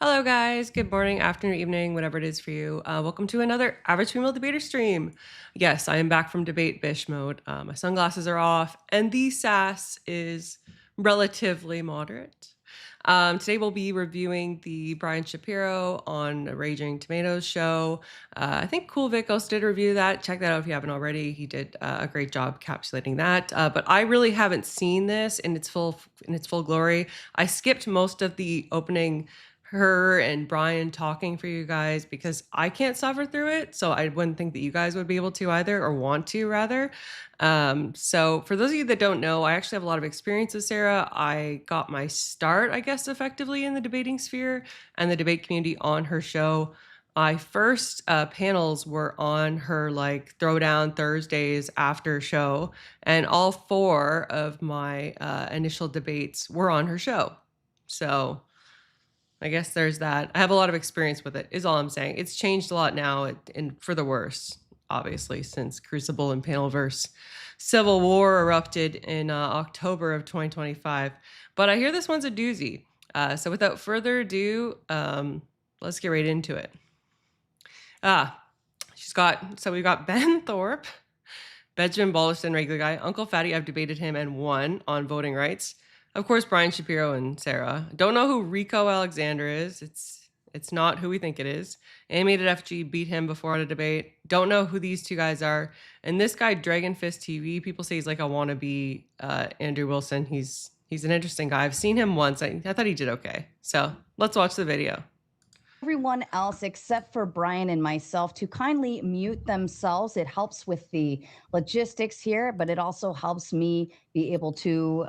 Hello, guys. Good morning, afternoon, evening, whatever it is for you. Welcome to another Average Female Debater stream. Yes, I am back from debate bish mode. My sunglasses are off, and the sass is relatively moderate. Today, we'll be reviewing the Brian Shapiro on a Raging Tomatoes show. I think Cool Vicos did review that. Check that out if you haven't already. He did a great job encapsulating that. But I really haven't seen this in its full glory. I skipped most of the opening her and Brian talking for you guys because I can't suffer through it. So I wouldn't think that you guys would be able to either, or want to rather. So for those of you that don't know, I actually have a lot of experience with Sarah. I got my start, I guess, effectively in the debating sphere and the debate community on her show. My first panels were on her like Throwdown Thursdays after show, and all four of my initial debates were on her show. So I guess there's that. I have a lot of experience with it, is all I'm saying. It's changed a lot now, and for the worse, obviously, since Crucible and Panelverse Civil War erupted in October of 2025. But I hear this one's a doozy. So without further ado, let's get right into it. So we've got Ben Thorpe, Benjamin Balderston, regular guy, Uncle Fatty. I've debated him and won on voting rights. Of course, Brian Shapiro and Sarah. Don't know who Rico Alexander is. It's not who we think it is. Animated FG beat him before at a debate. Don't know who these two guys are. And this guy, Dragon Fist TV, people say he's like a wannabe Andrew Wilson. He's an interesting guy. I've seen him once. I thought he did okay. So let's watch the video. Everyone else except for Brian and myself to kindly mute themselves. It helps with the logistics here, but it also helps me be able to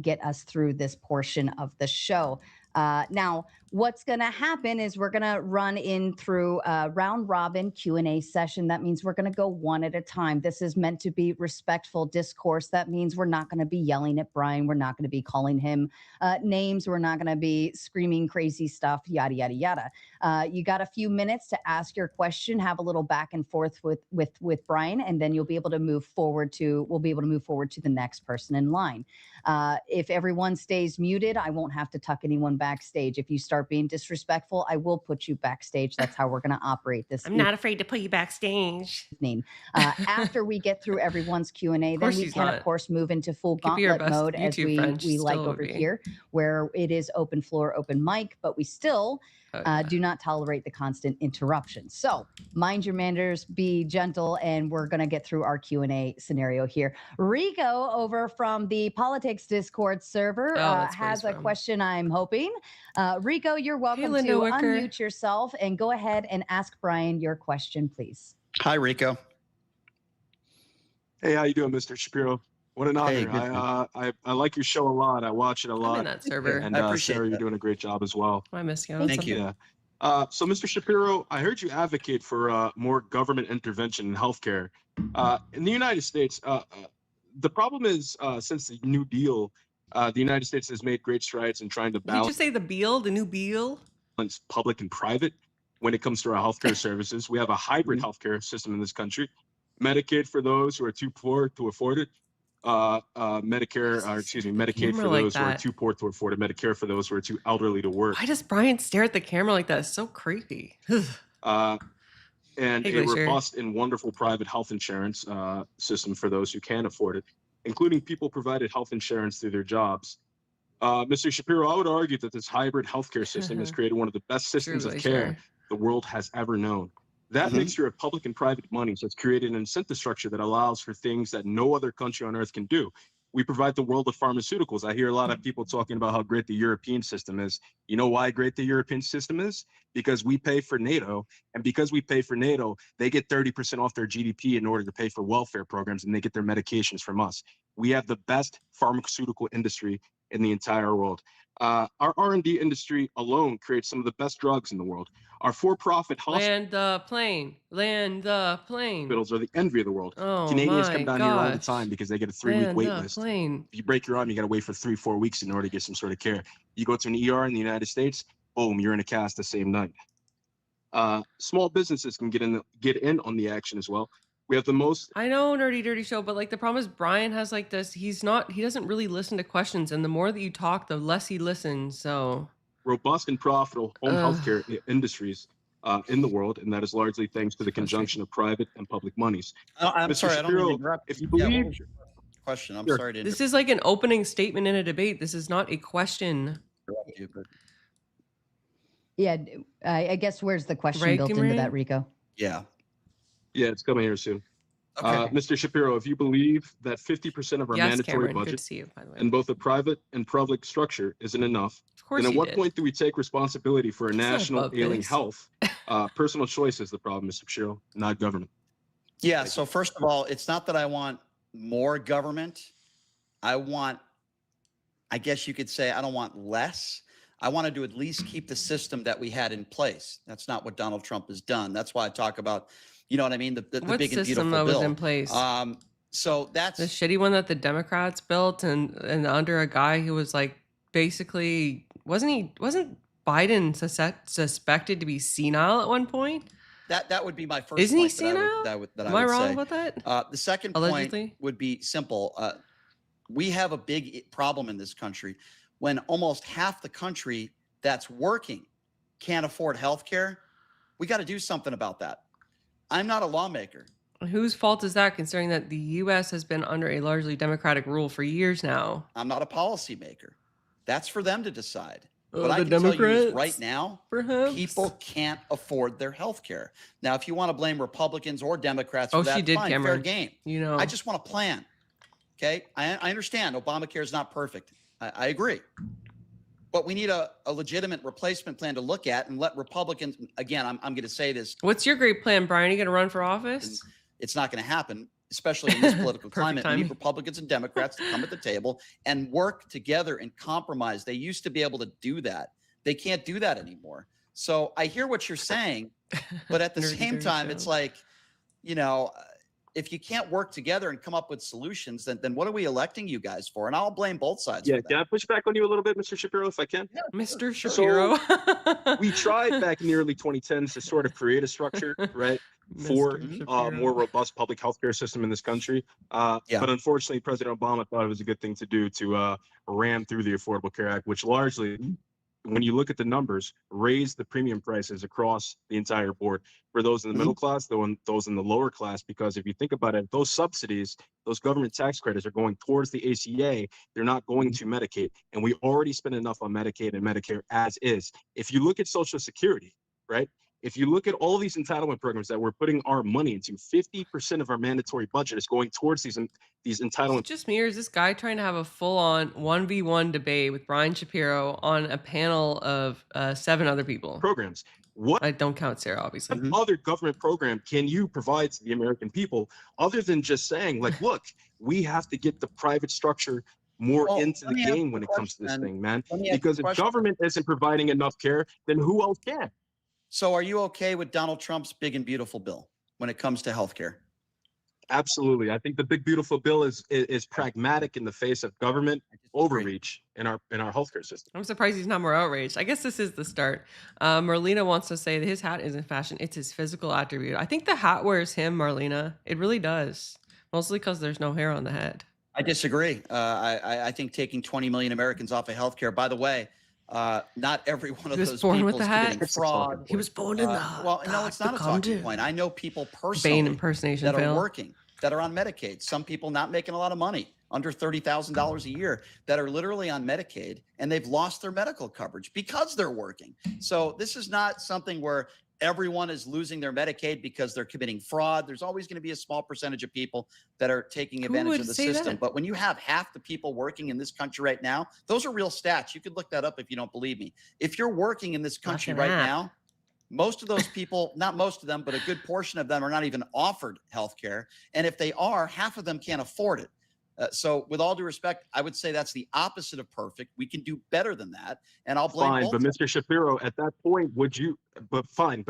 get us through this portion of the show. Now, what's going to happen is we're going to run in through a round robin Q&A session. That means we're going to go one at a time. This is meant to be respectful discourse. That means we're not going to be yelling at Brian. We're not going to be calling him names. We're not going to be screaming crazy stuff, yada, yada, yada. You got a few minutes to ask your question, have a little back and forth with Brian, and then you'll be able to move forward to, we'll be able to move forward to the next person in line. If everyone stays muted, I won't have to tuck anyone backstage. If you start being disrespectful, I will put you backstage. That's how we're going to operate this. I'm not afraid to put you backstage. After we get through everyone's Q&A, then we can, of course, move into full gauntlet mode as we like over here, where it is open floor, open mic, but we still do not tolerate the constant interruptions. So mind your manners, be gentle, and we're going to get through our Q&A scenario here. Rico over from the Politics Discord server has a question, I'm hoping. Rico, you're welcome to unmute yourself and go ahead and ask Brian your question, please. Hi, Rico. Hey, how you doing, Mr. Shapiro? What an honor. Hey, I like your show a lot. I watch it a lot. I'm in that server. And Sarah, you're doing a great job as well. I miss you. Thank you. Yeah. So, Mr. Shapiro, I heard you advocate for more government intervention in healthcare. In the United States, the problem is since the New Deal, the United States has made great strides in trying to balance. Did you say the new Beal? Public and private when it comes to our healthcare services. We have a hybrid healthcare system in this country. Medicaid for those who are too poor to afford it. Medicaid for those who are too poor to afford it. Medicare for those who are too elderly to work. Why does Brian stare at the camera like that? It's so creepy. And a robust and wonderful private health insurance system for those who can afford it, including people-provided health insurance through their jobs. Mr. Shapiro, I would argue that this hybrid healthcare system has created one of the best systems of care the world has ever known. That mixture of public and private monies has created an incentive structure that allows for things that no other country on earth can do. We provide the world of pharmaceuticals. I hear a lot of people talking about how great the European system is. You know why great the European system is? Because we pay for NATO, and because we pay for NATO, they get 30% off their GDP in order to pay for welfare programs, and they get their medications from us. We have the best pharmaceutical industry in the entire world. Our R&D industry alone creates some of the best drugs in the world. Our for-profit Land the plane. Hospitals are the envy of the world. Canadians come down here all the time because they get a 3-week wait list. If you break your arm, you got to wait for 3-4 weeks in order to get some sort of care. You go to an ER in the United States, boom, you're in a cast the same night. Small businesses can get in on the action as well. We have the most. I know, Nerdy Dirty Show, but like the problem is Brian has like this. He doesn't really listen to questions, and the more that you talk, the less he listens. So robust and profitable home healthcare industries in the world, and that is largely thanks to the conjunction of private and public monies. I'm Mr. sorry, I don't mean to Shapiro, interrupt. if you Yeah, believe, what was your question? I'm sure. sorry to This is like an opening statement in a debate. This is not a question. interrupt you, but Yeah, I guess where's the question Right, built into that, Rico? yeah. Yeah, it's coming here soon. Okay. Mr. Shapiro, if you believe that 50% of our Yes, mandatory Cameron, good budget to see you, by the way. in both the private and public structure isn't enough, Of course then at you what did. point do we take responsibility for a It's not national about ailing this. health? Personal choice is the problem, Mr. Shapiro, not government. Yeah. So first of all, it's not that I want more government. I guess you could say I don't want less. I wanted to at least keep the system that we had in place. That's not what Donald Trump has done. That's why I talk about, you know what I mean? The What big and system beautiful that bill was in place? So that's The shitty one that the Democrats built, and under a guy who was like basically wasn't Biden suspected to be senile at one point? that would be my first Isn't he point senile? that I would Am I wrong say. about that? The second Allegedly? point would be simple. We have a big problem in this country when almost half the country that's working can't afford health care. We got to do something about that. I'm not a lawmaker. Whose fault is that, considering that the U.S. has been under a largely Democratic rule for years now? I'm not a policymaker. That's for them to decide. What the I can tell you is Democrats, right now, perhaps? people can't afford their health care. Now, if you want to blame Republicans or Democrats for Oh, that, she did, fine, fair Cameron. game. You know, I just want a plan. Okay. I understand Obamacare is not perfect. I agree. But we need a legitimate replacement plan to look at and let Republicans, again, I'm going to say this. What's your great plan, Brian? Are you going to run for office? It's not going to happen, especially in this political climate. We timing. need Republicans and Democrats to come at the table and work together and compromise. They used to be able to do that. They can't do that anymore. So I hear what you're saying, but at the same time, it's like, you know, if you can't work together and come up with solutions, then what are we electing you guys for? And I'll blame both sides. Yeah, for that. can I push back on you a little bit, Mr. Shapiro, if I can? Yeah, Mr. Shapiro. We tried back in the early 2010s to sort of create a structure, right, for a more robust public healthcare system in this country. But unfortunately, President Obama thought it was a good thing to do to ram through the Affordable Care Act, which largely, when you look at the numbers, raised the premium prices across the entire board for those in the middle class, those in the lower class, because if you think about it, those subsidies, those government tax credits are going towards the ACA. They're not going to Medicaid. And we already spend enough on Medicaid and Medicare as is. If you look at Social Security, right? If you look at all these entitlement programs that we're putting our money into, 50% of our mandatory budget is going towards these entitlements. Just me, or is this guy trying to have a full-on 1v1 debate with Brian Shapiro on a panel of 7 other people? Programs. What I don't count Sarah, obviously. other government program can you provide to the American people other than just saying, like, look, we have to get the private structure more into the game when it comes to this thing, man? Because if government isn't providing enough care, then who else can? So are you okay with Donald Trump's big and beautiful bill when it comes to healthcare? Absolutely. I think the big beautiful bill is pragmatic in the face of government overreach in our healthcare system. I'm surprised he's not more outraged. I guess this is the start. Marlena wants to say that his hat isn't fashion; it's his physical attribute. I think the hat wears him, Marlena. It really does. Mostly because there's no hair on the head. I disagree. I think taking 20 million Americans off of healthcare. By the way, not every one of those people is committing fraud. He was born in the well, no, it's not a talking point. I know people personally Bane impersonation that fail. are working, that are on Medicaid. Some people not making a lot of money, under $30,000 a year, that are literally on Medicaid, and they've lost their medical coverage because they're working. So this is not something where everyone is losing their Medicaid because they're committing fraud. There's always going to be a small percentage of people that are taking advantage of the system. But when you have half the people working in this country right now, those are real stats. You could look that up if you don't believe me. If you're working in this country right now, most of those people, not most of them, but a good portion of them are not even offered health care. And if they are, half of them can't afford it. So with all due respect, I would say that's the opposite of perfect. We can do better than that. And I'll blame both. But Mr. Shapiro, at that point, would you, but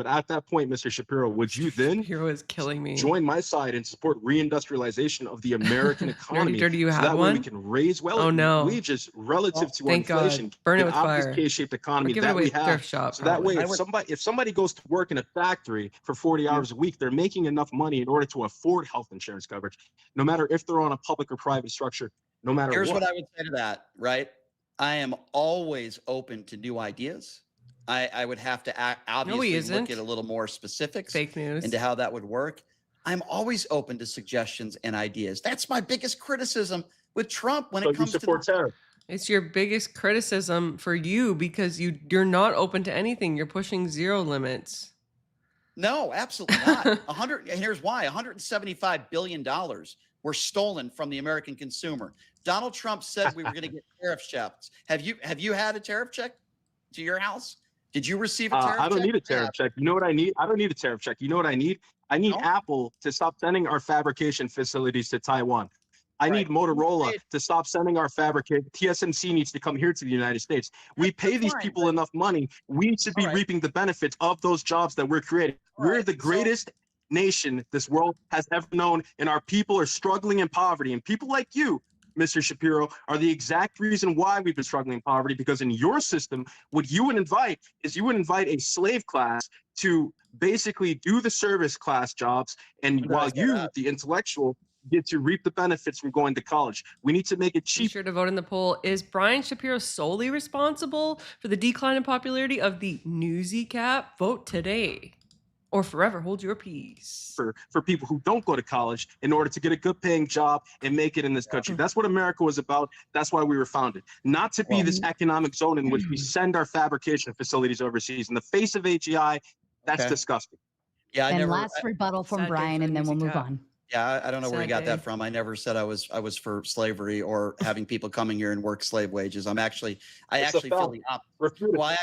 at that point, Mr. Shapiro, would you then Shapiro is killing me. Join my side and support reindustrialization of the American economy? Dirty, you so have that one? way we can raise wages relative to inflation. God. Burn it with fire. This K-shaped economy that we have. Thrift shop, so that way, if somebody goes to work in a factory for 40 hours a week, they're making enough money in order to afford health insurance coverage, no matter if they're on a public or private structure. No matter Here's what I would say to that, right? I am always open to new ideas. I would have to obviously look at a little more specifics Fake news into how that would work. I'm always open to suggestions and ideas. That's my biggest criticism with Trump when it comes to tariff. It's your biggest criticism for you because you're not open to anything. You're pushing zero limits. No, absolutely not. Here's why: $175 billion were stolen from the American consumer. Donald Trump said we were going to get tariff checks. Have you had a tariff check to your house? Did you receive a tariff check? I don't need a tariff check. You know what I need? I don't need a tariff check. You know what I need? I need Apple to stop sending our fabrication facilities to Taiwan. I need Motorola to stop sending our fabricate. TSMC needs to come here to the United States. We pay these people enough money. We should be reaping the benefits of those jobs that we're creating. We're the greatest nation this world has ever known, and our people are struggling in poverty. And people like you, Mr. Shapiro, are the exact reason why we've been struggling in poverty, because in your system, what you would invite is a slave class to basically do the service class jobs. And while you, the intellectual, get to reap the benefits from going to college. We need to make it cheap. Be sure to vote in the poll. Is Brian Shapiro solely responsible for the decline in popularity of the Newsy Cap? Vote today, or forever hold your peace. For people who don't go to college in order to get a good paying job and make it in this country. That's what America was about. That's why we were founded. Not to be this economic zone in which we send our fabrication facilities overseas. In the face of AGI, that's disgusting. Yeah, and last rebuttal from Brian, and then we'll move on. Yeah, I don't know where he got that from. I never said I was for slavery or having people coming here and work slave wages. I actually feel the opposite. Well,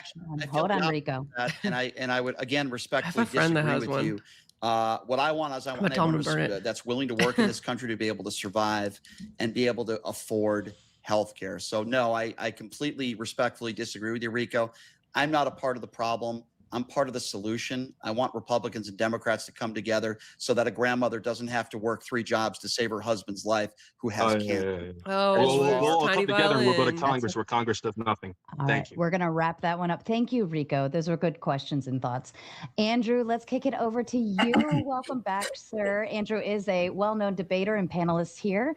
hold on, Rico. And I would again respectfully disagree with you. What I want is I want anyone that's willing to work in this country to be able to survive and be able to afford health care. So no, I completely respectfully disagree with you, Rico. I'm not a part of the problem. I'm part of the solution. I want Republicans and Democrats to come together so that a grandmother doesn't have to work 3 jobs to save her husband's life who has cancer. We'll all come together and we'll go to Congress where Congress does nothing. Thank you. We're going to wrap that one up. Thank you, Rico. Those were good questions and thoughts. Andrew, let's kick it over to you. Welcome back, sir. Andrew is a well-known debater and panelist here.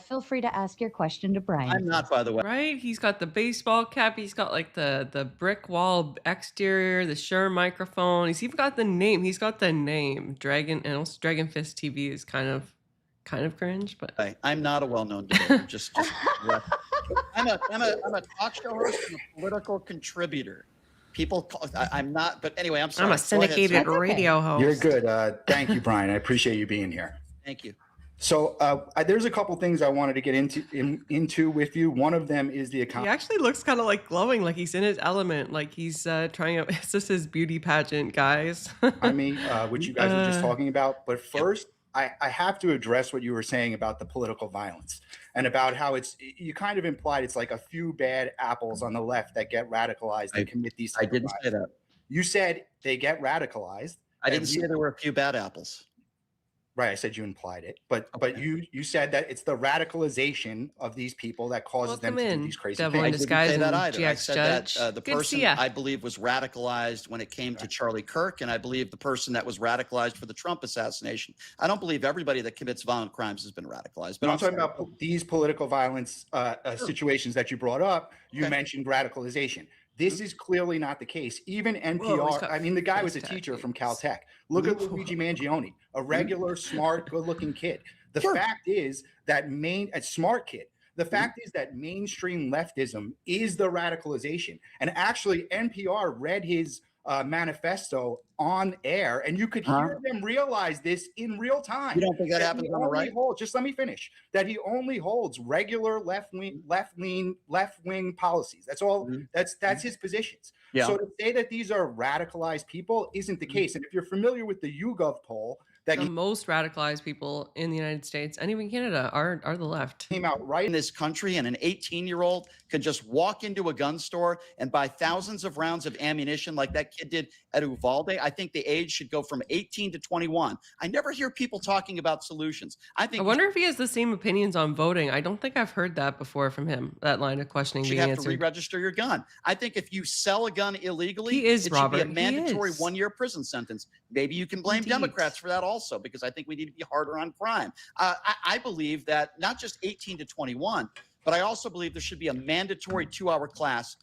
Feel free to ask your question to Brian. I'm not, by the way. Right? He's got the baseball cap. He's got like the brick wall exterior, the Shure microphone. He's even got the name. He's got the name Dragon, and also Dragon Fist TV is kind of cringe, but I'm not a well-known debater. just I'm a talk show host and a political contributor. I'm not, but anyway, I'm sorry. I'm a syndicated radio host. You're good. Thank you, Brian. I appreciate you being here. Thank you. So there's a couple things I wanted to get into with you. One of them is the account. He actually looks kind of like glowing, like he's in his element, like he's trying out. It's just his beauty pageant, guys. I mean, which you guys were just talking about. But first, I have to address what you were saying about the political violence and about how you kind of implied it's like a few bad apples on the left that get radicalized and commit these type of violence. I didn't say that. You said they get radicalized. I didn't say there were a few bad apples. Right, I said you implied it, but you said that it's the radicalization of these people that causes them to do these crazy things. Devil in disguise and I said that the person I believe was radicalized when it came to Charlie Kirk, and I believe the person that was radicalized for the Trump assassination. I don't believe everybody that commits violent crimes has been radicalized. But I'm talking about these political violence situations that you brought up. You mentioned radicalization. This is clearly not the case. Even NPR, I mean, the guy was a teacher from Caltech. Look at Luigi Mangione, a regular, smart, good-looking kid. The fact is that a smart kid. The fact is that mainstream leftism is the radicalization. And actually, NPR read his manifesto on air, and you could hear them realize this in real time. You don't think that happens on the right? Just let me finish. That he only holds regular left-wing policies. That's all. That's his positions. Yeah. So to say that these are radicalized people isn't the case. And if you're familiar with the YouGov poll, that the most radicalized people in the United States and even Canada are the left. Came out right in this country, and an 18-year-old could just walk into a gun store and buy thousands of rounds of ammunition like that kid did at Uvalde. I think the age should go from 18 to 21. I never hear people talking about solutions. I wonder if he has the same opinions on voting. I don't think I've heard that before from him, that line of questioning being answered. You should have to re-register your gun. I think if you sell a gun illegally, it should be a mandatory 1-year prison sentence. Maybe you can blame Democrats for that also, because I think we need to be harder on crime. I believe that not just 18 to 21, But I also believe there should be a mandatory 2-hour class.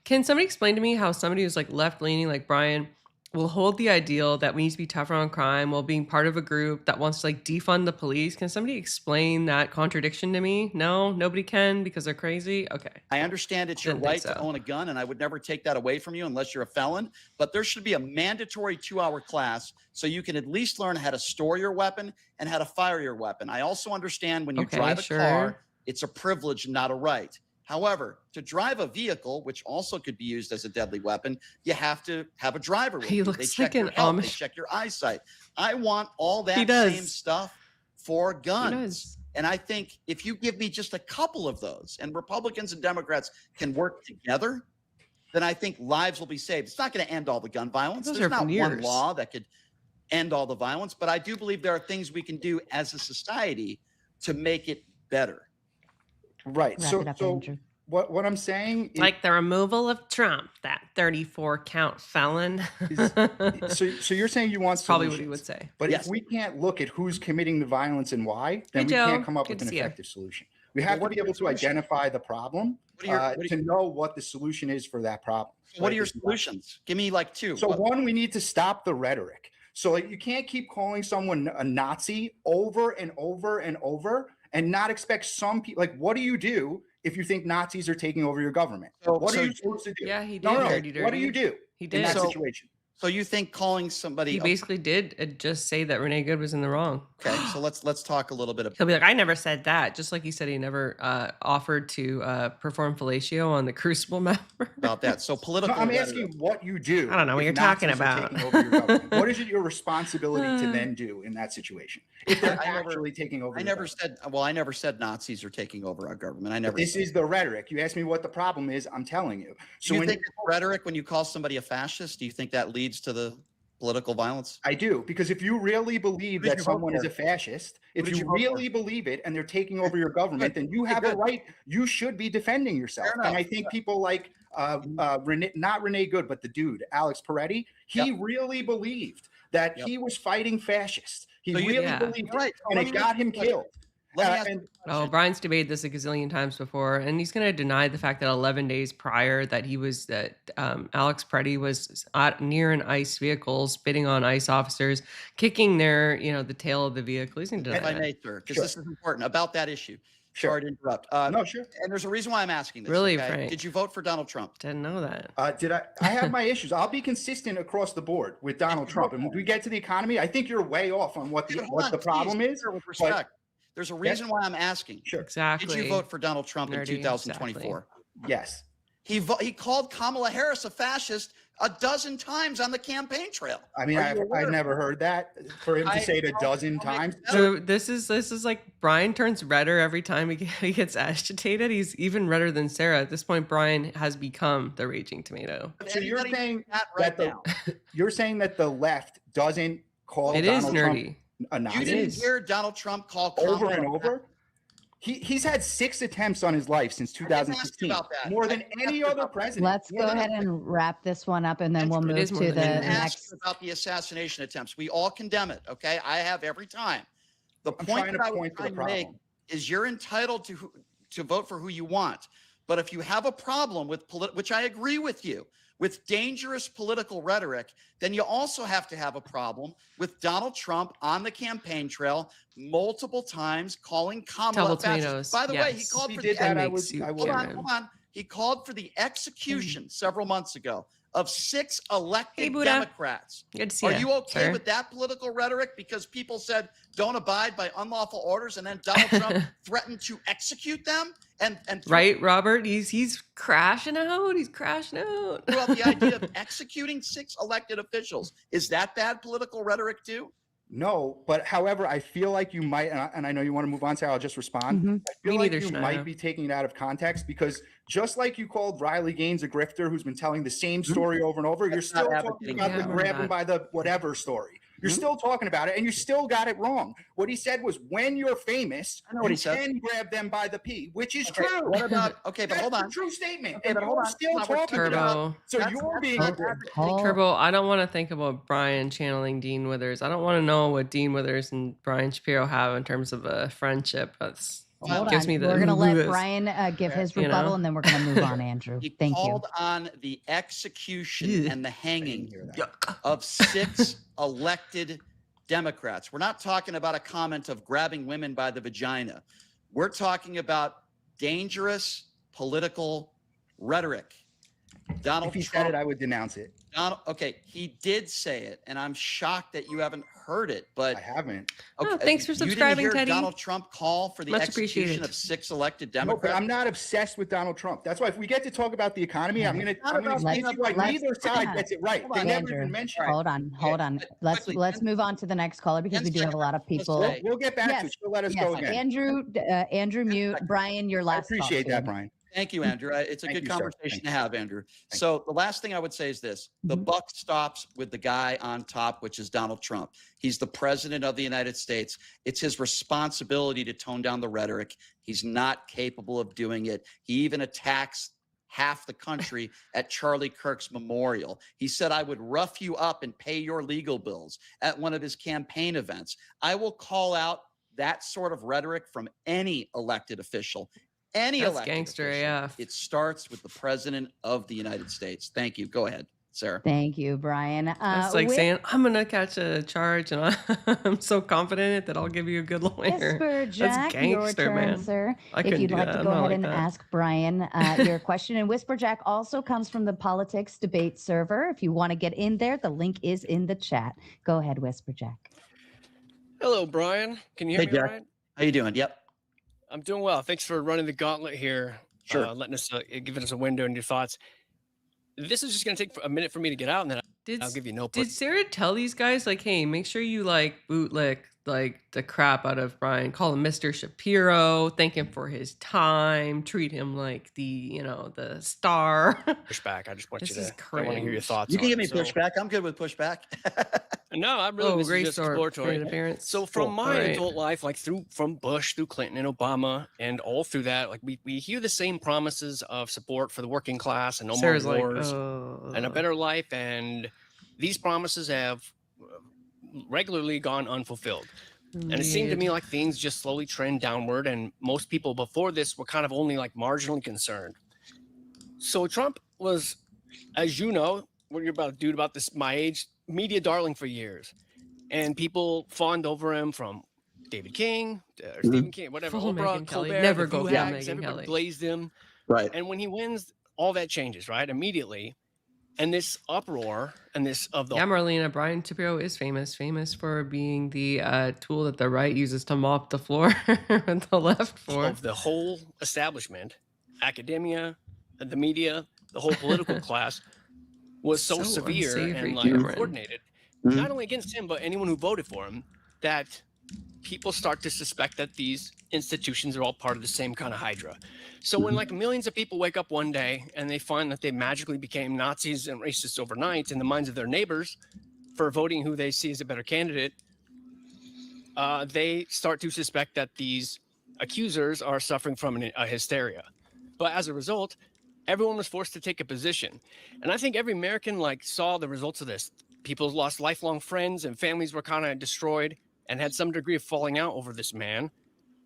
Can somebody explain to me how somebody who's like left-leaning like Brian will hold the ideal that we need to be tougher on crime while being part of a group that wants to like defund the police? Can somebody explain that contradiction to me? No, nobody can because they're crazy. Okay. I understand it's your right to own a gun, and I would never take that away from you unless you're a felon. But there should be a mandatory 2-hour class so you can at least learn how to store your weapon and how to fire your weapon. I also understand when you drive a car, it's a privilege, not a right. However, to drive a vehicle, which also could be used as a deadly weapon, you have to have a driver with you. They check your health, they check your eyesight. I want all that same stuff for guns. And I think if you give me just a couple of those, and Republicans and Democrats can work together, then I think lives will be saved. It's not going to end all the gun violence. There's not one law that could end all the violence, but I do believe there are things we can do as a society to make it better. Right. So what I'm saying is, like the removal of Trump, that 34 count felon. so you're saying you want probably what he would say. But if we can't look at who's committing the violence and why, then we can't come up with an effective solution. We have to be able to identify the problem to know what the solution is for that problem. What are your solutions? Give me like two. So one, we need to stop the rhetoric. So like, you can't keep calling someone a Nazi over and over and over and not expect some people, like, what do you do if you think Nazis are taking over your government? What are you supposed to do? Yeah, he did. No, what do you do in that situation? So you think calling somebody? He basically did just say that Renee Good was in the wrong. Okay, so let's talk a little bit. He'll be like, I never said that. Just like he said, he never offered to perform fellatio on the Crucible member. About that. So political. No, I'm asking what you do. I don't know what you're talking about. What is it your responsibility to then do in that situation? If they're actually taking over. I never said Nazis are taking over our government. I never. This is the rhetoric. You asked me what the problem is. I'm telling you. So you think it's rhetoric when you call somebody a fascist? Do you think that leads to the political violence? I do, because if you really believe that someone is a fascist, if you really believe it and they're taking over your government, then you have a right. You should be defending yourself. And I think people like not Renee Good, but the dude Alex Peretti, he really believed that he was fighting fascists. He really believed it, and it got him killed. Brian's debated this a gazillion times before, and he's going to deny the fact that 11 days prior that Alex Peretti was near an ICE vehicle, spitting on ICE officers, kicking the tail of the vehicle. He's going to deny that. If I may, sir, because this is important about that issue. Sorry to interrupt. No, sure. And there's a reason why I'm asking this. Really, okay? Frank? Did you vote for Donald Trump? Didn't know that. I have my issues. I'll be consistent across the board with Donald Trump. And when we get to the economy, I think you're way off on what the problem is. With respect. There's a reason why I'm asking. Sure. Exactly. Did you vote for Donald Trump in 2024? Exactly. Yes. He called Kamala Harris a fascist a dozen times on the campaign trail. I mean, I've never heard that for him to say it a dozen times. So this is like Brian turns redder every time he gets agitated. He's even redder than Sarah. At this point, Brian has become the raging tomato. So you're saying you're saying that the left doesn't call Donald Trump a Nazi? You didn't hear Donald Trump call over and over? He's had 6 attempts on his life since 2016, more than any other president. Let's go ahead and wrap this one up, and then we'll move to the next. About the assassination attempts, we all condemn it. Okay, I have every time. The point that I was trying to make is you're entitled to vote for who you want, but if you have a problem with which I agree with you, with dangerous political rhetoric, then you also have to have a problem with Donald Trump on the campaign trail multiple times calling Kamala a fascist. By the way, he called for hold on. He called for the execution several months ago of 6 elected Democrats. Good to see Are you okay with that political rhetoric? Because people said don't abide by unlawful orders, and then Donald Trump threatened to execute them. And right, Robert, he's crashing out. He's crashing out. Well, the idea of executing 6 elected officials, is that bad political rhetoric too? No, but however, I feel like you might, and I know you want to move on, so I'll just respond. I feel like you might be taking it out of context, because just like you called Riley Gaines a grifter who's been telling the same story over and over, you're still talking about the grab him by the whatever story. You're still talking about it, and you still got it wrong. What he said was, when you're famous, you can grab them by the P, which is true. What about, but hold on. True statement. Okay, but hold on. Still talking about it. So you're being Turbo, I don't want to think about Brian channeling Dean Withers. I don't want to know what Dean Withers and Brian Shapiro have in terms of a friendship. Hold gives on. me the We're going to let this. Brian give his rebuttal, and then we're going to move on, Andrew. He Thank you. called on the execution Yeah. and the hanging Yuck. of 6 elected Democrats. We're not talking about a comment of grabbing women by the vagina. We're talking about dangerous political rhetoric. Donald If he Trump said it, I would denounce it. Okay, he did say it, and I'm shocked that you haven't heard it. But I haven't. okay, Oh, thanks for subscribing, you didn't hear Teddy. Donald Trump call for the Much execution appreciated. of 6 elected No, Democrats. but I'm not obsessed with Donald Trump. That's why if we get to talk about the economy, I'm gonna explain to you why neither side gets it right. They never even mention it. Hold on. Let's move on to the next caller because we do have a lot of people. We'll get back to it. She'll let us go again. Andrew, mute. Brian, your I last. appreciate that, Brian. Thank you, Andrew. It's a Thank good you, sir. conversation Thank to have, Andrew. So the last thing I would say is this: the buck stops with the guy on top, which is Donald Trump. He's the president of the United States. It's his responsibility to tone down the rhetoric. He's not capable of doing it. He even attacks half the country at Charlie Kirk's memorial. He said, I would rough you up and pay your legal bills at one of his campaign events. I will call out that sort of rhetoric from any elected official. That's elected gangster official. AF. It starts with the president of the United States. Thank you. Go ahead, Sarah. Thank you, Brian. It's like saying, I'm going to catch a charge, and I'm so confident that I'll give you a good lawyer. Whisper Jack, That's gangster, your turn, man. sir. I If you'd do like that. to I'm go not ahead like and that. ask Brian your question. And Whisper Jack also comes from the politics debate server. If you want to get in there, the link is in the chat. Go ahead, Whisper Jack. Hello, Brian. Can you hear me Jack. all right? How you doing? Yep. I'm doing well. Thanks for running the gauntlet here. Sure. Letting us, giving us a window into your thoughts. This is just going to take a minute for me to get out, and then I'll give you no. Did Sarah tell these guys, like, hey, make sure you like bootlick like the crap out of Brian, call him Mr. Shapiro, thank him for his time, treat him like the the star. Pushback. I just want This you is to. I want to hear your thoughts. You can on give me it. pushback. I'm good with pushback. No, I'm really. This is great just start. exploratory. Great appearance. So from Cool. my All right. adult life, like from Bush, through Clinton and Obama, and all through that, like we hear the same promises of support for the working class and no Sarah's more like, wars and a better life, and these promises have regularly gone unfulfilled. And it seemed to me like things just slowly trend downward, and most people before this were kind of only like marginally concerned. So Trump was, as you know, what you're about to do about this, my age, media darling for years, and people fawned over him from David King, or Stephen King, whatever, Full Oprah, Megyn Kelly. Colbert, Never the go Boo full Hags, Megyn everybody Kelly. blazed him. Right. And when he wins, all that changes, right? Immediately. And this uproar and this of the Marlena, Brian Shapiro is famous for being the tool that the right uses to mop the floor and the left for. of the whole establishment, academia, the media, the whole political class was so severe unsavory, and like Cameron. coordinated, not only against him, but anyone who voted for him, that people start to suspect that these institutions are all part of the same kind of hydra. So when like millions of people wake up one day and they find that they magically became Nazis and racists overnight in the minds of their neighbors for voting who they see as a better candidate, they start to suspect that these accusers are suffering from a hysteria. But as a result, everyone was forced to take a position. And I think every American like saw the results of this. People lost lifelong friends and families were kind of destroyed and had some degree of falling out over this man.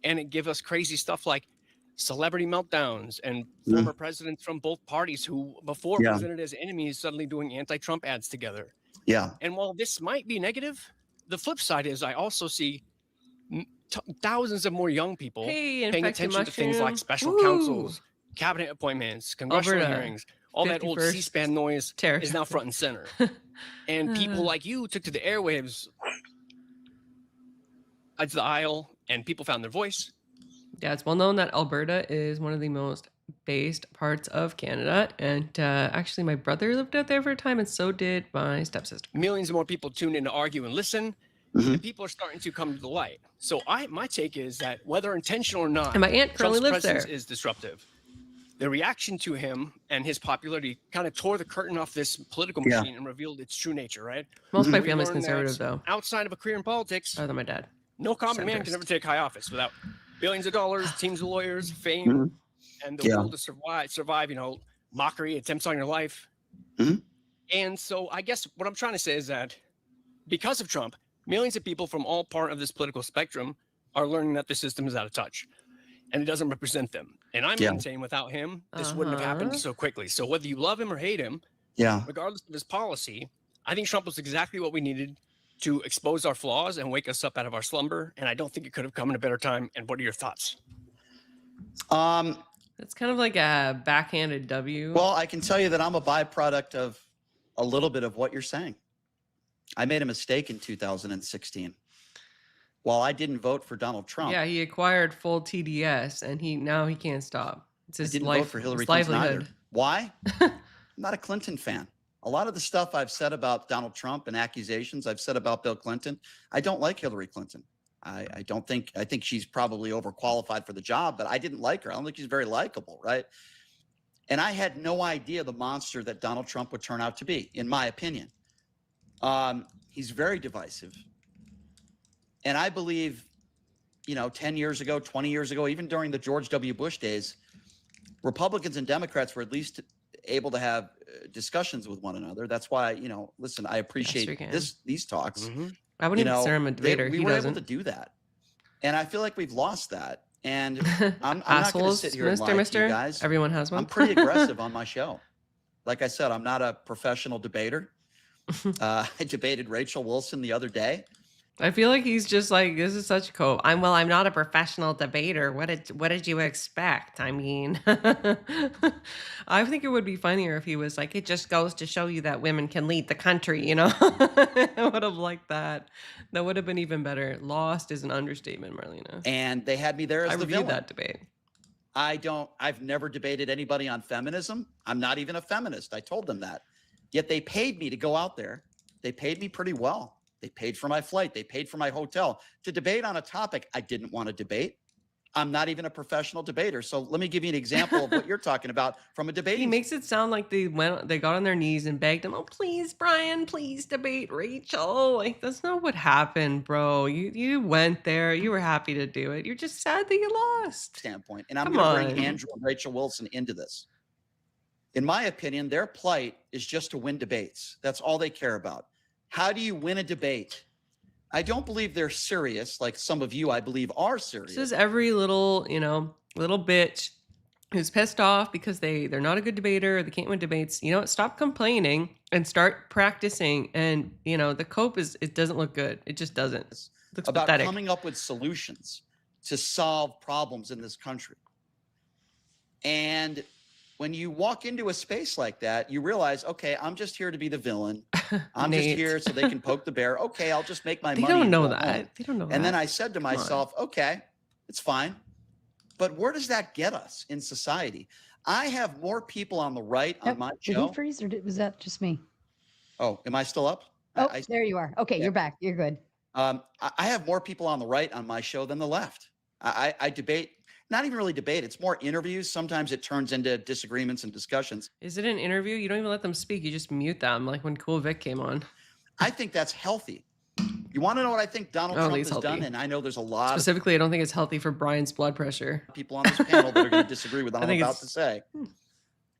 And it gave us crazy stuff like celebrity meltdowns and former presidents from both parties who before presented as enemies suddenly doing anti-Trump ads together. Yeah. And while this might be negative, the flip side is I also see thousands of more young people paying attention to things like special counsels, cabinet appointments, congressional hearings, all that old C-SPAN noise is now front and center. And people like you took to the airwaves, sides of the aisle, and people found their voice. Yeah, it's well known that Alberta is one of the most based parts of Canada. And actually, my brother lived out there for a time, and so did my stepsister. Millions more people tune in to argue and listen. And people are starting to come to the light. So my take is that whether intentional or not, And my aunt currently Trump's lives there. presence is disruptive. The reaction to him and his popularity kind of tore the curtain off this political machine and revealed its true nature, right? Most of my We family's learned conservative, that though, outside of a career in politics, other than my dad. no common man can ever take high office without billions of dollars, teams of lawyers, fame, and the will to survive, mockery, attempts on your life. And so I guess what I'm trying to say is that because of Trump, millions of people from all part of this political spectrum are learning that the system is out of touch. and it doesn't represent them. And I'm saying without him, this wouldn't have happened so quickly. So whether you love him or hate him, regardless of his policy, I think Trump was exactly what we needed to expose our flaws and wake us up out of our slumber. And I don't think it could have come in a better time. And what are your thoughts? It's kind of like a backhanded W. Well, I can tell you that I'm a byproduct of a little bit of what you're saying. I made a mistake in 2016. While I didn't vote for Donald Trump. Yeah, he acquired full TDS, and now he can't stop. It's his vote for Hillary Clinton either. Why? I'm not a Clinton fan. A lot of the stuff I've said about Donald Trump and accusations I've said about Bill Clinton, I don't like Hillary Clinton. I think she's probably overqualified for the job, but I didn't like her. I don't think she's very likable, right? And I had no idea the monster that Donald Trump would turn out to be, in my opinion. He's very divisive. And I believe, 10 years ago, 20 years ago, even during the George W. Bush days, Republicans and Democrats were at least able to have discussions with one another. That's why, listen, I appreciate these talks. I wouldn't consider him a debater. We were able to do that. And I feel like we've lost that. And I'm not going to sit here and lie to you guys. Everyone has one. I'm pretty aggressive on my show. Like I said, I'm not a professional debater. I debated Rachel Wilson the other day. I feel like he's just like, this is such cope. I'm not a professional debater. What did you expect? I mean, I think it would be funnier if he was like, it just goes to show you that women can lead the country, I would have liked that. That would have been even better. Lost is an understatement, Marlena. And they had me there as the villain. that debate. I've never debated anybody on feminism. I'm not even a feminist. I told them that. Yet they paid me to go out there. They paid me pretty well. They paid for my flight. They paid for my hotel to debate on a topic I didn't want to debate. I'm not even a professional debater. So let me give you an example of what you're talking about from a debate. He makes it sound like they got on their knees and begged him, oh, please, Brian, please debate Rachel. Like, that's not what happened, bro. You went there. You were happy to do it. You're just sad that you lost. Standpoint. And I'm going to bring Andrew and Rachel Wilson into this. In my opinion, their plight is just to win debates. That's all they care about. How do you win a debate? I don't believe they're serious, like some of you, I believe, are serious. This is every little bitch who's pissed off because they're not a good debater, or they can't win debates. Stop complaining and start practicing. And, the cope it doesn't look good. It just doesn't. It looks about pathetic. Coming up with solutions to solve problems in this country. And when you walk into a space like that, you realize, okay, I'm just here to be the villain. I'm just here so they can poke the bear. Okay, I'll just make my money. They don't know that. They don't know that. And then I said to myself, okay, it's fine. But where does that get us in society? I have more people on the right on my show. Did he freeze, or was that just me? Oh, am I still up? Oh, there you are. Okay, you're back. You're good. I have more people on the right on my show than the left. I debate. Not even really debate. It's more interviews. Sometimes it turns into disagreements and discussions. Is it an interview? You don't even let them speak. You just mute them, like when Cool Vic came on. I think that's healthy. You want to know what I think Donald Trump has done? And I know there's a lot Specifically, I don't think it's healthy for Brian's blood pressure. People on this panel that are going to disagree with what I'm about to say.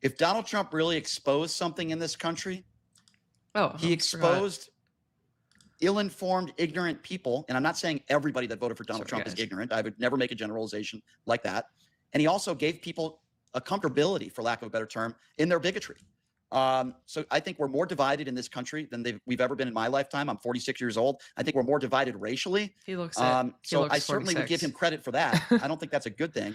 If Donald Trump really exposed something in this country, he exposed ill-informed, ignorant people. And I'm not saying everybody that voted for Donald Trump is ignorant. I would never make a generalization like that. And he also gave people a comfortability, for lack of a better term, in their bigotry. So I think we're more divided in this country than we've ever been in my lifetime. I'm 46 years old. I think we're more divided racially. He looks so I certainly would give him credit for that. I don't think that's a good thing.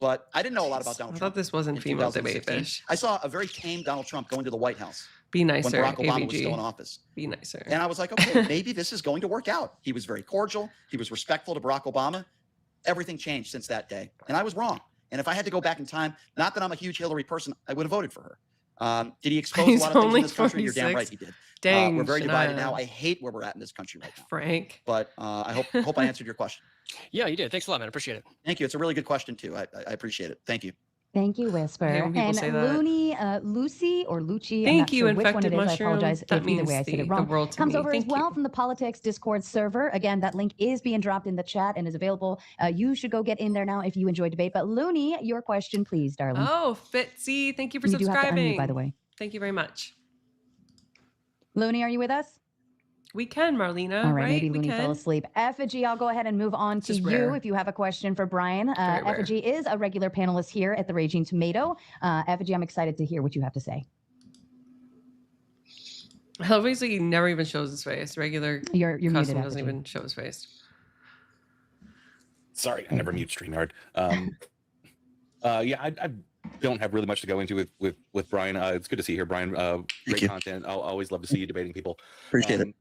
But I didn't know a lot about Donald Trump. I thought this wasn't female debate fish. I saw a very tame Donald Trump go into the White House. Be nicer. When Barack Obama was still in office. Be nicer. And I was like, okay, maybe this is going to work out. He was very cordial. He was respectful to Barack Obama. Everything changed since that day. And I was wrong. And if I had to go back in time, not that I'm a huge Hillary person, I would have voted for her. Did he expose a lot of things in this country? 26. You're damn right he did. Dang, we're very divided now. I hate where we're at in this country right now. Frank. But I hope I answered your question. Yeah, you did. Thanks a lot, man. I appreciate it. Thank you. It's a really good question, too. I appreciate it. Thank you. Thank you, Whisper. And Lucy or Lucci, thank you, sure which one infected it is. mushroom. I apologize if either way I said it wrong. Comes over as well from the Politics Discord server. Again, that link is being dropped in the chat and is available. You should go get in there now if you enjoy debate. But Looney, your question, please, darling. Oh, Fitzy, thank you for subscribing. Do have to unmute, by the way. Thank you very much. Looney, are you with us? We can, Marlena. All right, right? maybe We Looney fell can. asleep. Effigy, I'll go ahead and move on to Just you rare. if you have a question for Brian. Very rare. Effigy is a regular panelist here at the Raging Tomato. Effigy, I'm excited to hear what you have to say. Obviously, he never even shows his face. Regular You're custom muted, doesn't Effigy. even show his face. Sorry, I never mute StreamYard. Yeah, I don't have really much to go into with Brian. It's good to see you here, Brian. Great content. I'll always love to see you debating people. Appreciate it.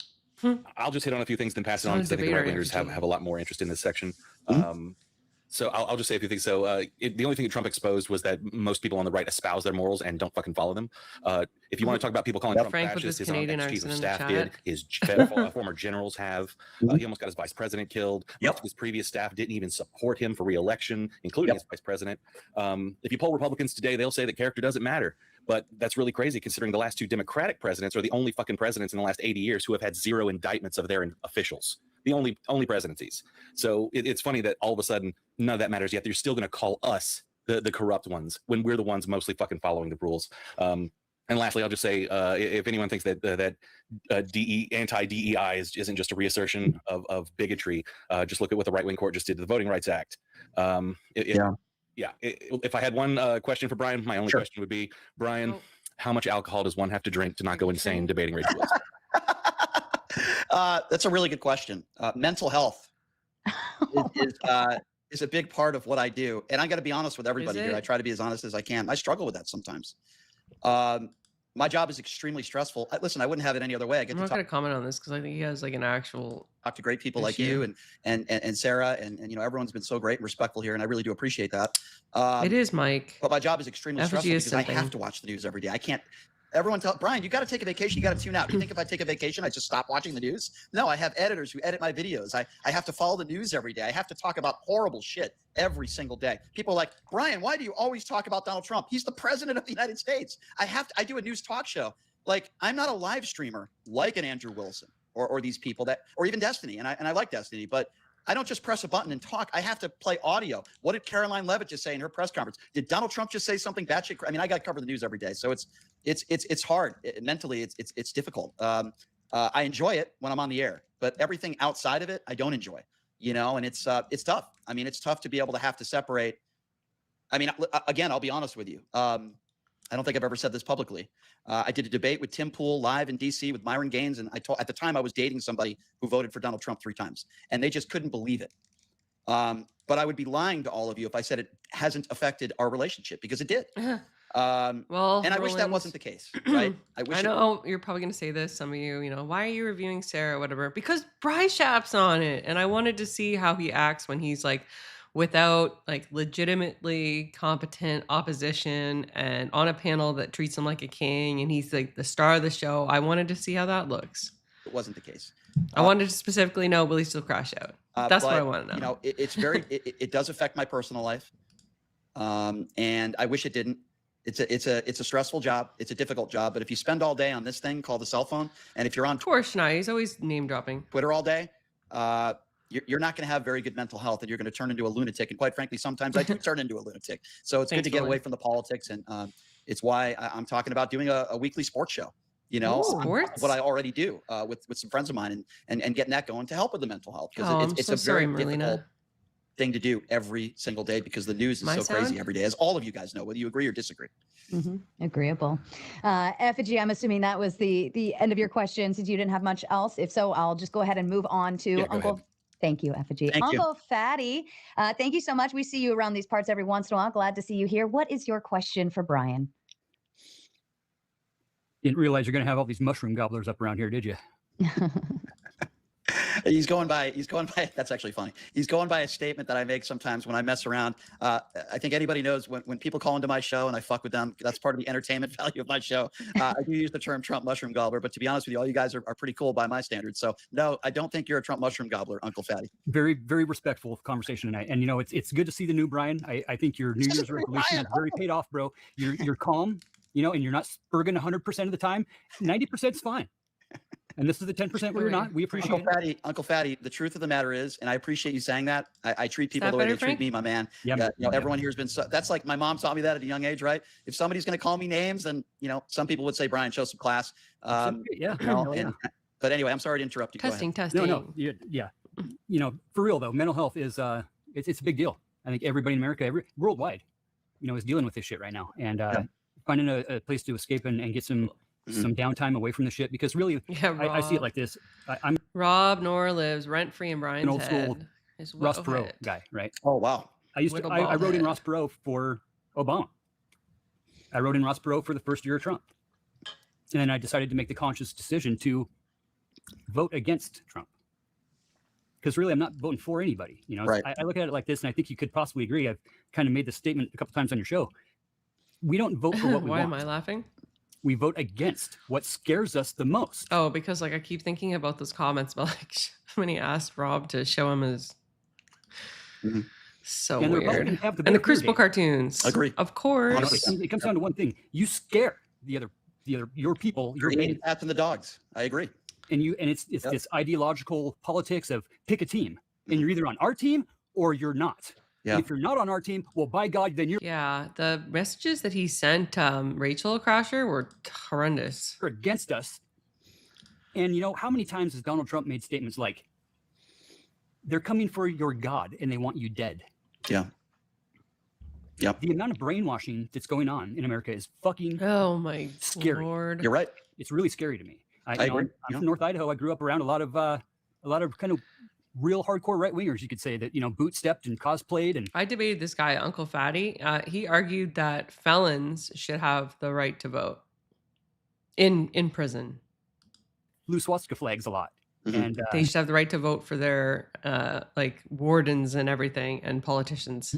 I'll just hit on a few things, then pass it Not on a because I think the debater, right wingers Effigy. have a lot more interest in this section. Mm-hmm. So I'll just say a few things. So the only thing that Trump exposed was that most people on the right espouse their morals and don't fucking follow them. If you want to talk about people calling Trump Frank with fascist, his his own Canadian ex-chief of accent in the staff chat. did. His former generals have. He almost got his vice president killed. Most of his previous staff didn't even support him for re-election, including his vice president. If you poll Republicans today, they'll say that character doesn't matter. But that's really crazy considering the last two Democratic presidents are the only fucking presidents in the last 80 years who have had zero indictments of their officials. The only presidencies. So it's funny that all of a sudden none of that matters yet. They're still going to call us the corrupt ones when we're the ones mostly fucking following the rules. And lastly, I'll just say if anyone thinks that anti-DEI isn't just a reassertion of bigotry, just look at what the right wing court just did to the Voting Rights Act. If I had one question for Brian, my only question would be, Brian, how much alcohol does one have to drink to not go insane debating Rachel Wilson? That's a really good question. Mental health is a big part of what I do. And I got to be honest with everybody here. I try to be as honest as I can. I struggle with that sometimes. My job is extremely stressful. Listen, I wouldn't have it any other way. I'm not going to comment on this because I think he has like an actual talk to great people like you and Sarah and you know, everyone's been so great and respectful here, and I really do appreciate that. It is, Mike. But my job is extremely stressful because I have to watch the news every day. I can't. Everyone tell Brian, you got to take a vacation. You got to tune out. You think if I take a vacation, I just stop watching the news? No, I have editors who edit my videos. I have to follow the news every day. I have to talk about horrible shit every single day. People are like, Brian, why do you always talk about Donald Trump? He's the president of the United States. I do a news talk show. Like, I'm not a live streamer like an Andrew Wilson or these people or even Destiny. And I like Destiny, but I don't just press a button and talk. I have to play audio. What did Caroline Leavitt just say in her press conference? Did Donald Trump just say something batshit? I mean, I got to cover the news every day. So it's hard. Mentally, it's difficult. I enjoy it when I'm on the air, but everything outside of it, I don't enjoy, you know, and it's tough. I mean, it's tough to be able to have to separate. I mean, again, I'll be honest with you. I don't think I've ever said this publicly. I did a debate with Tim Pool live in DC with Myron Gaines. And at the time I was dating somebody who voted for Donald Trump 3 times and they just couldn't believe it. But I would be lying to all of you if I said it hasn't affected our relationship, because it did. Well, and I wish that wasn't the case, right? I know you're probably going to say this, some of you know, why are you reviewing Sarah, whatever? Because BriShap's on it. And I wanted to see how he acts when he's like, without like legitimately competent opposition and on a panel that treats him like a king and he's like the star of the show. I wanted to see how that looks. It wasn't the case. I wanted to specifically know, will he still crash out? That's what I want to know. You know, it's very, it does affect my personal life. And I wish it didn't. It's a stressful job. It's a difficult job. But if you spend all day on this thing called the cell phone, and if you're on Schneid, he's always name dropping Twitter all day, you're not going to have very good mental health, and you're going to turn into a lunatic. And quite frankly, sometimes I do turn into a lunatic. So it's good to get away from the politics. And it's why I'm talking about doing a weekly sports show, you know, what I already do with some friends of mine and getting that going to help with the mental health. Because it's a very difficult thing to do every single day because the news is so crazy every day, as all of you guys know, whether you agree or disagree. Agreeable. Effigy, I'm assuming that was the end of your question since you didn't have much else. If so, I'll just go ahead and move on to Uncle. Thank you, Effigy. Uncle Fatty, thank you so much. We see you around these parts every once in a while. Glad to see you here. What is your question for Brian? Didn't realize you're going to have all these mushroom gobblers up around here, did you? He's going by, that's actually funny. He's going by a statement that I make sometimes when I mess around. I think anybody knows when people call into my show and I fuck with them, that's part of the entertainment value of my show. I do use the term Trump mushroom gobbler, but to be honest with you, all you guys are pretty cool by my standards. So no, I don't think you're a Trump mushroom gobbler, Uncle Fatty. Very, very respectful conversation tonight. And you know, it's good to see the new Brian. I think your New Year's resolution is very paid off, bro. You're calm, you know, and you're not spurging 100% of the time. 90% is fine. And this is the 10% where you're not. We appreciate it. Uncle Fatty, the truth of the matter is, and I appreciate you saying that, I treat people the way they treat me, my man. You know, everyone here has been, that's like my mom taught me that at a young age, right? If somebody's going to call me names, then, you know, some people would say, Brian, show some class. You know, and But anyway, I'm sorry to interrupt you. Testing. No, yeah. You know, for real though, mental health is it's a big deal. I think everybody in America, worldwide, you know, is dealing with this shit right now, and finding a place to escape and get some downtime away from the shit. Because really, I see it like this. I'm Rob Nor lives rent free in Brian's an old school head. Ross Perot guy, right? Oh wow. I wrote in Ross Perot for Obama. I wrote in Ross Perot for the first year of Trump, and then I decided to make the conscious decision to vote against Trump. Because really, I'm not voting for anybody. You know, right. I look at it like this, and I think you could possibly agree. I've kind of made this statement a couple times on your show. We don't vote for what we want. Why am I laughing? We vote against what scares us the most. Oh, because like I keep thinking about those comments about like when he asked Rob to show him his. So and weird. And the Crucible cartoons. Agree. Of course. It comes down to one thing: you scare your people. Your cats and the dogs. I agree. And it's this ideological politics of pick a team, and you're either on our team or you're not. Yeah. If you're not on our team, well, by God, then you're. Yeah, the messages that he sent Rachel Crasher were horrendous. They're against us. And you know how many times has Donald Trump made statements like, "They're coming for your God and they want you dead." Yeah. Yep. The amount of brainwashing that's going on in America is fucking scary. Lord. You're right. It's really scary to me. I agree. I'm from North Idaho. I grew up around a lot of kind of real hardcore right wingers, you could say, that, you know, bootstepped and cosplayed. And I debated this guy, Uncle Fatty. He argued that felons should have the right to vote in prison. Blue swastika flags a lot. And they should have the right to vote for their like wardens and everything, and politicians.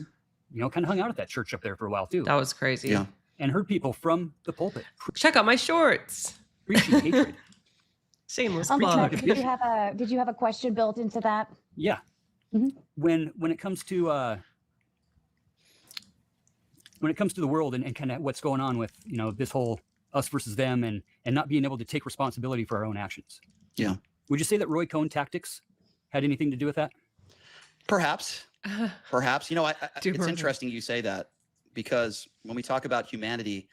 You know, kind of hung out at that church up there for a while too. That was crazy. Yeah. And heard people from the pulpit. Check out my shorts. Preaching hatred. Shameless plug. plug. Did you have a question built into that? Yeah. When it comes to the world and kind of what's going on with, you know, this whole us versus them and not being able to take responsibility for our own actions. Yeah. Would you say that Roy Cohn tactics had anything to do with that? Perhaps. Perhaps. You know, it's interesting you say that, because when we talk about humanity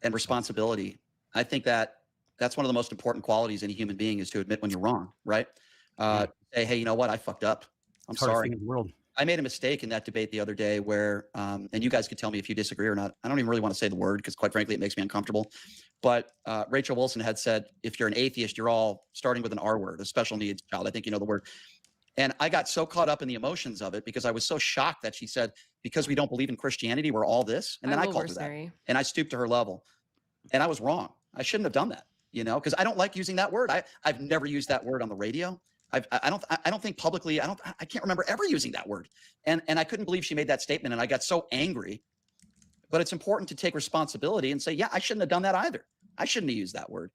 and responsibility, I think that's one of the most important qualities in a human being, is to admit when you're wrong, right? Say, hey, you know what? I fucked up. I'm sorry. In the world. I made a mistake in that debate the other day where, and you guys could tell me if you disagree or not. I don't even really want to say the word because, quite frankly, it makes me uncomfortable. But Rachel Wilson had said, if you're an atheist, you're all starting with an R word, a special needs child. I think you know the word. And I got so caught up in the emotions of it because I was so shocked that she said, because we don't believe in Christianity, we're all this. And then I called her that. And I stooped to her level. And I was wrong. I shouldn't have done that, you know, because I don't like using that word. I've never used that word on the radio. I don't think publicly, I can't remember ever using that word. And I couldn't believe she made that statement. And I got so angry. But it's important to take responsibility and say, yeah, I shouldn't have done that either. I shouldn't have used that word.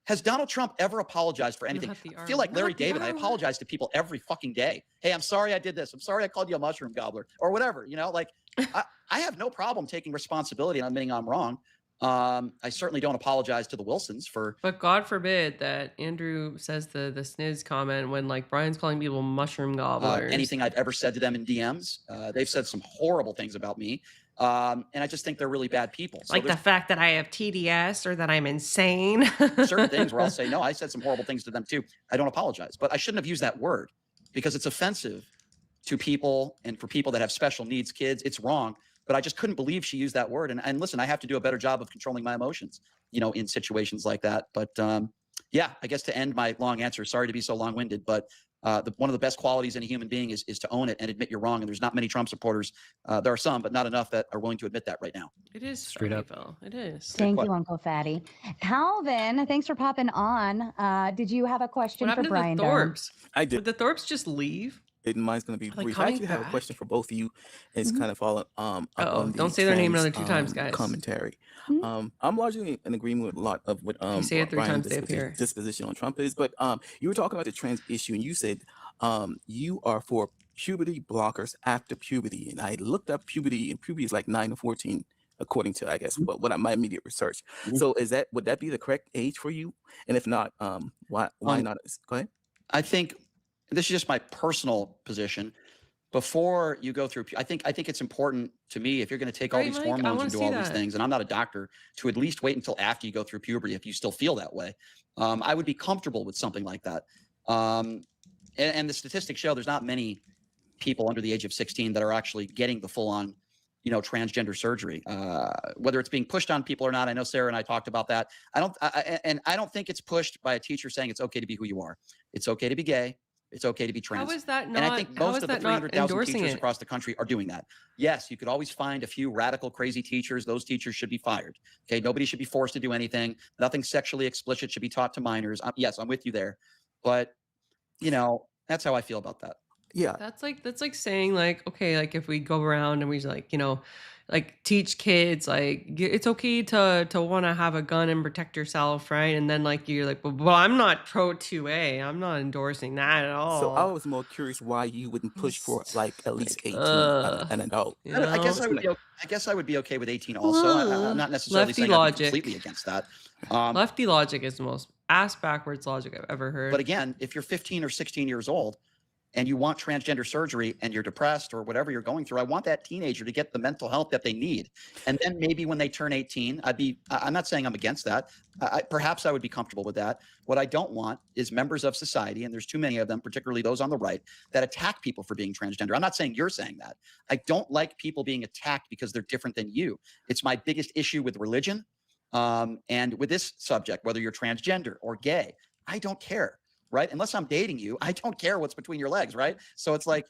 Has Donald Trump ever apologized for anything? I feel like Larry David. I apologize to people every fucking day. Hey, I'm sorry I did this. I'm sorry I called you a mushroom gobbler or whatever. You know, like I have no problem taking responsibility and admitting I'm wrong. I certainly don't apologize to the Wilsons for. But God forbid that Andrew says the sniz comment when like Brian's calling people mushroom gobblers. Anything I've ever said to them in DMs. They've said some horrible things about me. And I just think they're really bad people. So like the fact that I have TDS or that I'm insane. Certain things where I'll say, no, I said some horrible things to them too. I don't apologize, but I shouldn't have used that word because it's offensive to people, and for people that have special needs, kids, it's wrong. But I just couldn't believe she used that word. And listen, I have to do a better job of controlling my emotions, you know, in situations like that. But yeah, I guess to end my long answer, sorry to be so long-winded, but one of the best qualities in a human being is to own it and admit you're wrong. And there's not many Trump supporters. There are some, but not enough that are willing to admit that right now. It is straight up. It is. Thank you, Uncle Fatty. Calvin, thanks for popping on. Did you have a question for Brian? The Thorpes? I did. Did the Thorpes just leave? Mine's going to be brief. I actually have a question for both of you. It's kind of following up on the don't say their name another 2 times, guys. Commentary. I'm largely in agreement with a lot of what you say it 3 times, they appear. Disposition on Trump is, but you were talking about the trans issue, and you said you are for puberty blockers after puberty, and I looked up puberty, and puberty is like 9 to 14, according to I guess what my immediate research. So would that be the correct age for you? And if not, why not? Go ahead. I think this is just my personal position, before you go through, I think it's important to me, if you're going to take all Right, these Mike? I hormones wanna and do see all these that. things, and I'm not a doctor, to at least wait until after you go through puberty if you still feel that way. I would be comfortable with something like that. And the statistics show there's not many people under the age of 16 that are actually getting the full-on, transgender surgery, whether it's being pushed on people or not. I know Sarah and I talked about that. I don't think it's pushed by a teacher saying it's okay to be who you are. It's okay to be gay. It's okay to be trans. How is that And I not? think How most is of the that not 300,000 endorsing teachers it? across the country are doing that. Yes, you could always find a few radical, crazy teachers. Those teachers should be fired. Okay, nobody should be forced to do anything. Nothing sexually explicit should be taught to minors. Yes, I'm with you there, but that's how I feel about that. Yeah. That's like saying like, okay, like if we go around and we like, like teach kids like it's okay to want to have a gun and protect yourself, right? And then like you're like, well, I'm not pro 2A. I'm not endorsing that at So I all. was more curious why you wouldn't push for It's like at least like, 18 an adult. you I guess know, I guess I would be okay with 18 also. I'm not necessarily lefty saying I'd be logic. completely against that. Lefty logic is the most ass backwards logic I've ever heard. But again, if you're 15 or 16 years old and you want transgender surgery and you're depressed or whatever you're going through, I want that teenager to get the mental health that they need. And then maybe when they turn 18, I'm not saying I'm against that. Perhaps I would be comfortable with that. What I don't want is members of society, and there's too many of them, particularly those on the right, that attack people for being transgender. I'm not saying you're saying that. I don't like people being attacked because they're different than you. It's my biggest issue with religion. And with this subject, whether you're transgender or gay, I don't care. Right? Unless I'm dating you, I don't care what's between your legs, right? So it's like,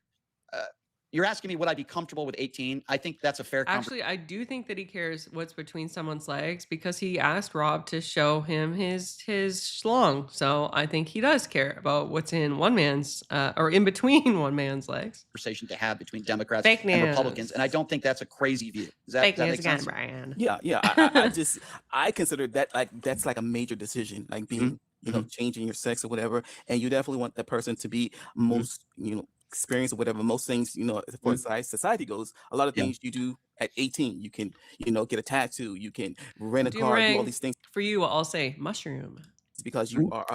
you're asking me, would I be comfortable with 18? I think that's a fair Actually, I do think that he cares what's between someone's legs because he asked Rob to show him his schlong. So I think he does care about what's in one man's or in between one man's legs. Conversation to have between Democrats Fake and news. Republicans, and I don't think that's a crazy view. Fake Does that news make again, sense? Brian. Yeah. I consider that that's like a major decision, like being, changing your sex or whatever. And you definitely want that person to be most, experience or whatever. Most things, as far as society goes, a lot of things you do at 18, you can, get a tattoo, you can rent a car, do all these things. For you, I'll say mushroom. Because you are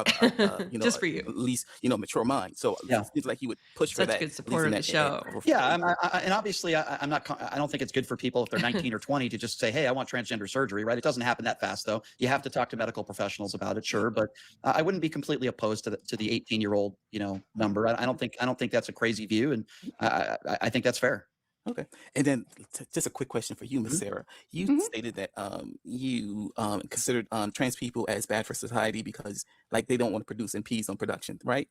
just for you, at least mature mind. So it seems like you would push for that. Such good support of the show. And obviously, I don't think it's good for people if they're 19 or 20 to just say, "Hey, I want transgender surgery." Right? It doesn't happen that fast, though. You have to talk to medical professionals about it, sure. But I wouldn't be completely opposed to the 18-year-old number. I don't think that's a crazy view, and I think that's fair. Okay. And then just a quick question for you, Miss Sarah. You stated that you considered trans people as bad for society because like they don't want to produce MPs on production, right?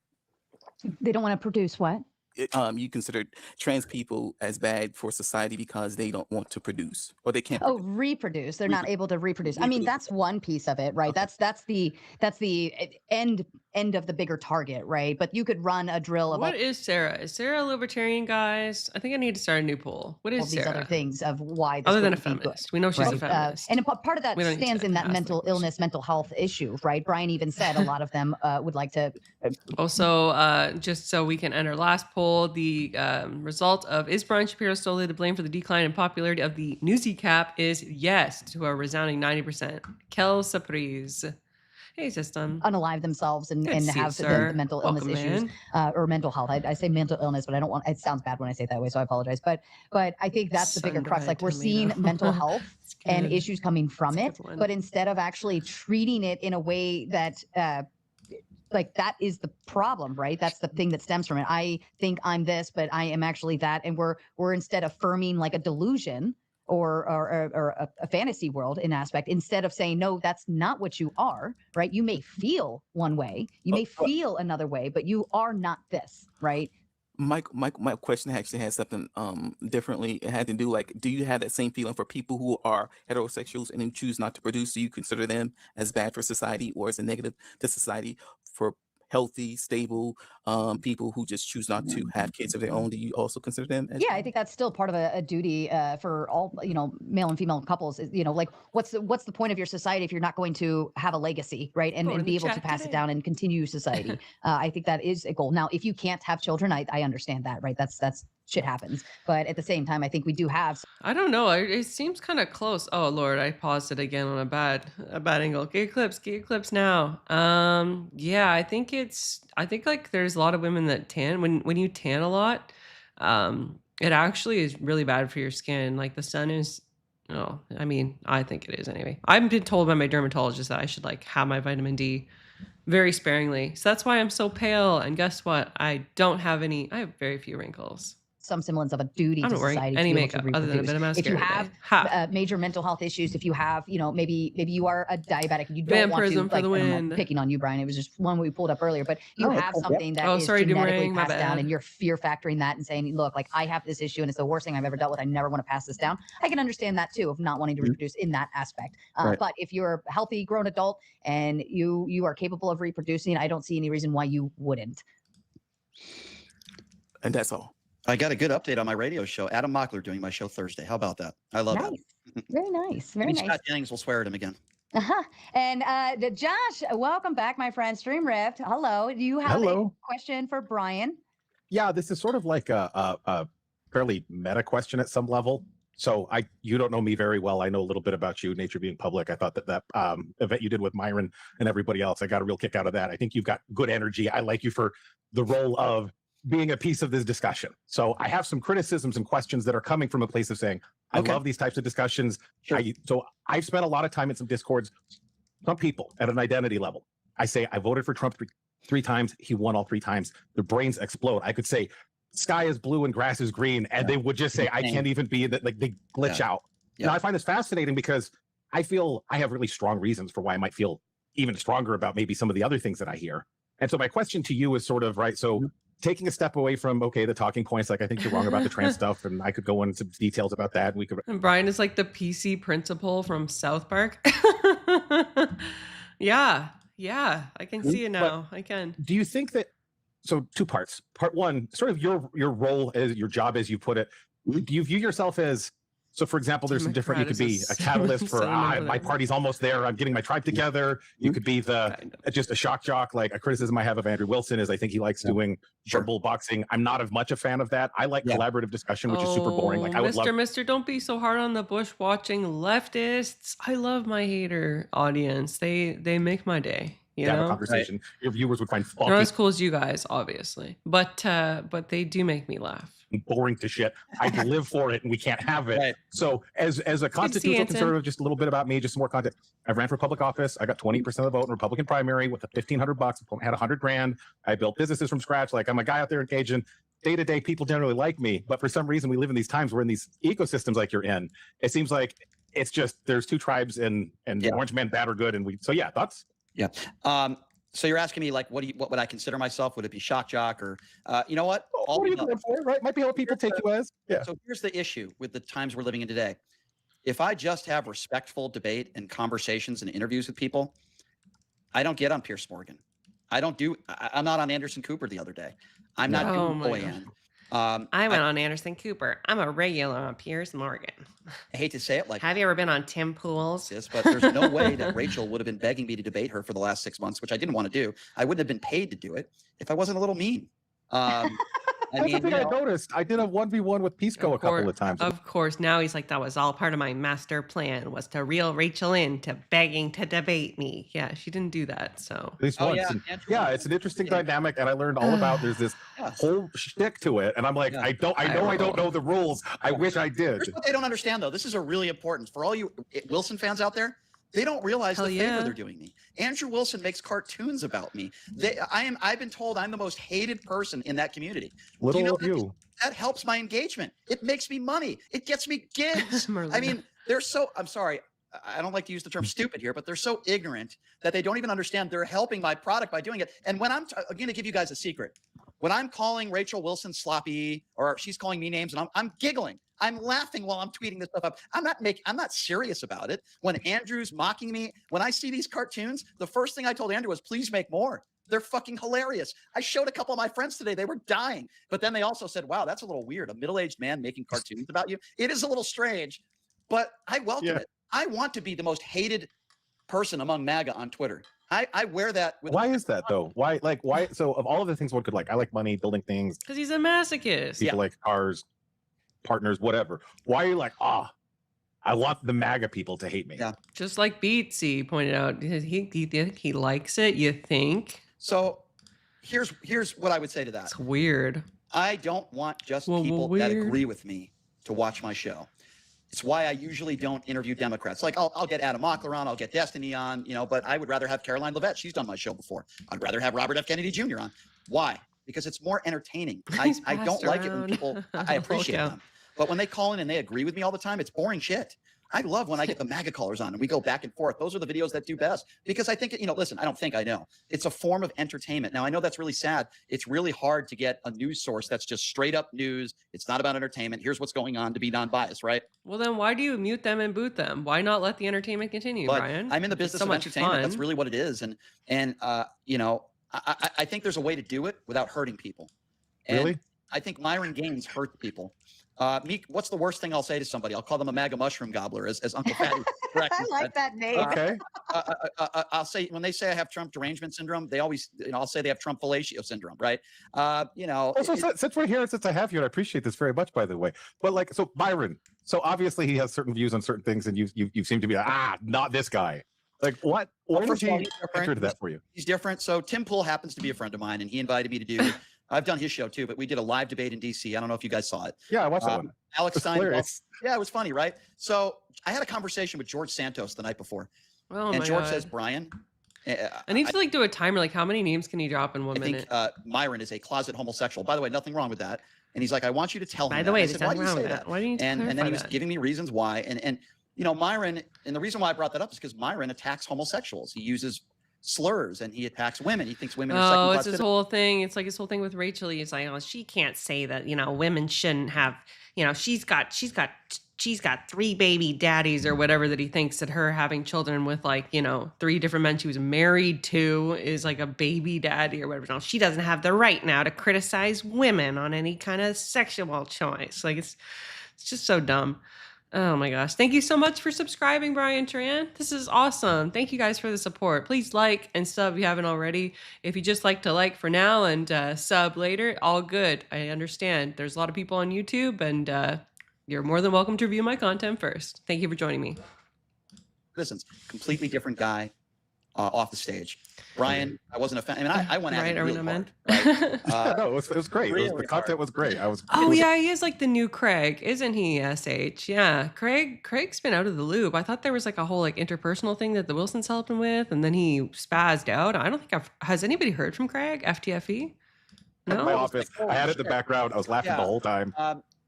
They don't want to produce what? You considered trans people as bad for society because they don't want to produce or they can't. Reproduce. They're not able to reproduce. I mean, that's one piece of it, right? Okay. That's the end of the bigger target, right? But you could run a drill of what is Sarah? Is Sarah a libertarian, guys? I think I need to start a new poll. What is these Sarah? Other things of why this other than a feminist. We know she's a feminist. And part of that stands in that mental illness, mental health issue, right? Brian even said a lot of them would like to. Also, just so we can end our last poll, the result of is Brian Shapiro solely to blame for the decline in popularity of the Newsy Cap is yes to a resounding 90%. Quelle surprise. Hey, system. Unalive themselves and have the mental illness issues or mental health. I say mental illness, but I don't want, it sounds bad when I say it that way, so I apologize. But I think that's the bigger crux. Like we're seeing mental health and issues coming from it, but instead of actually treating it in a way that like that is the problem, right? That's the thing that stems from it. I think I'm this, but I am actually that. And we're instead affirming like a delusion or a fantasy world in aspect, instead of saying, no, that's not what you are, right? You may feel one way, you may feel another way, but you are not this, right? My question actually has something differently. It had to do like, do you have that same feeling for people who are heterosexuals and who choose not to produce? Do you consider them as bad for society or as a negative to society for healthy, stable people who just choose not to have kids of their own? Do you also consider them as I think that's still part of a duty for all, male and female couples. Like what's the point of your society if you're not going to have a legacy, right? And be able to pass it down and continue society. I think that is a goal. Now, if you can't have children, I understand that, right? That's shit happens. But at the same time, I think we do have. I don't know. It seems kind of close. Oh Lord, I paused it again on a bad angle. Get clips now. I think like there's a lot of women that tan when you tan a lot. it actually is really bad for your skin. Like the sun is, oh, I mean, I think it is anyway. I've been told by my dermatologist that I should like have my vitamin D very sparingly. So that's why I'm so pale. And guess what? I don't have any, I have very few wrinkles. Some semblance of a duty I'm to not wearing society any to be able to makeup other than a reproduce. bit of If you mascara have major mental health issues, if you have, maybe you are a diabetic and you don't want to, Vampirism for like, the I'm win. not picking on you, Brian. It was just one we pulled up earlier, but you have something that is sorry, genetically Doomerang, my passed down, bad. and you're factoring that and saying, look, like I have this issue and it's the worst thing I've ever dealt with. I never want to pass this down. I can understand that too, of not wanting to reproduce in that aspect. But if you're a healthy grown adult and you are capable of reproducing, I don't see any reason why you wouldn't. And that's all. I got a good update on my radio show. Adam Mockler doing my show Thursday. How about that? I love Nice. that. Very nice. Very nice. Scott Jennings will swear at him again. And Josh, welcome back, my friend. Stream Rift. Hello. Do you have a question for Brian? Yeah, this is sort of like a fairly meta question at some level. So you don't know me very well. I know a little bit about you, Nature Being Public. I thought that event you did with Myron and everybody else, I got a real kick out of that. I think you've got good energy. I like you for the role of being a piece of this discussion. So I have some criticisms and questions that are coming from a place of saying, I love these types of discussions. Sure. So I've spent a lot of time in some Discords, some people at an identity level. I say, I voted for Trump three times. He won all 3 times. Their brains explode. I could say, sky is blue and grass is green. And they would just say, I can't even be that. Like they glitch out. Now I find this fascinating because I feel I have really strong reasons for why I might feel even stronger about maybe some of the other things that I hear. And so my question to you is sort of, right, so taking a step away from, the talking points, like I think you're wrong about the trans stuff, and I could go into details about that. And Brian is like the PC principal from South Park. Yeah, I can see it now. I can. Do you think that, so 2 parts. Part 1, sort of your role as your job, as you put it, do you view yourself as, so for example, there's some different, you could be a catalyst for, my party's almost there, I'm getting my tribe together. You could be just a shock jock. Like a criticism I have of Andrew Wilson is I think he likes doing verbal boxing. I'm not as much a fan of that. I like collaborative discussion, which is super boring. Like I would love. Mister, don't be so hard on the bush watching leftists. I love my hater audience. They make my day. You know? Have a conversation. Your viewers would find they're not as cool as you guys, obviously, but they do make me laugh. Boring to shit. I live for it and we can't have it. Right. So as a constitutional conservative, just a little bit about me, just some more content. I ran for public office. I got 20% of the vote in Republican primary with $1,500. I had $100,000. I built businesses from scratch. Like I'm a guy out there engaging day-to-day. People generally like me, but for some reason we live in these times where in these ecosystems like you're in, it seems like it's just, there's 2 tribes and Orange Man bad or good. And thoughts? Yeah. So you're asking me like, what would I consider myself? Would it be shock jock or, you know what? What are you going for, right? Might be how people take you as. Yeah. So here's the issue with the times we're living in today. If I just have respectful debate and conversations and interviews with people, I don't get on Pierce Morgan. I'm not on Anderson Cooper the other day. I'm not doing Boyan. I went on Anderson Cooper. I'm a regular on Piers Morgan. I hate to say it like have you ever been on Tim Pool's? Yes, but there's no way that Rachel would have been begging me to debate her for the last 6 months, which I didn't want to do. I wouldn't have been paid to do it if I wasn't a little mean. That's the thing I noticed. I did a 1v1 with Pisco a couple of times. Of course. Now he's like, that was all part of my master plan, was to reel Rachel into begging to debate me. Yeah, she didn't do that. So at least once. Yeah, it's an interesting dynamic, and I learned all about. There's this whole shtick to it, and I'm like, I don't know the rules. I wish I did. Here's what they don't understand, though. This is a really important for all you Wilson fans out there. They don't realize the favor they're doing me. Andrew Wilson makes cartoons about me. I've been told I'm the most hated person in that community. That helps my engagement. It makes me money. It gets me gigs. I mean, I'm sorry. I don't like to use the term stupid here, but they're so ignorant that they don't even understand they're helping my product by doing it. And when I'm going to give you guys a secret, when I'm calling Rachel Wilson sloppy or she's calling me names and I'm giggling, I'm laughing while I'm tweeting this stuff up. I'm not serious about it. When Andrew's mocking me, when I see these cartoons, the first thing I told Andrew was, please make more. They're fucking hilarious. I showed a couple of my friends today. They were dying. But then they also said, wow, that's a little weird. A middle-aged man making cartoons about you. It is a little strange, but I welcome it. I want to be the most hated person among MAGA on Twitter. I wear that. Why is that though? Why? So of all of the things one could like, I like money, building things. Because he's a masochist. People like cars, partners, whatever. Why are you like, I want the MAGA people to hate me? Yeah. Just like Beatsy pointed out, he likes it, you think? So here's what I would say to that. It's weird. I don't want just people that agree with me to watch my show. It's why I usually don't interview Democrats. Like I'll get Adam Mockler on, I'll get Destiny on, but I would rather have Caroline Leavitt. She's done my show before. I'd rather have Robert F. Kennedy Jr. on. Why? Because it's more entertaining. I don't like it when people, I appreciate them. But when they call in and they agree with me all the time, it's boring shit. I love when I get the MAGA callers on and we go back and forth. Those are the videos that do best because I think, listen, I don't think I know. It's a form of entertainment. Now, I know that's really sad. It's really hard to get a news source that's just straight up news. It's not about entertainment. Here's what's going on to be non-biased, right? Well, then why do you mute them and boot them? Why not let the entertainment continue, Brian? I'm in the business of entertainment. Fun. That's really what it is. And I think there's a way to do it without hurting people. And really? I think Myron Gaines hurt people. Meek, what's the worst thing I'll say to somebody? I'll call them a MAGA mushroom gobbler, as Uncle Fatty correctly I like that name. Okay. I'll say when they say I have Trump derangement syndrome, they always, I'll say they have Trump fellatio syndrome, right? Since we're here, since I have you, and I appreciate this very much, by the way. But so Byron, so obviously he has certain views on certain things, and you seem to be like, not this guy. Like what? What did he enter to that for you? He's different. So Tim Pool happens to be a friend of mine, and he invited me to do. I've done his show too, but we did a live debate in DC. I don't know if you guys saw it. Yeah, I watched that one. Alex Stein. Yeah, it was funny, right? So I had a conversation with George Santos the night before. Oh, and George God. says, Brian. I need to do a timer. Like, how many names can you drop in 1 minute? I think Myron is a closet homosexual. By the way, nothing wrong with that. And he's like, I want you to tell him. By the way, there's nothing wrong with that. Why do you and then he was giving me reasons why. And Myron, and the reason why I brought that up is because Myron attacks homosexuals. He uses slurs and he attacks women. He thinks women are second class. Oh, it's his whole thing. It's like his whole thing with Rachel. He's like, oh, she can't say that, women shouldn't have, she's got 3 baby daddies or whatever, that he thinks that her having children with 3 different men she was married to is like a baby daddy or whatever. No, she doesn't have the right now to criticize women on any kind of sexual choice. Like it's just so dumb. Oh my gosh. Thank you so much for subscribing, Brian Tran. This is awesome. Thank you guys for the support. Please like and sub if you haven't already. If you just like to like for now and sub later, all good. I understand. There's a lot of people on YouTube, and you're more than welcome to review my content first. Thank you for joining me. Listen, completely different guy off the stage. Brian, I wasn't a fan. I mean, I went at him really hard. Right? No, it was great. The content was great. Yeah, he is like the new Craig, isn't he? SH, yeah. Craig's been out of the loop. I thought there was like a whole interpersonal thing that the Wilsons helped him with, and then he spazzed out. I don't think has anybody heard from Craig? FTFE? No. In my office, I had it in the background. I was laughing the whole time.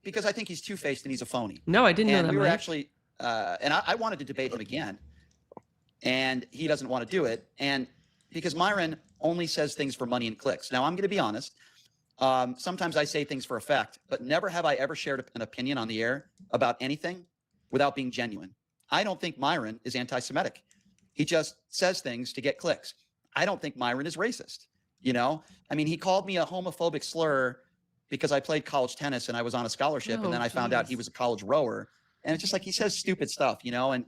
Because I think he's two-faced and he's a phony. No, I didn't know that. We were actually, and I wanted to debate him again, and he doesn't want to do it. And because Myron only says things for money and clicks. Now, I'm going to be honest. Sometimes I say things for effect, but never have I ever shared an opinion on the air about anything without being genuine. I don't think Myron is anti-Semitic. He just says things to get clicks. I don't think Myron is racist. I mean, he called me a homophobic slur because I played college tennis and I was on a scholarship, and then I found out he was a college rower. And it's just like he says stupid stuff, and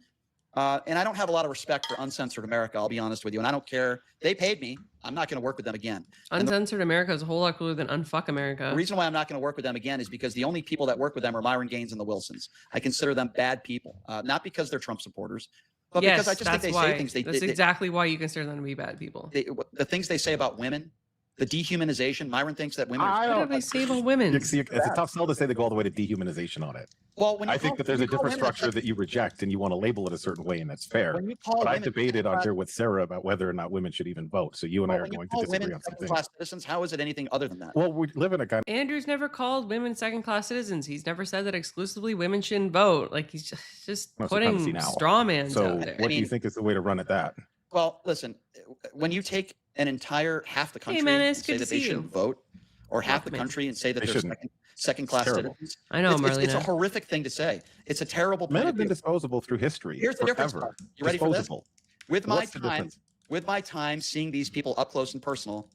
I don't have a lot of respect for Uncensored America, I'll be honest with you. And I don't care. They paid me. I'm not going to work with them again. Uncensored America is a whole lot cooler than Unfuck America. The reason why I'm not going to work with them again is because the only people that work with them are Myron Gaines and the Wilsons. I consider them bad people, not because they're Trump supporters, but because I just think they say things. That's exactly why you consider them to be bad people. The things they say about women, the dehumanization. Myron thinks that women. What do they say about women? It's a tough sell to say they go all the way to dehumanization on it. Well, I think that there's a different structure that you reject, and you want to label it a certain way, and that's fair. But I debated on here with Sarah about whether or not women should even vote. So you and I are going to disagree on something. Class citizens, how is it anything other than that? Well, we live in a kind. Andrew's never called women second-class citizens. He's never said that exclusively women shouldn't vote. Like he's just putting straw mans out there. What do you think is the way to run at that? Well, listen, when you take an entire half the country and say that they shouldn't vote, or half the country and say that they're second-class citizens. I know, Marlena. It's a horrific thing to say. It's a terrible point. Men have been disposable through history. Here's the difference. You ready for this? With my time seeing these people up close and personal,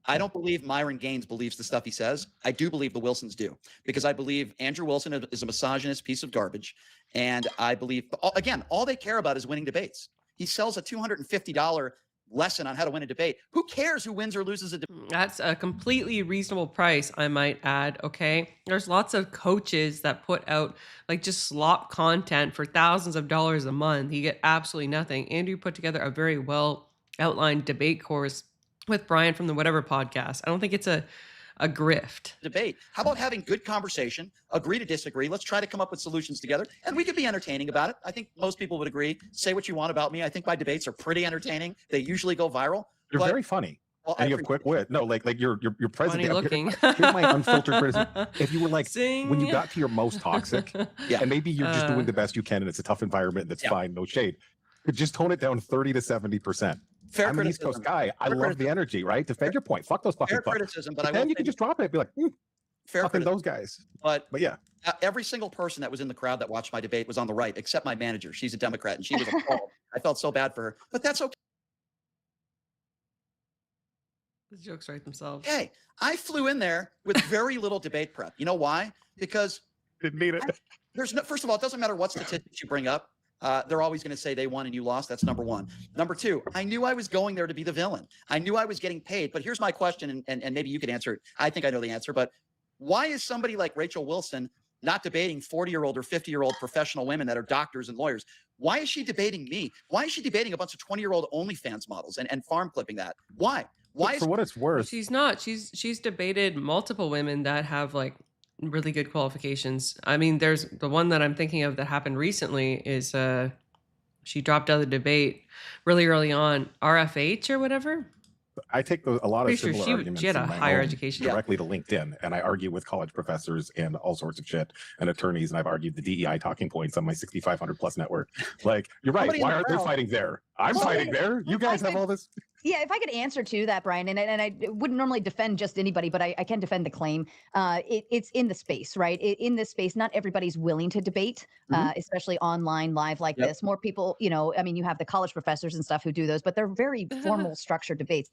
I don't believe Myron Gaines believes the stuff he says. I do believe the Wilsons do, because I believe Andrew Wilson is a misogynist piece of garbage. And I believe, again, all they care about is winning debates. He sells a $250 lesson on how to win a debate. Who cares who wins or loses a debate? That's a completely reasonable price, I might add. Okay. There's lots of coaches that put out just slop content for thousands of dollars a month. You get absolutely nothing. Andrew put together a very well outlined debate course with Brian from the Whatever podcast. I don't think it's a a grift. Debate. How about having good conversation, agree to disagree? Let's try to come up with solutions together, and we could be entertaining about it. I think most people would agree. Say what you want about me. I think my debates are pretty entertaining. They usually go viral. You're very funny. Well, and you have quick wit. No, like you're president. Funny looking. Here's my unfiltered criticism. If you were like, when you got to your most toxic, and maybe you're just doing the best you can, and it's a tough environment, that's fine, no shade. But just tone it down 30 to 70%. I'm an East Coast guy. I love the energy, right? Defend your point. Fuck those fucking fucks. Criticism, but then you can just drop it and be like, fucking those guys. But yeah. Every single person that was in the crowd that watched my debate was on the right, except my manager. She's a Democrat, and she was appalled. I felt so bad for her, but that's okay. The jokes write themselves. Hey, I flew in there with very little debate prep. You know why? Because didn't need it. There's no. First of all, it doesn't matter what statistics you bring up. They're always going to say they won and you lost. That's number one. Number two, I knew I was going there to be the villain. I knew I was getting paid. But here's my question, and maybe you could answer it. I think I know the answer. But why is somebody like Rachel Wilson not debating 40-year-old or 50-year-old professional women that are doctors and lawyers? Why is she debating me? Why is she debating a bunch of 20-year-old OnlyFans models and farm clipping that? Why? Why? For what it's worth, she's not. She's debated multiple women that have like really good qualifications. I mean, there's the one that I'm thinking of that happened recently is she dropped out of the debate really early on, RFH or whatever. I take a lot of similar arguments she had a higher education directly to LinkedIn, and I argue with college professors and all sorts of shit and attorneys, and I've argued the DEI talking points on my 6,500 plus network. Like, you're right. Why aren't they fighting there? I'm fighting there. You guys have all this. Yeah, if I could answer to that, Brian, and I wouldn't normally defend just anybody, but I can defend the claim. It's in the space, right? In this space, not everybody's willing to debate, especially online, live like this. More people, I mean, you have the college professors and stuff who do those, but they're very formal, structured debates.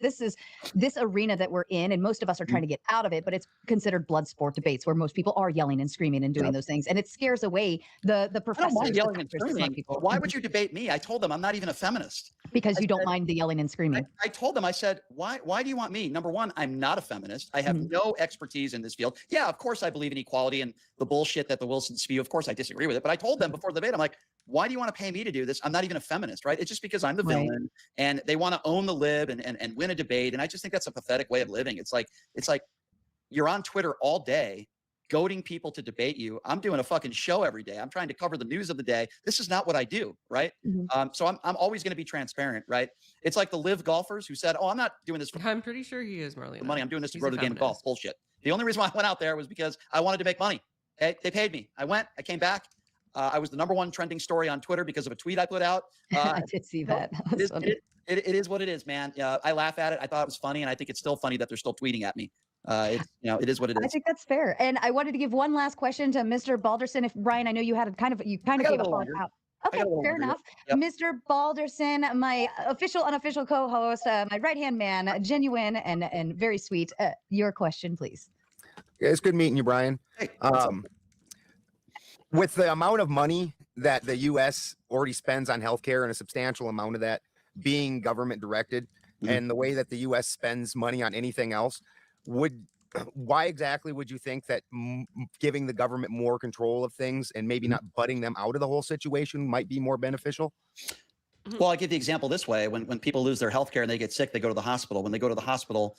This arena that we're in, and most of us are trying to get out of it, but it's considered blood sport debates where most people are yelling and screaming and doing those things, and it scares away the professors. I don't mind yelling and screaming. Why would you debate me? I told them I'm not even a feminist. Because you don't mind the yelling and screaming. I told them, I said, why do you want me? Number one, I'm not a feminist. I have no expertise in this field. Yeah, of course I believe in equality and the bullshit that the Wilsons spew. Of course I disagree with it. But I told them before the debate, I'm like, why do you want to pay me to do this? I'm not even a feminist, right? It's just because I'm the villain and they want to own the lib and win a debate. And I just think that's a pathetic way of living. It's like you're on Twitter all day goading people to debate you. I'm doing a fucking show every day. I'm trying to cover the news of the day. This is not what I do, right? So I'm always going to be transparent, right? It's like the live golfers who said, "Oh, I'm not doing this for." I'm pretty sure he is, Marlene. Money. I'm doing this to grow the game of golf. Bullshit. The only reason why I went out there was because I wanted to make money. Okay? They paid me. I went. I came back. I was the #1 trending story on Twitter because of a tweet I put out. I did see that. It is what it is, man. I laugh at it. I thought it was funny, and I think it's still funny that they're still tweeting at me. It is what it is. I think that's fair. And I wanted to give one last question to Mr. Balderson. If Brian, I know you had kind of gave a thought out. Okay, fair enough. Yep. Mr. Balderson, my official, unofficial co-host, my right-hand man, genuine and very sweet. Your question, please. Yeah, it's good meeting you, Brian. Hey, with the amount of money that the U.S. already spends on healthcare and a substantial amount of that being government directed, and the way that the U.S. spends money on anything else, why exactly would you think that giving the government more control of things and maybe not butting them out of the whole situation might be more beneficial? Well, I give the example this way. When people lose their health care and they get sick, they go to the hospital. When they go to the hospital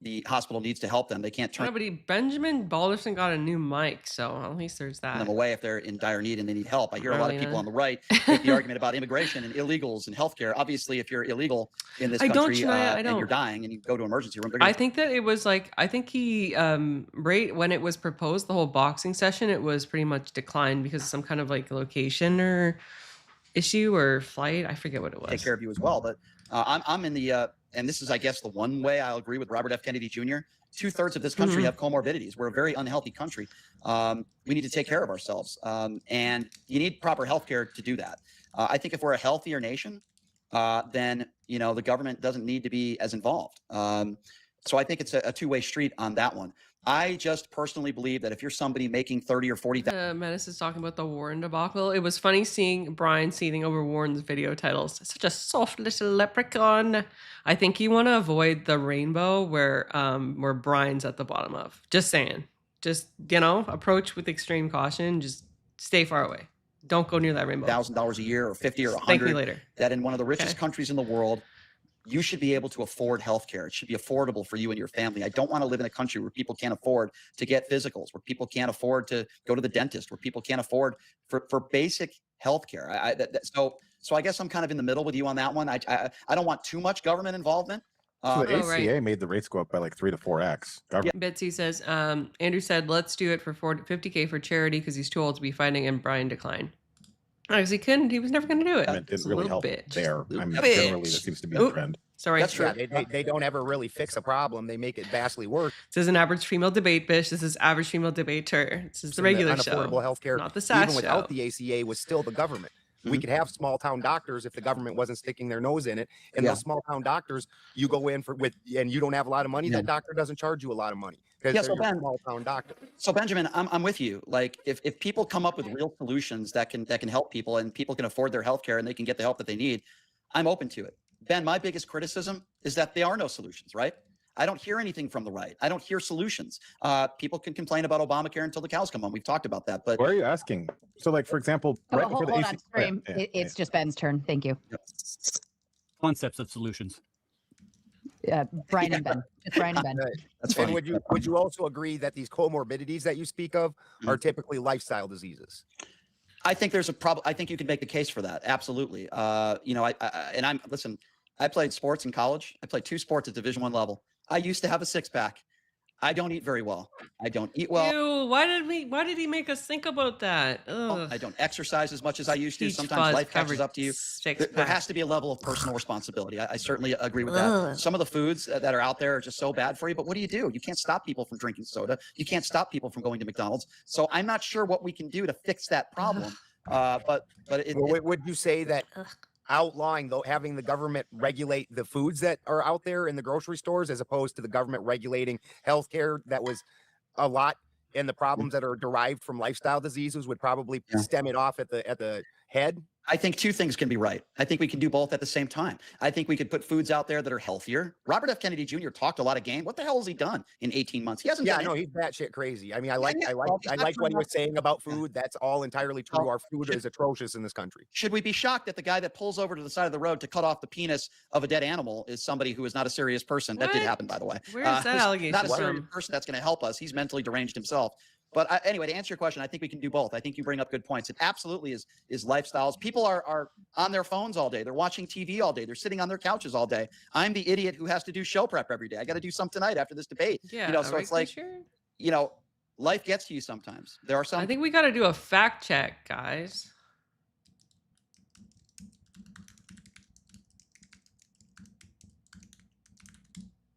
needs to help them. They can't turn Benjamin Balderson got a new mic, so at least there's that. Them away if they're in dire need and they need help. I hear a lot of people on the right make the argument about immigration and illegals and healthcare. Obviously, if you're illegal in this country and you're dying and you go to emergency room, I think that it was like, I think he right when it was proposed, the whole boxing session, it was pretty much declined because of some kind of like location or issue or flight. I forget what it was. Take care of you as well, but I'm in the and this is, I guess, the one way I'll agree with Robert F. Kennedy Jr. 2/3 of this country have comorbidities. We're a very unhealthy country. We need to take care of ourselves, and you need proper health care to do that. I think if we're a healthier nation, then the government doesn't need to be as involved. So I think it's a two-way street on that one. I just personally believe that if you're somebody making 30 or 40, Menace is talking about the Warren debacle. It was funny seeing Brian seething over Warren's video titles. Such a soft little leprechaun. I think you want to avoid the rainbow where Brian's at the bottom of. Just saying. Just approach with extreme caution. Just stay far away. Don't go near that rainbow. $1,000 a year or 50 or 100. Thank me later. That in one of the richest countries in the world, you should be able to afford healthcare. It should be affordable for you and your family. I don't want to live in a country where people can't afford to get physicals, where people can't afford to go to the dentist, where people can't afford for basic healthcare. So I guess I'm kind of in the middle with you on that one. I don't want too much government involvement. So the ACA made the rates go up by like 3 to 4x. Betsy says, Andrew said, let's do it for $50K for charity because he's too old to be fighting, and Brian declined. Because he couldn't, he was never going to do it. And it didn't really help there. I mean, Bitch. generally, that seems to be the trend. Sorry. That's true. They don't ever really fix a problem. They make it vastly worse. This is an average female debate, Bish. This is average female debater. This is the regular show. Unaffordable healthcare, not the sass even without show. the ACA, was still the government. We could have small town doctors if the government wasn't sticking their nose in it. And those small town doctors, you go in and you don't have a lot of money. That doctor doesn't charge you a lot of money because they're a small town doctor. So Benjamin, I'm with you. Like if people come up with real solutions that can help people and people can afford their healthcare and they can get the help that they need, I'm open to it. Ben, my biggest criticism is that there are no solutions, right? I don't hear anything from the right. I don't hear solutions. People can complain about Obamacare until the cows come home. We've talked about that. But why are you asking? So, like, for example, right before the hold ACA, on, stream. It's just Ben's turn. Thank you. Concepts of solutions. Brian and Ben. It's Brian and Ben. That's funny. And would you also agree that these comorbidities that you speak of are typically lifestyle diseases? I think there's a problem. I think you can make the case for that. Absolutely. You know, listen, I played sports in college. I played 2 sports at Division I level. I used to have a 6-pack. I don't eat very well. I don't eat well. Ew, why did he make us think about that? Ugh. I don't exercise as much as I used to. Peach Sometimes fuzz life catches covered up to you. There has to be a level of personal responsibility. I certainly agree with that. Some of the foods that are out there are just so bad for you, but what do? You can't stop people from drinking soda. You can't stop people from going to McDonald's. So I'm not sure what we can do to fix that problem. Would you say that outlawing, though, having the government regulate the foods that are out there in the grocery stores as opposed to the government regulating healthcare that was a lot, and the problems that are derived from lifestyle diseases would probably stem it off at the head? I think 2 things can be right. I think we can do both at the same time. I think we could put foods out there that are healthier. Robert F. Kennedy Jr. talked a lot of game. What the hell has he done in 18 months? He hasn't done he's batshit crazy. I mean, I like what he was saying about food. That's all entirely true. Our food is atrocious in this country. Should we be shocked that the guy that pulls over to the side of the road to cut off the penis of a dead animal is somebody who is not a serious person? That did happen, by the way. Where is that allegation not a serious from? person that's going to help us. He's mentally deranged himself. But anyway, to answer your question, I think we can do both. I think you bring up good points. It absolutely is lifestyles. People are on their phones all day. They're watching TV all day. They're sitting on their couches all day. I'm the idiot who has to do show prep every day. I got to do some tonight after this debate. Yeah, so it's like, life gets to you sometimes. There are some. I think we got to do a fact check, guys.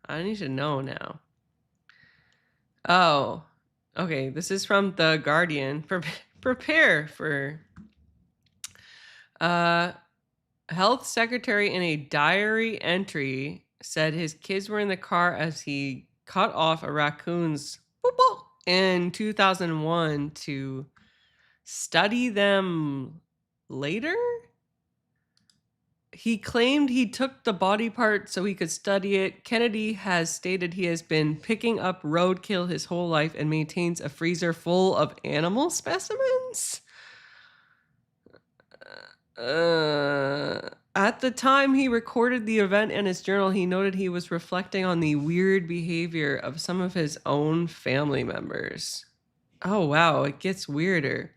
I need to know now. Oh. Okay, this is from The Guardian. Prepare for health secretary in a diary entry said his kids were in the car as he cut off a raccoon's in 2001 to study them later. He claimed he took the body part so he could study it. Kennedy has stated he has been picking up roadkill his whole life and maintains a freezer full of animal specimens. At the time he recorded the event in his journal, he noted he was reflecting on the weird behavior of some of his own family members. Oh, wow, it gets weirder.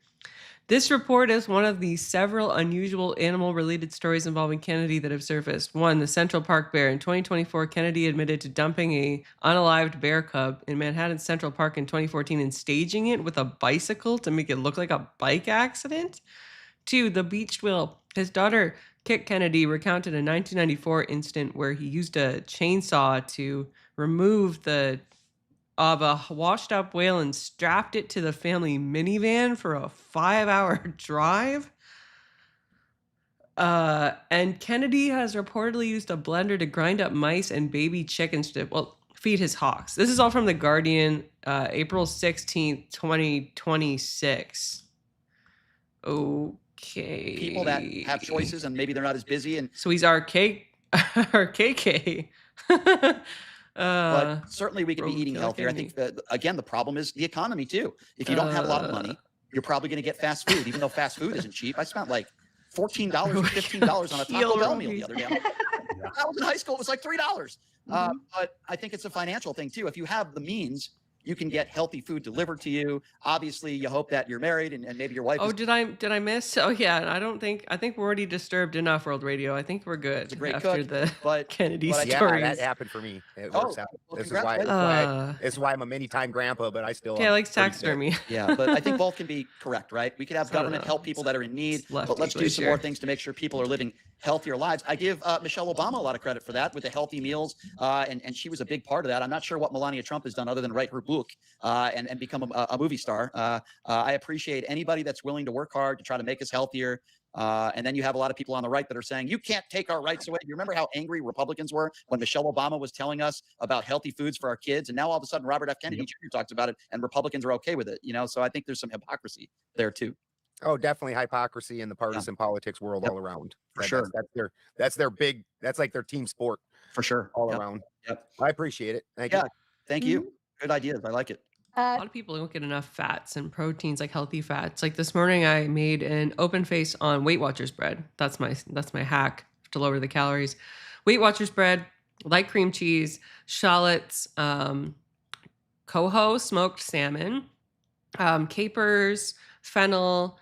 This report is one of the several unusual animal-related stories involving Kennedy that have surfaced. 1, the Central Park bear. In 2024, Kennedy admitted to dumping a unalived bear cub in Manhattan's Central Park in 2014 and staging it with a bicycle to make it look like a bike accident. 2, the beached whale. His daughter, Kit Kennedy, recounted a 1994 incident where he used a chainsaw to remove the of a washed up whale and strapped it to the family minivan for a 5-hour drive. And Kennedy has reportedly used a blender to grind up mice and baby chickens to, feed his hawks. This is all from The Guardian, April 16th, 2026. Okay. People that have choices and maybe they're not as busy. And so he's RKK. But certainly we could be eating healthier. I think that, again, the problem is the economy too. If you don't have a lot of money, you're probably going to get fast food, even though fast food isn't cheap. I spent like $14 or $15 on a Taco Bell meal the other day. When I was in high school, it was like $3. But I think it's a financial thing too. If you have the means, you can get healthy food delivered to you. Obviously, you hope that you're married and maybe your wife. Oh, did I miss? Oh yeah, I think we're already disturbed enough, World Radio. I think we're good. It's a great after cook, the but Kennedy but stories. Yeah, that happened for me. It works out. Well, This is why. This is why I'm a many-time grandpa, but I still. Yeah, likes taxidermy. Yeah, but I think both can be correct, right? We could have government help people that are in need, but let's do some more things to make sure people are living healthier lives. I give Michelle Obama a lot of credit for that with the healthy meals, and she was a big part of that. I'm not sure what Melania Trump has done other than write her book and become a movie star. I appreciate anybody that's willing to work hard to try to make us healthier. And then you have a lot of people on the right that are saying, you can't take our rights away. You remember how angry Republicans were when Michelle Obama was telling us about healthy foods for our kids? And now all of a sudden, Robert F. Kennedy Jr. talks about it and Republicans are okay with it. So I think there's some hypocrisy there too. Oh, definitely hypocrisy in the partisan politics world all around. For sure. That's their big, that's like their team sport. For sure. All around. I appreciate it. Thank you. Thank you. Good ideas. I like it. A lot of people don't get enough fats and proteins, like healthy fats. Like this morning, I made an open face on Weight Watchers bread. That's my hack to lower the calories. Weight Watchers bread, light cream cheese, shallots, coho, smoked salmon, capers, fennel,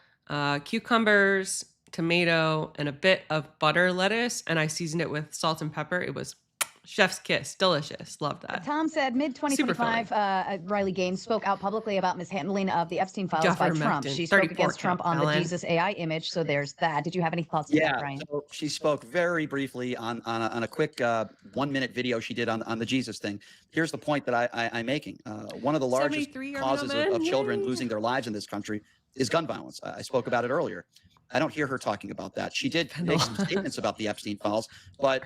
cucumbers, tomato, and a bit of butter lettuce. And I seasoned it with salt and pepper. It was chef's kiss. Delicious. Love that. Tom said mid-2025, Riley Gaines spoke out publicly about mishandling of the Epstein files by Trump. She spoke against Trump on the Jesus AI image. So there's that. Did you have any thoughts on that, Brian? So she spoke very briefly on a quick 1-minute video she did on the Jesus thing. Here's the point that I'm making. One of the largest causes of children losing their lives in this country is gun violence. I spoke about it earlier. I don't hear her talking about that. She did make some statements about the Epstein files, but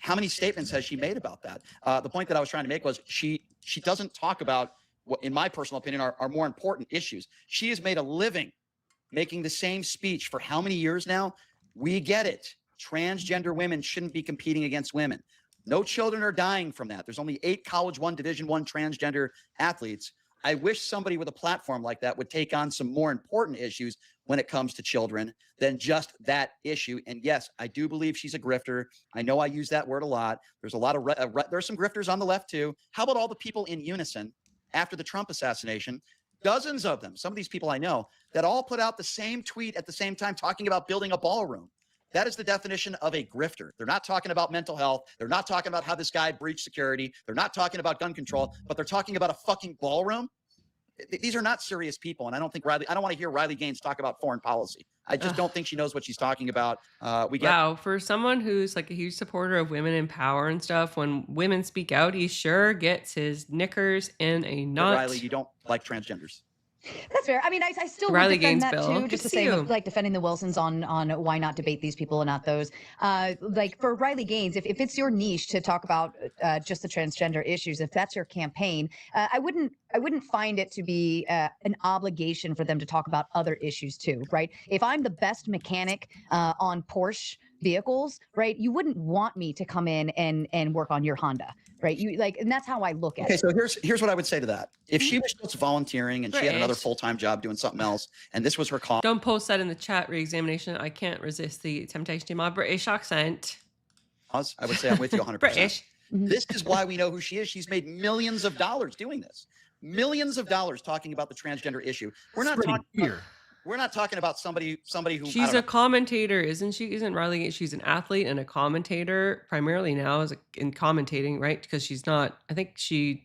how many statements has she made about that? The point that I was trying to make was she doesn't talk about what, in my personal opinion, are more important issues. She has made a living making the same speech for how many years now? We get it. Transgender women shouldn't be competing against women. No children are dying from that. There's only 8 College I, Division I transgender athletes. I wish somebody with a platform like that would take on some more important issues when it comes to children than just that issue. And yes, I do believe she's a grifter. I know I use that word a lot. There's a lot of there's some grifters on the left too. How about all the people in unison after the Trump assassination? Dozens of them, some of these people I know, that all put out the same tweet at the same time talking about building a ballroom. That is the definition of a grifter. They're not talking about mental health. They're not talking about how this guy breached security. They're not talking about gun control, but they're talking about a fucking ballroom. These are not serious people. And I don't want to hear Riley Gaines talk about foreign policy. I just don't think she knows what she's talking about. Wow. For someone who's like a huge supporter of women in power and stuff, when women speak out, he sure gets his knickers in a knot. But Riley, you don't like transgenders. That's fair. I mean, I still would defend that too, just the same like defending the Wilsons on why not debate these people and not those. Like for Riley Gaines, if it's your niche to talk about just the transgender issues, if that's your campaign, I wouldn't find it to be an obligation for them to talk about other issues too, right? If I'm the best mechanic on Porsche vehicles, right, you wouldn't want me to come in and work on your Honda, right? And that's how I look at it. Okay, so here's what I would say to that. If she was just volunteering and she had another full-time job doing something else, and this was her call. Don't post that in the chat. Re-examination. I can't resist the temptation to my British accent. I would say I'm with you 100%. British. This is why we know who she is. She's made millions of dollars doing this. Millions of dollars talking about the transgender issue. We're not talking about somebody who she's a commentator, isn't she? Isn't Riley? She's an athlete and a commentator primarily now in commentating, right? Because she's not. I think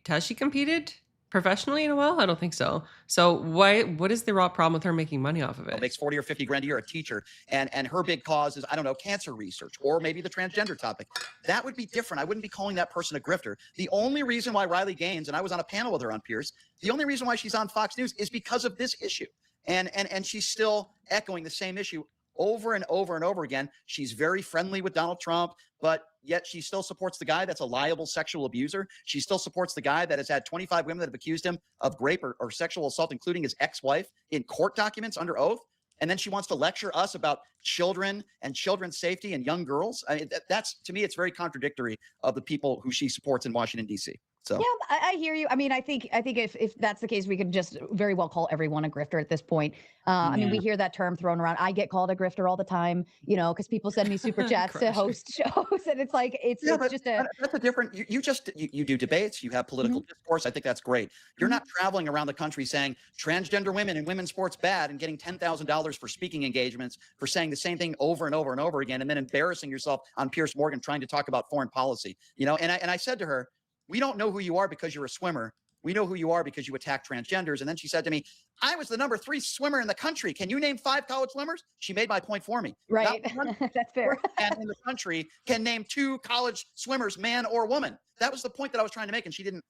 has she competed professionally in a while? I don't think so. So what is the raw problem with her making money off of it? Makes 40 or 50 grand a year, a teacher, and her big cause is, I don't know, cancer research or maybe the transgender topic. That would be different. I wouldn't be calling that person a grifter. The only reason why Riley Gaines, and I was on a panel with her on Pierce, the only reason why she's on Fox News is because of this issue. And she's still echoing the same issue over and over and over again. She's very friendly with Donald Trump, but yet she still supports the guy that's a liable sexual abuser. She still supports the guy that has had 25 women that have accused him of rape or sexual assault, including his ex-wife, in court documents under oath. And then she wants to lecture us about children and children's safety and young girls. I mean, that's, to me, it's very contradictory of the people who she supports in Washington, D.C. So yeah, I hear you. I mean, I think if that's the case, we could just very well call everyone a grifter at this point. I mean, we hear that term thrown around. I get called a grifter all the time, you know, because people send me super chats to host shows, and it's like it's just a that's a different. You do debates. You have political discourse. I think that's great. You're not traveling around the country saying transgender women and women's sports bad and getting $10,000 for speaking engagements for saying the same thing over and over and over again, and then embarrassing yourself on Piers Morgan trying to talk about foreign policy. You know, and I said to her, we don't know who you are because you're a swimmer. We know who you are because you attack transgenders. And then she said to me, I was the number 3 swimmer in the country. Can you name 5 college swimmers? She made my point for me. right. That's fair. And in the country can name 2 college swimmers, man or woman. That was the point that I was trying to make. And she didn't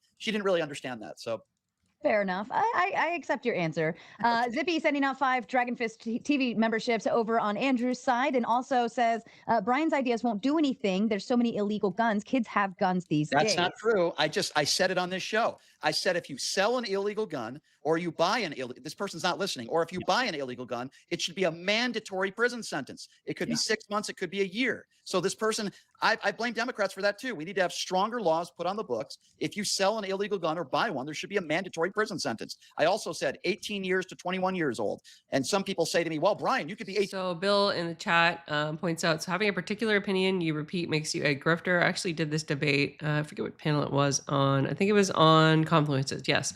really understand that. So Fair enough. I accept your answer. Zippy sending out 5 Dragon Fist TV memberships over on Andrew's side, and also says Brian's ideas won't do anything. There's so many illegal guns. Kids have guns these days. That's not true. I said it on this show. I said if you sell an illegal gun or you buy an illegal, this person's not listening, or if you buy an illegal gun, it should be a mandatory prison sentence. It could be 6 months. It could be a year. So this person, I blame Democrats for that too. We need to have stronger laws put on the books. If you sell an illegal gun or buy one, there should be a mandatory prison sentence. I also said 18 years to 21 years old. And some people say to me, well, Brian, you could be 18. So Bill in the chat points out, so having a particular opinion you repeat makes you a grifter. I actually did this debate. I forget what panel it was on. I think it was on Confluences. Yes.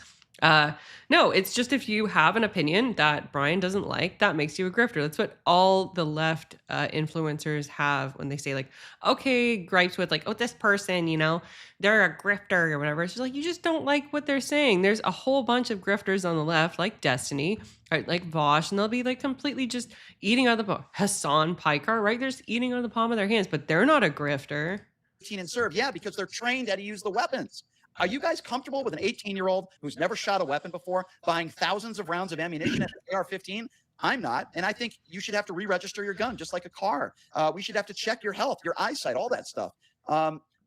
No, it's just if you have an opinion that Brian doesn't like, that makes you a grifter. That's what all the left influencers have when they say like, okay, gripes with like, oh, this person, you know, they're a grifter or whatever. It's just like, you just don't like what they're saying. There's a whole bunch of grifters on the left, like Destiny, right? Like Vosh, and they'll be like completely just eating out of the Hassan Piker, right? They're just eating out of the palm of their hands, but they're not a grifter. 18 and serve. Yeah, because they're trained how to use the weapons. Are you guys comfortable with an 18-year-old who's never shot a weapon before buying thousands of rounds of ammunition at an AR-15? I'm not. And I think you should have to re-register your gun just like a car. We should have to check your health, your eyesight, all that stuff.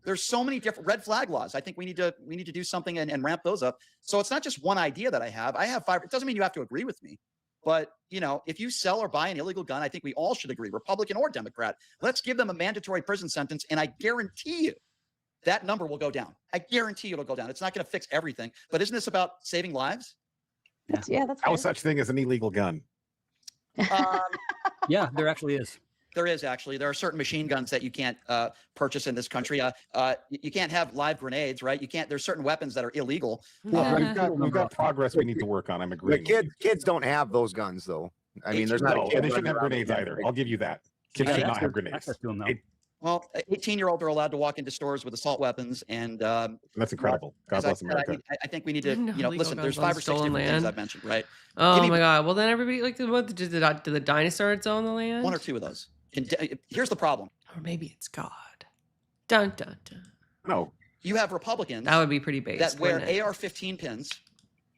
There's so many different red flag laws. I think we need to do something and ramp those up. So it's not just one idea that I have. I have 5. It doesn't mean you have to agree with me. But, you know, if you sell or buy an illegal gun, I think we all should agree, Republican or Democrat. Let's give them a mandatory prison sentence. And I guarantee you, that number will go down. I guarantee it'll go down. It's not going to fix everything, but isn't this about saving lives? That's no such thing as an illegal gun. Yeah, there actually is. There is actually. There are certain machine guns that you can't purchase in this country. You can't have live grenades, right? You can't. There's certain weapons that are illegal. We've got progress we need to work on. I'm agreeing. Kids don't have those guns though. I mean, there's not. And they shouldn't have grenades either. I'll give you that. Kids should not have grenades. Well, 18-year-olds are allowed to walk into stores with assault weapons, and that's incredible. God bless America. I think we need to, listen. There's 5 or 6 different things I've mentioned, right? Oh my God! Well, then everybody like, what did the dinosaurs own the land? 1 or 2 of those. Here's the problem. Or maybe it's God. Dun dun dun. No. You have Republicans. That would be pretty basic. That wear AR-15 pins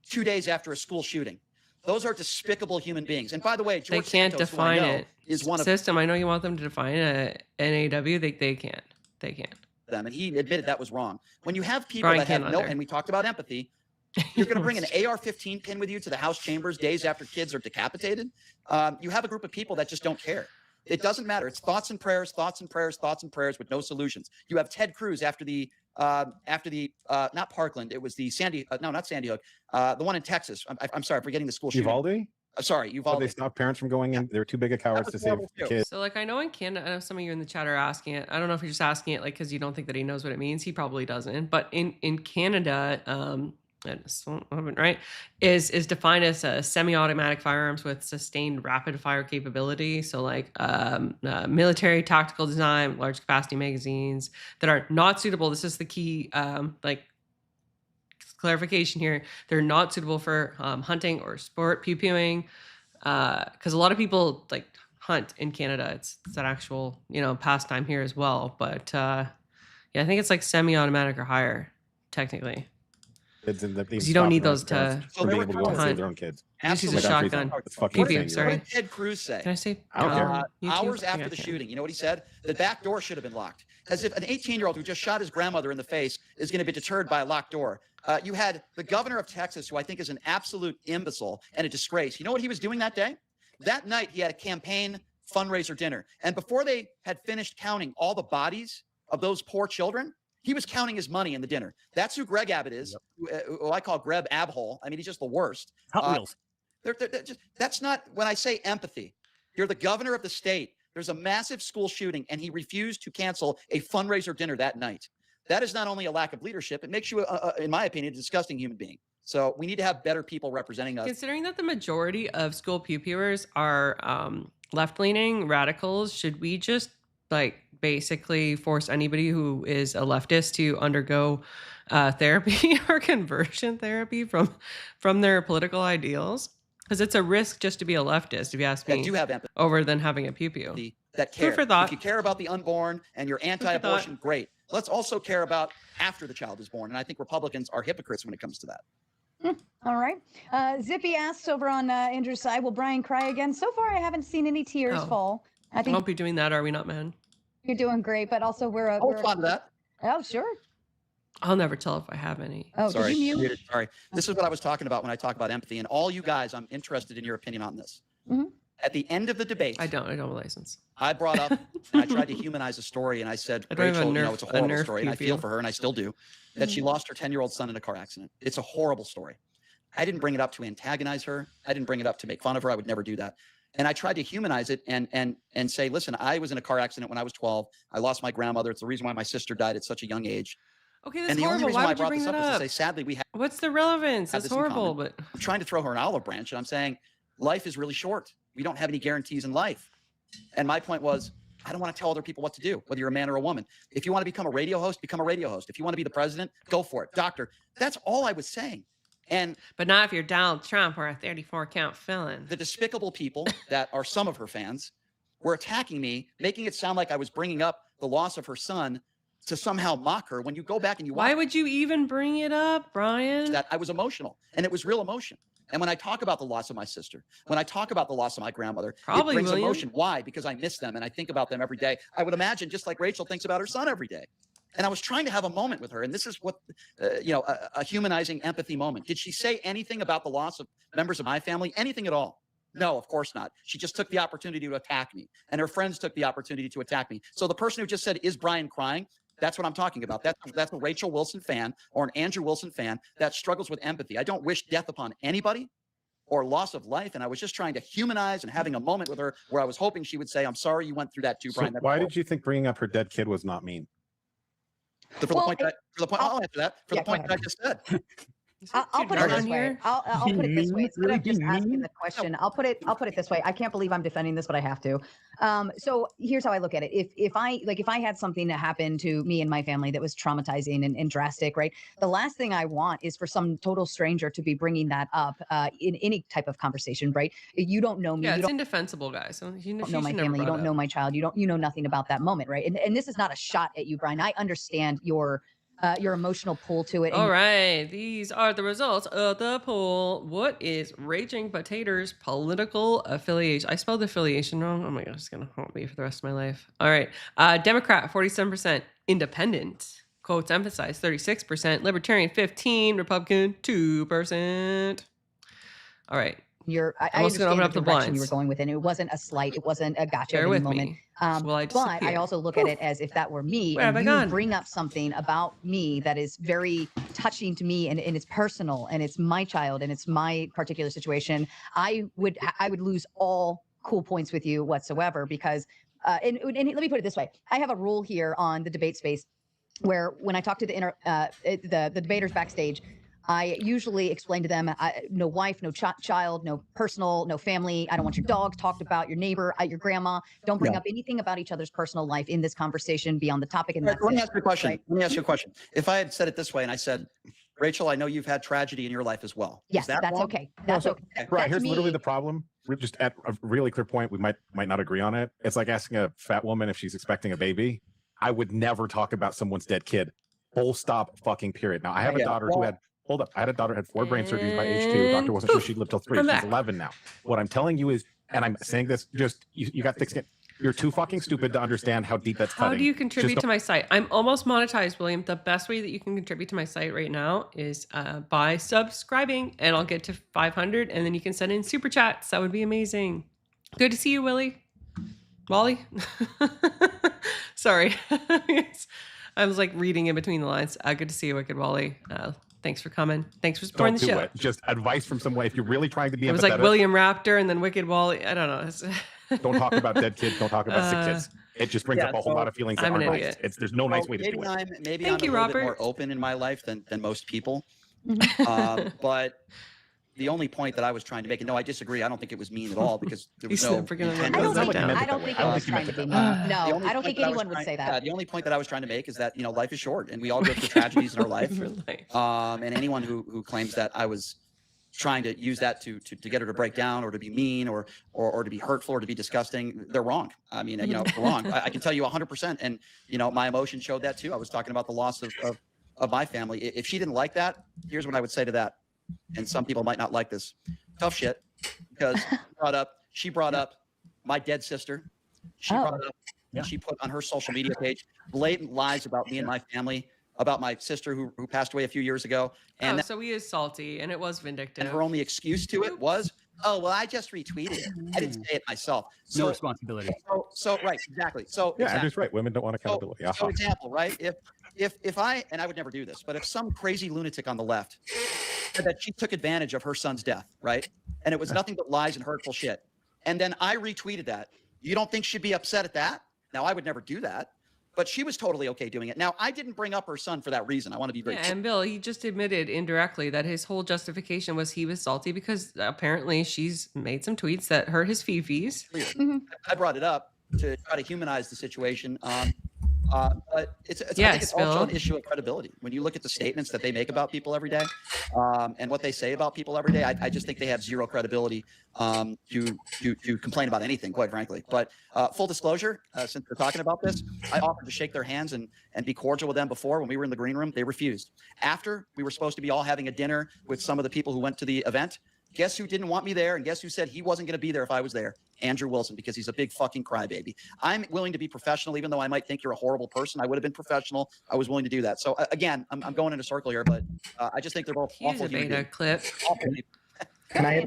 2 days after a school shooting. Those are despicable human beings. And by the way, George they can't Santos, define it. Is one of system. I know you want them to define a NAW. They can't. They can't. Them, and he admitted that was wrong. When you have people that have no, and we talked about empathy, you're going to bring an AR-15 pin with you to the House chambers days after kids are decapitated. You have a group of people that just don't care. It doesn't matter. It's thoughts and prayers, thoughts and prayers, thoughts and prayers with no solutions. You have Ted Cruz after the not Parkland. It was the not Sandy Hook. The one in Texas. I'm sorry, forgetting the school shooting. Uvalde? Sorry, Uvalde. They stopped parents from going in. They're too big of cowards to save kids. So like, I know in Canada, I know some of you in the chat are asking it. I don't know if you're just asking it like because you don't think that he knows what it means. He probably doesn't. But in Canada, right, is defined as semi-automatic firearms with sustained rapid fire capability. So like military tactical design, large capacity magazines that are not suitable. This is the key clarification here. They're not suitable for hunting or sport pew-pewing because a lot of people like hunt in Canada. It's an actual pastime here as well. But yeah, I think it's like semi-automatic or higher technically. Because you don't need those to save their own kids. This is a shotgun. What did Ted Cruz say? Can I say? Hours after the shooting, you know what he said? The back door should have been locked. As if an 18-year-old who just shot his grandmother in the face is going to be deterred by a locked door. You had the governor of Texas, who I think is an absolute imbecile and a disgrace. You know what he was doing that day? That night, he had a campaign fundraiser dinner. And before they had finished counting all the bodies of those poor children, He was counting his money in the dinner. That's who Greg Abbott is. Who I call Greg Abhole. I mean, he's just the worst. Hot Wheels. That's not when I say empathy. You're the governor of the state. There's a massive school shooting, and he refused to cancel a fundraiser dinner that night. That is not only a lack of leadership, it makes you, in my opinion, a disgusting human being. So we need to have better people representing us. Considering that the majority of school pew-pewers are left-leaning radicals, should we just like basically force anybody who is a leftist to undergo therapy or conversion therapy from their political ideals? Because it's a risk just to be a leftist, if you ask me, that do have empathy, over than having a pew-pew. That care. Food for thought. If you care about the unborn and you're anti-abortion, great. Let's also care about after the child is born. And I think Republicans are hypocrites when it comes to that. All right. Zippy asks over on Andrew's side, will Brian cry again? So far, I haven't seen any tears fall. I think won't be doing that, are we not, man? You're doing great, but also we're fond of that. Oh, sure. I'll never tell if I have any. Oh, sorry. Did you mute? Sorry. This is what I was talking about when I talk about empathy. And all you guys, I'm interested in your opinion on this. At the end of the debate, I don't have a license. I brought up and I tried to humanize a story, and I said, Rachel, it's a horrible story, and I feel for her, and I still do, that she lost her 10-year-old son in a car accident. It's a horrible story. I didn't bring it up to antagonize her. I didn't bring it up to make fun of her. I would never do that. And I tried to humanize it and say, listen, I was in a car accident when I was 12. I lost my grandmother. It's the reason why my sister died at such a young age. Okay, that's and the horrible. only reason why why I would you brought bring this that up up? is to say, sadly, we have. What's the relevance? That's horrible. But I'm trying to throw her an olive branch, and I'm saying life is really short. We don't have any guarantees in life. And my point was, I don't want to tell other people what to do, whether you're a man or a woman. If you want to become a radio host, become a radio host. If you want to be the president, go for it. Doctor, that's all I was saying. But not if you're Donald Trump or a 34-count felon. The despicable people that are some of her fans were attacking me, making it sound like I was bringing up the loss of her son to somehow mock her. When you go back and you watch, why would you even bring it up, Brian? That I was emotional, and it was real emotion. And when I talk about the loss of my sister, when I talk about the loss of my grandmother, it brings emotion. Why? Because I miss them and I think about them every day. I would imagine just like Rachel thinks about her son every day. And I was trying to have a moment with her. And this is what, a humanizing empathy moment. Did she say anything about the loss of members of my family? Anything at all? No, of course not. She just took the opportunity to attack me. And her friends took the opportunity to attack me. So the person who just said, is Brian crying? That's what I'm talking about. That's a Rachel Wilson fan or an Andrew Wilson fan that struggles with empathy. I don't wish death upon anybody or loss of life. And I was just trying to humanize and having a moment with her where I was hoping she would say, I'm sorry you went through that too, Brian. So why did you think bringing up her dead kid was not mean? For the point that I just said. I'll put it this way. I'll put it this way. Instead of just asking the question, I'll put it this way. I can't believe I'm defending this, but I have to. So here's how I look at it. If I had something that happened to me and my family that was traumatizing and drastic, right? The last thing I want is for some total stranger to be bringing that up in any type of conversation, right? You don't know me. Yeah, it's indefensible, guys. So you don't know my family. You don't know my child. You know nothing about that moment, right? And this is not a shot at you, Brian. I understand your emotional pull to it. All right, these are the results of the poll. What is Raging Potatoes' political affiliation? I spelled affiliation wrong. Oh my gosh, it's gonna haunt me for the rest of my life. All right, Democrat 47%, Independent quotes emphasize 36%, Libertarian 15%, Republican 2%. All right. I understand the direction you were going with, and it wasn't a slight. It wasn't a gotcha at any moment. But I also look at it as if that were me, and you bring up something about me that is very touching to me, and it's personal, and it's my child, and it's my particular situation. I would lose all cool points with you whatsoever because, and let me put it this way: I have a rule here on the debate space where when I talk to the debaters backstage, I usually explain to them, no wife, no child, no personal, no family. I don't want your dog talked about, your neighbor, your grandma. Don't bring up anything about each other's personal life in this conversation beyond the topic. And let me ask you a question. Right? Let me ask you a question. If I had said it this way and I said, Rachel, I know you've had tragedy in your life as well. Yes, that's okay. That's okay. Right. Here's literally the problem. We're just at a really clear point. We might not agree on it. It's like asking a fat woman if she's expecting a baby. I would never talk about someone's dead kid. Full stop fucking period. Now I have a daughter who had hold up. I had a daughter who had 4 brain surgeries by age 2. Doctor wasn't sure she'd live till 3. She's 11 now. What I'm telling you is, and I'm saying this, just you got thick skin. You're too fucking stupid to understand how deep that's cutting. How do you contribute to my site? I'm almost monetized, William. The best way that you can contribute to my site right now is by subscribing, and I'll get to 500, and then you can send in super chats. That would be amazing. Good to see you, Willie. Wally. Sorry. Yes. I was like reading in between the lines. Good to see you, Wicked Wally. Thanks for coming. Thanks for supporting the show. It. Just advice from someone. If you're really trying to be empathetic. It was like William Raptor and then Wicked Wally. I don't know. Don't talk about dead kids. Don't talk about sick kids. It just brings up a whole lot of feelings that aren't nice. There's no nice way to do it. Maybe I'm a little bit more open in my life than most people. But the only point that I was trying to make, and no, I disagree. I don't think it was mean at all because there was no. I don't think it was trying to be mean. No, I don't think anyone would say that. The only point that I was trying to make is that life is short, and we all go through tragedies in our life. And anyone who claims that I was trying to use that to get her to break down or to be mean or to be hurtful or to be disgusting, they're wrong. I mean, they're wrong. I can tell you 100%. And my emotion showed that too. I was talking about the loss of my family. If she didn't like that, here's what I would say to that. And some people might not like this. Tough shit, because she brought up my dead sister. She brought it up, and she put on her social media page blatant lies about me and my family, about my sister who passed away a few years ago. And so he is salty, and it was vindictive. And her only excuse to it was, oh, well, I just retweeted it. I didn't say it myself. No responsibility. So right, exactly. So yeah, Andrew's right. Women don't want accountability. For example, right? If I, and I would never do this, but if some crazy lunatic on the left said that she took advantage of her son's death, right? And it was nothing but lies and hurtful shit. And then I retweeted that. You don't think she'd be upset at that? Now, I would never do that. But she was totally okay doing it. Now, I didn't bring up her son for that reason. I want to be very clear. And Bill, he just admitted indirectly that his whole justification was he was salty because apparently she's made some tweets that hurt his fifis. I brought it up to try to humanize the situation. But I think it's also an issue of credibility. When you look at the statements that they make about people every day and what they say about people every day, I just think they have zero credibility to complain about anything, quite frankly. But full disclosure, since we're talking about this, I offered to shake their hands and be cordial with them before when we were in the green room. They refused. After we were supposed to be all having a dinner with some of the people who went to the event, guess who didn't want me there? And guess who said he wasn't going to be there if I was there? Andrew Wilson, because he's a big fucking crybaby. I'm willing to be professional, even though I might think you're a horrible person. I would have been professional. I was willing to do that. So again, I'm going in a circle here, but I just think they're both awful. Beta clip. Can I?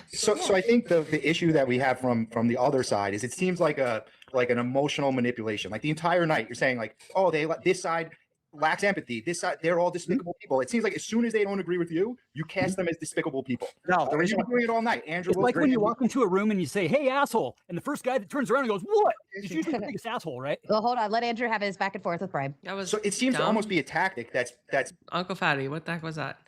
So I think the issue that we have from the other side is it seems like an emotional manipulation. Like the entire night, you're saying like, oh, this side lacks empathy. This side, they're all despicable people. It seems like as soon as they don't agree with you, you cast them as despicable people. No, the reason you're doing it all night, Andrew. It's like when you walk into a room and you say, "Hey, asshole," and the first guy that turns around and goes, "What?" He's usually the biggest asshole, right? Well, hold on. Let Andrew have his back and forth with Brian. So it seems to almost be a tactic that's Uncle Fatty. What the heck was that?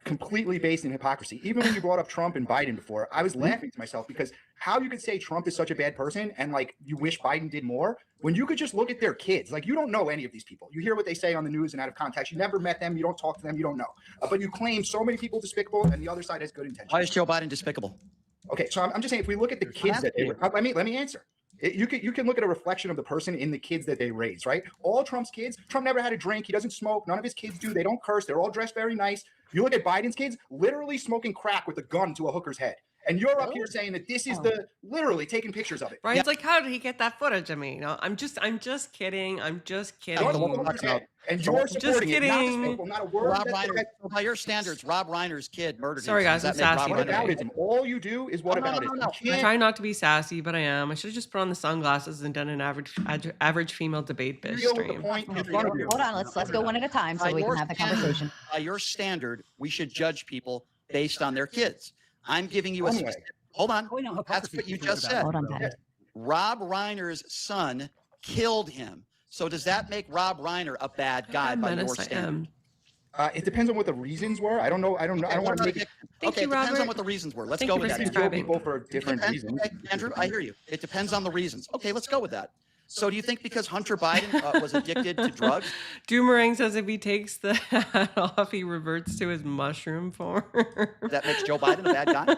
Completely based in hypocrisy. Even when you brought up Trump and Biden before, I was laughing to myself because how you could say Trump is such a bad person and like you wish Biden did more when you could just look at their kids. Like you don't know any of these people. You hear what they say on the news and out of context. You never met them. You don't talk to them. You don't know. But you claim so many people despicable and the other side has good intentions. Why is Joe Biden despicable? Okay, so I'm just saying if we look at the kids that they were, let me answer. You can look at a reflection of the person in the kids that they raised, right? All Trump's kids, Trump never had a drink. He doesn't smoke. None of his kids do. They don't curse. They're all dressed very nice. You look at Biden's kids, literally smoking crack with a gun to a hooker's head. And you're up here saying that this is literally taking pictures of it. Brian's like, how did he get that footage of me? No, I'm just kidding. I'm just kidding. And you're supporting it. Not despicable, not a word. Rob Reiner, by your standards, Rob Reiner's kid murdered him. Sorry, guys, I'm sassy. All you do is what about it? I try not to be sassy, but I am. I should have just put on the sunglasses and done an average female debate bitch stream. Hold on, let's go one at a time so we can have the conversation. By your standard, we should judge people based on their kids. I'm giving you a specific. Hold on. That's what you just said. Hold on, Patty. Rob Reiner's son killed him. So does that make Rob Reiner a bad guy by your standard? It depends on what the reasons were. I don't know. I don't want to make it. Okay, it depends on what the reasons were. Let's go with that. People for different reasons. Okay, Andrew, I hear you. It depends on the reasons. Okay, let's go with that. So do you think because Hunter Biden was addicted to drugs? Doomerang says if he takes the hat off, he reverts to his mushroom form. That makes Joe Biden a bad guy?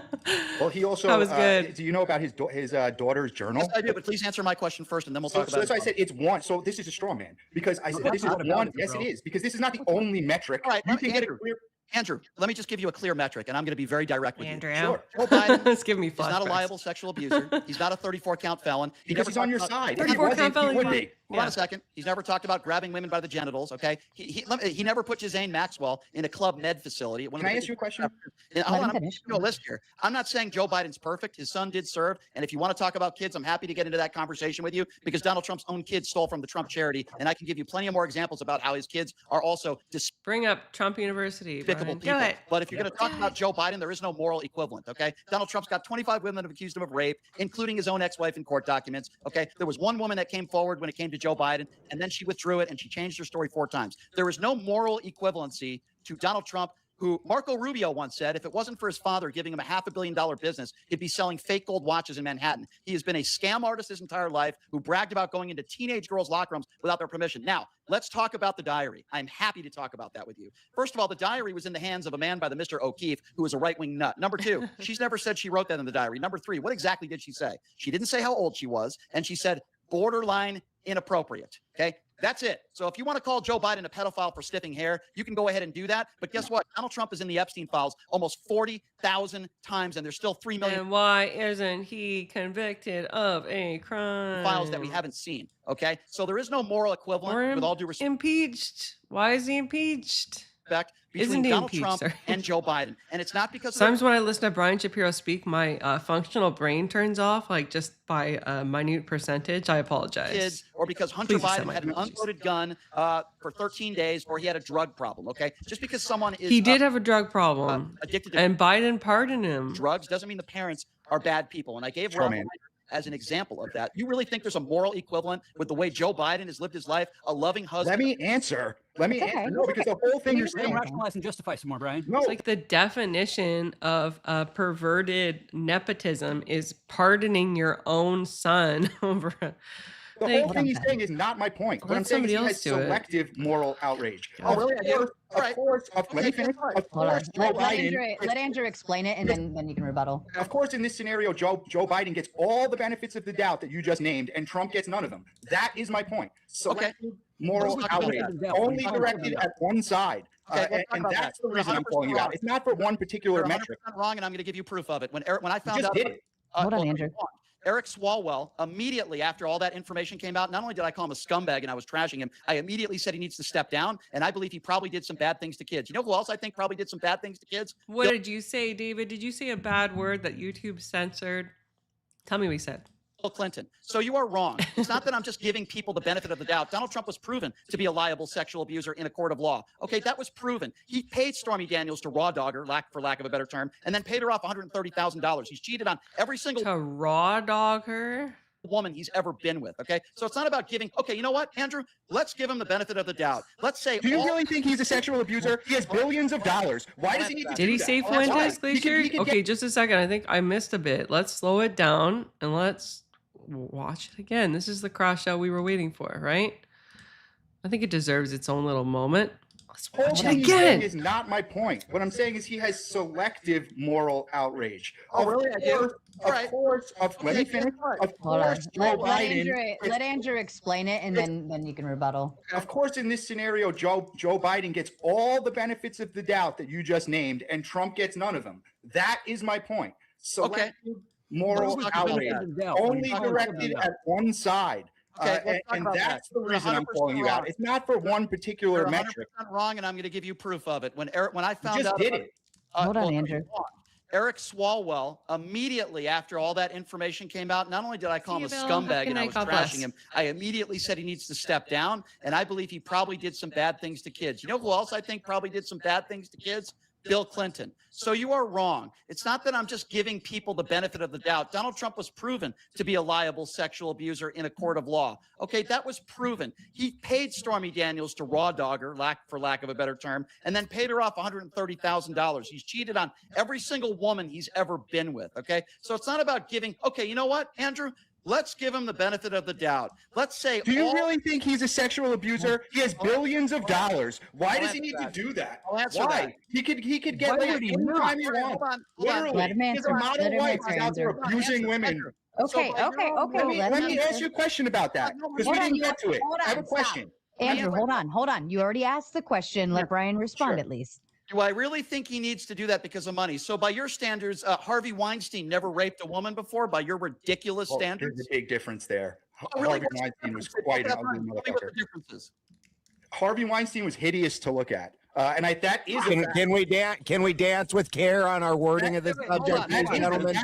Well, he also. That was good. Do you know about his daughter's journal? Yes, I do, but please answer my question first, and then we'll talk about it. So that's why I said it's one. So this is a straw man because I said this is one. Yes, it is because this is not the only metric. All right, you can get a clear. Andrew, let me just give you a clear metric, and I'm going to be very direct with you. Sure. Joe Biden is giving me flashbacks. He's not a liable sexual abuser. He's not a 34-count felon. Because he's on your side. 34-count felon. Hold on a second. He's never talked about grabbing women by the genitals. Okay. He never put Ghislaine Maxwell in a Club Med facility. Can I ask you a question? Hold on. I'm a list here. I'm not saying Joe Biden's perfect. His son did serve. And if you want to talk about kids, I'm happy to get into that conversation with you because Donald Trump's own kids stole from the Trump charity. And I can give you plenty of more examples about how his kids are also bring up Trump University. Despicable people. Go ahead. But if you're going to talk about Joe Biden, there is no moral equivalent. Okay. Donald Trump's got 25 women that have accused him of rape, including his own ex-wife in court documents. Okay. There was one woman that came forward when it came to Joe Biden, and then she withdrew it and she changed her story 4 times. There is no moral equivalency to Donald Trump, who Marco Rubio once said, if it wasn't for his father giving him a $500 million business, he'd be selling fake gold watches in Manhattan. He has been a scam artist his entire life who bragged about going into teenage girls' locker rooms without their permission. Now, let's talk about the diary. I'm happy to talk about that with you. First of all, the diary was in the hands of a man by the Mr. O'Keefe, who was a right-wing nut. Number 2, she's never said she wrote that in the diary. Number 3, what exactly did she say? She didn't say how old she was, and she said borderline inappropriate. Okay. That's it. So if you want to call Joe Biden a pedophile for sniffing hair, you can go ahead and do that. But guess what? Donald Trump is in the Epstein files almost 40,000 times, and there's still 3 million. And why isn't he convicted of a crime? Files that we haven't seen. Okay. So there is no moral equivalent with all due respect. Impeached. Why is he impeached? Between Donald Trump and Joe Biden. And it's not because sometimes when I listen to Brian Shapiro speak, my functional brain turns off, like just by a minute percentage. I apologize. Kids, or because Hunter Biden had an unloaded gun for 13 days, or he had a drug problem. Okay, just because someone is he did have a drug problem, addicted to and Biden pardoned him. Drugs doesn't mean the parents are bad people. And I gave Rob as an example of that. You really think there's a moral equivalent with the way Joe Biden has lived his life, a loving husband? Let me answer. No, because the whole thing you're saying, rationalize and justify some more, Brian. No, it's like the definition of perverted nepotism is pardoning your own son over. The whole thing he's saying is not my point. What I'm saying is he has selective moral outrage. Of course, let me finish. Of course, let Andrew explain it, and then you can rebuttal. Of course, in this scenario, Joe Biden gets all the benefits of the doubt that you just named, and Trump gets none of them. That is my point. Selective moral outrage, only directed at one side. And that's the reason I'm calling you out. It's not for one particular metric. Wrong, and I'm going to give you proof of it. When I found out, hold on, Andrew. Eric Swalwell, immediately after all that information came out, not only did I call him a scumbag and I was trashing him, I immediately said he needs to step down. And I believe he probably did some bad things to kids. You know who else I think probably did some bad things to kids? What did you say, David? Did you say a bad word that YouTube censored? Tell me what you said. Bill Clinton. So you are wrong. It's not that I'm just giving people the benefit of the doubt. Donald Trump was proven to be a liable sexual abuser in a court of law. Okay, that was proven. He paid Stormy Daniels to raw dog her, for lack of a better term, and then paid her off $130,000. He's cheated on every single raw dog her woman he's ever been with. Okay, so it's not about giving. Okay, you know what, Andrew? Let's give him the benefit of the doubt. Let's say. Do you really think he's a sexual abuser? He has billions of dollars. Why does he need to? Did he say Fuentes Glacier? Okay, just a second. I think I missed a bit. Let's slow it down and let's watch it again. This is the cross show we were waiting for, right? I think it deserves its own little moment. Let's watch it again. Is not my point. What I'm saying is he has selective moral outrage. Oh, really? Of course. Let me finish. Of course, let Andrew explain it, and then you can rebuttal. Of course, in this scenario, Joe Biden gets all the benefits of the doubt that you just named, and Trump gets none of them. That is my point. Selective moral outrage, only directed at one side. And that's the reason I'm calling you out. It's not for one particular metric. Wrong, and I'm going to give you proof of it. When I found out, hold on, Andrew. Eric Swalwell, immediately after all that information came out, not only did I call him a scumbag and I was trashing him, I immediately said he needs to step down. And I believe he probably did some bad things to kids. You know who else I think probably did some bad things to kids? Bill Clinton. So you are wrong. It's not that I'm just giving people the benefit of the doubt. Donald Trump was proven to be a liable sexual abuser in a court of law. Okay, that was proven. He paid Stormy Daniels to raw dog her, for lack of a better term, and then paid her off $130,000. He's cheated on every single woman he's ever been with. Okay, so it's not about giving. Okay, you know what, Andrew? Let's give him the benefit of the doubt. Let's say. Do you really think he's a sexual abuser? He has billions of dollars. Why does he need to do that? Why? He could get laid any time he wants. Literally, he's a model wife. He's out there abusing women. Okay. Let me ask you a question about that, because we didn't get to it. I have a question. Andrew, hold on. You already asked the question. Let Brian respond at least. Do I really think he needs to do that because of money? So by your standards, Harvey Weinstein never raped a woman before, by your ridiculous standards? There's a big difference there. Harvey Weinstein was quite an ugly motherfucker. Harvey Weinstein was hideous to look at. And that is can we dance with care on our wording of this subject, gentlemen?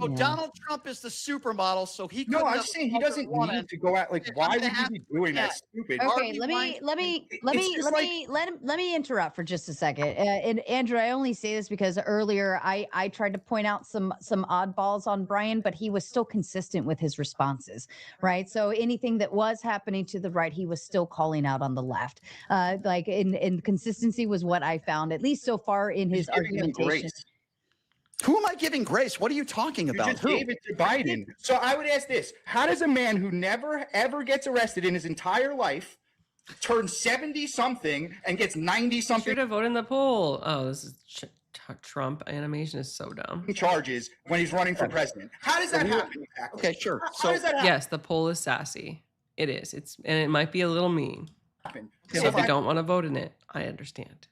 So Donald Trump is the supermodel, so he no. I'm saying he doesn't need to go out. Like, why would he be doing that? Stupid. Okay, let me interrupt for just a second. And Andrew, I only say this because earlier I tried to point out some oddballs on Brian, but he was still consistent with his responses, right? So anything that was happening to the right, he was still calling out on the left. Like in consistency was what I found, at least so far in his argumentation. Who am I giving grace? What are you talking about? You just gave it to Biden. So I would ask this: how does a man who never ever gets arrested in his entire life turn 70-something and gets 90-something? Should have voted in the poll. Oh, this is Trump animation is so dumb. Charges when he's running for president. How does that happen? Okay, sure. How does that happen? Yes, the poll is sassy. It is. And it might be a little mean. So if you don't want to vote in it, I understand.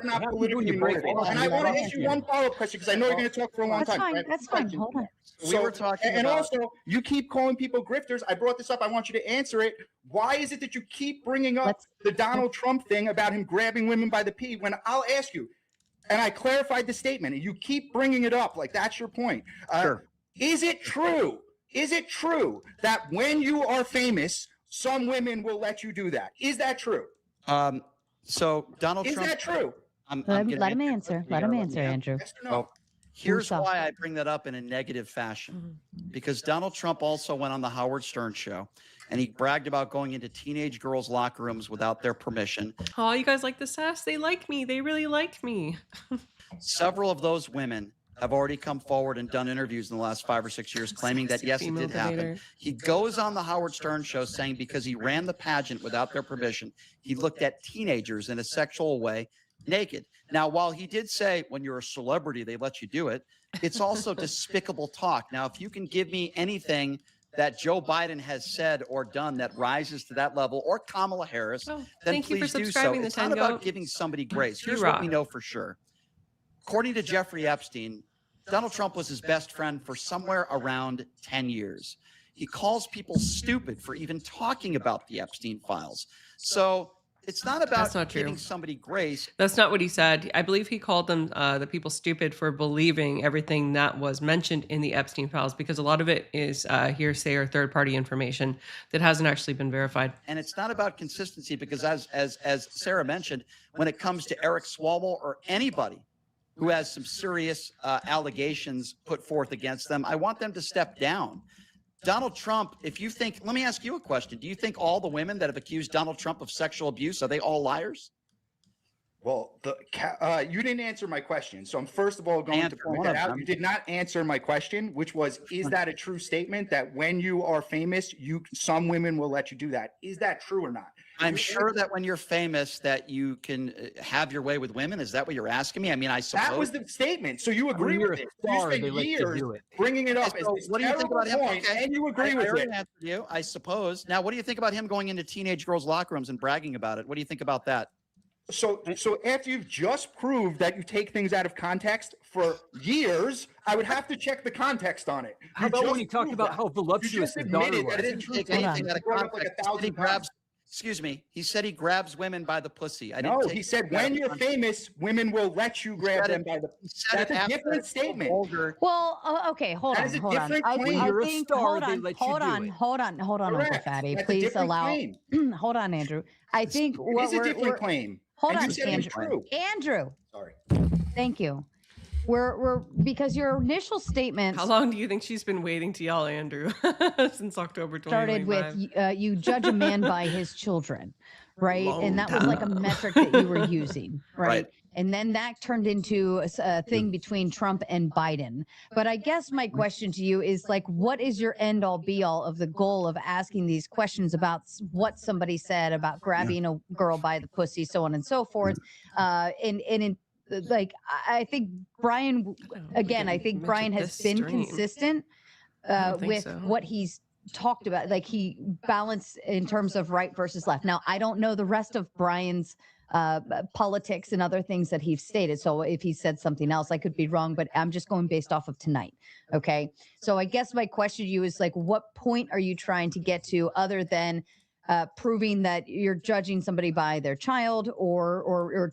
Not politically motivated. And I want to ask you one follow-up question because I know you're going to talk for a long time. That's fine. Hold on. We were talking and also, you keep calling people grifters. I brought this up. I want you to answer it. Why is it that you keep bringing up the Donald Trump thing about him grabbing women by the pee when I'll ask you, and I clarified the statement, and you keep bringing it up like that's your point. Sure. Is it true? Is it true that when you are famous, some women will let you do that? Is that true? So Donald Trump. Is that true? Let him answer. Let him answer, Andrew. Yes or no? Here's why I bring that up in a negative fashion. Because Donald Trump also went on the Howard Stern show and he bragged about going into teenage girls' locker rooms without their permission. Oh, you guys like the sass? They like me. They really like me. Several of those women have already come forward and done interviews in the last 5 or 6 years claiming that, yes, it did happen. He goes on the Howard Stern show saying because he ran the pageant without their permission, he looked at teenagers in a sexual way naked. Now, while he did say when you're a celebrity, they let you do it, it's also despicable talk. Now, if you can give me anything that Joe Biden has said or done that rises to that level, or Kamala Harris, then please do so. It's not about giving somebody grace. Here's what we know for sure. According to Jeffrey Epstein, Donald Trump was his best friend for somewhere around 10 years. He calls people stupid for even talking about the Epstein files. So it's not about giving somebody grace. That's not what he said. I believe he called them, the people, stupid for believing everything that was mentioned in the Epstein files, because a lot of it is hearsay or third-party information that hasn't actually been verified. And it's not about consistency, because as Sarah mentioned, when it comes to Eric Swalwell or anybody who has some serious allegations put forth against them, I want them to step down. Donald Trump, if you think, let me ask you a question. Do you think all the women that have accused Donald Trump of sexual abuse, are they all liars? Well, you didn't answer my question. So I'm first of all going to point that out. You did not answer my question, which was, is that a true statement that when you are famous, some women will let you do that? Is that true or not? I'm sure that when you're famous that you can have your way with women. Is that what you're asking me? I mean, I suppose. That was the statement. So you agree with it. You spent years bringing it up. So what do you think about him? Okay. And you agree with it. Answered you, I suppose. Now, what do you think about him going into teenage girls' locker rooms and bragging about it? What do you think about that? So after you've just proved that you take things out of context for years, I would have to check the context on it. How about when he talked about how voluptuous his daughter was? He didn't take anything out of context. Excuse me. He said he grabs women by the pussy. No, he said when you're famous, women will let you grab them by the. That's a different statement. Well, okay, hold on. Hold on, Uncle Fatty. Please allow. Hold on, Andrew. I think it's a different claim. Hold on, Andrew. Sorry. Thank you. We're because your initial statement. How long do you think she's been waiting to yell, Andrew? Since October 2025. Started with you judge a man by his children, right? And that was like a metric that you were using, right? And then that turned into a thing between Trump and Biden. But I guess my question to you is like, what is your end all be all of the goal of asking these questions about what somebody said about grabbing a girl by the pussy, so on and so forth? Like, I think Brian, again, I think Brian has been consistent with what he's talked about. Like, he balanced in terms of right versus left. Now, I don't know the rest of Brian's politics and other things that he's stated. So if he said something else, I could be wrong, but I'm just going based off of tonight. Okay. So I guess my question to you is like, what point are you trying to get to other than proving that you're judging somebody by their child, or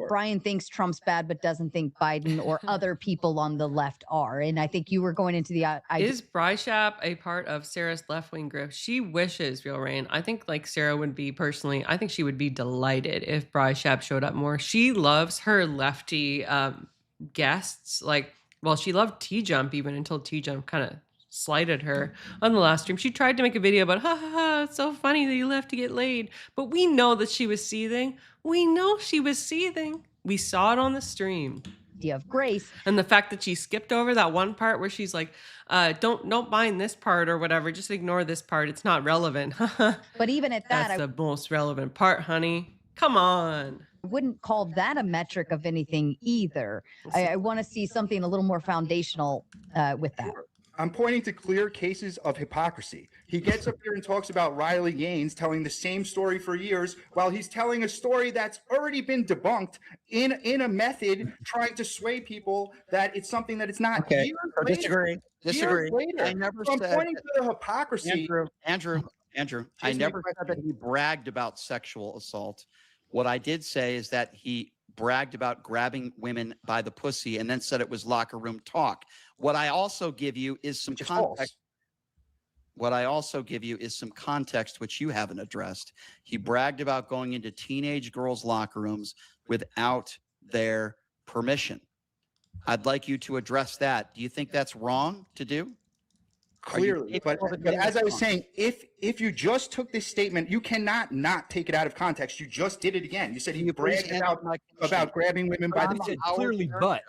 Brian thinks Trump's bad but doesn't think Biden or other people on the left are? And I think you were going into the idea. Is BriShap a part of Sarah's left-wing group? She wishes, Real Rain. I think like Sarah would be personally, I think she would be delighted if BriShap showed up more. She loves her lefty guests. Like, well, she loved T-Jump even until T-Jump kind of slighted her on the last stream. She tried to make a video about, ha ha ha, it's so funny that you left to get laid. But we know that she was seething. We know she was seething. We saw it on the stream. Of grace. And the fact that she skipped over that one part where she's like, don't mind this part or whatever, just ignore this part. It's not relevant. But even at that, that's the most relevant part, honey. Come on. I wouldn't call that a metric of anything either. I want to see something a little more foundational with that. I'm pointing to clear cases of hypocrisy. He gets up here and talks about Riley Gaines telling the same story for years while he's telling a story that's already been debunked in a method trying to sway people that it's something that it's not. Okay, disagree. I never said. I'm pointing to the hypocrisy. Andrew, I never said that he bragged about sexual assault. What I did say is that he bragged about grabbing women by the pussy and then said it was locker room talk. What I also give you is some context. What I also give you is some context which you haven't addressed. He bragged about going into teenage girls' locker rooms without their permission. I'd like you to address that. Do you think that's wrong to do? Clearly, but as I was saying, if you just took this statement, you cannot not take it out of context. You just did it again. You said he bragged about grabbing women by the pussy. Clearly, but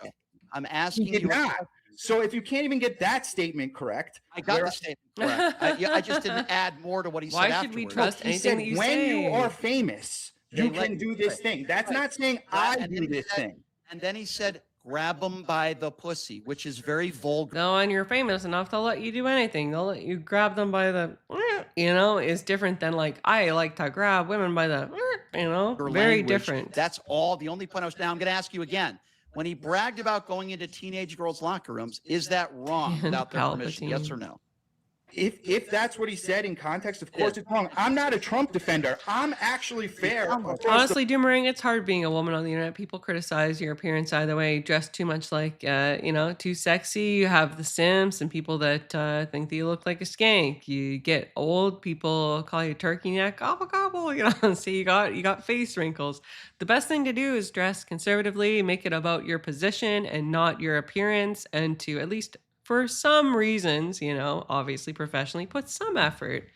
I'm asking you. Not. So if you can't even get that statement correct, I got the statement correct. I just didn't add more to what he said. Why should afterwards. we trust anything that you say? When you are famous, you can do this thing. That's not saying I do this thing. And then he said, grab them by the pussy, which is very vulgar. No, and you're famous enough, they'll let you do anything. They'll let you grab them by the, is different than like, I like to grab women by the, very different. That's all. The only point I was now, I'm going to ask you again. When he bragged about going into teenage girls' locker rooms, is that wrong without their permission? Yes or no? If that's what he said in context, of course it's wrong. I'm not a Trump defender. I'm actually fair. Honestly, Doomerang, it's hard being a woman on the internet. People criticize your appearance either way. Dress too much like, too sexy. You have the simps and people that think that you look like a skank. You get old, people call you turkey neck, gobble gobble. So you got face wrinkles. The best thing to do is dress conservatively, make it about your position and not your appearance, and to at least, for some reasons, obviously professionally, put some effort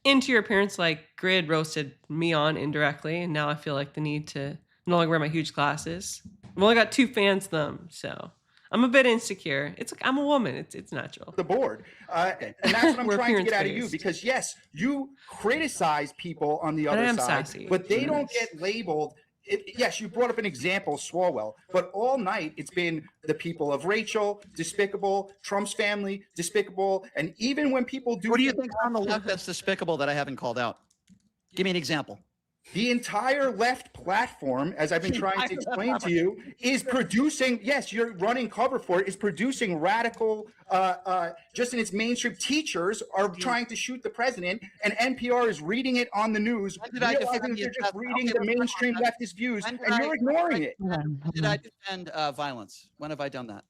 into your appearance. Like Grid roasted me on indirectly, and now I feel like the need to no longer wear my huge glasses. I've only got 2 fans them, so I'm a bit insecure. It's like I'm a woman. It's natural. The board, and that's what I'm trying to get out of you, because yes, you criticize people on the other side, sassy. But they don't get labeled. Yes, you brought up an example, Swalwell, but all night it's been the people of Rachel, despicable, Trump's family, despicable, and even when people do. What do you think on the left that's despicable that I haven't called out? Give me an example. The entire left platform, as I've been trying to explain to you, is producing, yes, you're running cover for it, is producing radical, just in its mainstream. Teachers are trying to shoot the president, and NPR is reading it on the news, realizing they're just reading the mainstream leftist views, and you're ignoring it. Did I defend violence? When have I done that?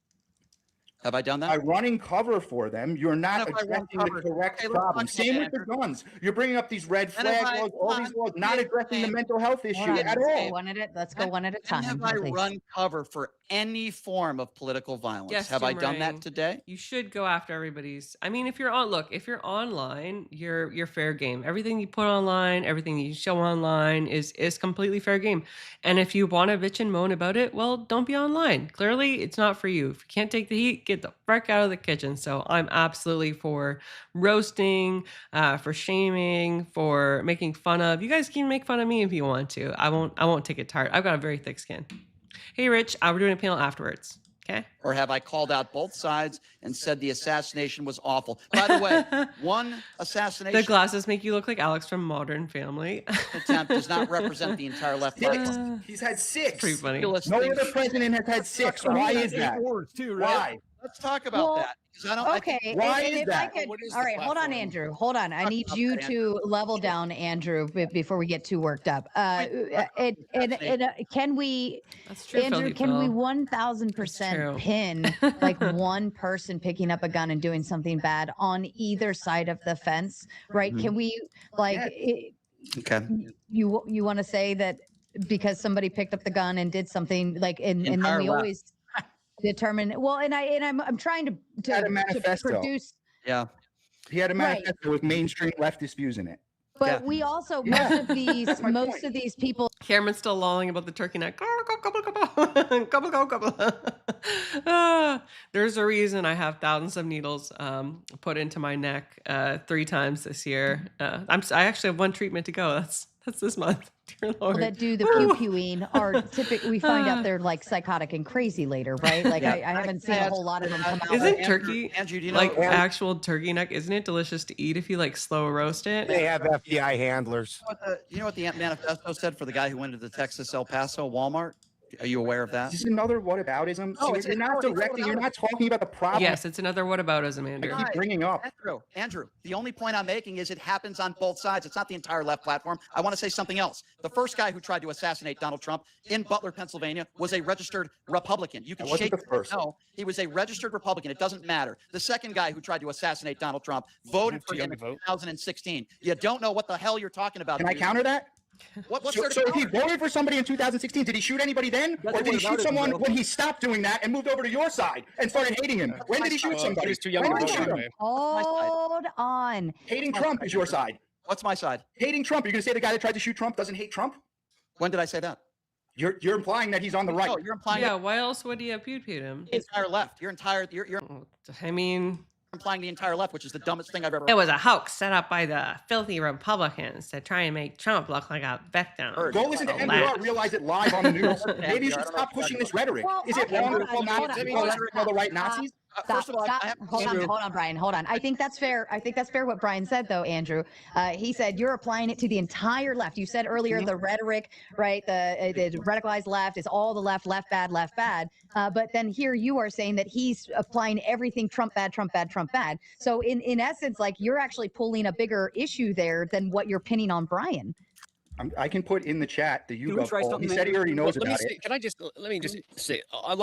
Have I done that? By running cover for them, you're not addressing the correct problem. Same with the guns. You're bringing up these red flag laws, all these laws, not addressing the mental health issue at all. Let's go one at a time. Have I run cover for any form of political violence? Yes, have I done that today? You should go after everybody's. I mean, if you're online, you're fair game. Everything you put online, everything you show online is completely fair game. And if you want to bitch and moan about it, well, don't be online. Clearly, it's not for you. If you can't take the heat, get the frick out of the kitchen. So I'm absolutely for roasting, for shaming, for making fun of. You guys can make fun of me if you want to. I won't take it to heart. I've got a very thick skin. Hey, Rich, we're doing a panel afterwards. Okay. Or have I called out both sides and said the assassination was awful? By the way, one assassination The glasses make you look like Alex from Modern Family. attempt does not represent the entire left platform. He's had 6. Pretty funny. No other president has had 6. Why is that? Why? Let's talk about that. Because I don't. Okay. Why and is if that? I could, What is all the right, hold on, platform? Andrew. Hold on. I need you to level down, Andrew, before we get too worked up. Can we, That's true, Andrew? Philly Can we Phil. 1000% pin like one person picking up a gun and doing something bad on either side of the fence? Right? Mhm. Can we like? Okay. You want to say that because somebody picked up the gun and did something like, and then Entire we left. always determine. Well, I'm trying Had a to manifesto. produce. Yeah. He had a Right. manifesto with mainstream leftist views in it. But Yeah. we also Yeah. most my of point. these people. Cameron's still lolling about the turkey neck. There's a reason I have thousands of needles put into my neck 3 times this year. I actually have 1 treatment to go. That's this month. Dear Lord. That do the pew pewing are typically, we find out they're like psychotic and crazy later, right? Like Yeah. I haven't seen a whole lot of them come out. Isn't Andrew- turkey Andrew, do you know like what- actual turkey neck? Isn't it delicious to eat if you like slow roast it? They have FBI handlers. you know what the manifesto said for the guy who went to the Texas El Paso Walmart? Are you aware of that? This is another whataboutism. No, See, it's you're not not directing. You're not talking about the problem. Yes, it's another whataboutism, Andrew. I keep bringing up. Andrew, the only point I'm making is it happens on both sides. It's not the entire left platform. I want to say something else. The first guy who tried to assassinate Donald Trump in Butler, Pennsylvania, was a registered Republican. You can That wasn't shake the first. No, he was a registered Republican. It doesn't matter. The second guy who tried to assassinate Donald Trump voted for Too young him in to vote. 2016. You don't know what the hell you're talking about. Can I dude. counter that? What's So, there to so if he counter? voted for somebody in 2016, did he shoot anybody then? Or did he shoot someone when he stopped doing that and moved over to your side and started hating him? When did he shoot He somebody? was too young When to did he vote shoot him? anyway. Hold on. Hating Trump is your side. What's my side? Hating Trump. You're going to say the guy that tried to shoot Trump doesn't hate Trump? When did I say that? You're implying that he's on the right. No, you're implying Yeah, why else would he have pewed him? the entire left. You're I mean, implying the entire left, which is the dumbest thing I've ever it was a hoax set up by the filthy Republicans to try and make Trump look like a victim. Go listen to Oh, NPR, laugh. realize it live on the news. Maybe you should stop pushing this rhetoric. Well, Is it okay, wrong to hold on, call the right Nazis? First of all, Stop. I have Hold on, Brian. Hold on. I think that's fair. I think that's fair what Brian said, though, Andrew. He said you're applying it to the entire left. You said earlier the rhetoric, right? The radicalized left is all the left, left bad, left bad. But then here you are saying that he's applying everything Trump bad, Trump bad, Trump bad. So in essence, like you're actually pulling a bigger issue there than what you're pinning on Brian. I can put in the chat the we YouGov try poll. He something, said he already knows Let me about say, it. can I just let me just say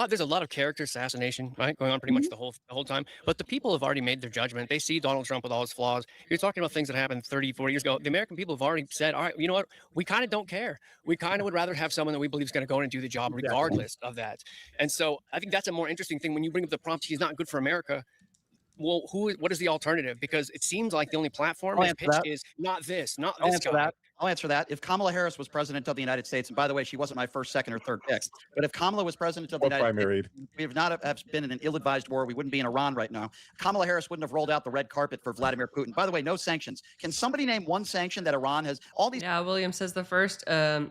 there's a lot of character assassination, right, going on pretty much the whole time. But the people have already made their judgment. They see Donald Trump with all his flaws. You're talking about things that happened 30, 40 years ago. The American people have already said, all right, you know what? We kind of don't care. We kind of would rather have someone that we believe is going to go in and do the job regardless of that. And so I think that's a more interesting thing when you bring up the prompt. He's not good for America. Well, what is the alternative? Because it seems like the only platform his pitch is not this, not this guy. I'll answer that. If Kamala Harris was president of the United States, and by the way, she wasn't my first, second, or third pick, but if Kamala was president of the United States, we would not have been in an ill-advised war. We wouldn't be in Iran right now. Kamala Harris wouldn't have rolled out the red carpet for Vladimir Putin. By the way, no sanctions. Can somebody name one sanction that Iran has? All these. Yeah, William says the first ASSIN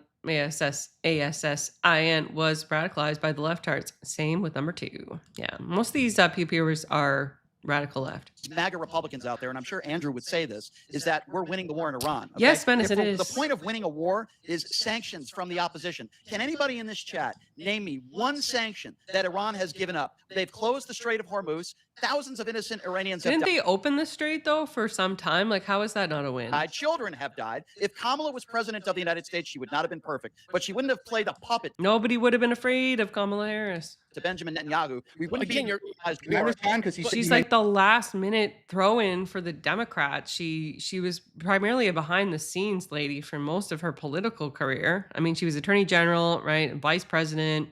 was radicalized by the leftards. Same with number 2. Yeah, most of these PPers are radical left. MAGA Republicans out there, and I'm sure Andrew would say this, is that we're winning the war in Iran. Okay? Yes, Menace, it is. The point of winning a war is sanctions from the opposition. Can anybody in this chat name me one sanction that Iran has given up? They've closed the Strait of Hormuz. Thousands of innocent Iranians have Didn't died. they open the strait, though, for some time? Like, how is that not a win? Children have died. If Kamala was president of the United States, she would not have been perfect, but she wouldn't have played a puppet Nobody would have been afraid of Kamala Harris. to Benjamin Netanyahu. We wouldn't Again, be you're- Can I respond? Because She's like the last minute throw-in for the Democrats. She was primarily a behind-the-scenes lady for most of her political career. I mean, she was attorney general, right, vice president.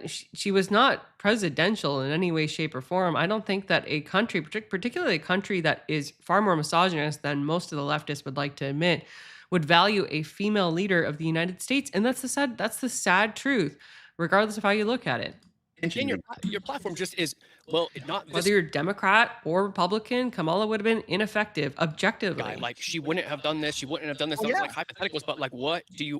She was not presidential in any way, shape, or form. I don't think that a country, particularly a country that is far more misogynist than most of the leftists would like to admit, would value a female leader of the United States. And that's the sad truth, regardless of how you look at it. Again, your platform just is, well, not Whether you're Democrat or Republican, Kamala would have been ineffective objectively. guy. Like she wouldn't have done this. She wouldn't have done this. Those like hypotheticals, but like, what do you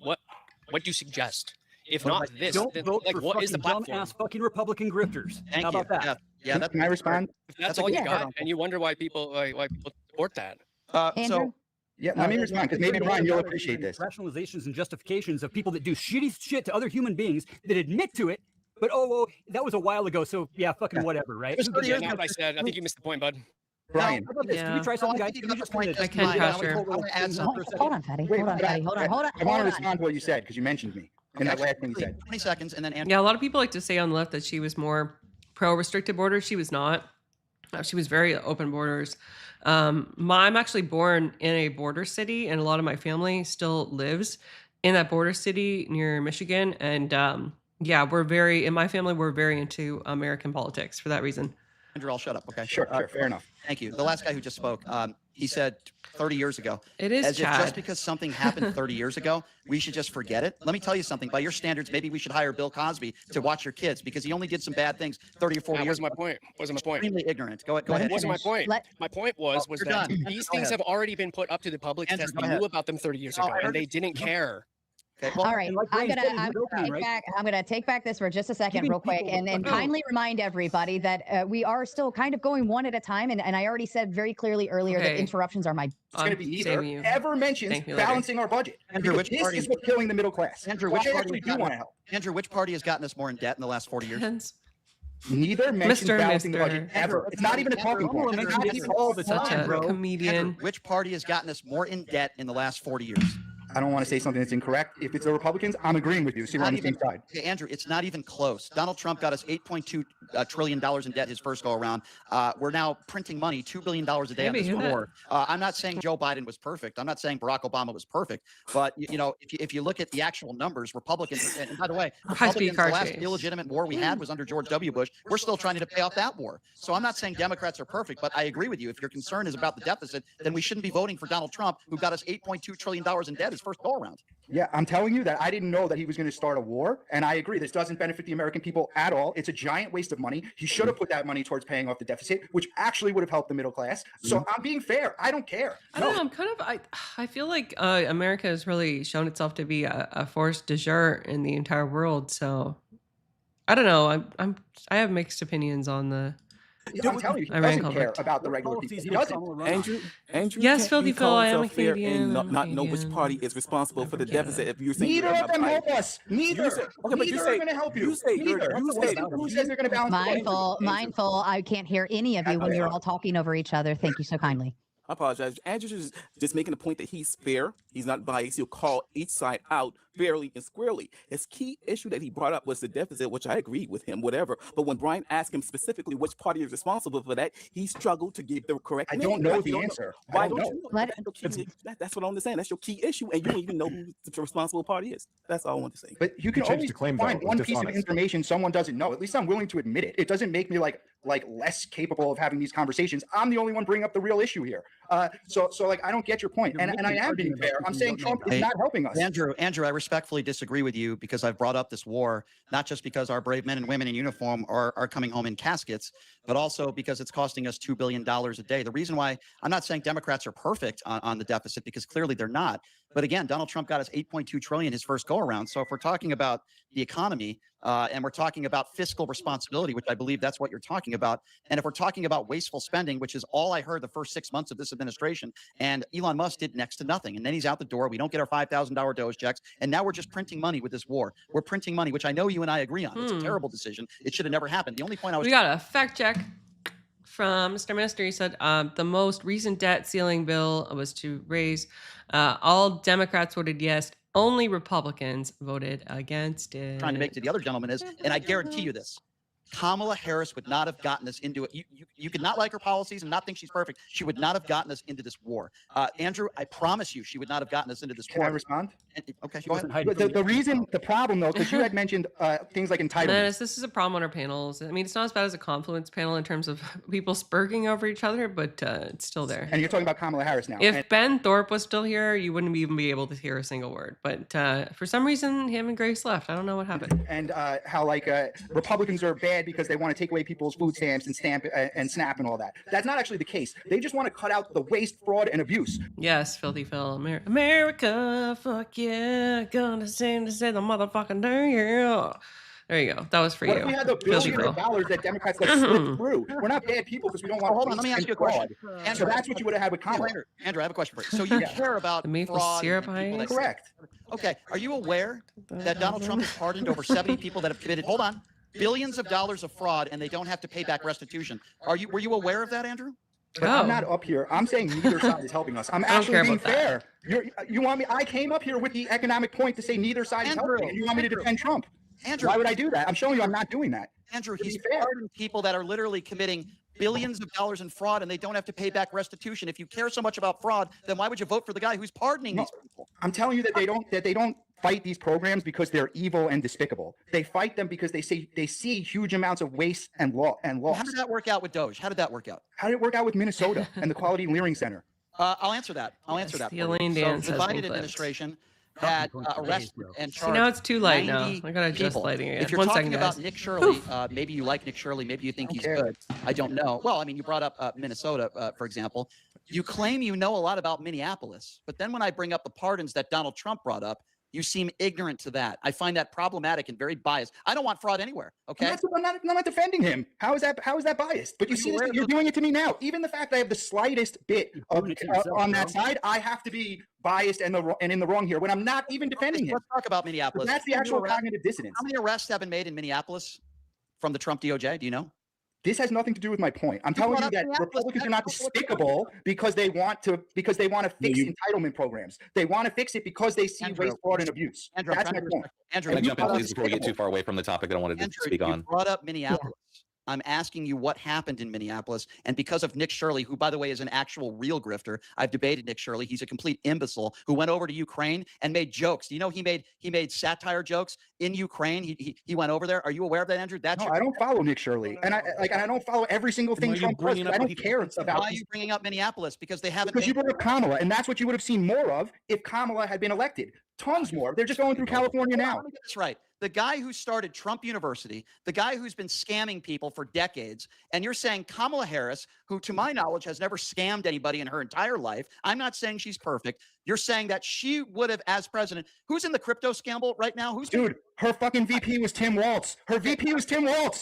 suggest? If not this, don't then, vote like, for what is the fucking platform? dumbass fucking Republican grifters. Thank How you. about that? Yeah, Can I respond? That's a all good you start, got, Uncle. and you wonder why people support that. Andrew? Yeah, let me respond because maybe Brian, you'll appreciate this. Rationalizations and justifications of people that do shitty shit to other human beings that admit to it, but oh, that was a while ago, so yeah, fucking whatever, right? Yeah, not what I said. I think you missed the point, bud. Brian, how about this? Can we try something, guys? Can we just kind of I can pressure. Hold on, Fatty. wait, Hold on, Fatty. Hold on. I want to respond to what you said because you mentioned me in that last thing you said. 20 seconds, and then Andrew. Yeah, a lot of people like to say on the left that she was more pro-restricted borders. She was not. She was very open borders. I'm actually born in a border city, and a lot of my family still lives in that border city near Michigan. And yeah, in my family, we're very into American politics for that reason. Andrew, I'll shut up. Okay. Sure, fair enough. Thank you. The last guy who just spoke, he said 30 years ago. It is as if Chad. just because something happened 30 years ago, we should just forget it. Let me tell you something. By your standards, maybe we should hire Bill Cosby to watch your kids because he only did some bad things 30 or 40 years ago. Wasn't my point. Extremely ignorant. Go ahead. Wasn't my point. My point was you're that done. these things have already been put up to the public Andrew, test. go We ahead. knew about them 30 years ago, and they didn't care. Okay, well, All right, I'm gonna take back this for just a second, real quick, and kindly remind everybody that we are still kind of going one at a time. And I already said very clearly earlier that interruptions are my. It's going to be neither ever mentions balancing our budget. Andrew, which this party is what's killing the middle class. Andrew, which party actually do want to help? Andrew, which party has gotten us more in debt in the last 40 years? Neither mentions balancing the budget ever. It's not even a talking point. It's not even all the time, bro. Comedian. Andrew, which party has gotten us more in debt in the last 40 years? I don't want to say something that's incorrect. If it's the Republicans, I'm agreeing with you. See, we're on the same side. Okay, Andrew, it's not even close. Donald Trump got us $8.2 trillion in debt his first go around. We're now printing money, $2 billion a day on this war. I'm not saying Joe Biden was perfect. I'm not saying Barack Obama was perfect. But, you know, if you look at the actual numbers, Republicans, and by the way, Republicans, the last illegitimate war we had was under George W. Bush. We're still trying to pay off that war. So I'm not saying Democrats are perfect, but I agree with you. If your concern is about the deficit, then we shouldn't be voting for Donald Trump, who got us $8.2 trillion in debt his first go around. Yeah, I'm telling you that I didn't know that he was going to start a war. And I agree. This doesn't benefit the American people at all. It's a giant waste of money. He should have put that money towards paying off the deficit, which actually would have helped the middle class. So I'm being fair. I don't care. I don't know. I'm kind of, I feel like America has really shown itself to be a force de jure in the entire world. So I don't know. I have mixed opinions on the. I'm telling you, he doesn't care about the regular people. He doesn't. Andrew, yes, Filthy Phil, I am a Canadian. Not know which party is responsible for the deficit. If you're saying neither of them help us. Neither. Neither are going to help you. You say who says they're going to balance? Mindful. I can't hear any of you when you're all talking over each other. Thank you so kindly. I apologize. Andrew's just making the point that he's fair. He's not biased. He'll call each side out fairly and squarely. His key issue that he brought up was the deficit, which I agreed with him, whatever. But when Brian asked him specifically which party is responsible for that, he struggled to give the correct I don't know the answer. Why don't you know? That's what I understand. That's your key issue, and you don't even know who the responsible party is. That's all I want to say. But you can always find one piece of information someone doesn't know. At least I'm willing to admit it. It doesn't make me like less capable of having these conversations. I'm the only one bringing up the real issue here. So like I don't get your point. And I am being fair. I'm saying Trump is not helping us. Andrew, I respectfully disagree with you because I've brought up this war, not just because our brave men and women in uniform are coming home in caskets, but also because it's costing us $2 billion a day. The reason why I'm not saying Democrats are perfect on the deficit, because clearly they're not. But again, Donald Trump got us $8.2 trillion his first go around. So if we're talking about the economy and we're talking about fiscal responsibility, which I believe that's what you're talking about, and if we're talking about wasteful spending, which is all I heard the first 6 months of this administration, and Elon Musk did next to nothing, and then he's out the door. We don't get our $5,000 Doge checks, and now we're just printing money with this war. We're printing money, which I know you and I agree on. It's a terrible decision. It should have never happened. The only point I was— We got a fact check from Mr. Minister. He said the most recent debt ceiling bill was to raise. All Democrats voted yes. Only Republicans voted against it. Trying to make to the other gentleman is, and I guarantee you this, Kamala Harris would not have gotten us into it. You could not like her policies and not think she's perfect. She would not have gotten us into this war. Andrew, I promise you, she would not have gotten us into this war. Can I respond? Okay, go ahead. The problem though, because you had mentioned things like entitlement. Menace, this is a problem on our panels. I mean, it's not as bad as a confluence panel in terms of people spurging over each other, but it's still there. And you're talking about Kamala Harris now. If Ben Thorpe was still here, you wouldn't even be able to hear a single word. But for some reason, him and Grace left. I don't know what happened. And how like Republicans are bad bad because they want to take away people's food stamps and SNAP and all that. That's not actually the case. They just want to cut out the waste, fraud, and abuse. Yes, filthy Phil. America, fuck yeah, gonna say the motherfucking thing, yeah. There you go. That was for what you. If we had the billions of dollars that Democrats like slip through? We're not bad people because we don't want. Hold on, let me ask you a question. So that's what you would have had with Kamala. Andrew, I have a question for you. So you care about the maple fraud syrup and people that- Correct. Okay, are you aware that Donald Trump has pardoned over 70 people that have committed? Hold on. Billions of dollars of fraud, and they don't have to pay back restitution. Were you aware of that, Andrew? But I'm not up here. I'm saying neither side is helping us. I'm actually being fair. You want me? I came up here with the economic point to say neither side is helping. And you want me to defend Trump? Andrew, why would I do that? I'm showing you I'm not doing that. Andrew, he's pardoned people that are literally committing billions of dollars in fraud, and they don't have to pay back restitution. If you care so much about fraud, then why would you vote for the guy who's pardoning these people? I'm telling you that they don't fight these programs because they're evil and despicable. They fight them because they see huge amounts of waste and loss. How did that work out with Doge? How did that work out? How did it work out with Minnesota and the Quality Learning Center? I'll answer that. I'll answer that. The Elaine Dance so the Biden administration had arrested and charged. See, now it's too light now. I gotta adjust lighting again. If you're talking about Nick Shirley, maybe you like Nick Shirley, maybe you think he's good. I don't know. Well, I mean, you brought up Minnesota, for example. You claim you know a lot about Minneapolis, but then when I bring up the pardons that Donald Trump brought up, you seem ignorant to that. I find that problematic and very biased. I don't want fraud anywhere. Okay, I'm not defending him. How is that biased? But you see, you're doing it to me now. Even the fact that I have the slightest bit on that side, I have to be biased and in the wrong here when I'm not even defending him. Let's talk about Minneapolis. But that's the actual cognitive dissonance. How many arrests have been made in Minneapolis from the Trump DOJ? Do you know? This has nothing to do with my point. I'm telling you that Republicans are not despicable because they want to fix entitlement programs. They want to fix it because they see waste, fraud, and abuse. That's my point. Andrew, can I jump in, please, before we get too far away from the topic that I wanted to speak on? You brought up Minneapolis. I'm asking you what happened in Minneapolis. And because of Nick Shirley, who, by the way, is an actual real grifter, I've debated Nick Shirley. He's a complete imbecile who went over to Ukraine and made jokes. You know, he made satire jokes in Ukraine. He went over there. Are you aware of that, Andrew? No, I don't follow Nick Shirley. And I don't follow every single thing Trump does. I don't care about. Why are you bringing up Minneapolis? Because they haven't. Because you brought up Kamala, and that's what you would have seen more of if Kamala had been elected. Tons more. They're just going through California now. Let me get this right. The guy who started Trump University, the guy who's been scamming people for decades, and you're saying Kamala Harris, who to my knowledge has never scammed anybody in her entire life. I'm not saying she's perfect. You're saying that she would have, as president, who's in the crypto scandal right now? Dude, her fucking VP was Tim Walz. Her VP was Tim Walz.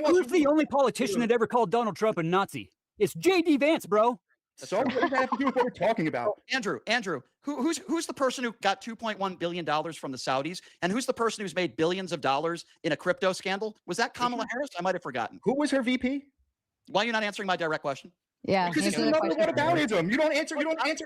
Who's the only politician that ever called Donald Trump a Nazi? It's J.D. Vance, bro. So what does that have to do with what we're talking about? Andrew, who's the person who got $2.1 billion from the Saudis? And who's the person who's made billions of dollars in a crypto scandal? Was that Kamala Harris? I might have forgotten. Who was her VP? Why are you not answering my direct question? Yeah. Because it's another whataboutism. You don't answer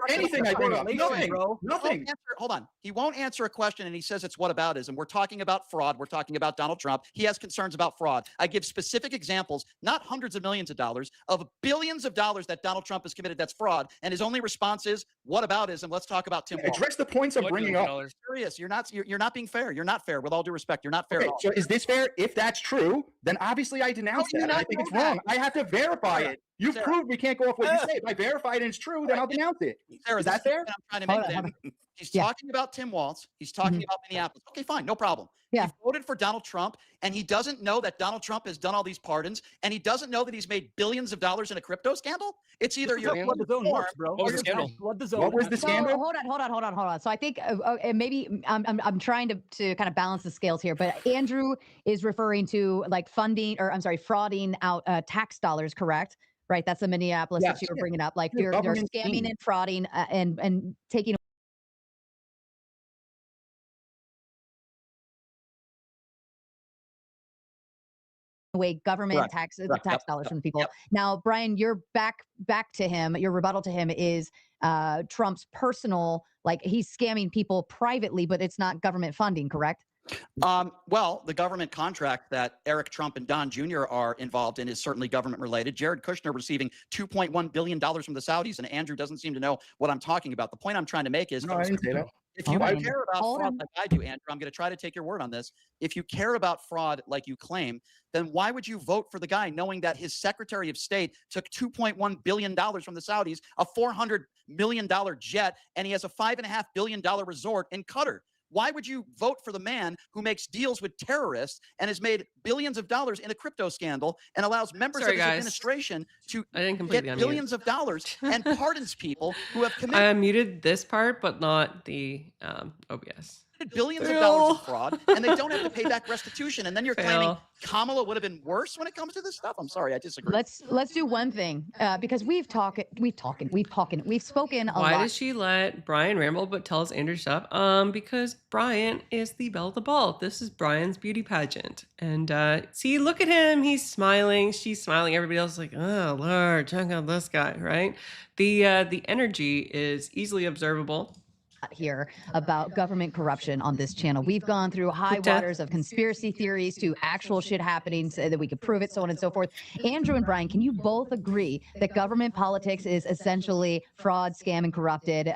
anything I bring up. Nothing, bro. Nothing. Hold on. He won't answer a question and he says it's whataboutism. We're talking about fraud. We're talking about Donald Trump. He has concerns about fraud. I give specific examples, not hundreds of millions of dollars, of billions of dollars that Donald Trump has committed that's fraud. And his only response is whataboutism. Let's talk about Tim Walz. Address the points I'm bringing up. Serious. You're not being fair. You're not fair. With all due respect, you're not fair at all. So is this fair? If that's true, then obviously I denounce that. I think it's wrong. I have to verify it. You've proved we can't go off what you say. If I verify it and it's true, then I'll denounce it. Is that fair? I'm trying to make He's talking about Tim Walz. He's talking about Minneapolis. Okay, fine. No problem. Yeah. He voted for Donald Trump, and he doesn't know that Donald Trump has done all these pardons, and he doesn't know that he's made billions of dollars in a crypto scandal. It's either you're flood the zone works, bro. What was the scandal? What was the scandal? Hold on. So I think maybe I'm trying to kind of balance the scales here, but Andrew is referring to like frauding out tax dollars, correct? Right. That's the Minneapolis that you were bringing up. Like you're scamming and frauding and taking away government tax dollars from people. Now, Brian, you're back to him. Your rebuttal to him is Trump's personal, like he's scamming people privately, but it's not government funding, correct? Well, the government contract that Eric Trump and Don Jr. are involved in is certainly government related. Jared Kushner receiving $2.1 billion from the Saudis, and Andrew doesn't seem to know what I'm talking about. The point I'm trying to make is, I didn't say that. If you care about fraud like I do, Andrew, I'm going to try to take your word on this. If you care about fraud like you claim, then why would you vote for the guy knowing that his Secretary of State took $2.1 billion from the Saudis, a $400 million jet, and he has a $5.5 billion resort in Qatar? Why would you vote for the man who makes deals with terrorists and has made billions of dollars in a crypto scandal and allows members of his administration to get billions of dollars and pardons people who have committed? I unmuted this part, but not the OBS. Billions of dollars in fraud, and they don't have to pay back restitution. And then you're claiming Kamala would have been worse when it comes to this stuff. I'm sorry, I disagree. Let's do one thing because we've spoken a lot. Why does she let Brian ramble but tells Andrew to shut up? Because Brian is the belle of the ball. This is Brian's beauty pageant, and see, look at him. He's smiling. She's smiling. Everybody else is like, oh Lord, check out this guy, right? The energy is easily observable here about government corruption on this channel. We've gone through high waters of conspiracy theories to actual shit happening so that we could prove it, so on and so forth. Andrew and Brian, can you both agree that government politics is essentially fraud, scam, and corrupted?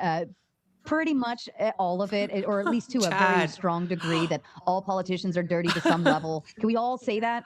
Pretty much all of it, or at least to a very strong degree, that all politicians are dirty to some level. Can we all say that?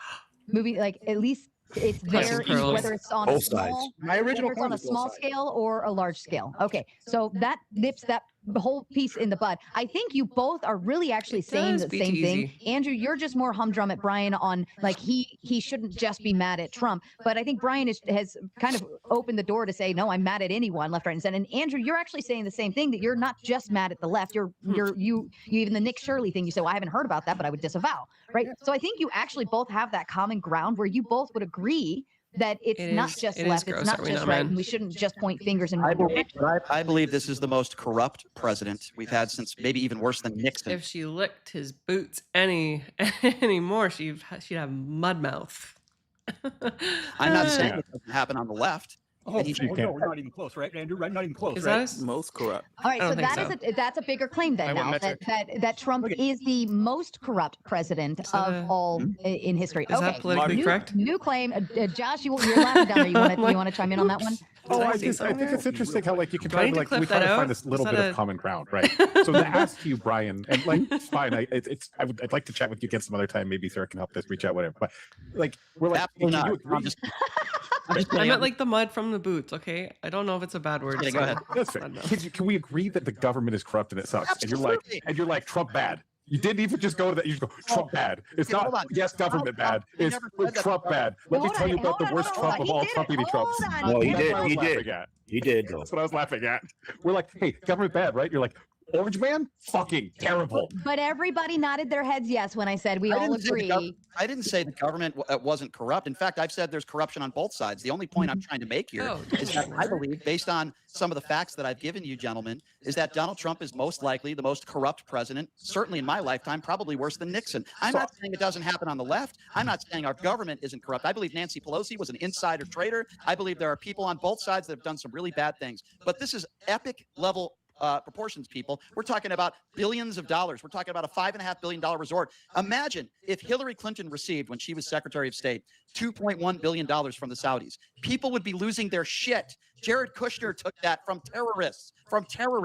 Like, at least it's there, whether it's on a small, on a small scale or a large scale. Okay, so that nips that whole piece in the bud. I think you both are really actually saying the same thing. Andrew, you're just more humdrum at Brian on like he shouldn't just be mad at Trump, but I think Brian has kind of opened the door to say, no, I'm mad at anyone, left, right, and center. And Andrew, you're actually saying the same thing, that you're not just mad at the left. You even the Nick Shirley thing, you say, well, I haven't heard about that, but I would disavow, right? So I think you actually both have that common ground where you both would agree that it's not just left, it's not just right, and we shouldn't just point fingers in one direction. I believe this is the most corrupt president we've had since maybe even worse than Nixon. If she licked his boots any more, she'd have mud mouth. I'm not saying it doesn't happen on the left. Oh, no, we're not even close, right, Andrew? Right, not even close. Is right? that most corrupt? All right, so that's a bigger claim then now that Trump is the most corrupt president of all in history. Is that politically correct? New claim, Josh. You're laughing down there. You want to chime in on that one? Oh, I think it's interesting how like you can try to like we try to find this little bit of common ground, right? So to ask you, Brian, and like it's fine. I'd like to chat with you again some other time. Maybe Sarah can help us reach out, whatever. But like we're like, I meant like the mud from the boots. Okay, I don't know if it's a bad word. Okay, go ahead. That's fair. Can we agree that the government is corrupt and it sucks? Absolutely. And you're like Trump bad. You didn't even just go to that. You just go Trump bad. It's not yes, government bad. It's Trump bad. Let me tell you about the worst Trump of all Trumpity Trumps. No, he did. He did. That's what I was laughing at. We're like, hey, government bad, right? You're like, Orange Man, fucking terrible. But everybody nodded their heads yes when I said we all agree. I didn't say the government wasn't corrupt. In fact, I've said there's corruption on both sides. The only point I'm trying to make here is that I believe, based on some of the facts that I've given you, gentlemen, is that Donald Trump is most likely the most corrupt president, certainly in my lifetime, probably worse than Nixon. I'm not saying it doesn't happen on the left. I'm not saying our government isn't corrupt. I believe Nancy Pelosi was an insider trader. I believe there are people on both sides that have done some really bad things. But this is epic level proportions, people. We're talking about billions of dollars. We're talking about a $5.5 billion resort. Imagine if Hillary Clinton received, when she was Secretary of State, $2.1 billion from the Saudis. People would be losing their shit. Jared Kushner took that from terrorists.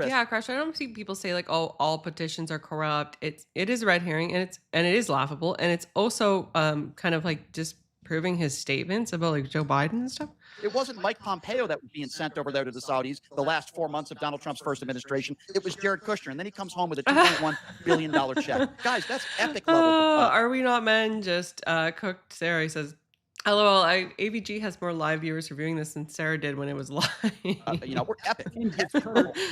Yeah, Crash. I don't see people say like, "Oh, all petitions are corrupt." It is a red herring, and it is laughable, and it's also kind of like just proving his statements about like Joe Biden and stuff. It wasn't Mike Pompeo that was being sent over there to the Saudis the last 4 months of Donald Trump's first administration. It was Jared Kushner, and then he comes home with a $2.1 billion check. Guys, that's epic level. Are we not men? Just cooked. Sarah says, LOL, AVG has more live viewers reviewing this than Sarah did when it was live. We're epic.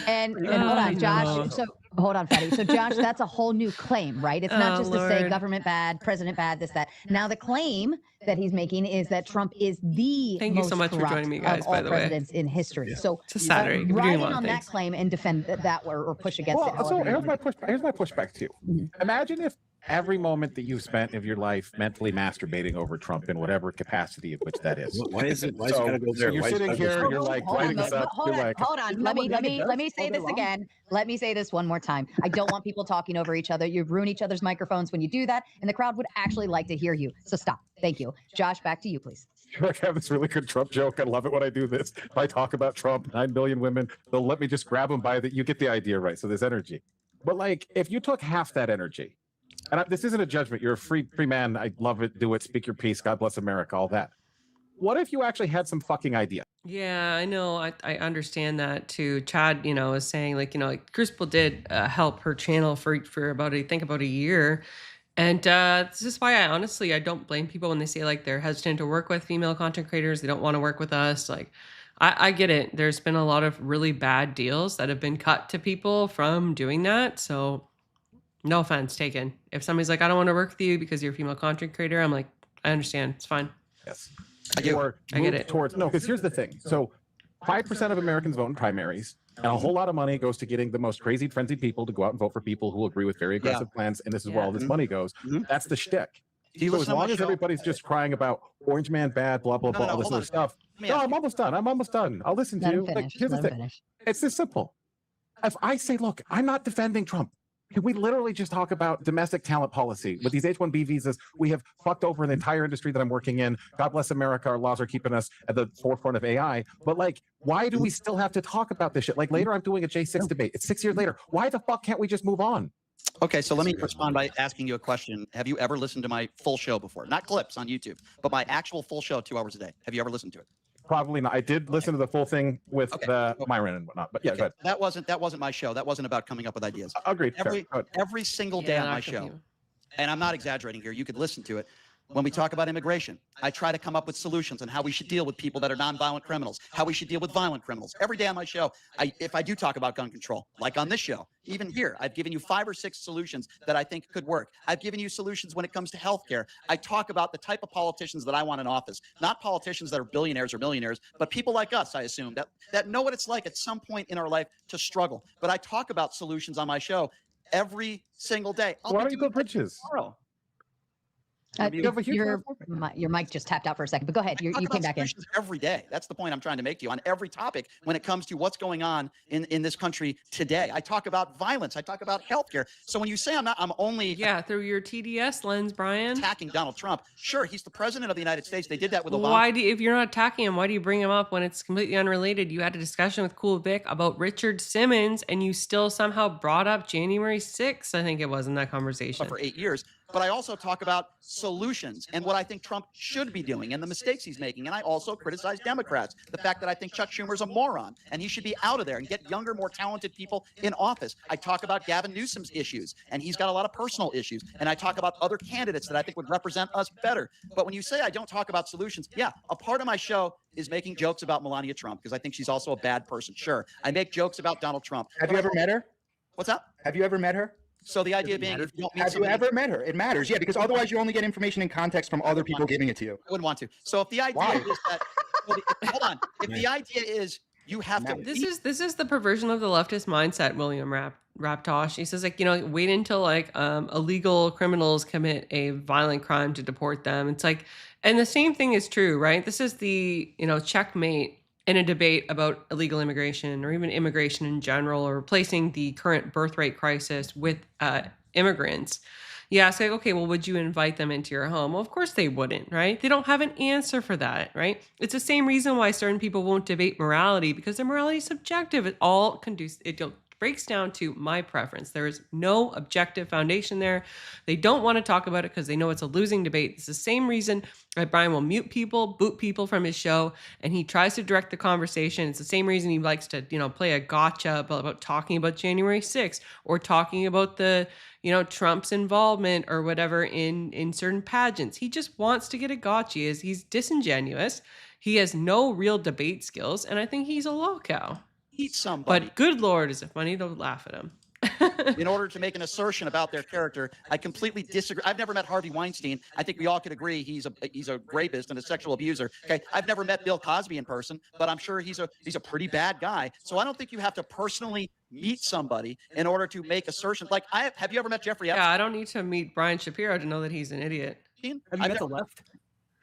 And hold on, Josh. So hold on, Fatty. So Josh, that's a whole new claim, right? It's not just to say government bad, president bad, this, that. Now the claim that he's making is that Trump is the most so much for joining me, guys, of all by the way. presidents in history. So it's a Saturday. Riding on that claim and defend that or push against it. So here's my pushback to you. Imagine if every moment that you've spent of your life mentally masturbating over Trump in whatever capacity of which that is. Why is it gotta go there? So you're sitting here, you're like writing this up. Hold on. Let me say this again. Let me say this one more time. I don't want people talking over each other. You ruin each other's microphones when you do that, and the crowd would actually like to hear you. So stop. Thank you. Josh, back to you, please. I have this really good Trump joke. I love it when I do this. If I talk about Trump, 9 billion women, they'll let me just grab them by the, you get the idea, right? So there's energy. But like, if you took half that energy, and this isn't a judgment, you're a free man. I love it. Do it. Speak your piece. God bless America. All that. What if you actually had some fucking idea? Yeah, I know. I understand that too. Chad, is saying like Crucible did help her channel for about about a year, and this is why I don't blame people when they say like they're hesitant to work with female content creators. They don't want to work with us. Like, I get it. There's been a lot of really bad deals that have been cut to people from doing that. So no offense taken. If somebody's like, I don't want to work with you because you're a female content creator, I'm like, I understand. It's fine. Yes. I do. Or I get move it. towards no, because here's the thing. So 5% of Americans vote in primaries, and a whole lot of money goes to getting the most crazy, frenzied people to go out and vote for people who agree with very aggressive plans. And this is where all this money goes. That's the shtick. So as long as everybody's just crying about Orange Man bad, blah, blah, blah, all this other stuff. No, I'm almost done. I'm almost done. I'll listen to you. Like, here's the thing. It's this simple. If I say, look, I'm not defending Trump. Can we literally just talk about domestic talent policy? With these H-1B visas, we have fucked over the entire industry that I'm working in. God bless America. Our laws are keeping us at the forefront of AI. But like, why do we still have to talk about this shit? Like later, I'm doing a J6 debate. It's 6 years later. Why the fuck can't we just move on? Okay, so let me respond by asking you a question. Have you ever listened to my full show before? Not clips on YouTube, but my actual full show, 2 hours a day. Have you ever listened to it? Probably not. I did listen to the full thing with the Myron and whatnot, but yeah, go ahead. That wasn't my show. That wasn't about coming up with ideas. Agreed. Every single day on my show, and I'm not exaggerating here, you could listen to it. When we talk about immigration, I try to come up with solutions on how we should deal with people that are nonviolent criminals, how we should deal with violent criminals. Every day on my show, if I do talk about gun control, like on this show, even here, I've given you 5 or 6 solutions that I think could work. I've given you solutions when it comes to healthcare. I talk about the type of politicians that I want in office, not politicians that are billionaires or millionaires, but people like us, I assume, that know what it's like at some point in our life to struggle. But I talk about solutions on my show every single day. Why don't you go bridges? Tomorrow. Your mic just tapped out for a second, but go ahead. You came back in. Every day. That's the point I'm trying to make to you on every topic when it comes to what's going on in this country today. I talk about violence. I talk about healthcare. So when you say I'm only through your TDS lens, Brian, attacking Donald Trump. Sure, he's the president of the United States. They did that with Obama. Why if you're not attacking him, why do you bring him up when it's completely unrelated? You had a discussion with Cool Vic about Richard Simmons, and you still somehow brought up January 6th, I think it was, in that conversation. For 8 years. But I also talk about solutions and what I think Trump should be doing and the mistakes he's making. And I also criticize Democrats, the fact that I think Chuck Schumer's a moron and he should be out of there and get younger, more talented people in office. I talk about Gavin Newsom's issues, and he's got a lot of personal issues. And I talk about other candidates that I think would represent us better. But when you say I don't talk about solutions, a part of my show is making jokes about Melania Trump because I think she's also a bad person. Sure, I make jokes about Donald Trump. Have you ever met her? What's up? Have you ever met her? So the idea being, if you don't meet have you ever met her? It matters, yeah, because otherwise you only get information in context from other people giving it to you. I wouldn't want to. So if the idea is that, hold on, if the idea is you have to, this is the perversion of the leftist mindset, William Raptosh. He says wait until illegal criminals commit a violent crime to deport them. It's like, and the same thing is true, right? This is the checkmate in a debate about illegal immigration or even immigration in general, or replacing the current birth rate crisis with immigrants. You ask, okay, well, would you invite them into your home? Well, of course they wouldn't, right? They don't have an answer for that, right? It's the same reason why certain people won't debate morality, because their morality is subjective. It breaks down to my preference. There is no objective foundation there. They don't want to talk about it because they know it's a losing debate. It's the same reason that Brian will mute people, boot people from his show, and he tries to direct the conversation. It's the same reason he likes to, play a gotcha about talking about January 6th or talking about the, Trump's involvement or whatever in certain pageants. He just wants to get a gotcha. He's disingenuous. He has no real debate skills, and I think he's a lolcow. Eat somebody. But good Lord, is it funny to laugh at him? In order to make an assertion about their character, I completely disagree. I've never met Harvey Weinstein. I think we all could agree he's a rapist and a sexual abuser. Okay, I've never met Bill Cosby in person, but I'm sure he's a pretty bad guy. So I don't think you have to personally meet somebody in order to make assertions. Like, have you ever met Jeffrey Epstein? Yeah, I don't need to meet Brian Shapiro to know that he's an idiot. Have you met the left?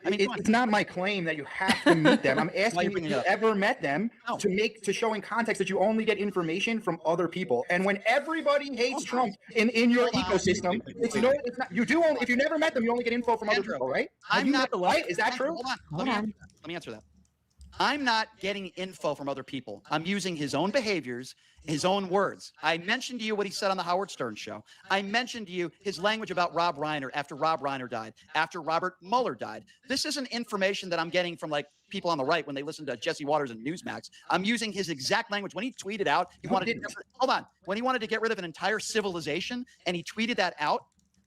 I mean, it's not my claim that you have to meet them. I'm asking if you ever met them to show in context that you only get information from other people. And when everybody hates Trump in your ecosystem, it's not. You do only if you never met them, you only get info from other people, right? Have you met the left? Is that true? Hold on. Let me answer that. I'm not getting info from other people. I'm using his own behaviors, his own words. I mentioned to you what he said on the Howard Stern show. I mentioned to you his language about Rob Reiner after Rob Reiner died, after Robert Mueller died. This isn't information that I'm getting from like people on the right when they listen to Jesse Waters and Newsmax. I'm using his exact language. When he tweeted out, he wanted to, hold on, when he wanted to get rid of an entire civilization and he tweeted that out,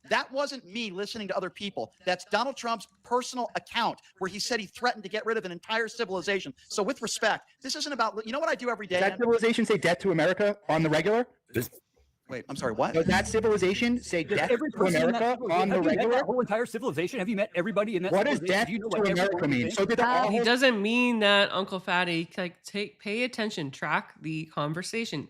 that wasn't me listening to other people. That's Donald Trump's personal account where he said he threatened to get rid of an entire civilization. So with respect, this isn't about, you know what I do every day? Does that civilization say death to America on the regular? Wait, I'm sorry, what? Does that civilization say death to America on the regular? That whole entire civilization? Have you met everybody in that What does death to America mean? So did he doesn't mean that, Uncle Fatty. Like, pay attention, track the conversation.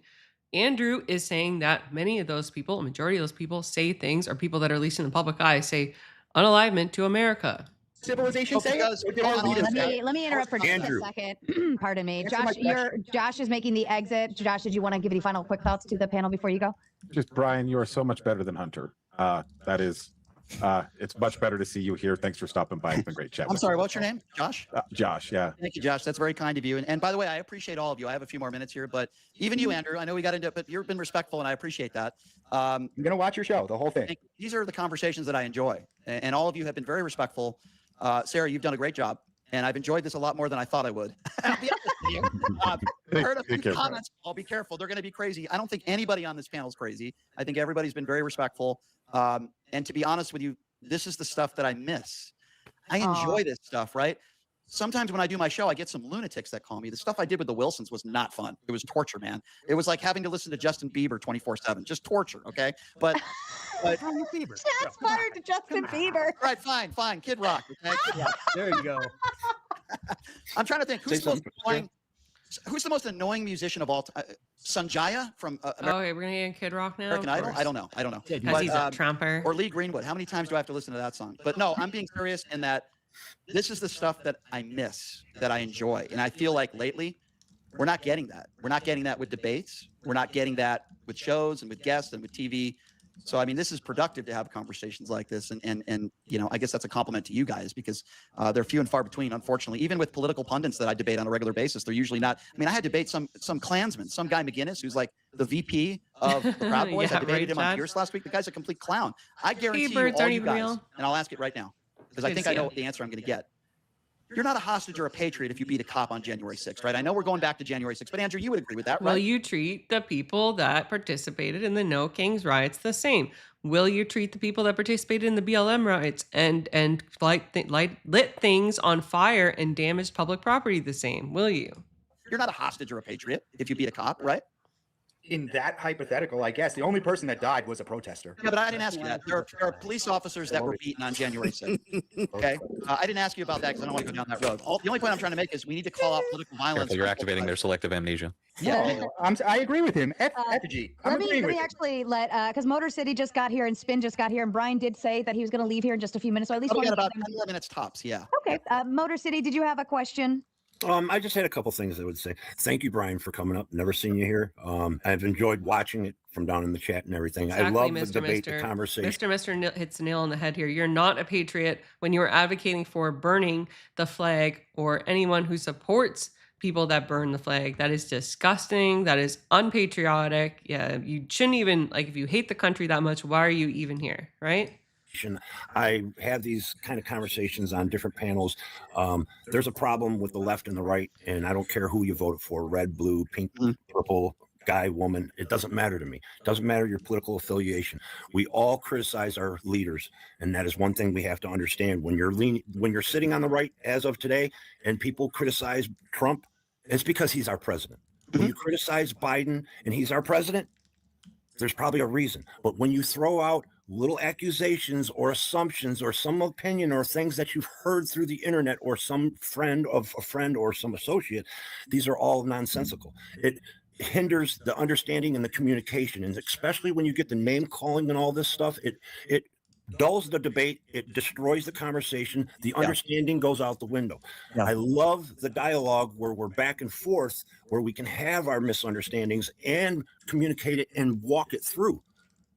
Andrew is saying that many of those people, a majority of those people say things, or people that are at least in the public eye, say unalignment to America. Civilization say it? Let me interrupt for just a second. Pardon me. Josh is making the exit. Josh, did you want to give any final quick thoughts to the panel before you go? Just Brian, you are so much better than Hunter. That is, it's much better to see you here. Thanks for stopping by. It's been great chat. I'm sorry, what's your name? Josh? Josh, yeah. Thank you, Josh. That's very kind of you. And by the way, I appreciate all of you. I have a few more minutes here, but even you, Andrew, I know we got into it, but you've been respectful and I appreciate that. I'm going to watch your show, the whole thing. These are the conversations that I enjoy. And all of you have been very respectful. Sarah, you've done a great job. And I've enjoyed this a lot more than I thought I would. I'll be honest with you. I heard a few comments. I'll be careful. They're going to be crazy. I don't think anybody on this panel is crazy. I think everybody's been very respectful. And to be honest with you, this is the stuff that I miss. I enjoy this stuff, right? Sometimes when I do my show, I get some lunatics that call me. The stuff I did with the Wilsons was not fun. It was torture, man. It was like having to listen to Justin Bieber 24/7, just torture. Okay. But Shots fired to Justin Bieber. Right. Fine. Kid Rock. Okay? Kid Rock. There you go. I'm trying to think who's the most annoying musician of all time? Sanjaya from okay, we're gonna get Kid Rock now. American Idol? I don't know. Because he's a trumper. Or Lee Greenwood. How many times do I have to listen to that song? But no, I'm being serious in that this is the stuff that I miss, that I enjoy. And I feel like lately, we're not getting that. We're not getting that with debates. We're not getting that with shows and with guests and with TV. So, I mean, this is productive to have conversations like this. And you know, I guess that's a compliment to you guys because they're few and far between, unfortunately. Even with political pundits that I debate on a regular basis, they're usually not. I mean, I had to debate some Klansman, some guy McGinnis, who's like the VP of the Proud Boys. I debated him on Pierce last week. The guy's a complete clown. I guarantee you, all you guys, and I'll ask it right now, because I think I know what the answer I'm going to get. You're not a hostage or a patriot if you beat a cop on January 6th, right? I know we're going back to January 6th, but Andrew, you would agree with that, right? Will you treat the people that participated in the No Kings riots the same? Will you treat the people that participated in the BLM riots and lit things on fire and damaged public property the same? Will you? You're not a hostage or a patriot if you beat a cop, right? In that hypothetical, I guess the only person that died was a protester. Yeah, but I didn't ask you that. There are police officers that were beaten on January 6th. Okay, I didn't ask you about that because I don't want to go down that road. The only point I'm trying to make is we need to call out political violence. Careful, you're activating their selective amnesia. Yeah, I agree with him. Let me actually because Motor City just got here and Spin just got here, and Brian did say that he was going to leave here in just a few minutes. So at least we got about 10 more minutes tops. Yeah. Okay. Motor City, did you have a question? I just had a couple things I would say. Thank you, Brian, for coming up. Never seen you here. I've enjoyed watching it from down in the chat and everything. Exactly, I love the debate, the conversation. Mr. hits the nail on the head here. You're not a patriot when you are advocating for burning the flag or anyone who supports people that burn the flag. That is disgusting. That is unpatriotic. Yeah, you shouldn't even, like, if you hate the country that much, why are you even here, right? I have these kind of conversations on different panels. There's a problem with the left and the right, and I don't care who you voted for, red, blue, pink, purple, guy, woman. It doesn't matter to me. It doesn't matter your political affiliation. We all criticize our leaders, and that is one thing we have to understand. When you're sitting on the right as of today, and people criticize Trump, it's because he's our president. When you criticize Biden and he's our president, there's probably a reason. But when you throw out little accusations or assumptions or some opinion or things that you've heard through the internet or some friend of a friend or some associate, these are all nonsensical. It hinders the understanding and the communication. And especially when you get the name calling and all this stuff, it dulls the debate. It destroys the conversation. The understanding goes out the window. I love the dialogue where we're back and forth, where we can have our misunderstandings and communicate it and walk it through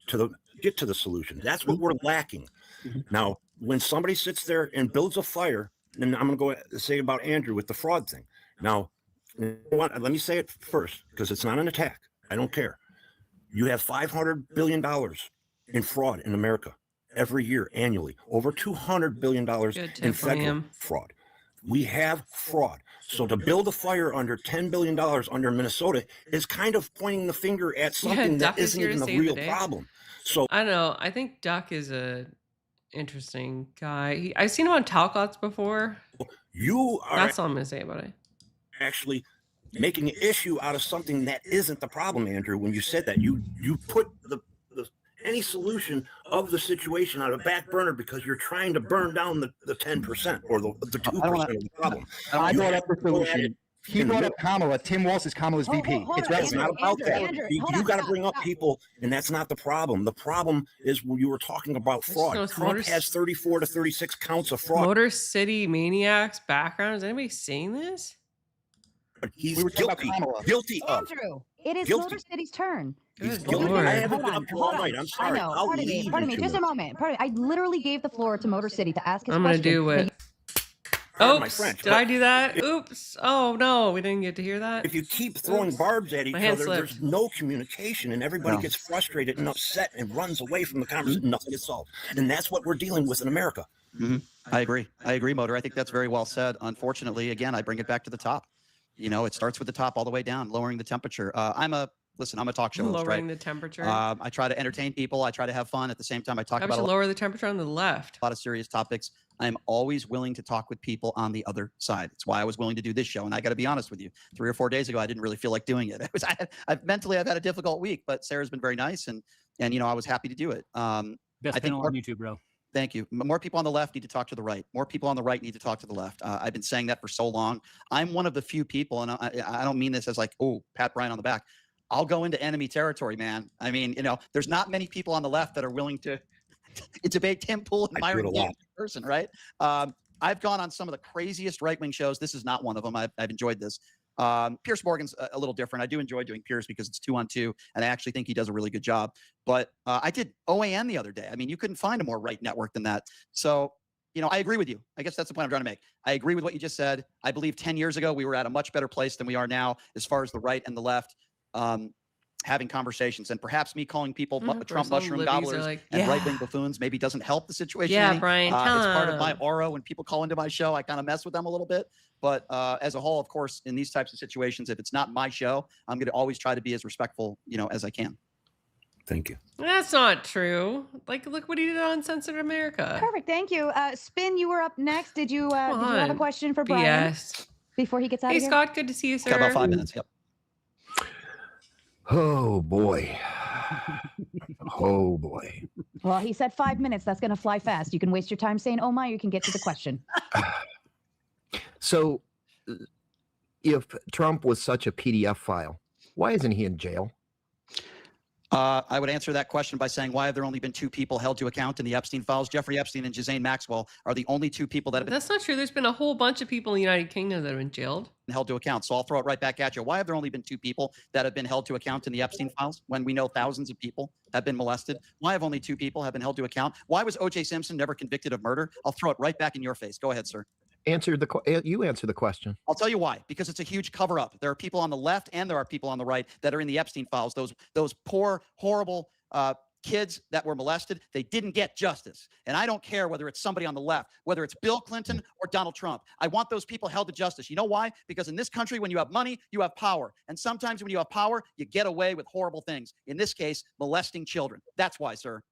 to get to the solution. That's what we're lacking. Now, when somebody sits there and builds a fire and I'm going to go say about Andrew with the fraud thing. Now, let me say it first, because it's not an attack. I don't care. You have $500 billion in fraud in America every year, annually. Over $200 billion in federal fraud. We have fraud. So to build a fire under $10 billion under Minnesota is kind of pointing the finger at something that isn't even a real problem. So I don't know. I think Duck is a interesting guy. I've seen him on Talkots before. You are. That's all I'm going to say about it. Actually making an issue out of something that isn't the problem, Andrew. When you said that, you put the any solution of the situation on a back burner because you're trying to burn down the 10% or the 2% of the problem. I brought up the solution. He brought up Kamala. Tim Walz is Kamala's VP. It's not about that. You got to bring up people, and that's not the problem. The problem is when you were talking about fraud. Trump has 34 to 36 counts of fraud. Motor City Maniacs background. Is anybody saying this? But he's guilty of. Andrew, it is Motor City's turn. He's guilty. I haven't been up here all night. I'm sorry. Pardon me. Just a moment. I literally gave the floor to Motor City to ask his question. I'm going to do it. Oops, did I do that? Oops. Oh, no, we didn't get to hear that. If you keep throwing barbs at each other, there's no communication, and everybody gets frustrated and upset and runs away from the conversation. Nothing gets solved. And that's what we're dealing with in America. I agree, Motor. I think that's very well said. Unfortunately, again, I bring it back to the top. You know, it starts with the top all the way down, lowering the temperature. I'm a talk show host, lowering the temperature. I try to entertain people. I try to have fun. At the same time, I talk about lower the temperature on the left. A lot of serious topics. I'm always willing to talk with people on the other side. It's why I was willing to do this show. And I got to be honest with you, 3 or 4 days ago, I didn't really feel like doing it. I've had a difficult week, but Sarah's been very nice, and you know, I was happy to do it. Best panel on YouTube, bro. Thank you. More people on the left need to talk to the right. More people on the right need to talk to the left. I've been saying that for so long. I'm one of the few people, and I don't mean this as like, oh, pat Brian on the back. I'll go into enemy territory, man. I mean, you know, there's not many people on the left that are willing to debate Tim Pool and Myron in person, right? I've gone on some of the craziest right-wing shows. This is not one of them. I've enjoyed this. Piers Morgan's a little different. I do enjoy doing Piers because it's 2-on-2, and I actually think he does a really good job. But I did OAN the other day. I mean, you couldn't find a more right network than that. So, you know, I agree with you. I guess that's the point I'm trying to make. I agree with what you just said. I believe 10 years ago, we were at a much better place than we are now as far as the right and the left having conversations. And perhaps me calling people Trump mushroom gobblers and right-wing buffoons maybe doesn't help the situation. Yeah, Brian, it's part of my aura. When people call into my show, I kind of mess with them a little bit. But as a whole, of course, in these types of situations, if it's not my show, I'm going to always try to be as respectful, you know, as I can. Thank you. That's not true. Like, look what he did on Censored America. Perfect. Thank you. Spin, you were up next. Did you have a question for Brian? Yes. Before he gets out of here? Hey, Scott, good to see you, sir. Got about 5 minutes. Yep. Oh, boy. Oh, boy. Well, he said 5 minutes. That's going to fly fast. You can waste your time saying, oh, my, you can get to the question. So if Trump was such a PDF file, why isn't he in jail? I would answer that question by saying, why have there only been 2 people held to account in the Epstein files? Jeffrey Epstein and Ghislaine Maxwell are the only 2 people that have been. That's not true. There's been a whole bunch of people in the United Kingdom that have been jailed. Held to account. So I'll throw it right back at you. Why have there only been 2 people that have been held to account in the Epstein files when we know thousands of people have been molested? Why have only 2 people have been held to account? Why was O.J. Simpson never convicted of murder? I'll throw it right back in your face. Go ahead, sir. You answer the question. I'll tell you why. Because it's a huge cover-up. There are people on the left and there are people on the right that are in the Epstein files. Those poor, horrible kids that were molested, they didn't get justice. And I don't care whether it's somebody on the left, whether it's Bill Clinton or Donald Trump. I want those people held to justice. You know why? Because in this country, when you have money, you have power. And sometimes when you have power, you get away with horrible things. In this case, molesting children. That's why, sir.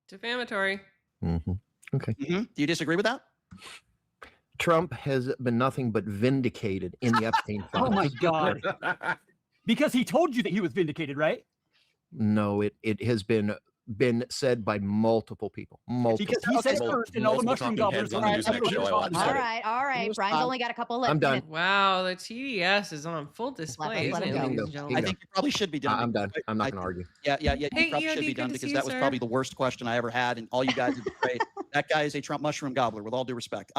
Defamatory. Okay. Do you disagree with that? Trump has been nothing but vindicated in the Epstein files. Oh, my God. Because he told you that he was vindicated, right? No, it has been said by multiple people. Because he says first, and all the mushroom gobblers. All right. Brian's only got a couple left. I'm done. Wow, the TDS is on full display. Let him go. Ladies and gentlemen. I think you probably should be done. I'm done. I'm not going to argue. Yeah. Hey, You probably should be done because that was probably the worst question I ever had, and all you guys did great. That guy is a Trump mushroom gobbler, with all due respect.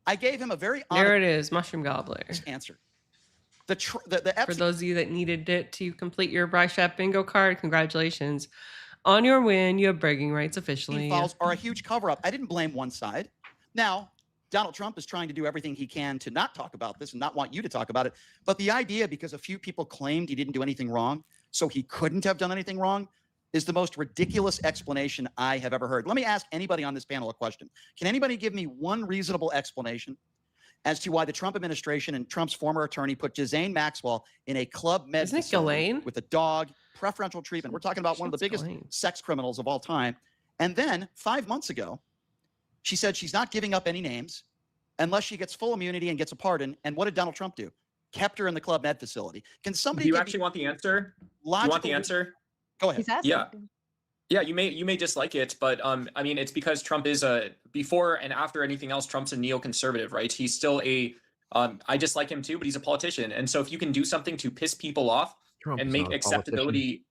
I gave him a very honest there it is, mushroom gobbler answer. For those of you that needed it to complete your BriShap bingo card, congratulations on your win. You have bragging rights officially. Files are a huge cover-up. I didn't blame one side. Now, Donald Trump is trying to do everything he can to not talk about this and not want you to talk about it. But the idea, because a few people claimed he didn't do anything wrong, so he couldn't have done anything wrong, is the most ridiculous explanation I have ever heard. Let me ask anybody on this panel a question. Can anybody give me one reasonable explanation as to why the Trump administration and Trump's former attorney put Ghislaine Maxwell in a Club Med facility with a dog, preferential treatment? We're talking about one of the biggest sex criminals of all time. And then 5 months ago, she said she's not giving up any names unless she gets full immunity and gets a pardon. And what did Donald Trump do? Kept her in the Club Med facility. Can somebody? Do you actually want the answer? Do you want the answer? Go ahead. Yeah, you may dislike it, but I mean, it's because Trump is before and after anything else, Trump's a neoconservative, right? He's still a I dislike him too, but he's a politician. And so if you can do something to piss people off and make acceptability,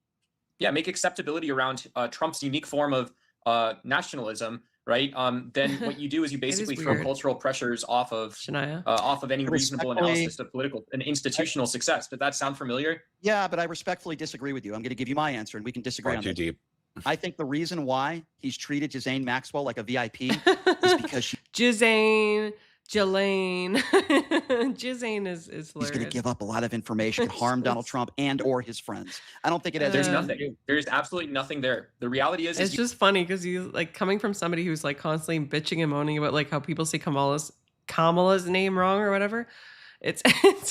make acceptability around Trump's unique form of nationalism, right? Then what you do is you basically throw cultural pressures off of any reasonable analysis of political and institutional success. Does that sound familiar? Yeah, but I respectfully disagree with you. I'm going to give you my answer, and we can disagree on this. I think the reason why he's treated Ghislaine Maxwell like a VIP is because she... Ghislaine is hilarious. He's going to give up a lot of information, harm Donald Trump and or his friends. I don't think it has. There's nothing. There's absolutely nothing there. The reality is it's just funny because he's like coming from somebody who's like constantly bitching and moaning about like how people say Kamala's name wrong or whatever. It's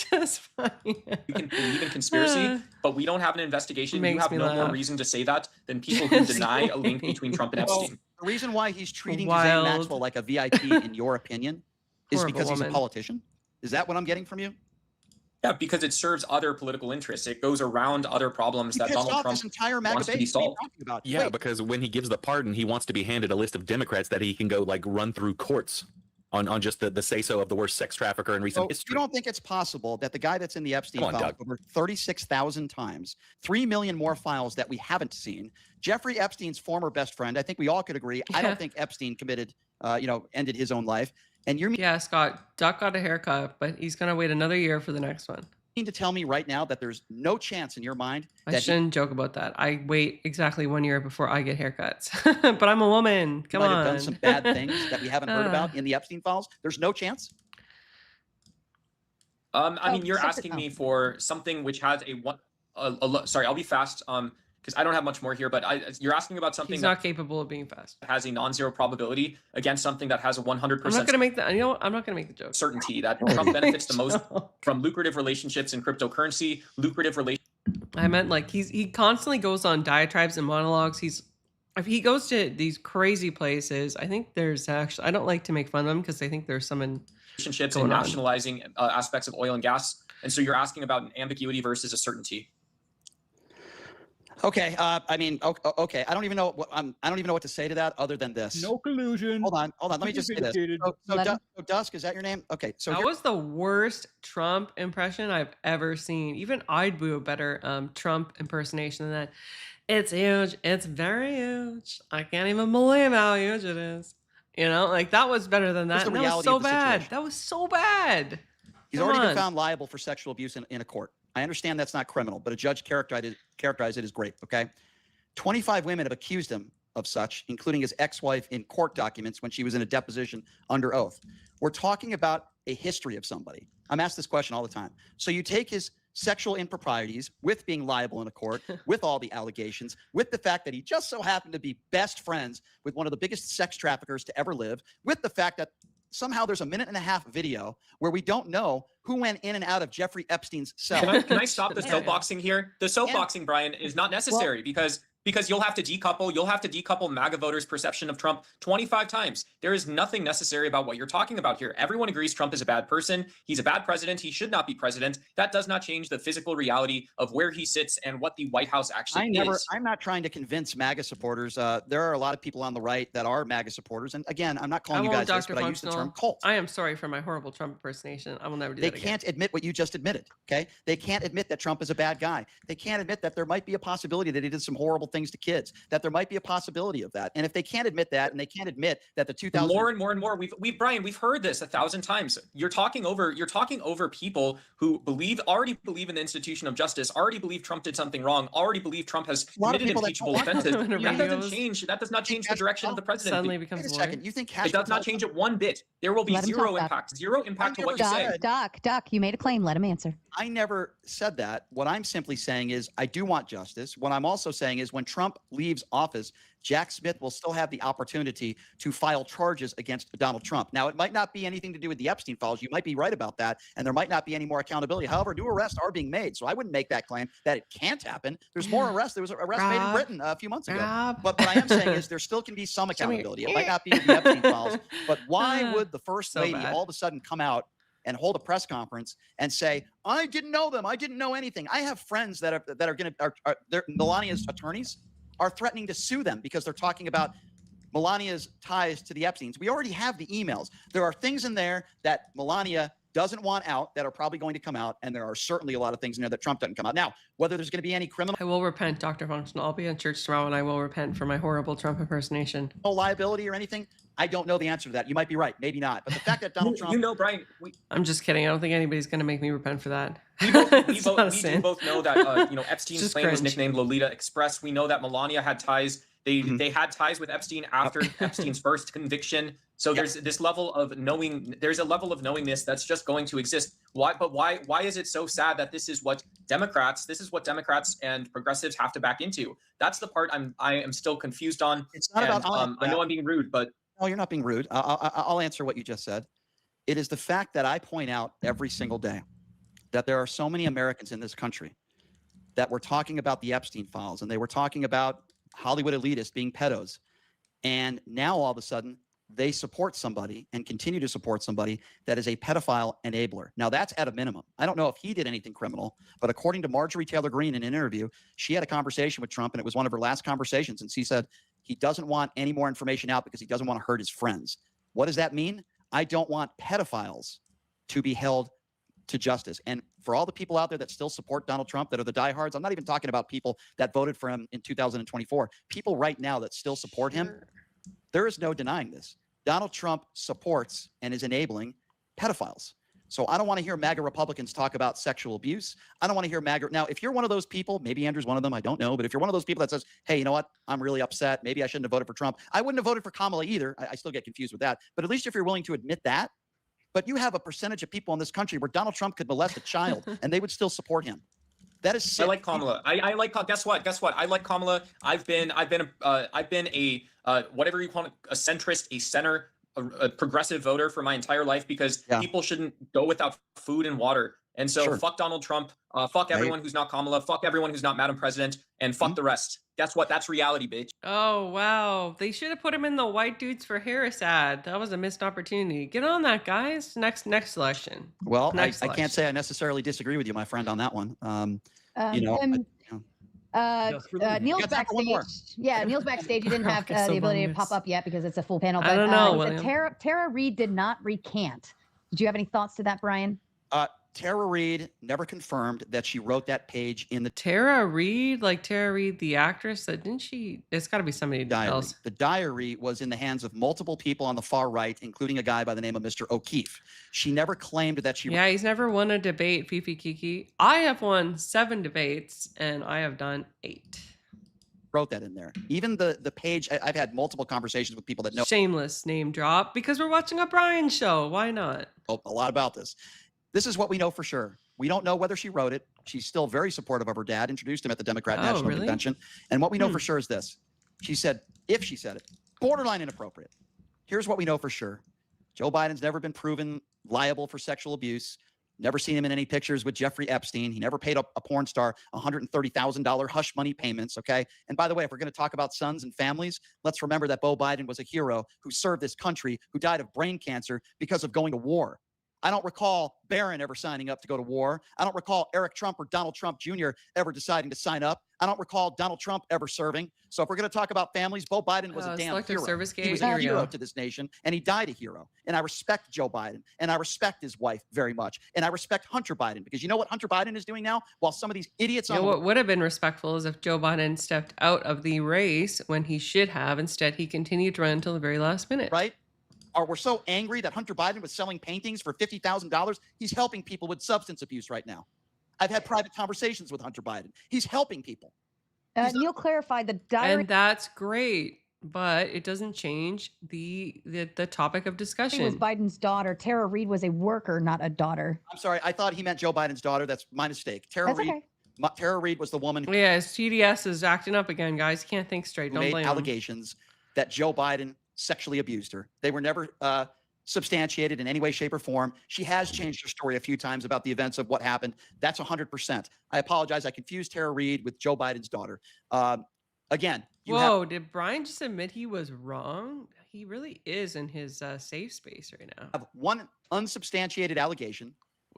just funny. You can believe in conspiracy, but we don't have an investigation. You have no more reason to say that than people who deny a link between Trump and Epstein. The reason why he's treating Ghislaine Maxwell like a VIP, in your opinion, is because he's a politician? Is that what I'm getting from you? Yeah, because it serves other political interests. It goes around other problems that Donald Trump wants to be solved. Yeah, because when he gives the pardon, he wants to be handed a list of Democrats that he can go like run through courts on just the say-so of the worst sex trafficker in recent history. You don't think it's possible that the guy that's in the Epstein file over 36,000 times, 3 million more files that we haven't seen, Jeffrey Epstein's former best friend, I think we all could agree, I don't think Epstein committed, ended his own life. And you're Scott, Duck got a haircut, but he's going to wait another year for the next one. To tell me right now that there's no chance in your mind that I shouldn't joke about that. I wait exactly 1 year before I get haircuts, but I'm a woman. Come on. Might have done some bad things that we haven't heard about in the Epstein files. There's no chance. I mean, you're asking me for something which has sorry, I'll be fast. Because I don't have much more here, but you're asking about something he's not capable of being fast. Has a non-zero probability against something that has a 100%. I'm not going to make that. I'm not going to make the joke. Certainty that Trump benefits the most from lucrative relationships in cryptocurrency, I meant like he constantly goes on diatribes and monologues. If he goes to these crazy places, I think there's actually, I don't like to make fun of him because I think there's some relationships and nationalizing aspects of oil and gas. And so you're asking about an ambiguity versus a certainty. Okay. I mean, okay. I don't even know what to say to that other than this. No collusion. Hold on. Let me just say this. So Dusk, is that your name? Okay. So that was the worst Trump impression I've ever seen. Even I'd do a better Trump impersonation than that. It's huge. It's very huge. I can't even believe how huge it is. Like that was better than that. That was so bad. That was so bad. He's already been found liable for sexual abuse in a court. I understand that's not criminal, but a judge characterized it as great, okay? 25 women have accused him of such, including his ex-wife in court documents when she was in a deposition under oath. We're talking about a history of somebody. I'm asked this question all the time. So you take his sexual improprieties with being liable in a court, with all the allegations, with the fact that he just so happened to be best friends with one of the biggest sex traffickers to ever live, with the fact that somehow there's a 1.5-minute video where we don't know who went in and out of Jeffrey Epstein's cell. Can I stop the soapboxing here? The soapboxing, Brian, is not necessary because you'll have to decouple MAGA voters' perception of Trump 25 times. There is nothing necessary about what you're talking about here. Everyone agrees Trump is a bad person. He's a bad president. He should not be president. That does not change the physical reality of where he sits and what the White House actually is. I'm not trying to convince MAGA supporters. There are a lot of people on the right that are MAGA supporters. And again, I'm not calling you guys this, but I use the term cult. I am sorry for my horrible Trump impersonation. I will never do that again. They can't admit what you just admitted, okay? They can't admit that Trump is a bad guy. They can't admit that there might be a possibility that he did some horrible things to kids, that there might be a possibility of that. And if they can't admit that, and they can't admit that the 2000 more and more, Brian, we've heard this 1,000 times. You're talking over people who already believe in the institution of justice, already believe Trump did something wrong, already believe Trump has committed impeachable offenses. That does not change the direction of the president. Suddenly becomes Wait a second. You think it does not change it one bit? There will be zero impact to what you say. Doc, you made a claim. Let him answer. I never said that. What I'm simply saying is I do want justice. What I'm also saying is when Trump leaves office, Jack Smith will still have the opportunity to file charges against Donald Trump. Now, it might not be anything to do with the Epstein files. You might be right about that, and there might not be any more accountability. However, new arrests are being made, so I wouldn't make that claim that it can't happen. There's more arrests. There was an arrest made in Britain a few months ago. But what I am saying is there still can be some accountability. It might not be the Epstein files, but why would the first lady all of a sudden come out and hold a press conference and say, I didn't know them. I didn't know anything. I have friends that are Melania's attorneys are threatening to sue them because they're talking about Melania's ties to the Epsteins. We already have the emails. There are things in there that Melania doesn't want out that are probably going to come out, and there are certainly a lot of things in there that Trump doesn't come out. Now, whether there's going to be any criminal... I will repent, Dr. Functional. I'll be in church tomorrow, and I will repent for my horrible Trump impersonation. No liability or anything? I don't know the answer to that. You might be right. Maybe not. But the fact that Donald Trump... Brian... I'm just kidding. I don't think anybody's going to make me repent for that. We both know that Epstein's plane was nicknamed Lolita Express. We know that Melania had ties. They had ties with Epstein after Epstein's first conviction. So there's this level of knowing. There's a level of knowingness that's just going to exist. Why is it so sad that this is what Democrats and progressives have to back into? That's the part I am still confused on. It's not about. I know I'm being rude, but no, you're not being rude. I'll answer what you just said. It is the fact that I point out every single day that there are so many Americans in this country that were talking about the Epstein files, and they were talking about Hollywood elitists being pedos. And now all of a sudden they support somebody and continue to support somebody that is a pedophile enabler. Now that's at a minimum. I don't know if he did anything criminal, but according to Marjorie Taylor Greene in an interview, she had a conversation with Trump, and it was one of her last conversations. And she said he doesn't want any more information out because he doesn't want to hurt his friends. What does that mean? I don't want pedophiles to be held to justice. And for all the people out there that still support Donald Trump, that are the diehards, I'm not even talking about people that voted for him in 2024. People right now that still support him, there is no denying this. Donald Trump supports and is enabling pedophiles. So I don't want to hear MAGA Republicans talk about sexual abuse. I don't want to hear MAGA. Now, if you're one of those people, maybe Andrew's one of them, I don't know. But if you're one of those people that says, hey, you know what? I'm really upset. Maybe I shouldn't have voted for Trump. I wouldn't have voted for Kamala either. I still get confused with that. But at least if you're willing to admit that. But you have a percentage of people in this country where Donald Trump could molest a child and they would still support him. That is sick. I like Kamala. I like. Guess what? I like Kamala. I've been a whatever you call it, a centrist, a center, a progressive voter for my entire life because people shouldn't go without food and water. And so fuck Donald Trump, fuck everyone who's not Kamala, fuck everyone who's not Madam President, and fuck the rest. Guess what? That's reality, bitch. Oh, wow. They should have put him in the White Dudes for Harris ad. That was a missed opportunity. Get on that, guys. Next selection. Well, I can't say I necessarily disagree with you, my friend, on that one. Neil's backstage. Yeah, Neil's backstage. You didn't have the ability to pop up yet because it's a full panel. But I don't know. Tara Reid did not recant. Did you have any thoughts to that, Brian? Tara Reid never confirmed that she wrote that page in the Tara Reid, like Tara Reid, the actress. Didn't she? It's got to be somebody else. The diary was in the hands of multiple people on the far right, including a guy by the name of Mr. O'Keefe. She never claimed that she. Yeah, he's never won a debate, Fifi Kiki. I have won 7 debates, and I have done 8. Wrote that in there. Even the page. I've had multiple conversations with people that know. Shameless name drop because we're watching a Brian show. Why not? Oh, a lot about this. This is what we know for sure. We don't know whether she wrote it. She's still very supportive of her dad, introduced him at the Democrat National Convention. And what we know for sure is this. She said, if she said it, borderline inappropriate. Here's what we know for sure. Joe Biden's never been proven liable for sexual abuse. Never seen him in any pictures with Jeffrey Epstein. He never paid a porn star $130,000 hush money payments, okay? And by the way, if we're going to talk about sons and families, let's remember that Beau Biden was a hero who served this country, who died of brain cancer because of going to war. I don't recall Barron ever signing up to go to war. I don't recall Eric Trump or Donald Trump Jr. ever deciding to sign up. I don't recall Donald Trump ever serving. So if we're going to talk about families, Beau Biden was a damn hero. He was a hero to this nation, and he died a hero. And I respect Joe Biden, and I respect his wife very much. And I respect Hunter Biden, because you know what Hunter Biden is doing now? While some of these idiots on what would have been respectful is if Joe Biden stepped out of the race when he should have. Instead, he continued to run until the very last minute. Right? Or we're so angry that Hunter Biden was selling paintings for $50,000. He's helping people with substance abuse right now. I've had private conversations with Hunter Biden. He's helping people. Neil clarified the diary. And that's great, but it doesn't change the topic of discussion. Was Biden's daughter. Tara Reid was a worker, not a daughter. I'm sorry. I thought he meant Joe Biden's daughter. That's my mistake. Tara Reid was the woman who his TDS is acting up again, guys. Can't think straight. Don't made blame allegations that Joe Biden sexually abused her. They were never substantiated in any way, shape, or form. She has changed her story a few times about the events of what happened. That's 100%. I apologize. I confused Tara Reid with Joe Biden's daughter. Again, did Brian just admit he was wrong? He really is in his safe space right now. Have one unsubstantiated allegation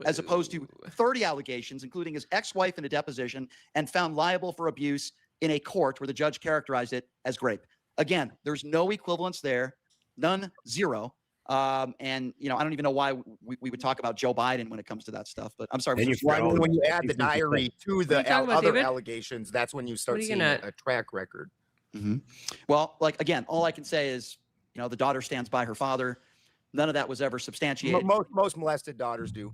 as opposed to 30 allegations, including his ex-wife in a deposition, and found liable for abuse in a court where the judge characterized it as rape. Again, there's no equivalence there, none, zero. And I don't even know why we would talk about Joe Biden when it comes to that stuff. But I'm sorry. When you add the diary to the other allegations, that's when you start seeing a track record. Mm-hmm. Well, again, all I can say is, the daughter stands by her father. None of that was ever substantiated. Most molested daughters do.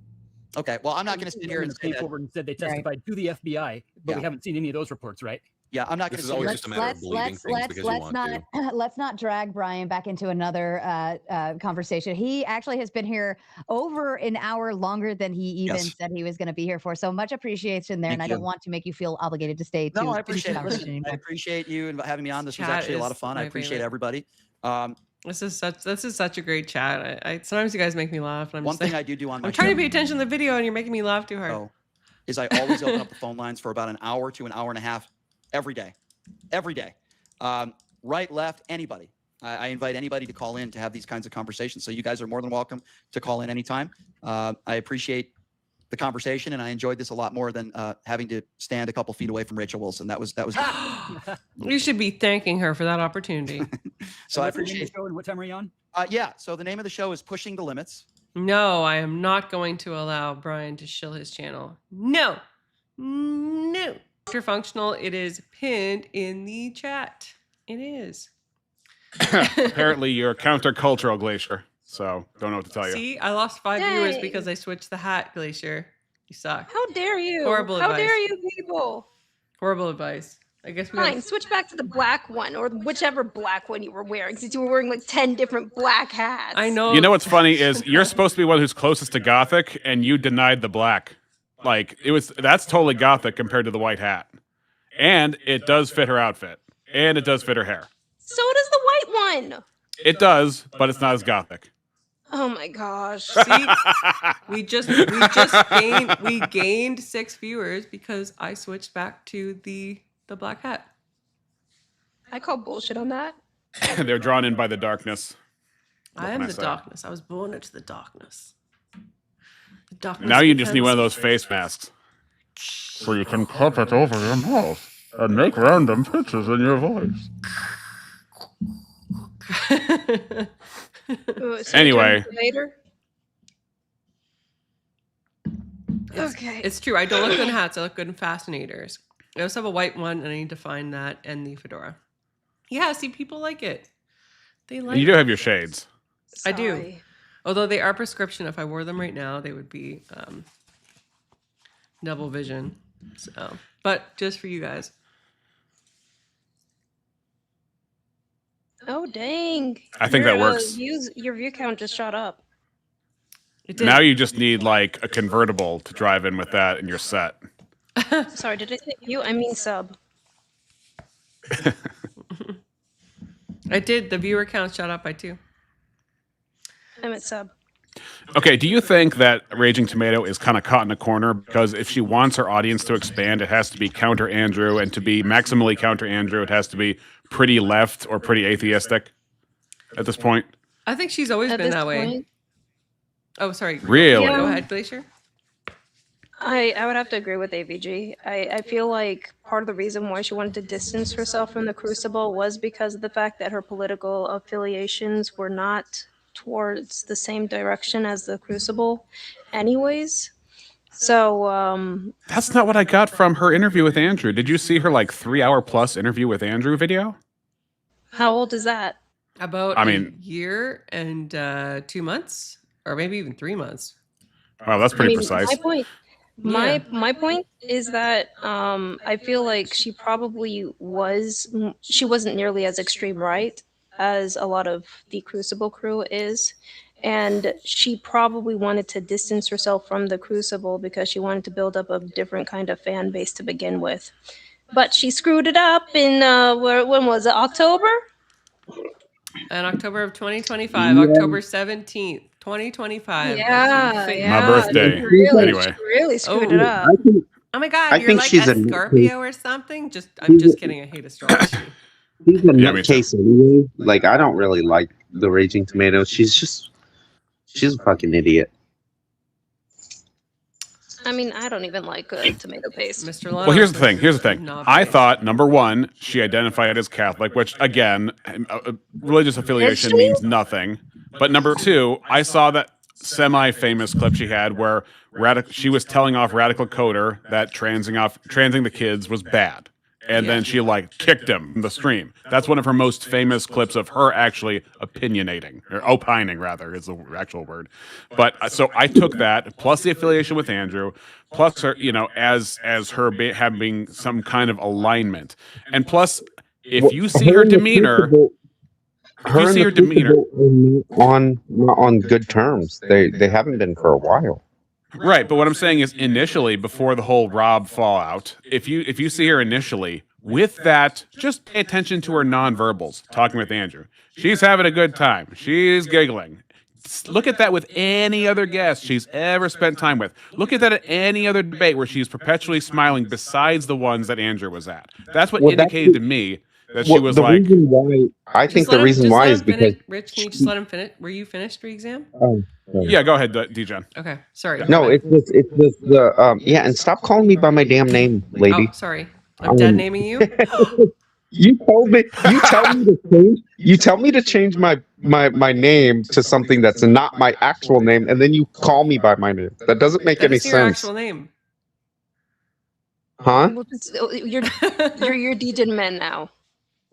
Okay. Well, I'm not going to sit here and say that. And said they testified to the FBI, but we haven't seen any of those reports, right? Yeah, I'm not going to say always just a matter of believing things because you want to. Let's not drag Brian back into another conversation. He actually has been here over an hour longer than he even said he was going to be here for. So much appreciation there, and I don't want to make you feel obligated to stay. No, I appreciate it. I appreciate you and having me on. This was actually a lot of fun. I appreciate everybody. This is such a great chat. I sometimes you guys make me laugh. And One thing I do on my I'm trying to pay attention to the video, and you're making me laugh too hard. Is I always open up the phone lines for about an hour to an hour and a half every day. Right, left, anybody. I invite anybody to call in to have these kinds of conversations. So you guys are more than welcome to call in anytime. I appreciate the conversation, and I enjoyed this a lot more than having to stand a couple feet away from Rachel Wilson. That was. You should be thanking her for that opportunity. So I appreciate it. And what time are you on? So the name of the show is Pushing the Limits. No, I am not going to allow Brian to shill his channel. No. Dr. Functional, it is pinned in the chat. It is. Apparently, you're a countercultural Glacier, so don't know what to tell you. See, I lost 5 viewers because I switched the hat, Glacier. You suck. How dare you? Horrible advice. How dare you people? Horrible advice. I guess we Fine, switch back to the black one, or whichever black one you were wearing, since you were wearing like 10 different black hats. I know. You know what's funny is you're supposed to be one who's closest to Gothic, and you denied the black. That's totally Gothic compared to the white hat. And it does fit her outfit. And it does fit her hair. So does the white one. It does, but it's not as Gothic. Oh my gosh. See, we gained 6 viewers because I switched back to the black hat. I call bullshit on that. They're drawn in by the darkness. I am the darkness. I was born into the darkness. Now you just need one of those face masks. So you can pop it over your mouth and make random pitches in your voice. Anyway. Okay. It's true. I don't look good in hats. I look good in fascinators. I also have a white one, and I need to find that and the fedora. Yeah, see, people like it. They like it. You do have your shades. I do. Although they are prescription. If I wore them right now, they would be double vision. So, but just for you guys. Oh, dang. I think that works. Your view count just shot up. Now you just need like a convertible to drive in with that, and you're set. Sorry, did I say view? I mean sub. I did. The viewer count shot up by 2. I'm at sub. Okay, do you think that Raging Tomato is kind of caught in a corner? Because if she wants her audience to expand, it has to be counter Andrew, and to be maximally counter Andrew, it has to be pretty left or pretty atheistic at this point. I think she's always been that way. Oh, sorry. Really? Go ahead, Glacier. I would have to agree with AVG. I feel like part of the reason why she wanted to distance herself from the Crucible was because of the fact that her political affiliations were not towards the same direction as the Crucible anyways. So that's not what I got from her interview with Andrew. Did you see her like 3-hour plus interview with Andrew video? How old is that? About a year and 2 months, or maybe even 3 months. Wow, that's pretty precise. My point is that I feel like she wasn't nearly as extreme right as a lot of the Crucible crew is, and she probably wanted to distance herself from the Crucible because she wanted to build up a different kind of fan base to begin with. But she screwed it up in when was it, October? In October of 2025, October 17th, 2025. Yeah, my birthday. Anyway, she really screwed it up. Oh my God, I you're think like she's a a Scorpio or something? I'm just kidding. I hate astrology. She's a nutcase anyway. Like, I don't really like the Raging Tomato. She's a fucking idiot. I mean, I don't even like tomato paste. Mr. Well, here's the thing. I thought, number one, she identified as Catholic, which, again, religious affiliation means nothing. But number two, I saw that semi-famous clip she had where she was telling off Radical Coder that transing the kids was bad. And then she kicked him from the stream. That's one of her most famous clips of her actually opinionating, or opining rather is the actual word. But so I took that plus the affiliation with Andrew, plus her, as her having some kind of alignment, and plus if you see her demeanor, not on good terms. They haven't been for a while. Right, but what I'm saying is initially, before the whole Rob fallout, if you see her initially, with that, just pay attention to her nonverbals, talking with Andrew. She's having a good time. She's giggling. Look at that with any other guest she's ever spent time with. Look at that at any other debate where she's perpetually smiling besides the ones that Andrew was at. That's what indicated to me that she was like... I think the reason why is because... Rich, can you just let him finish? Were you finished re-exam? Yeah, go ahead, DJ. Okay, sorry. No, it's just the yeah, and stop calling me by my damn name, lady. Oh, sorry. I'm dead naming you. You tell me to change my name to something that's not my actual name, and then you call me by my name. That doesn't make any sense. Your actual name. Huh? You're DJ men now.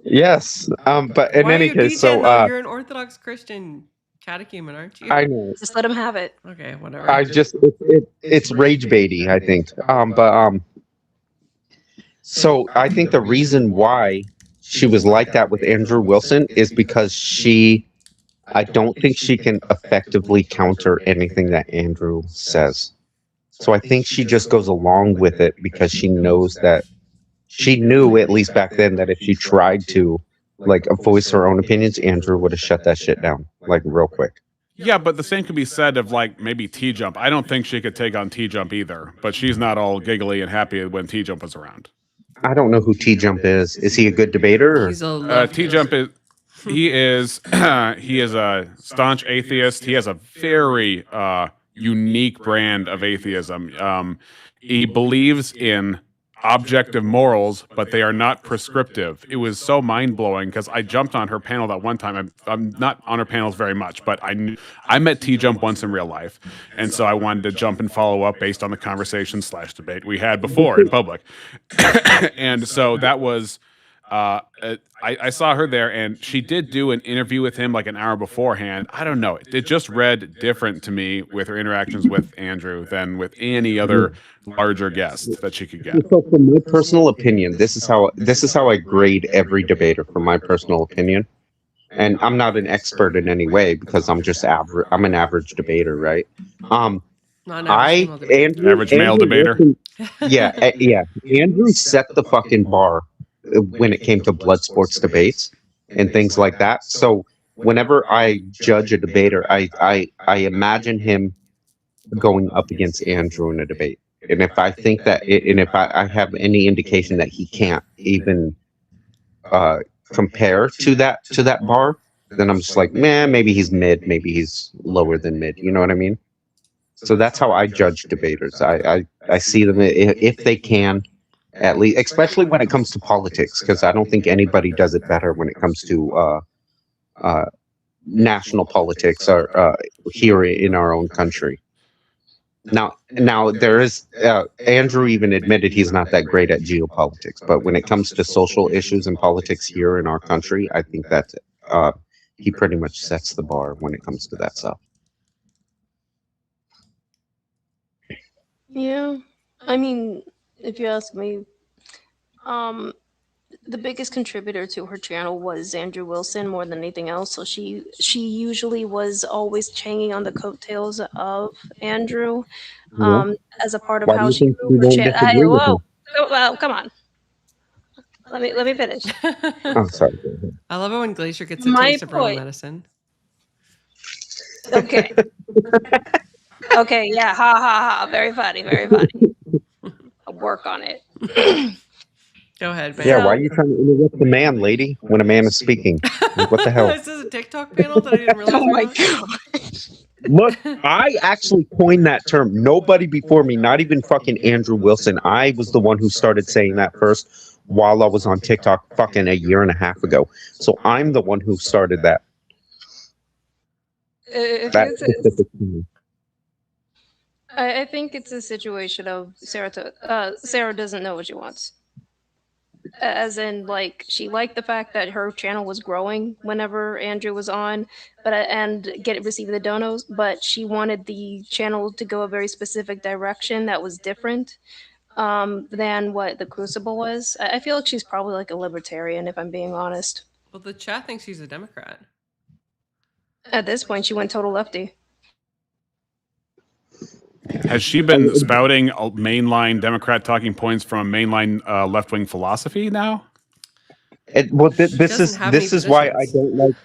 Yes. But in any case, so you're an Orthodox Christian catechumen, aren't you? I know. Just let him have it. Okay, whatever. It's rage baity, I think. So I think the reason why she was like that with Andrew Wilson is because I don't think she can effectively counter anything that Andrew says. So I think she just goes along with it because she knows that she knew, at least back then, that if she tried to voice her own opinions, Andrew would have shut that shit down real quick. Yeah, but the same could be said of maybe T-Jump. I don't think she could take on T-Jump either, but she's not all giggly and happy when T-Jump was around. I don't know who T-Jump is. Is he a good debater? He's a T-Jump is he is a staunch atheist. He has a very unique brand of atheism. He believes in objective morals, but they are not prescriptive. It was so mind-blowing because I jumped on her panel that one time. I'm not on her panels very much, but I met T-Jump once in real life, and so I wanted to jump and follow up based on the conversation/debate we had before in public. And so that was I saw her there, and she did do an interview with him an hour beforehand. I don't know. It just read different to me with her interactions with Andrew than with any other larger guest that she could get. So from my personal opinion, this is how I grade every debater from my personal opinion. And I'm not an expert in any way because I'm just average. I'm an average debater, right? Average male debater. Yeah. Andrew set the fucking bar when it came to blood sports debates and things like that. So whenever I judge a debater, I imagine him going up against Andrew in a debate. And if I think that, and if I have any indication that he can't even compare to that bar, then I'm just like, man, maybe he's mid, maybe he's lower than mid. You know what I mean? So that's how I judge debaters. I see them if they can, at least, especially when it comes to politics, because I don't think anybody does it better when it comes to national politics or here in our own country. Now there is Andrew even admitted he's not that great at geopolitics, but when it comes to social issues and politics here in our country, I think that he pretty much sets the bar when it comes to that stuff. Yeah, I mean, if you ask me, the biggest contributor to her channel was Andrew Wilson more than anything else. So she usually was always hanging on the coattails of Andrew, Yeah. as a part of Why do how you she think grew we her won't channel. disagree with him? Well, come on. Let me finish. Oh, sorry. I love it when Glacier gets a My taste of her own point. medicine. Okay. Okay. Yeah. Ha ha ha. Very funny. Very funny. I'll work on it. Go ahead, Yeah, man. why are you trying to interrupt the man, lady, when a man is speaking? Like, what the hell? This is a TikTok panel that I didn't realize. Oh my god! Look, I actually coined that term. Nobody before me, not even fucking Andrew Wilson. I was the one who started saying that first while I was on TikTok fucking a year and a half ago. So I'm the one who started that. That specific thing. I think it's a situation of Sarah doesn't know what she wants. As in, like, she liked the fact that her channel was growing whenever Andrew was on, but and receiving the donos, but she wanted the channel to go a very specific direction that was different than what the Crucible was. I feel like she's probably like a libertarian, if I'm being honest. Well, the chat thinks she's a Democrat. At this point, she went total lefty. Has she been spouting mainline Democrat talking points from mainline left-wing philosophy now? Well, this is why I don't like.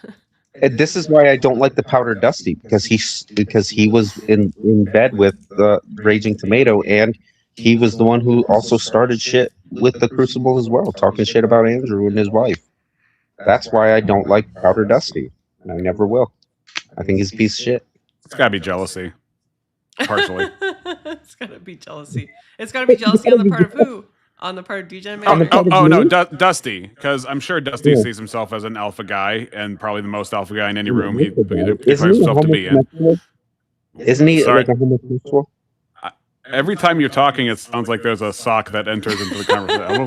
This is why I don't like the Powder Dusty, because he was in bed with Raging Tomato, and he was the one who also started shit with the Crucible as well, talking shit about Andrew and his wife. That's why I don't like Powder Dusty. I never will. I think he's a piece of shit. It's gotta be jealousy. Partially. It's gotta be jealousy. It's gotta be jealousy on the part of who? On the part of DJ Man? Oh no, Dusty, because I'm sure Dusty sees himself as an alpha guy, and probably the most alpha guy in any room he declares himself to be in. Isn't he Sorry? like a homosexual? Every time you're talking, it sounds like there's a sock that enters into the conversation.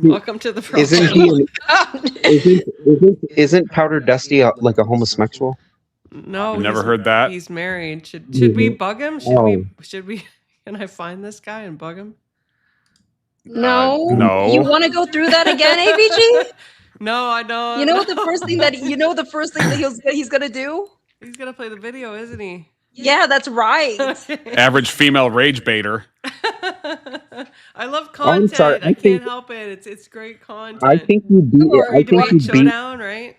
Welcome to the program. Isn't Powder Dusty like a homosexual? No, never heard that. He's married. Should we bug him? Should we? Can I find this guy and bug him? No. No. You want to go through that again, ABG? No, I don't. You know what the first thing that he's gonna do? He's gonna play the video, isn't he? Yeah, that's right. Average female rage baiter. I love content. sorry, I can't help it. It's great content. I think you beat it. I think you beat Showdown, right?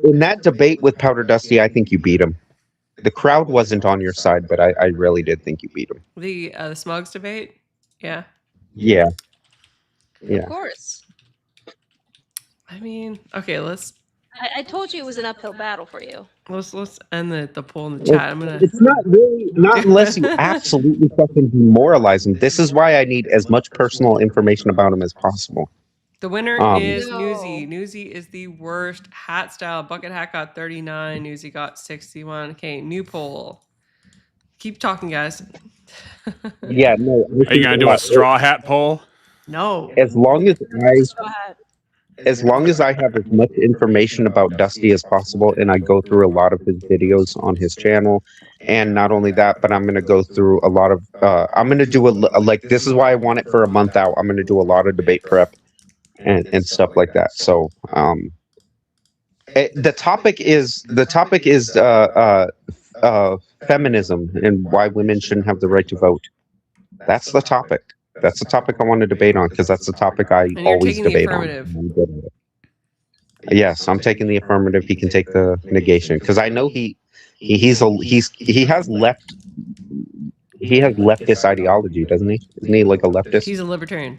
in that debate with Powder Dusty. I think you beat him. The crowd wasn't on your side, but I really did think you beat him. The Smugs debate. Yeah. Yeah. Of course. I mean, okay, let's I told you it was an uphill battle for you. let's end the poll in the chat. I'm gonna. It's not really not unless you absolutely fucking demoralize him. This is why I need as much personal information about him as possible. The winner is Newsy. Newsy is the worst hat style. Bucket hat got 39. Newsy got 61. Okay, new poll. Keep talking, guys. Yeah, no. Are you gonna do a straw hat poll? No. As long as I have as much information about Dusty as possible, and I go through a lot of his videos on his channel, and not only that, but I'm going to go through a lot of. I'm going to do like this is why I want it for a month out. I'm going to do a lot of debate prep and stuff like that. So the topic is feminism and why women shouldn't have the right to vote. That's the topic. That's the topic I want to debate on, because that's the topic I always debate on. Yes, I'm taking the affirmative. He can take the negation, because I know he has leftist ideology, doesn't he? Isn't he like a leftist? He's a libertarian.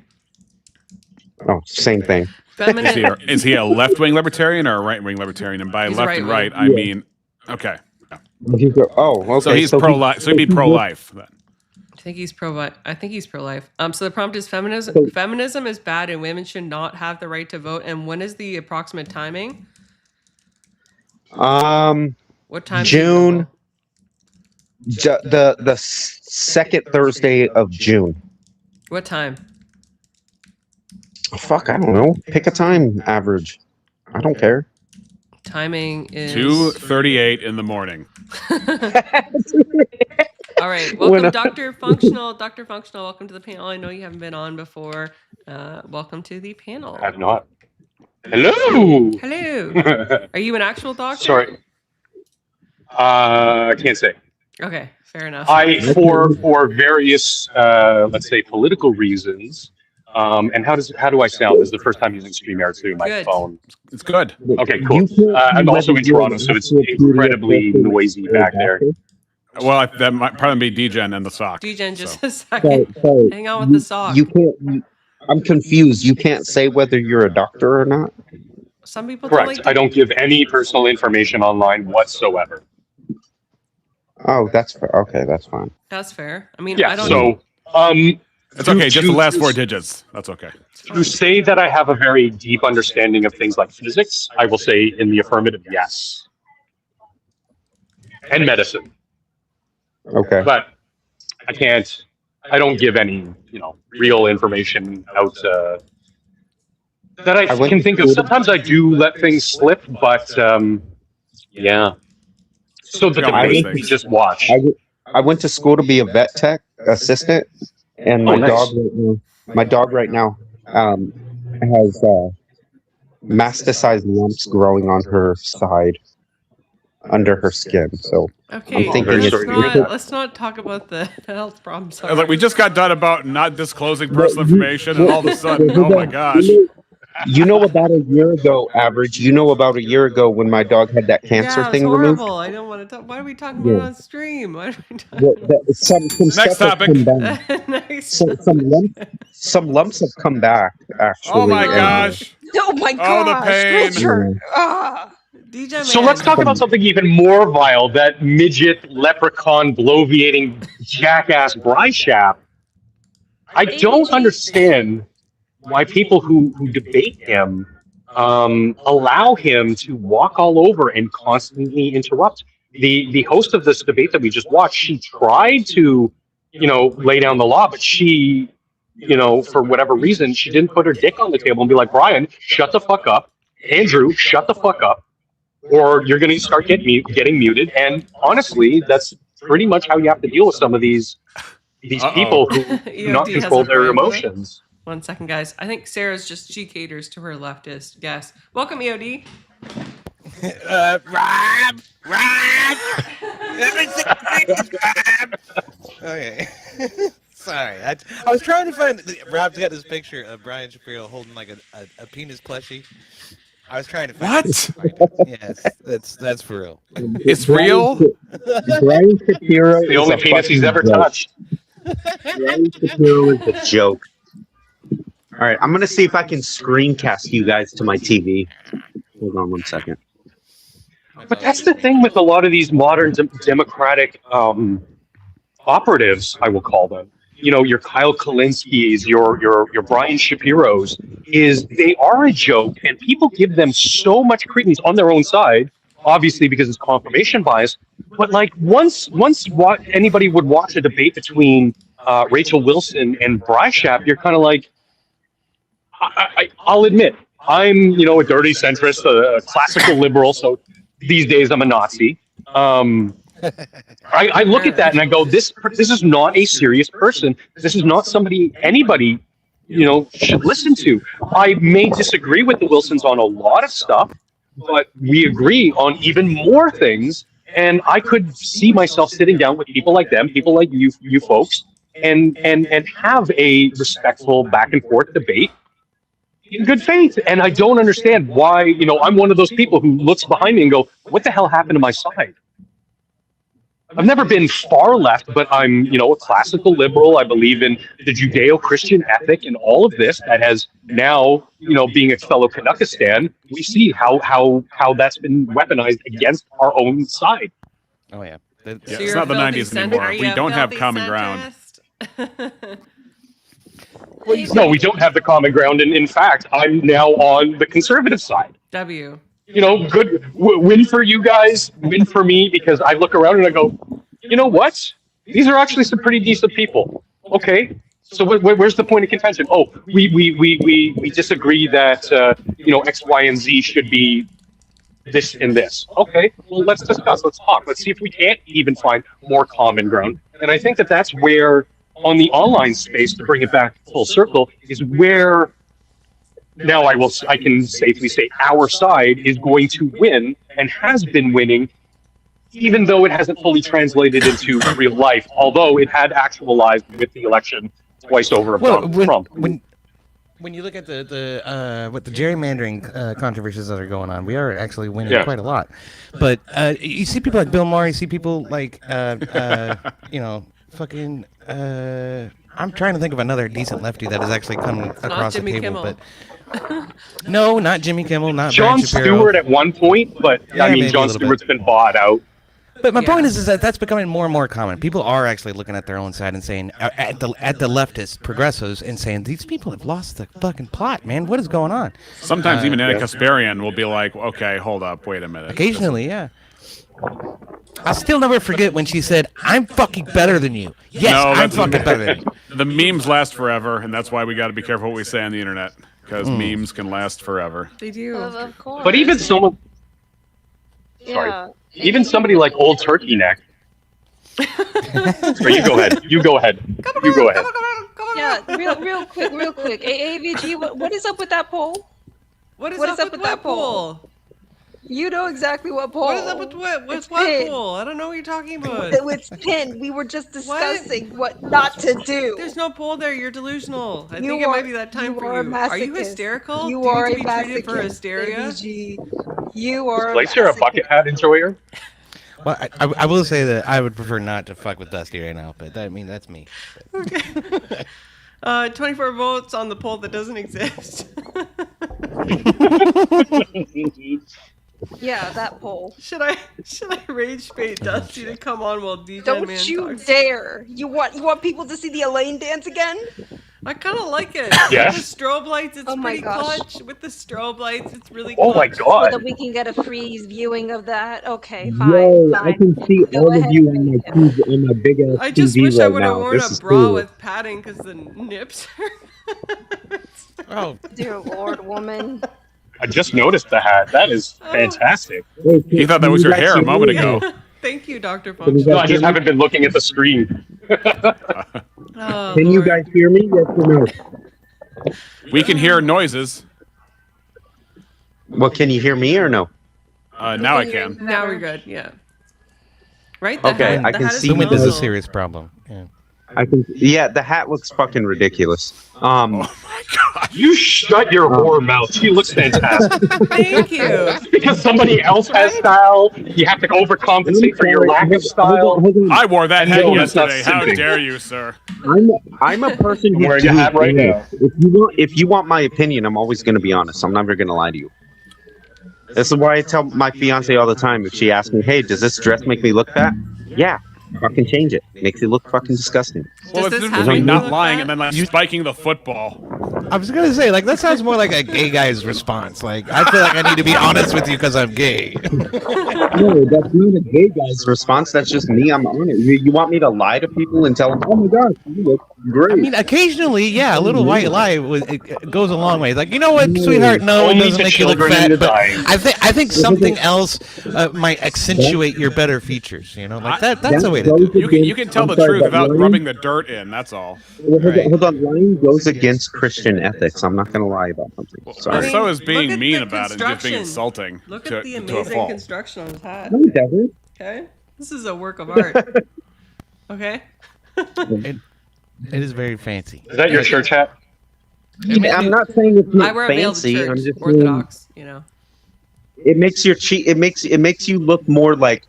Oh, same thing. Is he a left-wing libertarian or a right-wing libertarian? And by He's left and right, right-wing. I mean, okay. Oh, okay. So he's pro-life. So he'd be pro-life then. I think he's pro-life. So the prompt is feminism is bad and women should not have the right to vote. And when is the approximate timing? What time? June. The second Thursday of June. What time? Oh, fuck, I don't know. Pick a time average. I don't care. Timing is 2:38 in the morning. All right, welcome, Dr. Functional. Dr. Functional, welcome to the panel. I know you haven't been on before. Welcome to the panel. I have not. Hello. Hello. Are you an actual doctor? Sorry. I can't say. Okay, fair enough. For various let's say political reasons. And how do I sound? This is the first time using StreamYard through my phone. It's good. Okay, cool. I'm also in Toronto, so it's incredibly noisy back there. Well, that might probably be DGen and the sock. DGen, just a second. Hang on with the sock. You can't. I'm confused. You can't say whether you're a doctor or not. Some people Correct. I don't give any personal information online whatsoever. Oh, that's fair. Okay, that's fine. That's fair. I mean, Yeah. I don't know. It's okay. Just the last 4 digits. That's okay. To say that I have a very deep understanding of things like physics, I will say in the affirmative, yes. And medicine. Okay. But I don't give any, real information out that I can think of. Sometimes I do let things slip, but yeah. So the debate we just watched. I went to school to be a vet tech assistant, and my dog right now has masticized lumps growing on her side under her skin. So okay, I'm thinking let's not talk about the health problems. Look, we just got done about not disclosing personal information, and all of a sudden, oh my gosh. You know, about a year ago, average. You know, about a year ago when my dog had that cancer thing removed. I don't want to talk. Why are we talking about it on stream? Why are we talking? Next topic. Some lumps have come back. Actually. Oh my gosh. Oh my gosh. Oh, the pain. Richard. Ah. DJ So let's talk about something even more vile, that midget, leprechaun, bloviating, jackass BriShap. I don't understand why people who debate him allow him to walk all over and constantly interrupt. The host of this debate that we just watched, she tried to, lay down the law, but she, for whatever reason, she didn't put her dick on the table and be like, Brian, shut the fuck up. Andrew, shut the fuck up. Or you're going to start getting muted. And honestly, that's pretty much how you have to deal with some of these people who do not control their emotions. 1 second, guys. I think she caters to her leftist guests. Welcome, EOD. Rob. Okay. Sorry. I was trying to find. Rob's got this picture of Brian Shapiro holding like a penis plushie. I was trying to find Yes, that's for real. It's real? Brian Shapiro the only penis he's ever touched. Brian Shapiro is a joke. All right, I'm going to see if I can screencast you guys to my TV. Hold on 1 second. But that's the thing with a lot of these modern democratic operatives, I will call them. Your Kyle Kalinskis, your Brian Shapiros, is they are a joke, and people give them so much credence on their own side, obviously because it's confirmation bias. But like once anybody would watch a debate between Rachel Wilson and BriShap, you're kind of like, I'll admit, I'm a dirty centrist, a classical liberal, so these days I'm a Nazi. I look at that and I go, this is not a serious person. This is not somebody anybody should listen to. I may disagree with the Wilsons on a lot of stuff, but we agree on even more things. And I could see myself sitting down with people like them, people like you folks, and have a respectful back and forth debate in good faith. And I don't understand why, I'm one of those people who looks behind me and go, what the hell happened to my side? I've never been far left, but I'm, a classical liberal. I believe in the Judeo-Christian ethic and all of this that has now, being a fellow Canuckistan, we see how that's been weaponized against our own side. Oh yeah. So it's not the 90s anymore. We don't have common ground. No, we don't have the common ground, and in fact, I'm now on the conservative side. W. You know, good win for you guys, win for me, because I look around and I go, you know what? These are actually some pretty decent people. Okay, so where's the point of contention? Oh, we disagree that you know, X, Y, and Z should be this and this. Okay, well, let's discuss. Let's talk. Let's see if we can't even find more common ground. And I think that that's where, on the online space, to bring it back full circle, is where now I can safely say our side is going to win and has been winning, even though it hasn't fully translated into real life, although it had actualized with the election twice over of Trump. When you look at the with the gerrymandering controversies that are going on, we are actually winning quite a lot. But you see people like Bill Maher, you see people like you know, fucking I'm trying to think of another decent lefty that has actually come across the table, Kimmel. but no, not Jimmy Kimmel, not Jon Jon Shapiro. Stewart at one point, but Yeah, I mean, maybe a Jon little Stewart's been bought out. But my point is that that's becoming more and more common. People are actually looking at their own side and saying, at the leftist progressives, and saying, these people have lost the fucking plot, man. What is going on? Sometimes even Anna Kasparian will be like, okay, hold up, wait a minute. Occasionally, yeah. I'll still never forget when she said, I'm fucking better than you. Yes, I'm fucking better than you. The memes last forever, and that's why we got to be careful what we say on the internet, because memes can last forever. They do. Of course. But even someone, Yeah. even somebody like Old Turkey Neck. Sorry, you go ahead. You go ahead. You go ahead. Yeah, real quick. AVG, what is up with that poll? What is up with that poll? You know exactly what poll. What is up with what? What's what poll? I don't know what you're talking about. It's pinned. We were just discussing what not to do. There's no poll there. You're delusional. I think it might be that time for you. Are you hysterical? You Do are need to a be treated for masochist, hysteria? AVG. You are. Is Glacier a bucket hat enjoyer? Well, I will say that I would prefer not to fuck with Dusty right now, but I mean, that's me. Okay. 24 votes on the poll that doesn't exist. Yeah, that poll. Should I rage bait Dusty to come on while DJ Don't Man you talks? dare! You want people to see the Elaine dance again? I kind of like it. Yes. With the strobe lights, it's Oh my pretty gosh. clutch. With the strobe lights, it's really Oh my clutch. So god. that we can get a free viewing of that. Okay, fine. Yo, fine. I can see Go all of ahead. you on my TV, on my big ass I just TV wish I right would have now. worn This a is bra cool. with padding because the nips hurt. Oh, Dear Lord, woman. I just noticed the hat. That is fantastic. Wait, You thought that was your hair a moment ago. Thank you, Dr. Can you Function. No, I guys just hear me? haven't been looking at the screen. Oh, Can you Lord. guys hear me? Yes or no? We can hear noises. Well, can you hear me or no? Now I can. Now we're good. Yeah. Right. The Okay, hat, I the can hat is see Zoom in is a phenomenal. serious problem. Yeah. I can. Yeah, the hat looks fucking ridiculous. You shut your whore mouth. She looks fantastic. Thank you. Because somebody else has style, you have to overcompensate for your lack of style. I wore that And hat no, that's not yesterday. How simping. dare you, sir? I'm a person who. I'm wearing a hat right now. If you want my opinion, I'm always going to be honest. I'm never going to lie to you. This is why I tell my fiance all the time. If she asks me, "Hey, does this dress make me look fat?" Yeah, fucking change it. Makes it look fucking disgusting. Well, Does it's this just hat me make not you look lying fat? and then like spiking the football. I was gonna say, like, that sounds more like a gay guy's response. Like, I feel like I need to be honest with you because I'm gay. No, that's not a gay guy's response. That's just me. I'm on it. You want me to lie to people and tell them, "Oh my god, you look great." I mean, occasionally, yeah, a little white lie it goes a long way. It's like, you know what, sweetheart, no, it Only doesn't to make you look children fat, and but dying. I think something else might accentuate your better features. You know, like that's the way to do it. You can tell the truth without rubbing the dirt in. That's all. Well, hold on. Lying goes against Christian ethics. I'm not going to lie about something. Sorry. So is Look being at mean the about it and just being construction. insulting Look to, at the to a amazing fault. construction on his hat. No, it doesn't. Okay, this is a work of art. Okay. It is very fancy. Is that your church hat? I'm not saying it's I not wear a veil to fancy. church, I'm just saying Orthodox. You know. it makes your cheek. It makes you look more like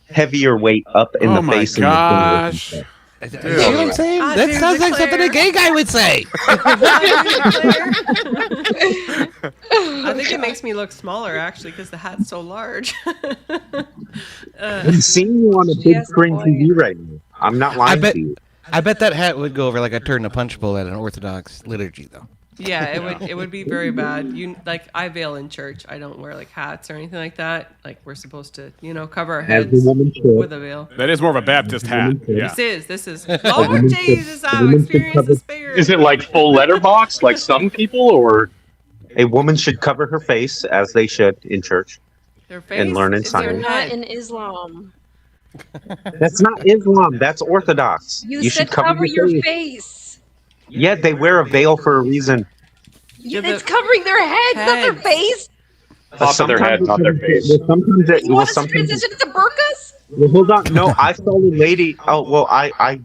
heavier weight up in Oh the my face. gosh. And You know what I'm saying? That dude, sounds like Claire. something a gay guy would say. I think it makes me look smaller actually because the hat's so large. I'm seeing you on a big screen TV right now. I'm not lying to you. I bet that hat would go over like a turn a punch bowl at an Orthodox liturgy, though. Yeah, it would be very bad. I veil in church. I don't wear like hats or anything like that. Like we're supposed to, cover our heads with a veil. That is more of a Baptist hat. Yeah. This is. Oh Jesus! I've experienced the spirit. Is it like full letterbox, like some people, or a woman should cover her face as they should in church Their face and learn in You're science? not in Islam. That's not Islam. That's Orthodox. You should said cover your face. Yeah, they wear a veil for a reason. It's covering their heads, not their face. top of their head, not their face? Well, sometimes You want us to transition to burqas? Well, hold on. No, I saw a lady. Oh, well, I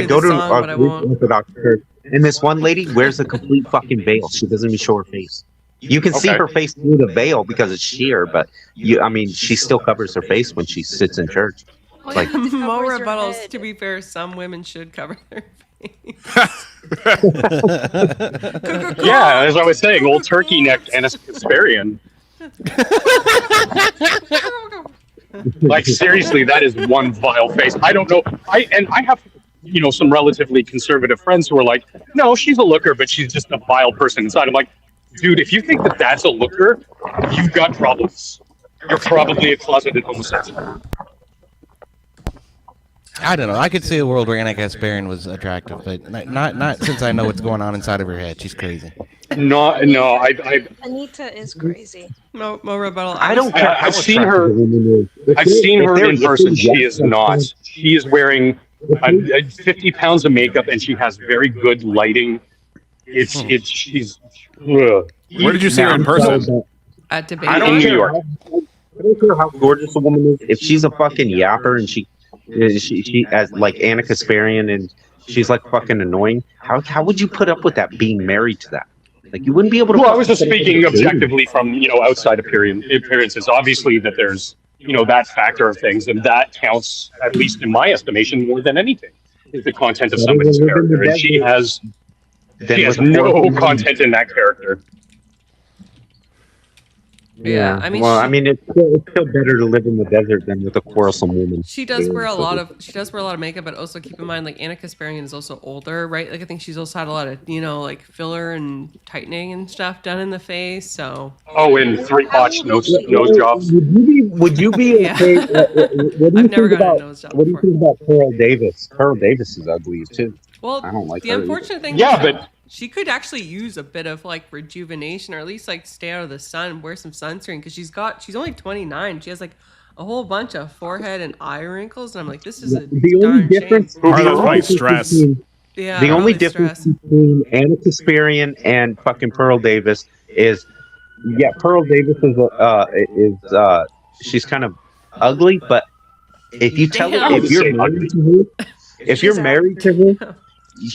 go to a Greek Orthodox church, and this one lady wears a complete fucking veil. She doesn't even show her face. You can see her face through the veil because it's sheer, but she still covers her face when she sits in church. Like Mo rebuttals. To be fair, some women should cover their face. Yeah, as I was saying, old turkey necked and a Kasparian. Like seriously, that is one vile face. I don't know. I have some relatively conservative friends who are like, no, she's a looker, but she's just a vile person inside. I'm like, dude, if you think that that's a looker, you've got problems. You're probably a closeted homosexual. I don't know. I could see a world where Anna Kasparian was attractive, but not since I know what's going on inside of her head. She's crazy. No, Anita is crazy. Mo rebuttal. I don't care. I've seen her. I've seen her in person. She is not. She is wearing 50 pounds of makeup, and she has very good lighting. She's. Where did you see her in person? At debate. I don't care. I don't care how gorgeous a woman is. If she's a fucking yapper and she as like Anna Kasparian and she's like fucking annoying, how would you put up with that being married to that? Like you wouldn't be able to. Well, I was just speaking objectively from outside appearances. Obviously, that there's that factor of things, and that counts, at least in my estimation, more than anything. Is the content of somebody's character, and she has no content in that character. Yeah, I mean, well, it's still better to live in the desert than with a quarrelsome woman. She does wear a lot of makeup, but also keep in mind, like Anna Kasparian is also older, right? Like I think she's also had a lot of like filler and tightening and stuff done in the face. So and 3-botch nose jobs. Would you be okay? What do you think about Pearl Davis? Pearl Davis is ugly too. Well, I don't like the her unfortunate thing. Yeah, but she could actually use a bit of like rejuvenation, or at least like stay out of the sun, wear some sunscreen, because she's only 29. She has like a whole bunch of forehead and eye wrinkles, and I'm like, this is the only difference. Stress. Yeah, the only difference between Anna Kasparian and fucking Pearl Davis is, Pearl Davis is she's kind of ugly, but if you tell her if you're married to her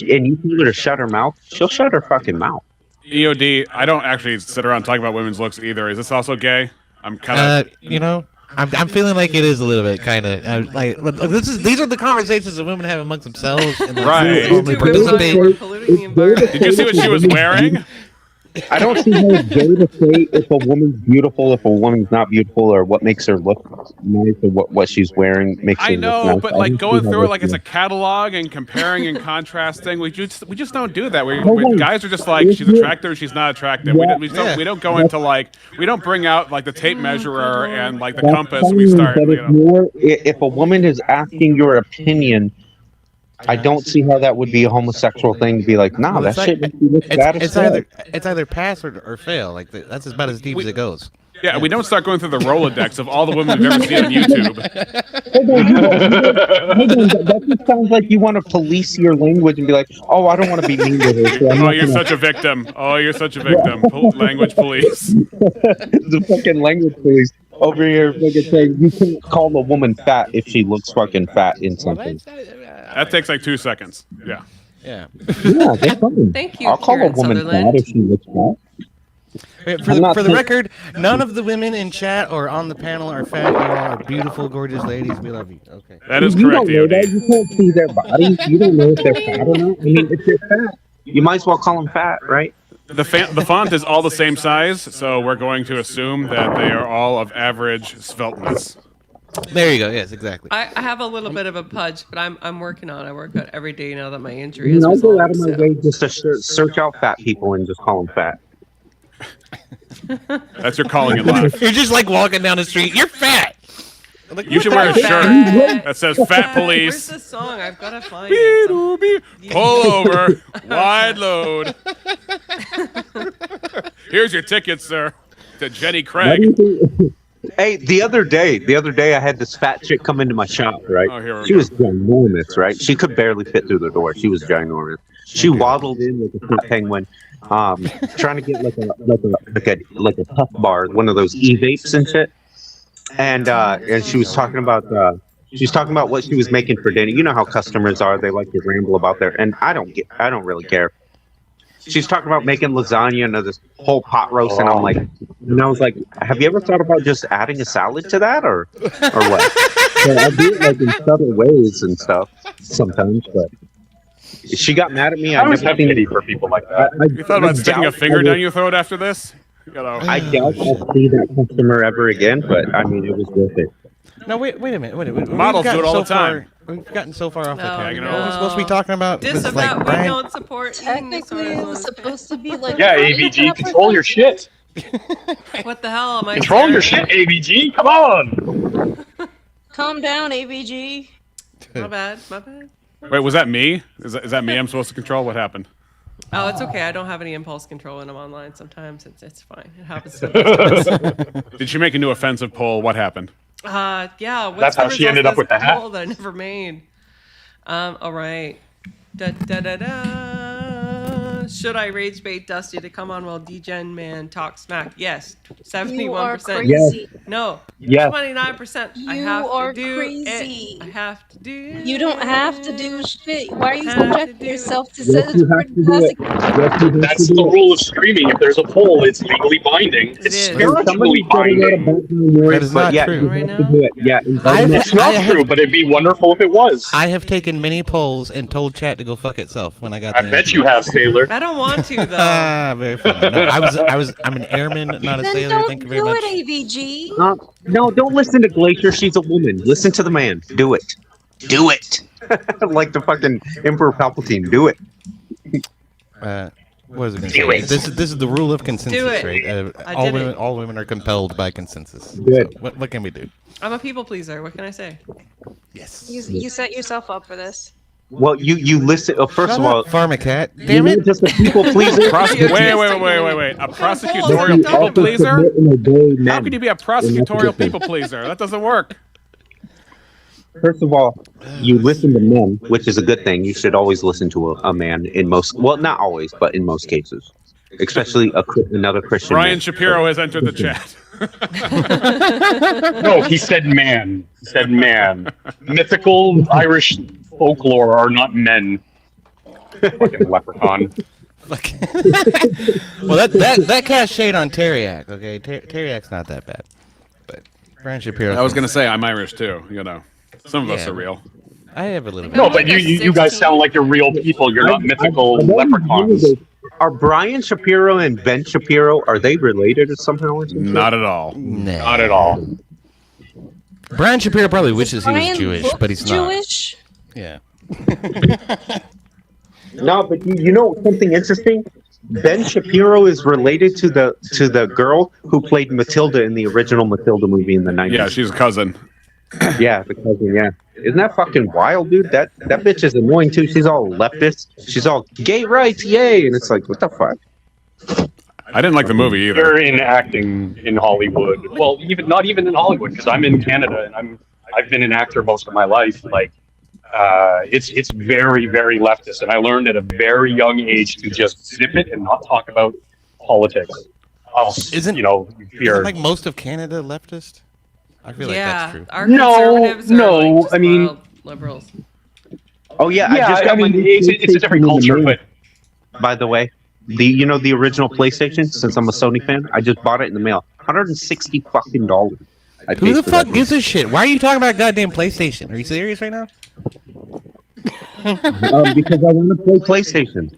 and you tell her to shut her mouth, she'll shut her fucking mouth. EOD, I don't actually sit around talking about women's looks either. Is this also gay? I'm kind of. I'm feeling like it is a little bit kind of like these are the conversations that women have amongst themselves. And right. Did you see what she was wearing? I don't see how it's gay to say if a woman's beautiful, if a woman's not beautiful, or what makes her look nice, or what she's wearing makes her look nice. But like going through it like it's a catalog and comparing and contrasting, we just don't do that. Guys are just like, she's attractive, she's not attractive. We don't go into like, we don't bring out like the tape measure and like the compass. We start. If a woman is asking your opinion, I don't see how that would be a homosexual thing to be like, nah, that shit looks bad as hell. It's either pass or fail. Like that's about as deep as it goes. Yeah, we don't start going through the Rolodex of all the women we've ever seen on YouTube. Hold on, that just sounds like you want to police your language and be like, oh, I don't want to be mean to her. So you're such a victim. Oh, you're such a victim. Language police. The fucking language police over here fucking saying you can't call a woman fat if she looks fucking fat in something. That takes like 2 seconds. Yeah. Yeah, that's fine. Thank you. I'll call a woman fat if she looks fat. For the record, none of the women in chat or on the panel are fat. You all are beautiful, gorgeous ladies. We love you. Okay. That is you correct. You don't know that. You can't see their bodies. You don't know if they're fat or not. I mean, if they're fat, you might as well call them fat, right? The font is all the same size, so we're going to assume that they are all of average svelteness. There you go. Yes, exactly. I have a little bit of a pudge, but I'm working on it. I work out every day now that my injury You has know, I'll go out resolved. of my way just to search out fat people and just call them fat. That's your calling in life. You're just like walking down the street. You're fat. Like, You should wear a shirt that says "Fat Police." Where's the song? I've got to find it. Pull over, wide load. Here's your ticket, sir, to Jenny Craig. Hey, the other day I had this fat chick come into my shop, right? Oh, here we She go. was ginormous, right? She could barely fit through the door. She was ginormous. She waddled in like a fruit penguin, trying to get like a puff bar, one of those e-vapes and shit. And she was talking about what she was making for dinner. You know how customers are; they like to ramble about their. And I don't really care. She's talking about making lasagna and this whole pot roast, and I'm like, and I was like, have you ever thought about just adding a salad to that, or what? So I do it like in subtle ways and stuff sometimes, but she got mad at me. I always have pity for people like that. You thought about sticking a finger down your throat after this? I doubt I'll see that customer ever again, but I mean, it was worth it. No, wait a minute. Models do it all the time. We've gotten so far off the No, topic. no. What are we supposed to be talking about? This This is about we Brian- don't support Technically, it was supposed to be like. Yeah, AVG, control your shit. What the hell am I? Control your staring shit, AVG. Come on. Calm down, AVG. at? My bad. Wait, was that me? Is that me? I'm supposed to control? What happened? Oh, it's okay. I don't have any impulse control when I'm online. Sometimes it's fine. It happens. To Did she make a new offensive poll? What happened? Yeah. What's That's the how she results ended of up with this the hat. poll that I never made. All right. Should I rage bait Dusty to come on while DGen Man talks smack? Yes. 71%. crazy. No. Yes. 29%. I You have are to do crazy. it. I have to do. You don't have to do shit. Why are you Have to subjecting do yourself to Yes, you have to do it. Yes, you have to That's do the it. rule of streaming. If there's a poll, it's legally binding. It's is. spiritually Somebody said a lot binding. of background noise, That is but not yeah, true. you Right have to now? do it. Yeah, It's not true, but it'd be wonderful if it was. I have taken many polls and told chat to go fuck itself when I got. I bet you have, Sailor. I don't want to though. Very funny. No, I'm an airman, not a Then sailor. don't Thank you very do much. it, AVG. no, don't listen to Glacier. She's a woman. Listen to the man. Do it. Do it. Like the fucking Emperor Palpatine. Do it. What is it going to say? This is the rule of consensus, Do it. right? I All did women it. all women are compelled by consensus. Good. So what can we do? I'm a people pleaser. What can I say? Yes. You set yourself up for this. Well, you listen. First of all, Pharmacat. you're Damn not it. just a people pleaser. Wait. A prosecutorial You people also pleaser? submit and obey men. How could you be a prosecutorial people pleaser? That doesn't work. First of all, you listen to men, which is a good thing. You should always listen to a man in most, well, not always, but in most cases, especially another Christian. Brian man. Shapiro has entered the chat. No, he said man. He said man. Mythical Irish folklore are not men. Fucking leprechaun. Well, that casts shade on Teriak. Okay, Teriak's not that bad, but Brian Shapiro. I was going to say I'm Irish too. You know, some of us Yeah. are real. I have a little bit. No, but you guys sound like you're real people. You're not mythical leprechauns. Are Brian Shapiro and Ben Shapiro, are they related or somehow? Or something? Not at all. Not at all. Brian Shapiro probably wishes he was Brian Jewish, looks but he's not. Jewish. Yeah. No, but you know something interesting? Ben Shapiro is related to the girl who played Matilda in the original Matilda movie in the 90s. Yeah, she's a cousin. Yeah, the cousin, yeah. Isn't that fucking wild, dude? That bitch is annoying too. She's all leftist. She's all gay rights, yay! And it's like, what the fuck? I didn't like the movie either. You're in acting in Hollywood. Well, not even in Hollywood, because I'm in Canada and I've been an actor most of my life. Like, it's very, very leftist, and I learned at a very young age to just zip it and not talk about politics. Isn't like most of Canada leftist? I feel like that's true. Our conservatives are like just wild liberals. Oh yeah, Yeah, I just got my new it's a different PlayStation in the culture, mail. but By the way, the original PlayStation. Since I'm a Sony fan, I just bought it in the mail. $160 fucking dollars. Who the fuck gives a shit? Why are you talking about goddamn PlayStation? Are you serious right now? Because I want to play PlayStation.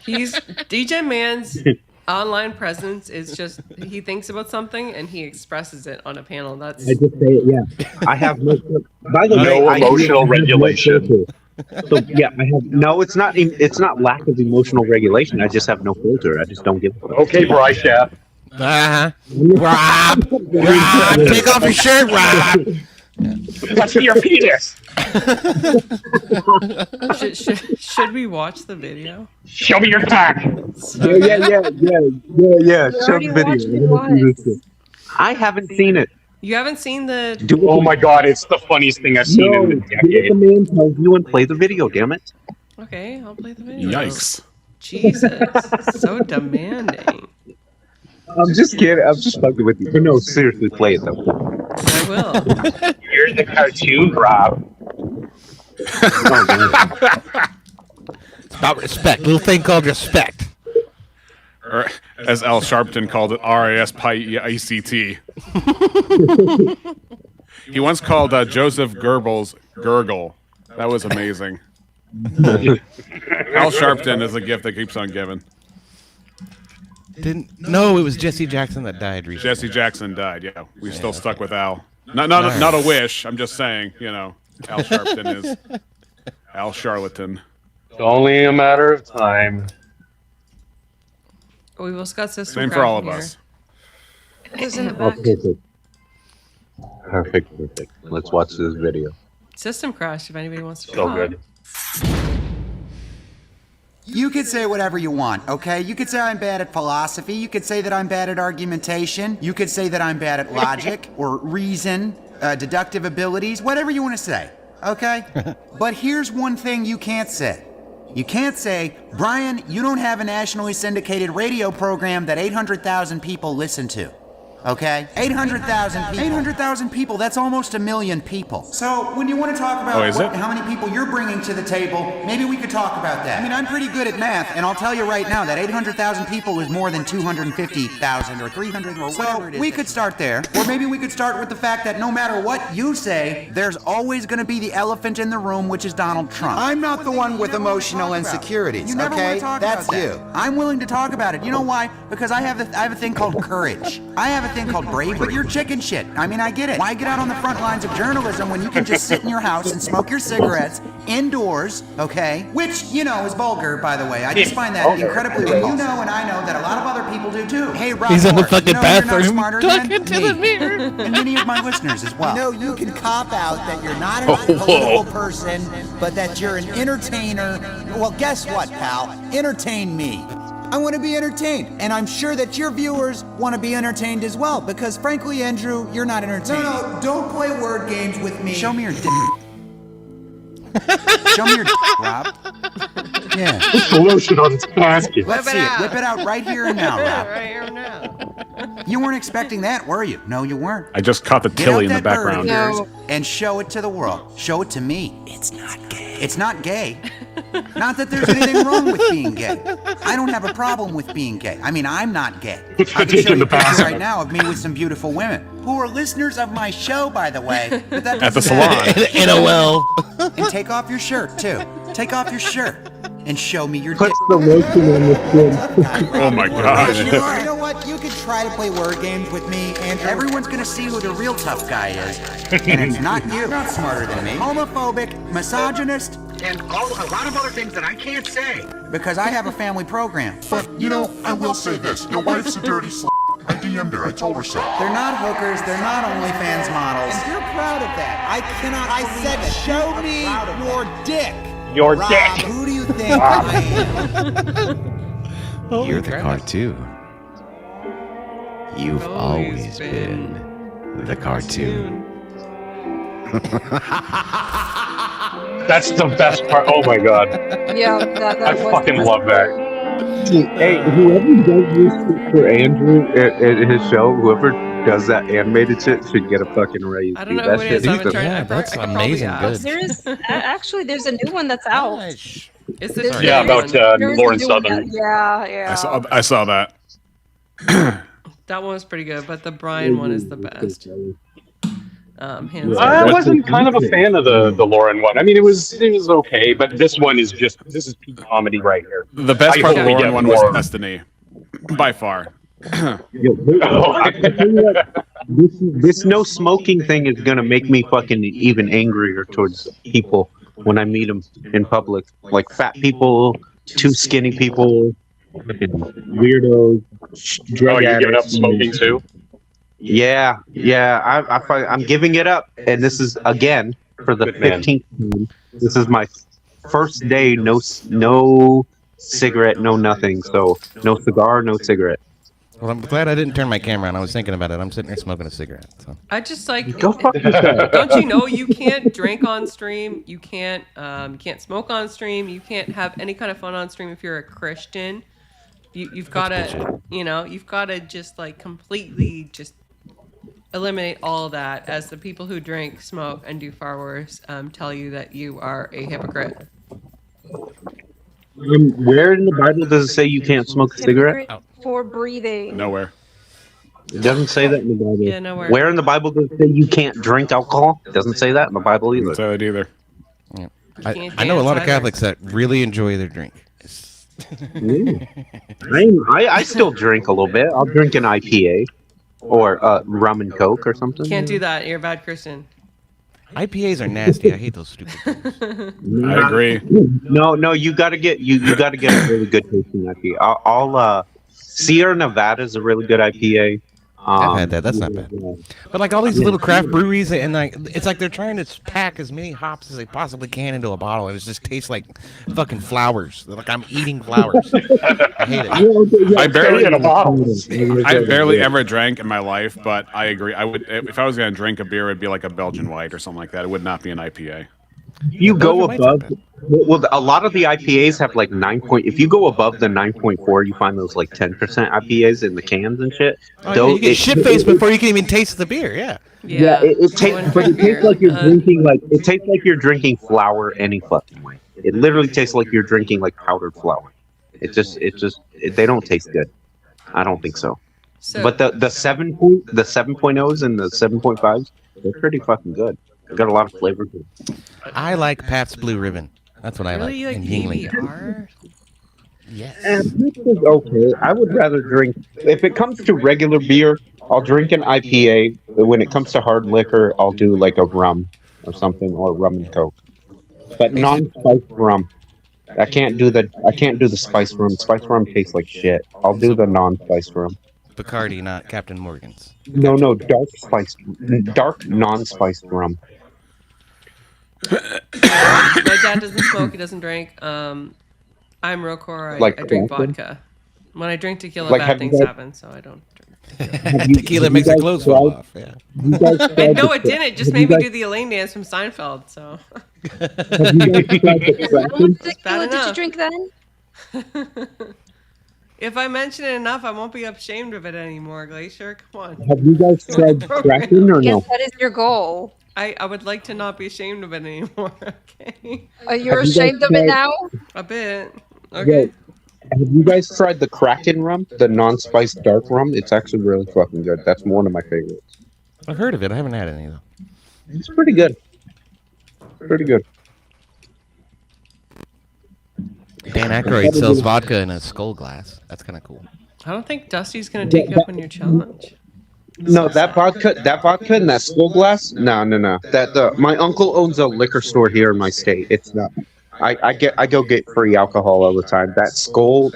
He's DJ Man's online presence is just he thinks about something and he expresses it on a panel. That's I just say it. Yeah, I have no. By the way, No I emotional have regulation. No filter. So yeah, I have no. It's not. It's not lack of emotional regulation. I just have no filter. I just don't give a fuck. Okay, BriShap. Rob, take off your shirt, Rob. Touch your penis. should we watch the video? Show me your cock. Yeah. Show the video. I haven't seen it. You haven't seen the? Oh my god, it's the funniest thing I've seen in a Do what decade. the man tells you and play the video. Damn it. Okay, I'll play the video. Yikes! Jesus, so demanding. I'm just kidding. I'm just fucking with you. But no, seriously, play it though. I will. You're the cartoon, Rob. It's about respect. Little thing called respect. Or as Al Sharpton called it, RASPICT. He once called Joseph Goebbels Gurgle. That was amazing. Al Sharpton is a gift that keeps on giving. No, it was Jesse Jackson that died recently. Jesse Jackson died. Yeah, we're still stuck with Al. Not a wish. I'm just saying. You know, Al Sharpton is Al Charlatan. It's only a matter of time. We've also got System Same Crash for all of here. us. Who's in the Oh, back? perfect. Let's watch this video. System Crash. If anybody wants to. So talk. good. You could say whatever you want, okay? You could say I'm bad at philosophy. You could say that I'm bad at argumentation. You could say that I'm bad at logic or reason, deductive abilities, whatever you want to say, okay? But here's one thing you can't say. You can't say, Brian, you don't have a nationally syndicated radio program that 800,000 people listen to. Okay? 800,000 people. 800,000 people, that's almost 1 million people. So, when you want to talk about how many people you're bringing to the table, maybe we could talk about that. I mean, I'm pretty good at math, and I'll tell you right now that 800,000 people is more than 250,000 or 300 or whatever it is. We could start there. Or maybe we could start with the fact that no matter what you say, there's always going to be the elephant in the room, which is Donald Trump. I'm not the one with emotional insecurities, You never want okay? to talk That's about you. that. I'm willing to talk about it. You know why? Because I have a thing called courage. I have a thing called bravery. But you're chicken shit. I mean, I get it. Why get out on the front lines of journalism when you can just sit in your house and smoke your cigarettes indoors, okay? Which, you know, is vulgar, by the way. I just find that incredibly vulgar. You know, and I know that a lot of other people do too. Hey, Rob, He's in the Moore, fucking you know bathroom you're not smarter talking than to me. the mirror. And many of my listeners as well. You know, you can cop out that you're not a political person, but that you're an entertainer. Well, guess what, pal? Entertain me. I want to be entertained, and I'm sure that your viewers want to be entertained as well, because frankly, Andrew, you're not entertained. No, don't play word games with me. Show me your dick. Show me your dick, Rob. Yeah. Put the lotion on its basket. Let's see it. Whip it out right here and now, Rob. Right here now. You weren't expecting that, were you? No, you weren't. I just caught the Get Tilly out in the that bird of background. yours and show it to the world. Show it to me. It's not gay. It's not gay. Not that there's anything wrong with being gay. I don't have a problem with being gay. I mean, I'm not gay. I can show you a picture right now of me with some beautiful women who are listeners of my show, by the way. But that At the doesn't matter. salon. NOL. And take off your shirt too. Take off your shirt and show me your Put dick. the lotion on the skin. Oh my god. You know what? You could try to play word games with me, Andrew. Everyone's gonna see who the real tough guy is, and it's not you. Not smarter than me. Homophobic, misogynist, and a lot of other things that I can't say because I have a family program. But, you know, I will say this. Your wife's a dirty slut. I DM'd her. I told her so. They're not hookers. They're not OnlyFans models. And you're proud of that. I cannot. I said, show me your dick. Your Rob, dick. who do you think I am? You're the cartoon. You've always been the cartoon. That's the best part. Oh my god. Yeah, that I was fucking love that. Hey, whoever does this for Andrew at his show, whoever does that animated shit should get a fucking raise. I don't know That who it is. shit I haven't tried. Yeah, I that's could probably amazing ask. good. There is actually there's a new one that's out. Is it Yeah, about There's a Lauren new one Southern. yeah. I saw that. That one was pretty good, but the Brian one is the best. hands I down. wasn't kind of a fan of the Lauren one. I mean, it was okay, but this one is this is peak comedy right here. The best I part of hope the we Lauren get one more. was Destiny, by far. This no smoking thing is gonna make me fucking even angrier towards people when I meet them in public, like fat people, too skinny people, fucking weirdos, Oh, drug you're giving up addicts. smoking too? Yeah, I'm giving it up, and this is again for the Good man. 15th time. This is my first day, no cigarette, no nothing. So no cigar, no cigarette. Well, I'm glad I didn't turn my camera on. I was thinking about it. I'm sitting here smoking a cigarette. So. I just like Go fuck yourself. Don't you know you can't drink on stream? You can't smoke on stream. You can't have any kind of fun on stream if you're a Christian. You've got to you've got to just like completely just eliminate all of that, as the people who drink, smoke, and do far worse tell you that you are a hypocrite. Where in the Bible does it say you can't smoke a cigarette? For breathing. Nowhere. It doesn't say that in the Bible. Yeah, nowhere. Where in the Bible does it say you can't drink alcohol? It doesn't say that in the Bible either. Doesn't say that either. Yeah. I know a lot of Catholics that really enjoy their drink. I still drink a little bit. I'll drink an IPA or rum and coke or something. Can't do that. You're a bad Christian. IPAs are nasty. I hate those stupid things. I agree. No, you gotta get you gotta get a really good tasting IPA. I'll Sierra Nevada is a really good IPA. I've had that. That's not bad. But like all these little craft breweries, and like it's like they're trying to pack as many hops as they possibly can into a bottle, and it just tastes like fucking flowers. Like I'm eating flowers. I hate it. I barely in a bottle. I barely ever drank in my life, but I agree. I would, if I was going to drink a beer, it'd be like a Belgian White or something like that. It would not be an IPA. You go above. Well, a lot of the IPAs have like 9 point. If you go above the 9.4, you find those like 10% IPAs in the cans and shit. Oh, yeah, you get shit faced before you can even taste the beer. Yeah. Yeah, it tastes like you're drinking it tastes like you're drinking flour any fucking way. It literally tastes like you're drinking like powdered flour. They don't taste good. I don't think so. But the 7.0s and the 7.5s, they're pretty fucking good. They've got a lot of flavor to them. I like Pabst Blue Ribbon. That's what I like. Really, like And Yingling. PBR? Yes. This is okay. I would rather drink. If it comes to regular beer, I'll drink an IPA. But when it comes to hard liquor, I'll do like a rum or something, or rum and coke. But non-spiced rum. I can't do the spiced rum. Spiced rum tastes like shit. I'll do the non-spiced rum. Bacardi, not Captain Morgan's. No, dark non-spiced rum. My dad doesn't smoke. He doesn't drink. I'm real core. I drink vodka. When I drink tequila, bad things happen. So I don't drink. Tequila makes the clothes fall off. Yeah. No, it didn't. It just made me do the Elaine dance from Seinfeld. So. What did you drink then? If I mention it enough, I won't be ashamed of it anymore, Glacier. Come on. Have you guys tried Kraken or no? Yes, that is your goal. I would like to not be ashamed of it anymore. Okay. You're ashamed of it now? A bit. Okay. Have you guys tried the Kraken rum, the non-spiced dark rum? It's actually really fucking good. That's one of my favorites. I've heard of it. I haven't had any though. It's pretty good. Pretty good. Dan Aykroyd sells vodka in a skull glass. That's kind of cool. I don't think Dusty's gonna take you up on your challenge. No, that vodka in that skull glass. No. My uncle owns a liquor store here in my state. It's not. I go get free alcohol all the time. That skull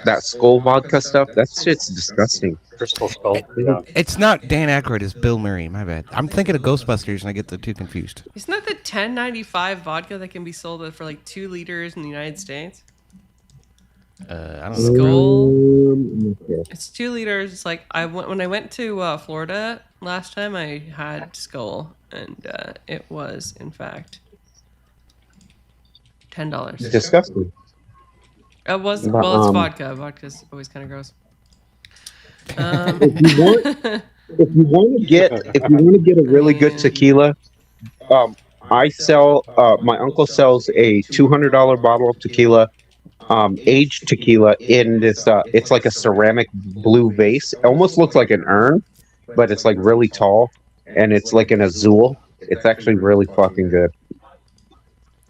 vodka stuff. That shit's disgusting. Crystal Skull. Yeah. It's not Dan Aykroyd. It's Bill Murray. My bad. I'm thinking of Ghostbusters, and I get the two confused. Isn't that the $10.95 vodka that can be sold for like 2 liters in the United States? I don't know. Skull. It's 2 liters. It's like when I went to Florida last time, I had Skull, and it was in fact $10. Disgusting. It was it's vodka. Vodka's always kind of gross. If you want to get a really good tequila, I sell. My uncle sells a $200 bottle of tequila. Aged tequila in this it's like a ceramic blue vase. It almost looks like an urn, but it's like really tall, and it's like an azul, It's actually really fucking good.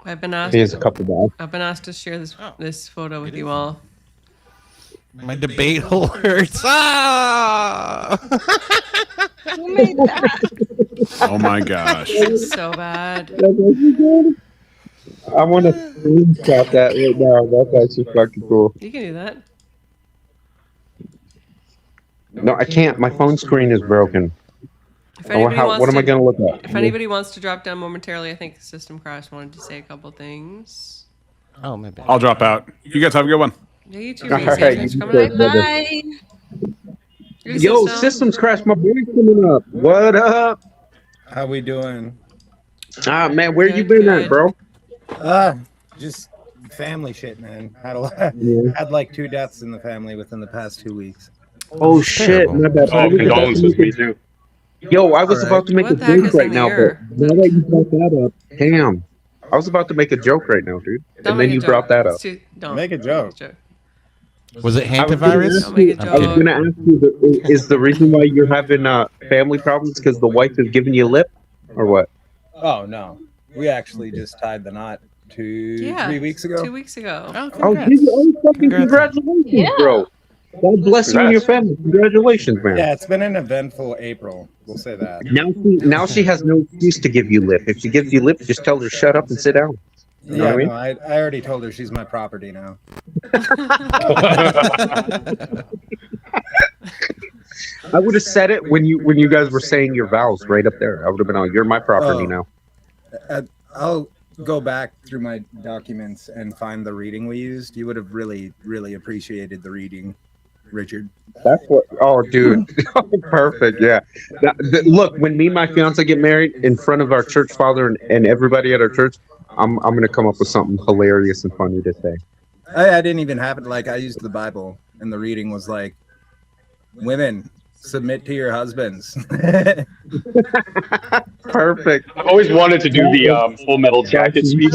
I've been asked. Here's a couple guys. I've been asked to share this photo with you all. My debate hole hurts. Ah! Who made that? Oh my gosh. It's so bad. I want to screenshot that right now. That's actually fucking cool. You can do that. No, I can't. My phone screen is broken. If anybody wants What am I going to look at? If anybody wants to drop down momentarily, I think System Crash wanted to say a couple things. Oh, my bad. I'll drop out. You guys have a good one. Yeah, you too. All right, you Coming too. up. Bye. Yo, Systems Crash, my boy coming up. What up? How we doing? Ah, man, where you been at, bro? Just family shit, man. Had like 2 deaths in the family within the past 2 weeks. Oh shit, my bad. Oh, condolences, me too. Yo, I was about to make a What the heck joke is right in now, the but air? now that you brought that up, damn. I was about to make a joke right now, dude. Don't And make then a you joke. brought that up. It's too- don't Make a joke. Was it I was gonna hantavirus? ask you- I was gonna ask you, is the reason why you're having family problems because the wife is giving you lip, or what? Oh no, we actually just tied the knot 3 weeks ago. 2 weeks ago. Oh, fucking congratulations, bro! God bless you and your family. Congratulations, man. Yeah, it's been an eventful April. We'll say that. Now she has no excuse to give you lip. If she gives you lip, just tell her to shut up and sit down. You know Yeah, what I mean? no, I already told her she's my property now. I would have said it when you guys were saying your vows right up there. I would have been like, "You're my property now." I'll go back through my documents and find the reading we used. You would have really, really appreciated the reading, Richard. That's what. Oh, dude, perfect. Yeah. Look, when me and my fiance get married in front of our church father and everybody at our church, I'm gonna come up with something hilarious and funny to say. I didn't even have it. Like, I used the Bible, and the reading was like, "Women, submit to your husbands." Perfect. I've always wanted to do the Full Metal Jacket speech.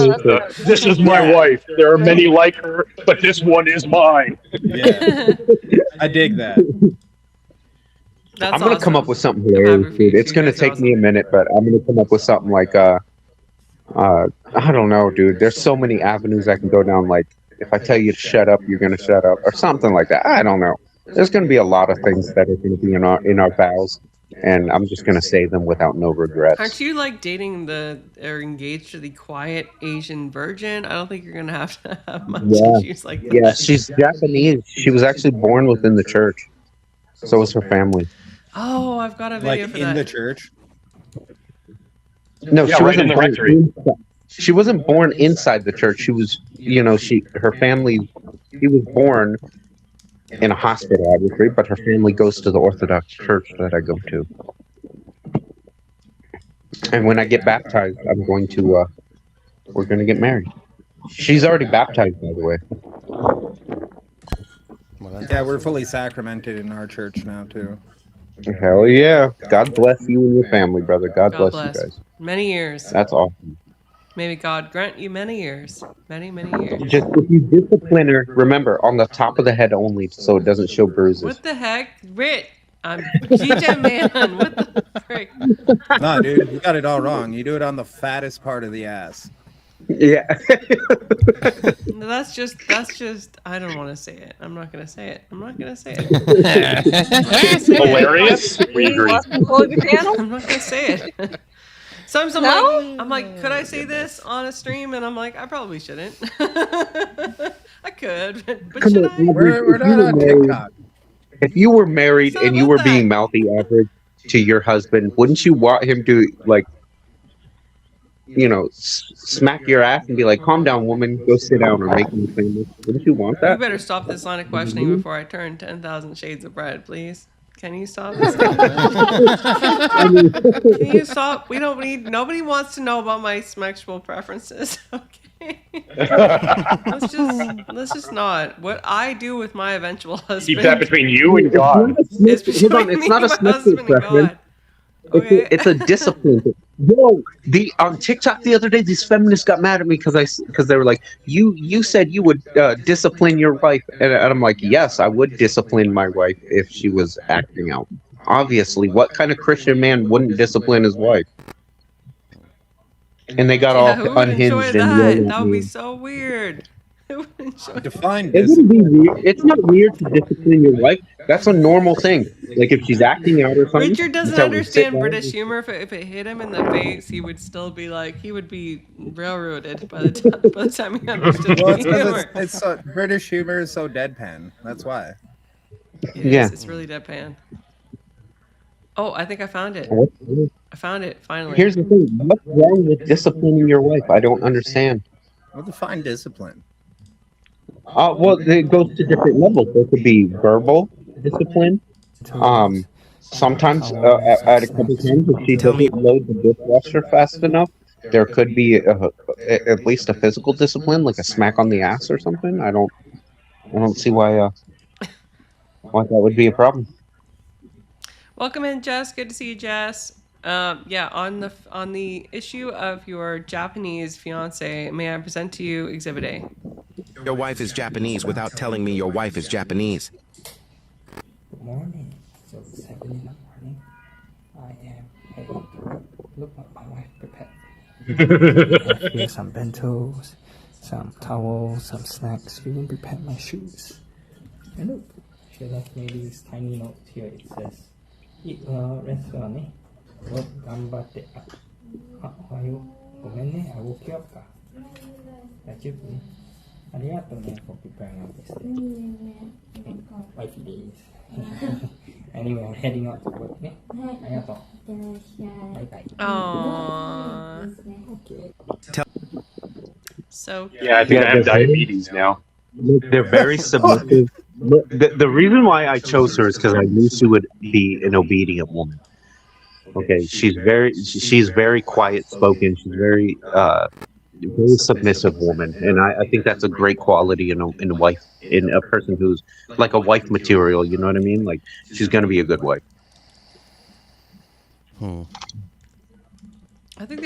This is my wife. There are many like her, but this one is mine. Yeah, I dig that. That's I'm gonna come up with something hilarious, dude. It's gonna take me a minute, but I'm gonna come up with something like I don't know, dude. There's so many avenues I can go down. Like, if I tell you to shut up, you're gonna shut up, or something like that. I don't know. There's gonna be a lot of things that are gonna be in our vows, and I'm just gonna say them without no regrets. Aren't you like dating or engaged to the quiet Asian virgin? I don't think you're gonna have to have much issues like that. Yeah, she's Japanese. She was actually born within the church. So was her family. Oh, I've got a video Like for in that. the church. No, Yeah, she right in wasn't the born rectory. inside. She wasn't born inside the church. She was, her family. She was born in a hospital, obviously, but her family goes to the Orthodox church that I go to. And when I get baptized, I'm going to. We're going to get married. She's already baptized, by the way. Yeah, we're fully sacramented in our church now too. Hell yeah! God bless you and your family, brother. God bless you guys. Many years. That's awesome. Maybe God grant you many years. Many, many years. Just if you discipline her, remember on the top of the head only, so it doesn't show bruises. What the heck? Rit, I'm GJ man. What the frick? Nah, dude, you got it all wrong. You do it on the fattest part of the ass. Yeah. No, that's just. I don't want to say it. I'm not gonna say it. I'm not gonna say it. Hilarious. We agree. I'm not gonna say it. Sometimes I'm like, could I say this on a stream? And I'm like, I probably shouldn't. I could, but Come should on, I? We're not on TikTok. If you were married and you were being mouthy average to your husband, wouldn't you want him to like, smack your ass and be like, "Calm down, woman, go sit down," or make him famous? Wouldn't you want You that? better stop this line of questioning before I turn 10,000 shades of red, please. Can you stop this? Can you stop? Nobody wants to know about my sexual preferences. Okay. let's just not. What I do with my eventual husband. Keep that between you and God. Hold on, it's not a sexual preference. It's a discipline thing. Yo, on TikTok the other day, these feminists got mad at me because they were like, you said you would discipline your wife, and I'm like, yes, I would discipline my wife if she was acting out. Obviously, what kind of Christian man wouldn't discipline his wife? and they got Yeah, all who would enjoy unhinged and that? yelled That at would be me. so weird. Who would enjoy Define It wouldn't be weird. It's not weird to discipline your wife. That's a normal thing. Like if she's acting out or something, Richard you doesn't tell her to sit understand down. British humor. If it hit him in the face, he would still be like, he would be railroaded by the time he understood Well, the it's because humor. it's so, British humor is so deadpan. That's why. Yeah. It's really deadpan. Oh, I think I found it. What- I found it finally. Here's the thing. What's wrong with disciplining your wife? I don't understand. Well, define discipline. Well, it goes to different levels. There could be verbal discipline. Sometimes, at a couple times, if she doesn't load the dishwasher fast enough, there could be at least a physical discipline, like a smack on the ass or something. I don't see why that would be a problem. Welcome in, Jess. Good to see you, Jess. Yeah, on the issue of your Japanese fiance, may I present to you Exhibit A? Your wife is Japanese without telling me your wife is Japanese. Good morning. So 7 in the morning. I am heading to work. Look what my wife prepared. Here's some bentos, some towels, some snacks. She even prepared my shoes. And look, she left me this tiny note here. It says, "Eat well, rest well, ne? Work, ganbatte. Ohayo. Gomen ne, I woke you up ka. Daijoubu ne? Arigatou ne for preparing all this. Wifey days." Anyway, I'm heading out to work. Ne? Arigatou. Bye bye. Aww. Okay. So Yeah, I think I have diabetes now. They're very submissive. The reason why I chose her is because I knew she would be an obedient woman. Okay, she's very quiet spoken. She's very submissive woman, and I think that's a great quality in a wife, in a person who's like a wife material. You know what I mean? Like she's gonna be a good wife. I think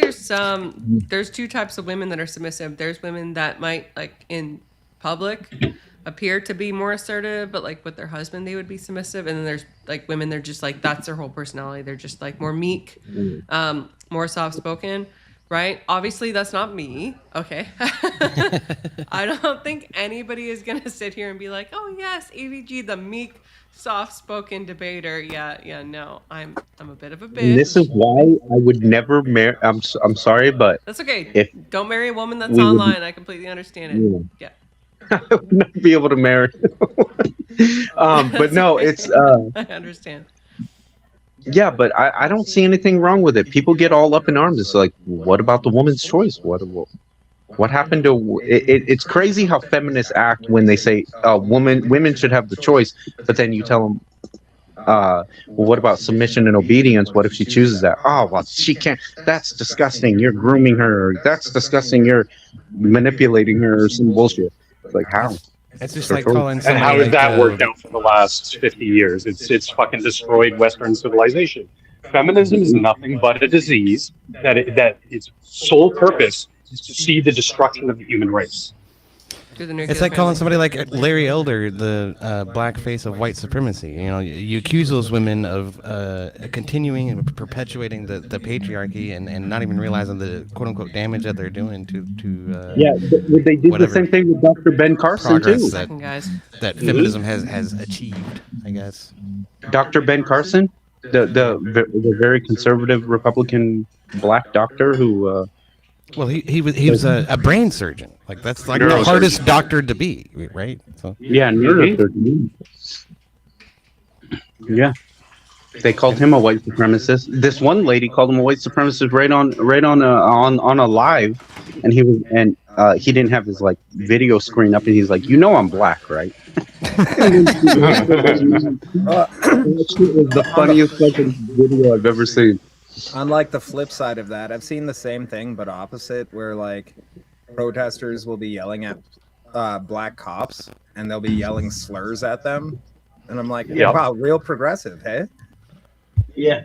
there's two types of women that are submissive. There's women that might, like, in public appear to be more assertive, but like with their husband they would be submissive. And then there's like women, they're just like, that's their whole personality. They're just like more meek, more soft spoken, right? Obviously that's not me. Okay. I don't think anybody is gonna sit here and be like, oh yes, AVG, the meek, soft-spoken debater. Yeah, no, I'm a bit of a bitch. And this is why I would never marry. I'm sorry, but That's okay. If Don't marry a woman that's we would- online. I completely understand it. Yeah. I would not be able to marry. But no, it's I understand. yeah, but I don't see anything wrong with it. People get all up in arms. It's like, what about the woman's choice? What happened to it's crazy how feminists act when they say women should have the choice, but then you tell them, well, what about submission and obedience? What if she chooses that? Oh, well, she can't. That's disgusting. You're grooming her. That's disgusting. You're manipulating her or some bullshit. It's like, how? It's just like calling And somebody how has like, that worked out for the last 50 years? It's fucking destroyed Western civilization. Feminism is nothing but a disease that its sole purpose is to see the destruction of the human race. It's like calling somebody like Larry Elder the black face of white supremacy. You know, you accuse those women of continuing and perpetuating the patriarchy and not even realizing the quote unquote damage that they're doing to Yeah, but they did the same thing with Dr. Ben Carson too. progress that feminism has achieved, I guess. Dr. Ben Carson, the very conservative Republican black doctor who. Well, he was a brain surgeon. Like that's like the hardest doctor to be, right? So Yeah, neurosurgeon. Yeah, they called him a white supremacist. This one lady called him a white supremacist right on a live, and he didn't have his like video screen up, and he's like, you know, I'm black, right? That was the funniest fucking video I've ever seen. Unlike the flip side of that, I've seen the same thing but opposite, where like protesters will be yelling at black cops and they'll be yelling slurs at them, and I'm like, Yep. wow, real progressive, hey? Yeah.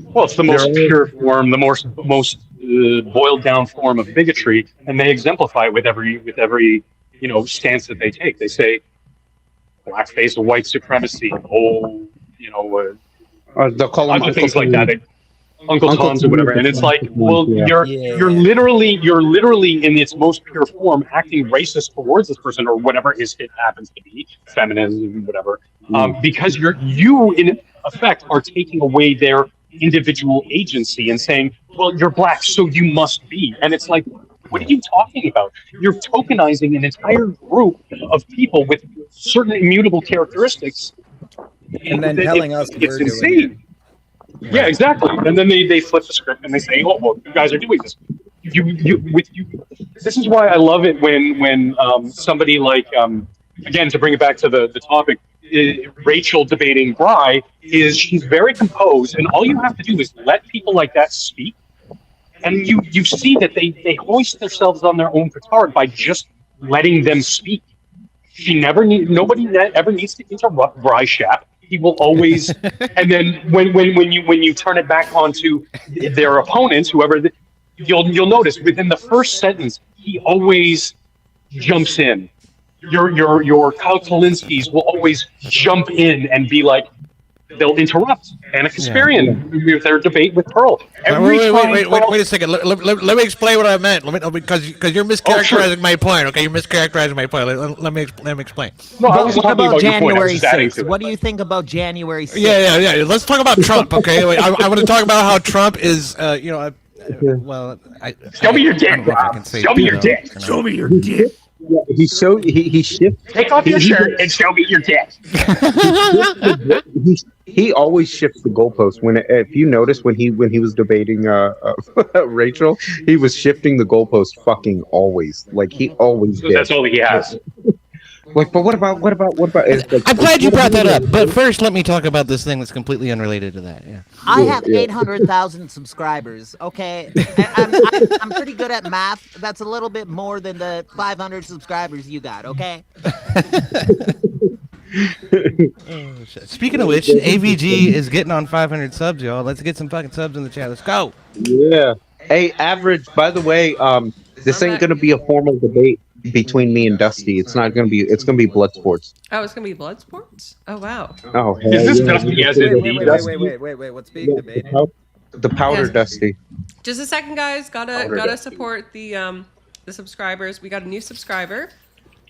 Well, it's the most pure form, the most boiled down form of bigotry, and they exemplify it with every stance that they take. They say blackface, white supremacy, they'll call them other things like that. Uncle Tom's or whatever, and it's like, well, you're literally in its most pure form acting racist towards this person or whatever it happens to be, feminism, whatever, because you in effect are taking away their individual agency and saying, well, you're black, so you must be, and it's like, what are you talking about? You're tokenizing an entire group of people with certain immutable characteristics, and then telling us it's insane. Yeah, exactly. And then they flip the script and they say, "Oh, well, you guys are doing this." This is why I love it when somebody like again, to bring it back to the topic, Rachel debating Bri, she's very composed, and all you have to do is let people like that speak, and you see that they hoist themselves on their own petard by just letting them speak. Nobody ever needs to interrupt BriShap. He will always, and then when you turn it back onto their opponents, whoever, you'll notice within the first sentence he always jumps in. Your Kyle Kalinskis will always jump in and be like, they'll interrupt Anna Kasparian with their debate with Pearl. Wait a second. Let me explain what I meant. Because you're mischaracterizing my point. Okay, you're mischaracterizing my point. Let me explain. No, I was what talking about about January your point. 6th? What do you think about January 6th? Yeah. Let's talk about Trump. Okay, I want to talk about how Trump is. Show me your dick, Rob. Show me your dick. Show me your dick. Yeah, he shifts. Take off your shirt and show me your dick. He always shifts the goalpost. If you notice when he was debating Rachel, he was shifting the goalpost fucking always. Like he always did. That's all he has. Like, but what about? I'm glad you brought that up. But first, let me talk about this thing that's completely unrelated to that. Yeah. I have 800,000 subscribers. Okay, I'm pretty good at math. That's a little bit more than the 500 subscribers you got. Okay. Oh, shit. Speaking of which, AVG is getting on 500 subs, y'all. Let's get some fucking subs in the chat. Let's go. Yeah. Hey, average. By the way, this ain't gonna be a formal debate between me and Dusty. It's not gonna be. It's gonna be blood sports. Oh, it's gonna be blood sports? Oh wow. Oh, is this Dusty as in Wait. What's being debated? The powder, Yes. Dusty. Just a second, guys. Gotta support the subscribers. We got a new subscriber.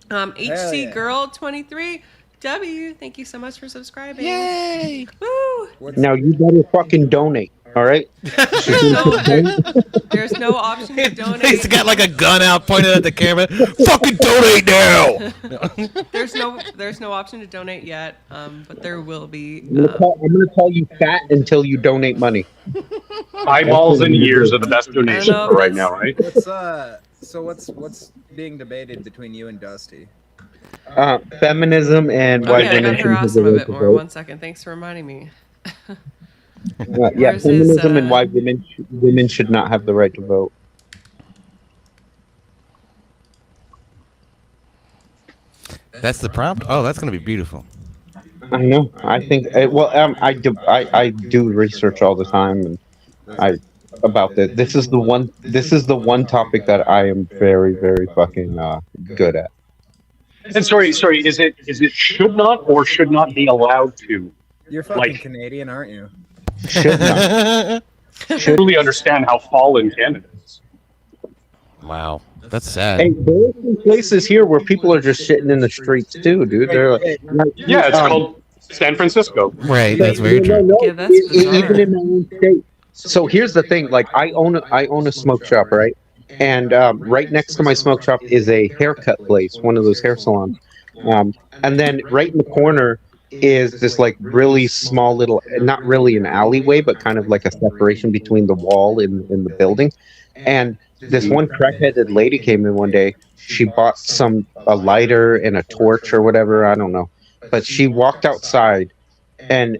HC yeah. Girl 23. W, thank you so much for subscribing. Yay! Woo! Now you better fucking donate. All right. There's no option to donate. He's got like a gun out pointed at the camera. Fucking donate now. There's no option to donate yet, but there will be. I'm gonna call you fat until you donate money. Eyeballs and ears are the best donation for right now, right? What's being debated between you and Dusty? Feminism and why Okay, I women gotta should harass have him the a right bit to more. vote. 1 second. Thanks for reminding me. Yeah, Where's his, feminism and why women should not have the right to vote. That's the prompt. Oh, that's gonna be beautiful. I know. I think. I do research all the time, and about this. This is the one topic that I am very, very fucking good at. And sorry, is it should not or should not be allowed to? You're fucking Canadian, aren't you? Should not. Truly understand how fallen Canada is. Wow, that's sad. Hey, there are some places here where people are just shitting in the streets too, dude. They're like, Yeah, it's called San Francisco. Right, that's very true. Yeah, that's bizarre. Even in my own state. So here's the thing: like, I own a smoke shop, right? And right next to my smoke shop is a haircut place, one of those hair salons. And then right in the corner is this like really small little, not really an alleyway, but kind of like a separation between the wall in the building. And this one crackheaded lady came in one day. She bought a lighter and a torch or whatever, I don't know. But she walked outside, and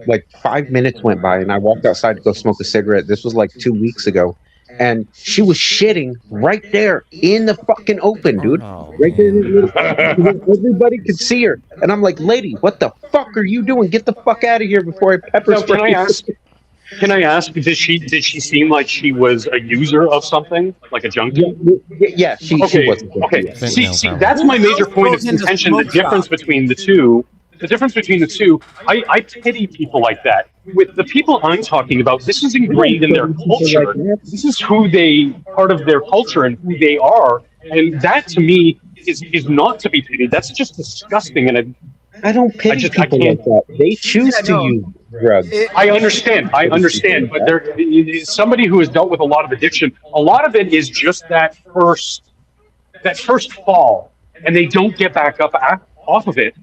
like 5 minutes went by, and I walked outside to go smoke a cigarette. This was like 2 weeks ago. And she was shitting right there in the fucking open, dude. Right there. Everybody could see her. And I'm like, lady, what the fuck are you doing? Get the fuck out of here before I pepper spray you. Can I ask? Did she seem like she was a user of something, like a junkie? Yeah, she was. Okay. See, that's my major point of contention. The difference between the two the difference between the two, I pity people like that. With the people I'm talking about, this is ingrained in their culture. This is who they, part of their culture and who they are. And that to me is not to be pitied. That's just disgusting. And I don't pity people like that. They choose to use drugs. I understand, but there, somebody who has dealt with a lot of addiction, a lot of it is just that first fall, and they don't get back up off of it.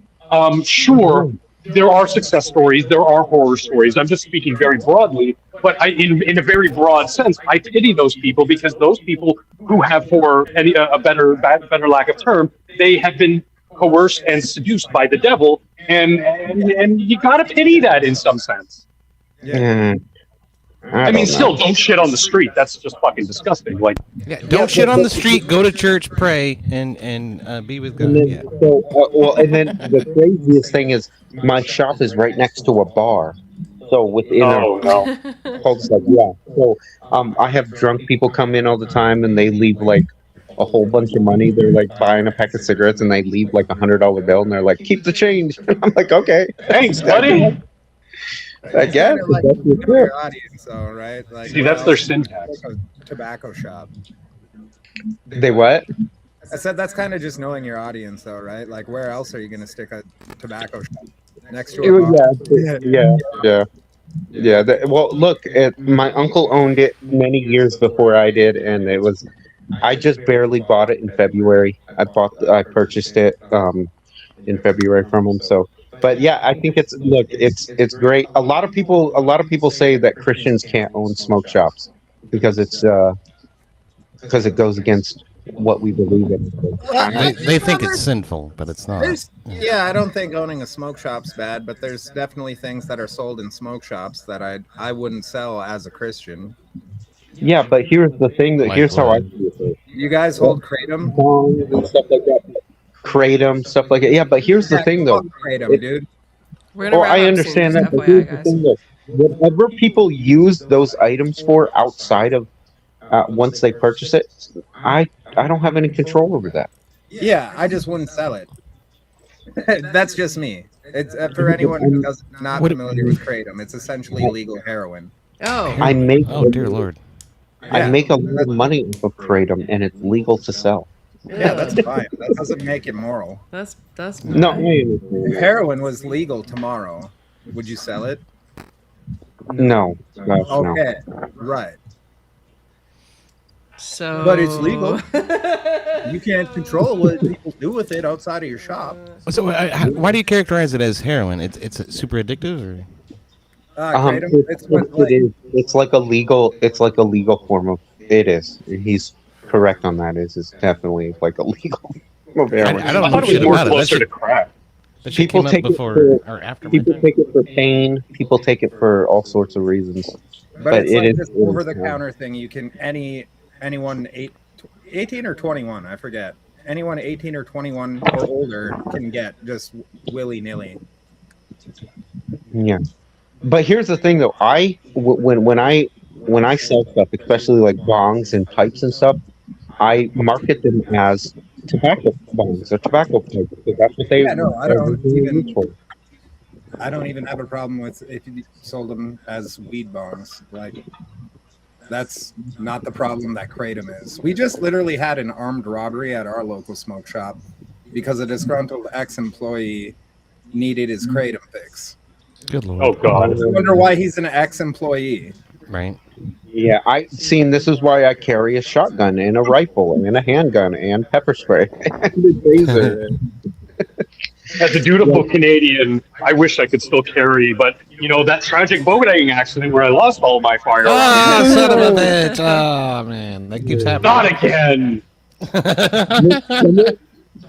Sure, there are success stories, there are horror stories. I'm just speaking very broadly, but in a very broad sense, I pity those people because those people who have, for a better lack of term, they have been coerced and seduced by the devil, and you gotta pity that in some sense. Yeah. I mean, still, don't shit on the street. That's just fucking disgusting. Like, Don't shit on the street. Go to church, pray, and be with God. And then, and then the craziest thing is, my shop is right next to a bar. So within cul-de-sac, So I have drunk people come in all the time, and they leave like a whole bunch of money. They're like buying a pack of cigarettes, and they leave like $100 bill, and they're like, "Keep the change." I'm like, "Okay, thanks, buddy." I guess Like, that's you know your audience, though, right? Like, See, that's their syntax. Like a tobacco shop. They what? I said that's kind of just knowing your audience, though, right? Like, where else are you going to stick a tobacco shop next to a bar? Yeah. Well, look, my uncle owned it many years before I did, and it was. I just barely bought it in February. I purchased it in February from him. So, but yeah, I think it's great. A lot of people say that Christians can't own smoke shops because it goes against what we believe in. They think it's sinful, but it's not. Yeah, I don't think owning a smoke shop's bad, but there's definitely things that are sold in smoke shops that I wouldn't sell as a Christian. Yeah, but here's the thing. Here's how I see it. You guys hold kratom and stuff like that. Kratom, stuff like that. Yeah, but here's the thing, though. Kratom, dude. I understand that, but here's the thing, though. Whatever people use those items for outside of once they purchase it, I don't have any control over that. Yeah, I just wouldn't sell it. That's just me. It's for anyone who is not familiar with kratom. It's essentially legal heroin. I make. Oh dear Lord. I make a lot of money off of kratom, and it's legal to sell. Yeah, that's fine. That doesn't make it moral. That's no. If heroin was legal tomorrow, would you sell it? No. Okay, right. So, but it's legal. You can't control what people do with it outside of your shop. So, why do you characterize it as heroin? It's super addictive, or? It's like a legal form of. It is. He's correct on that. It's definitely like a legal form of heroin. I don't know shit about it. Closer to crack. People take it for people take it for pain. People take it for all sorts of reasons. But it's like this over-the-counter thing. You can anyone 18 or 21, I forget. Anyone 18 or 21 or older can get just willy-nilly. Yeah. But here's the thing, though. When I sell stuff, especially like bongs and pipes and stuff, I market them as tobacco bongs or tobacco pipes because that's what they. Yeah, no, I don't even have a problem with if you sold them as weed bongs. Like, that's not the problem that kratom is. We just literally had an armed robbery at our local smoke shop because a disgruntled ex-employee needed his kratom fix. Good Lord. Oh God. I wonder why he's an ex-employee. Right. Yeah, this is why I carry a shotgun and a rifle and a handgun and pepper spray and a taser. As a dutiful Canadian, I wish I could still carry, but that tragic boating accident where I lost all my firearms. Ah, son of a bitch! Oh man, that keeps happening. Not again.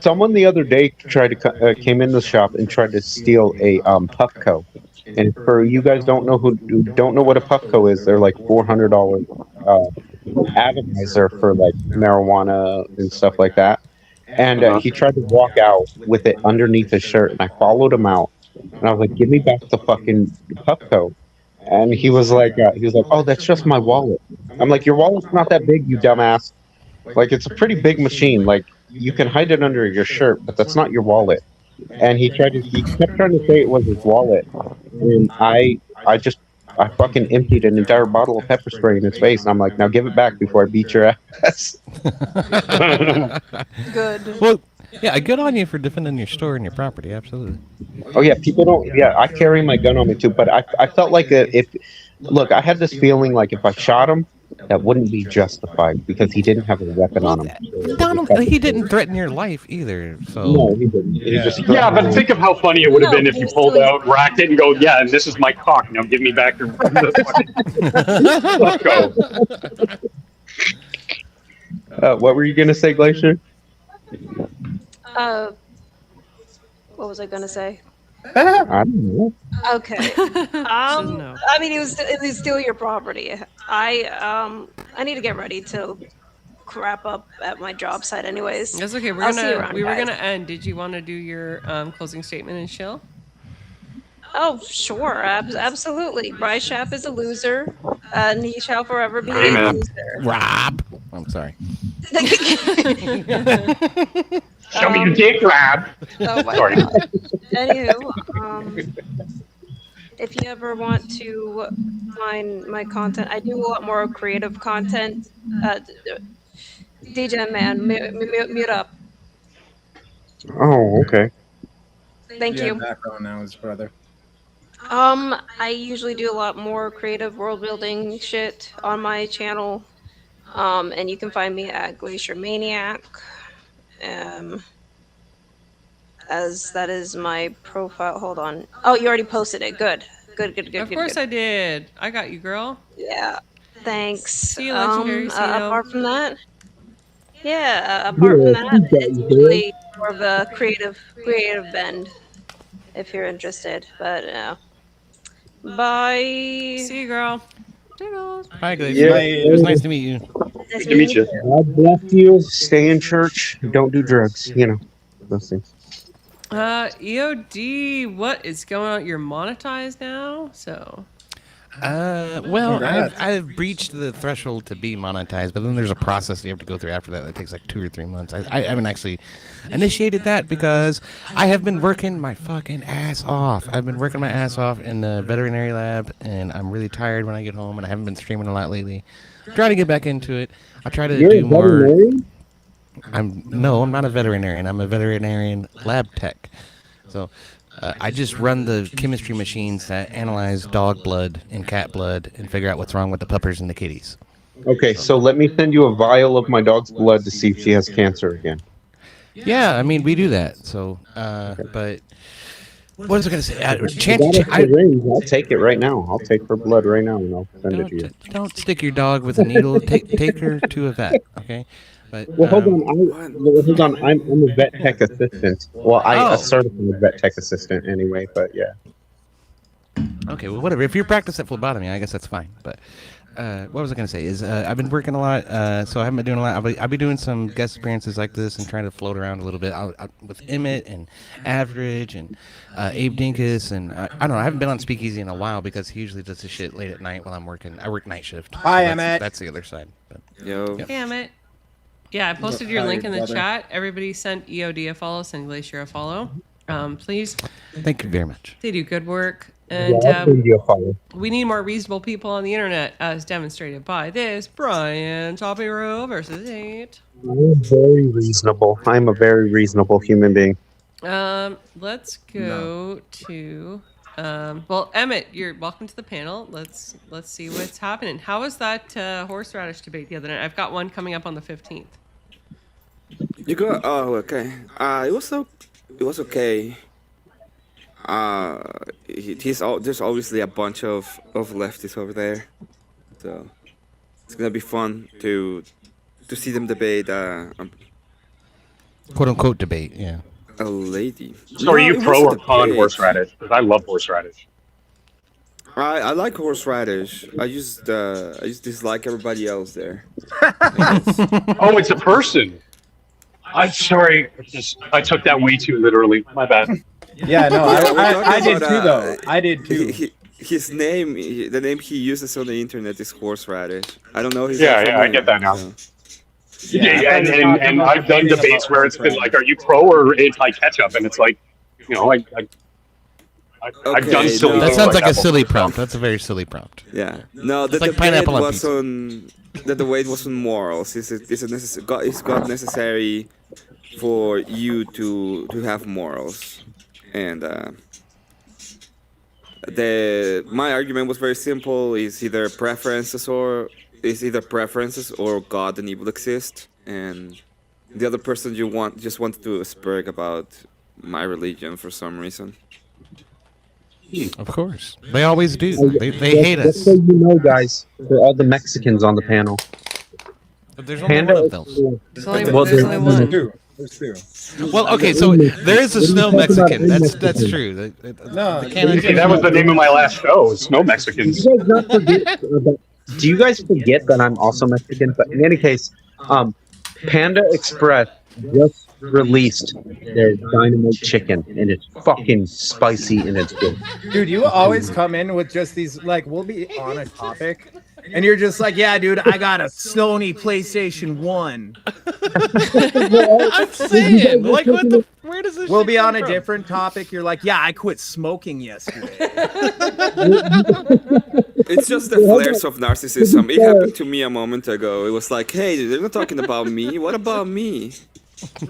Someone the other day came in the shop and tried to steal a Puffco. And for you guys don't know what a Puffco is, they're like $400 atomizer for like marijuana and stuff like that. And he tried to walk out with it underneath his shirt, and I followed him out. And I was like, "Give me back the fucking Puffco." And he was like, "Oh, that's just my wallet." I'm like, "Your wallet's not that big, you dumbass. Like, it's a pretty big machine. Like, you can hide it under your shirt, but that's not your wallet." and he kept trying to say it was his wallet, and I fucking emptied an entire bottle of pepper spray in his face, and I'm like, now give it back before I beat your ass. Good. Well, yeah, good on you for defending your store and your property. Absolutely. Oh yeah, people don't. Yeah, I carry my gun on me too, but I felt like look, I had this feeling like if I shot him, that wouldn't be justified because he didn't have a weapon on him. Donald, he didn't threaten your life either. So No, he didn't. He just Yeah, but think of how funny it would have been if you pulled out, racked it, and go, yeah, and this is my cock. Now give me back your Let's go. What were you gonna say, Glacier? What was I gonna say? I don't know. Okay. I mean, it was still your property. I need to get ready to wrap up at my job site, anyways. That's okay. I'll see you around, We were guys. gonna end. Did you want to do your closing statement and chill? Oh, sure, absolutely. BriShap is a loser, and he shall forever be a Amen. loser. Rob. I'm sorry. Show me your dick, Rob. Oh my Sorry. God. Anywho, if you ever want to find my content, I do a lot more creative content. DJ man, mute up. Oh, okay. Thank you. Background now, his brother. I usually do a lot more creative world building shit on my channel. And you can find me at Glacier Maniac. As that is my profile. Hold on. Oh, you already posted it. Good. Of course I did. I got you, girl. Yeah. Thanks. See you, Legendary. See you. Apart from that, apart from that, it's usually more of a creative bend. If you're interested, but bye. See you, girl. Toodles. Hi, Glacier. It was nice to meet you. Nice to meet you. God bless you. Stay in church. Don't do drugs. You know, those things. EOD, what is going on? You're monetized now, so. Well, I've breached the threshold to be monetized, but then there's a process you have to go through after that. That takes like 2 or 3 months. I haven't actually initiated that because I have been working my fucking ass off. I've been working my ass off in the veterinary lab, and I'm really tired when I get home, and I haven't been streaming a lot lately. Try to get back into it. I'll try to do more. No, I'm not a veterinarian. I'm a veterinarian lab tech. So I just run the chemistry machines that analyze dog blood and cat blood and figure out what's wrong with the puppers and the kitties. Okay, so let me send you a vial of my dog's blood to see if she has cancer again. Yeah, I mean, we do that. So, but what was I going to say? I'll take it right now. I'll take her blood right now and I'll send it to you. Don't stick your dog with a needle. Take her to a vet, okay? But, Well, hold on. I'm a vet tech assistant. Well, a certified vet tech assistant anyway. But yeah. Okay, well, whatever. If you practice at phlebotomy, I guess that's fine. But what was I going to say? Is I've been working a lot, so I haven't been doing a lot. I'll be doing some guest appearances like this and trying to float around a little bit with Emmett and Average and Abe Dinkus. And I don't know. I haven't been on Speakeasy in a while because he usually does this shit late at night while I'm working. I work night shift. Hi, so Emmett. That's the other side. But, Yo. Hey, Emmett. Yeah, I posted your link in the chat. Everybody sent EOD a follow, send Glacier a follow. Please. Thank you very much. They do good work. And I'll send you a follow. we need more reasonable people on the internet, as demonstrated by this Brian Shapiro versus 8. I'm very reasonable. I'm a very reasonable human being. Let's go to well, Emmett, you're welcome to the panel. Let's see what's happening. How was that horseradish debate the other night? I've got one coming up on the 15th. You go. Oh, okay. It was okay. There's obviously a bunch of lefties over there, so it's gonna be fun to see them debate. Quote unquote debate, yeah. A lady. So are you pro or con horseradish? Because I love horseradish. I like horseradish. I just dislike everybody else there. Oh, it's a person. I'm sorry. I took that way too literally. My bad. Yeah, no, I did too, though. I did too. His name, the name he uses on the internet is horseradish. I don't know his Yeah, actual yeah, I name, get that now. so. Yeah, and I've done debates where it's been like, are you pro or anti-ketchup? And it's like, You know, I've done Okay, silly no. That things sounds like like a that silly before. prompt. That's a very silly prompt. Yeah. No, It's the like debate pineapple on was pizza. on the debate was on morals. Is God necessary for you to have morals? And my argument was very simple. Is either preferences or God and evil exist, and the other person just wanted to spurg about my religion for some reason. Of course, they always do. They Just hate so us. you know, guys, for all the Mexicans on the panel, But there's only one of those. There's only, Well, there's there's only one. There's two. Well, okay, so there is a snow Mexican. That's true. No, Hey, that was the name of my last show. Snow Mexicans. Do you guys not forget about, do you guys forget that I'm also Mexican? But in any case, Panda Express just released their dynamite chicken, and it's fucking spicy and it's good. Dude, you always come in with just these, like, we'll be on a topic, and you're just like, yeah, dude, I got a Sony PlayStation 1. I'm saying, like, what the? Where does this? We'll shit be come on a from? different topic. You're like, yeah, I quit smoking yesterday. It's just the flares of narcissism. It happened to me a moment ago. It was like, hey, they're not talking about me. What about me?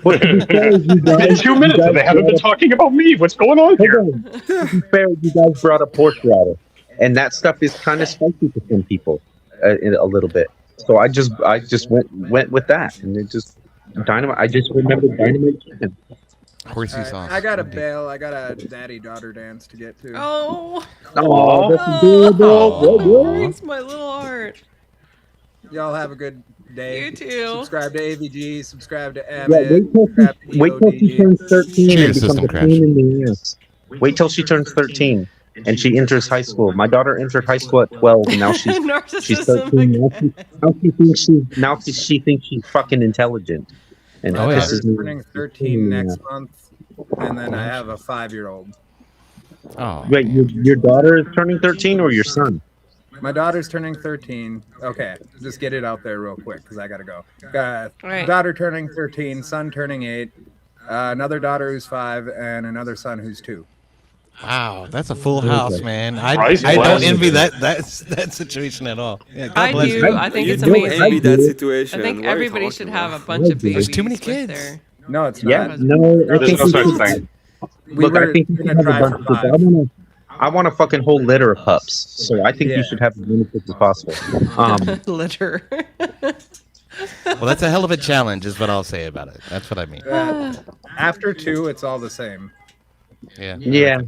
But to be fair, you It's guys, been 2 minutes and they haven't been talking about me. What's going on here? To be fair, you guys brought up horseradish, and that stuff is kind of spicy to some people, a little bit. So I just went with that, and it just dynamite. I just remembered dynamite chicken. Horsey All right, sauce. I got a bail. I got a daddy-daughter dance to get to. Oh, Oh, that's adorable. breaks my little heart. Y'all have a good day. You too. Subscribe to AVG. Subscribe to Yeah, Emmett. wait till she turns 13 and Cheers, becomes System a Crash. pain in the ass. Wait till she turns 13 and she enters high school. My daughter entered high school at 12, and now she's Narcissism 13. Now she thinks she's fucking intelligent. And Oh, My yeah. this daughter's is turning 13 next month, and then I have a 5-year-old. Oh, Wait, your daughter is turning 13 or your son? My daughter's turning 13. Okay, just get it out there real quick because I gotta go. Right. Daughter turning 13, son turning 8, another daughter who's 5, and another son who's 2. wow, that's a full house, man. I Christ don't bless. envy that situation at all. Yeah, God I bless do. you. I think You it's don't amazing. envy that situation. I think What are you everybody talking should have a about? bunch of babies. There's too many with kids. their- No, it's Yeah, not. no, I There's think no we such should. thing. We Look, I were think you should gonna have a try bunch for of kids. 5. I want a fucking whole litter of pups, so I think Yeah. you should have as many kids as possible. Litter. Well, that's a hell of a challenge, is what I'll say about it. That's what I mean. After 2, it's all the same. Yeah. Yeah.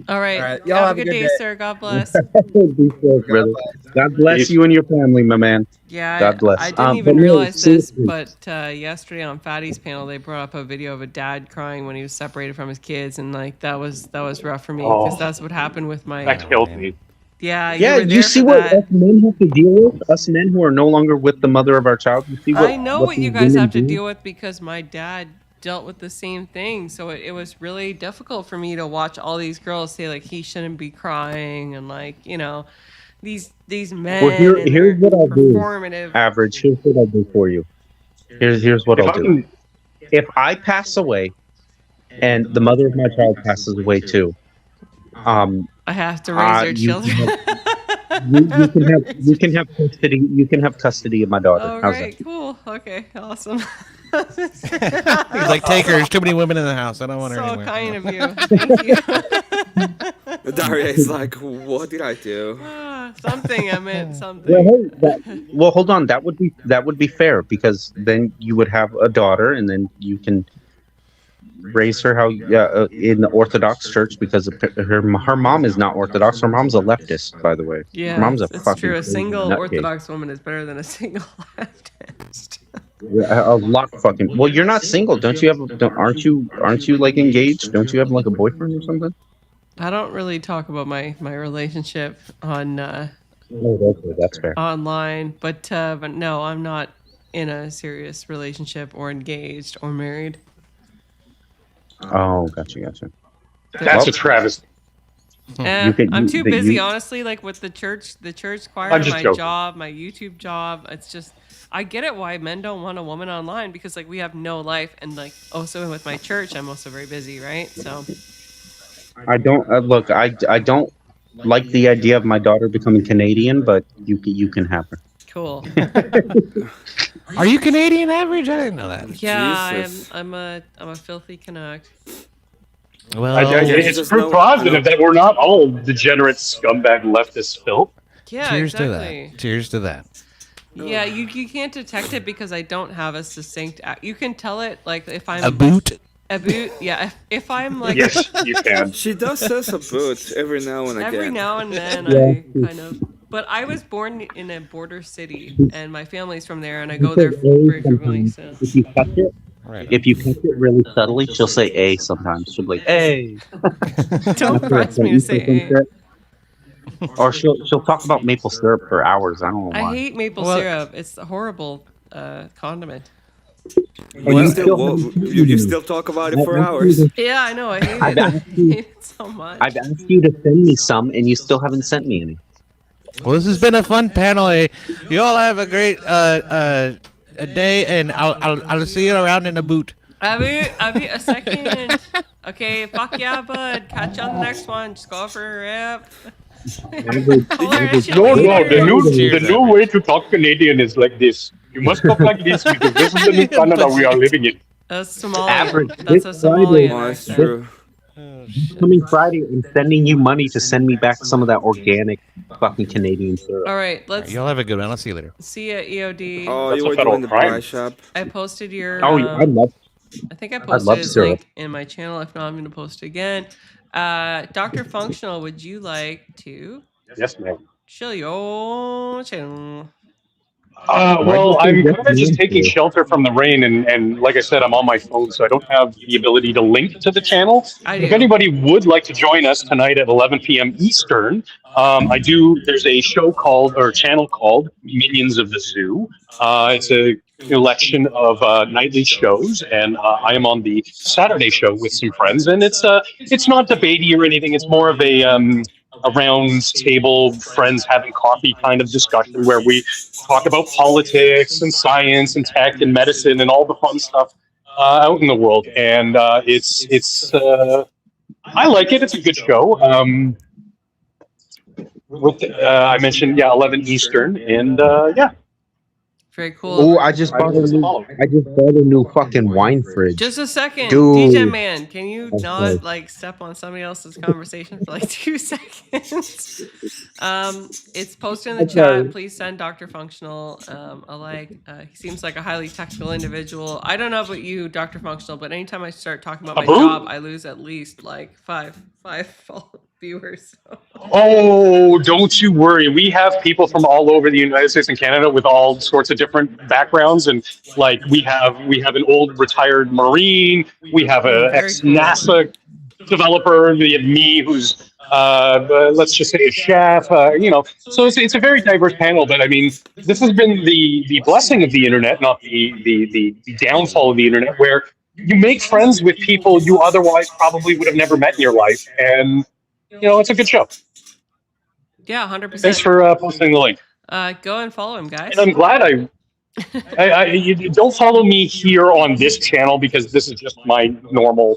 All right. All right, y'all Have a good day, sir. God bless. Be safe, brother. God bless you and your family, my man. Yeah, God bless. I didn't But even no, realize this, seriously. but yesterday on Fatty's panel, they brought up a video of a dad crying when he was separated from his kids, and like that was rough for me because Oh. that's what happened with my. That killed me. Yeah, Yeah, you were there you see for what that. us men have to deal with? Us men who are no longer with the mother of our child. You see what I know what you these guys women have to do? deal with because my dad dealt with the same thing. So it was really difficult for me to watch all these girls say like he shouldn't be crying and like these men. Well, and here's their what I'll do. performative. Average. Here's what I'll do for you. Here's what If I'll I do. can- If I pass away, and the mother of my child passes away too, I have to raise their children. You can have custody. You can have custody of my daughter. All How's right, cool. Okay, awesome. He's like, take her. There's too many women in the house. I don't want her So anywhere. kind of you. Thank you. Daria is like, what did I do? Something I meant something. well, hold on. That would be fair because then you would have a daughter, and then you can raise her how in the Orthodox Church because her mom is not Orthodox. Her mom's a leftist, by the way. Yeah, her mom's a it's fucking true. A crazy single nutcase. Orthodox woman is better than a single leftist. A lot fucking. Well, you're not single, don't you have? Aren't you like engaged? Don't you have like a boyfriend or something? I don't really talk about my relationship on Oh, that's fair. online, but no, I'm not in a serious relationship or engaged or married. Oh, gotcha. That's a travesty. I'm too busy, honestly. Like with the church choir, I'm just my joking. job, my YouTube job. It's just I get it why men don't want a woman online because like we have no life, and like also with my church, I'm also very busy, right? So I don't look. I don't like the idea of my daughter becoming Canadian, but you can have her. cool. Are you Canadian average? I didn't know that. Yeah, Jesus. I'm a filthy Canuck. Well, it's proof positive that we're not all degenerate scumbag leftist filth. Yeah, cheers exactly. to that. Cheers to that. Yeah, you can't detect it because I don't have a succinct. You can tell it like if I'm A boot. A boot. Yeah, if I'm like. Yes, you can. She does says a boot every now and again. Every now and then, Yeah. I kind of. But I was born in a border city, and my family's from there, and I go there very frequently. So. If you catch it, if you catch it really subtly, she'll say "a" sometimes. She'll be like "a." Don't press me to say A. Or she'll talk about maple syrup for hours. I don't know why. I hate maple syrup. It's a horrible condiment. You still talk about it for hours. Yeah, I know. I hate I've it. I asked hate it so much. I've asked you to send me some, and you still haven't sent me any. Well, this has been a fun panel. You all have a great a day, and I'll see you around in a boot. I'll be a second. Okay, fuck yeah, bud. Catch you on the next one. Just go for a rip. No, the new way to talk Canadian is like this. You must talk like this because this is the new Canada we are living in. That's Somalian. That's a Somalian accent. Coming Friday, I'm sending you money to send me back some of that organic fucking Canadian syrup. All right, let's Y'all have a good one. I'll see you later. see ya, EOD. Oh, you were doing the BriShap. I posted your. Oh, I love. I think I love posted his syrup. link in my channel. If not, I'm going to post it again. Dr. Functional, would you like to Yes, ma'am. show your channel? Well, I'm kind of just taking shelter from the rain, and like I said, I'm on my phone, so I don't have the ability to link to the channel. If anybody would like to join us tonight at 11 p.m. Eastern, there's a show called, or channel called Minions of the Zoo. It's a collection of nightly shows, and I am on the Saturday show with some friends, and it's not debatey or anything. It's more of a round table, friends having coffee kind of discussion where we talk about politics and science and tech and medicine and all the fun stuff out in the world. And it's I like it. It's a good show. I mentioned 11 Eastern, and yeah. Very cool. Oh, I just bought a new fucking wine fridge. Just a second, Dude. DJ Man, can you That's not right. like step on somebody else's conversation for like 2 seconds? It's posted in the Okay. chat. Please send Dr. Functional a like. He seems like a highly technical individual. I don't know about you, Dr. Functional, but anytime I start talking about my job, I lose at least like five viewers. Oh, don't you worry. We have people from all over the United States and Canada with all sorts of different backgrounds, and like we have an old retired Marine, we have a ex-NASA developer, we have me who's let's just say a chef, so it's a very diverse panel. But I mean, this has been the blessing of the internet, not the downfall of the internet, where you make friends with people you otherwise probably would have never met in your life, and it's a good show. Yeah, 100%. Thanks for posting the link. Go and follow him, guys. And I'm glad you don't follow me here on this channel because this is just my normal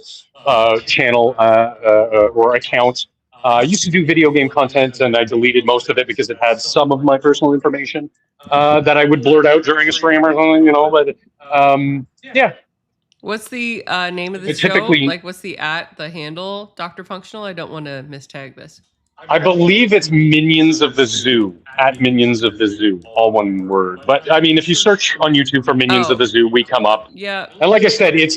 channel or account. I used to do video game content, and I deleted most of it because it had some of my personal information that I would blurt out during a stream or something, But yeah. What's the name of the But show? typically- Like, what's the handle, Dr. Functional? I don't want to mistag this. I believe it's Minions of the Zoo, at Minions of the Zoo, all one word. But I mean, if you search on YouTube for Minions of the Zoo, we come up. Yeah. And like I said, it's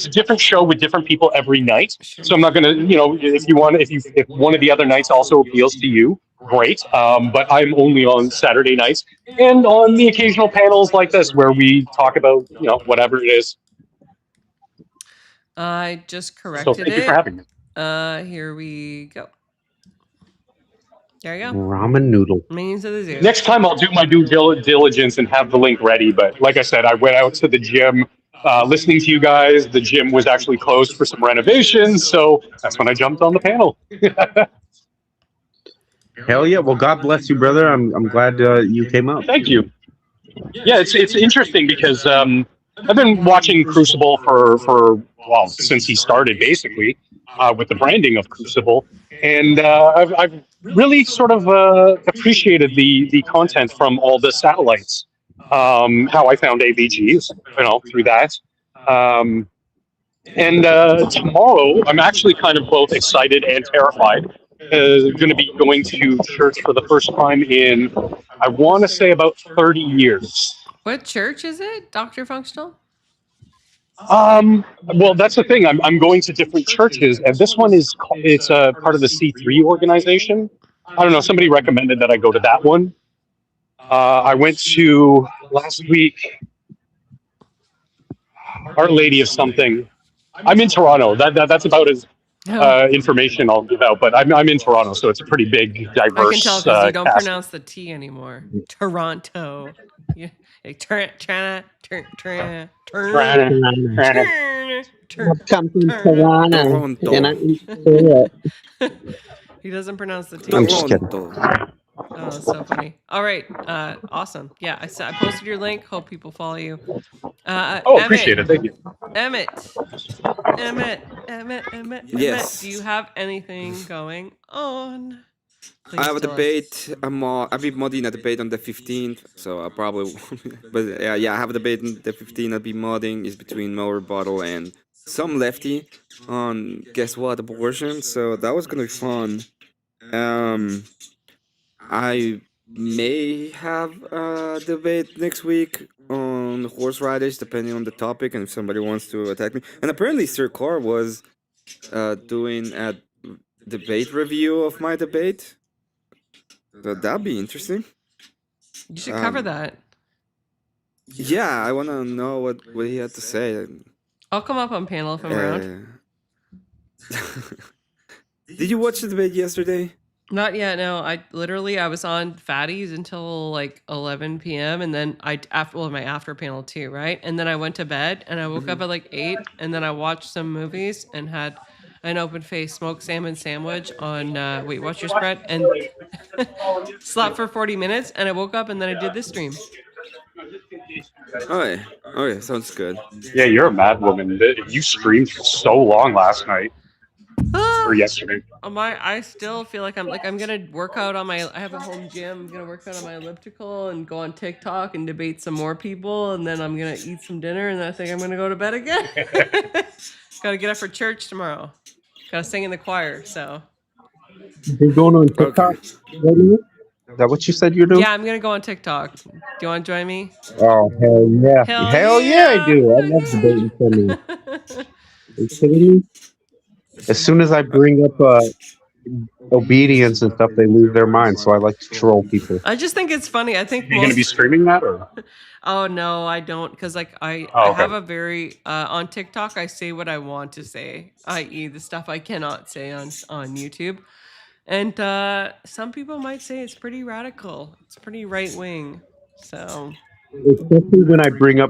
a different show with different people every night. So I'm not gonna, if one of the other nights also appeals to you, great. But I'm only on Saturday nights and on the occasional panels like this where we talk about whatever it is. I just corrected So thank you for having me. Here we go. There you go. Ramen noodle. Minions of the Zoo. Next time I'll do my due diligence and have the link ready. But like I said, I went out to the gym listening to you guys. The gym was actually closed for some renovations, so that's when I jumped on the panel. Hell yeah! Well, God bless you, brother. I'm glad you came out. Thank you. Yeah, it's interesting because I've been watching Crucible for well since he started basically with the branding of Crucible, and I've really sort of appreciated the content from all the satellites. How I found AVGs, through that. And tomorrow, I'm actually kind of both excited and terrified. Going to be going to church for the first time in, I want to say, about 30 years. What church is it? Dr. Functional? Well, that's the thing. I'm going to different churches, and this one it's a part of the C3 organization. I don't know. Somebody recommended that I go to that one. I went to last week, Our Lady of something. I'm in Toronto. That's about as information I'll give out. But I'm in Toronto, so it's a pretty big, diverse. I can tell because you don't cast. pronounce the T anymore. Toronto. Yeah. Like, turn. Come from Toronto, and I eat it. He doesn't pronounce the T. I'm just kidding. Oh, that's so funny. All right, awesome. Yeah, I posted your link. Hope people follow you. Appreciate it. Thank you. Emmett. Yes. Do you have anything going on? I have a Please tell us. debate. I'll be modding a debate on the 15th, so I'll probably. But yeah, I have a debate on the 15th. I'll be modding. It's between Mo Rebuttal and some lefty on guess what, abortion. So that was gonna be fun. I may have a debate next week on horse riders, depending on the topic, and if somebody wants to attack me. And apparently, Sir Carr was doing a debate review of my debate. So that'd be interesting. You should cover that. Yeah, I want to know what he had to say. I'll come up on panel if I'm around. Did you watch the debate yesterday? Not yet. No, I was on Fatties until like 11 p.m. and then my after panel too, right? And then I went to bed and I woke up at like 8 and then I watched some movies and had an open face smoked salmon sandwich on what's your spread? And slept for 40 minutes and I woke up and then I did this stream. Okay, sounds good. Yeah, you're a mad woman. You streamed for so long last night. Or yesterday. I still feel like I'm gonna work out on I have a home gym. I'm gonna work out on my elliptical and go on TikTok and debate some more people, and then I'm gonna eat some dinner, and then I think I'm gonna go to bed again. Gotta get up for church tomorrow. Gotta sing in the choir. So. You're going on TikTok? Is that what you said you're doing? Yeah, I'm gonna go on TikTok. Do you want to join me? Oh hell yeah! Hell yeah, I do. I love debating something. Are you kidding me? As soon as I bring up obedience and stuff, they lose their mind. So I like to troll people. I just think it's funny. I think you're going to be streaming that, or? Oh no, I don't, because like I have a very on TikTok. I say what I want to say, i.e., the stuff I cannot say on YouTube. And some people might say it's pretty radical. It's pretty right wing. So. Especially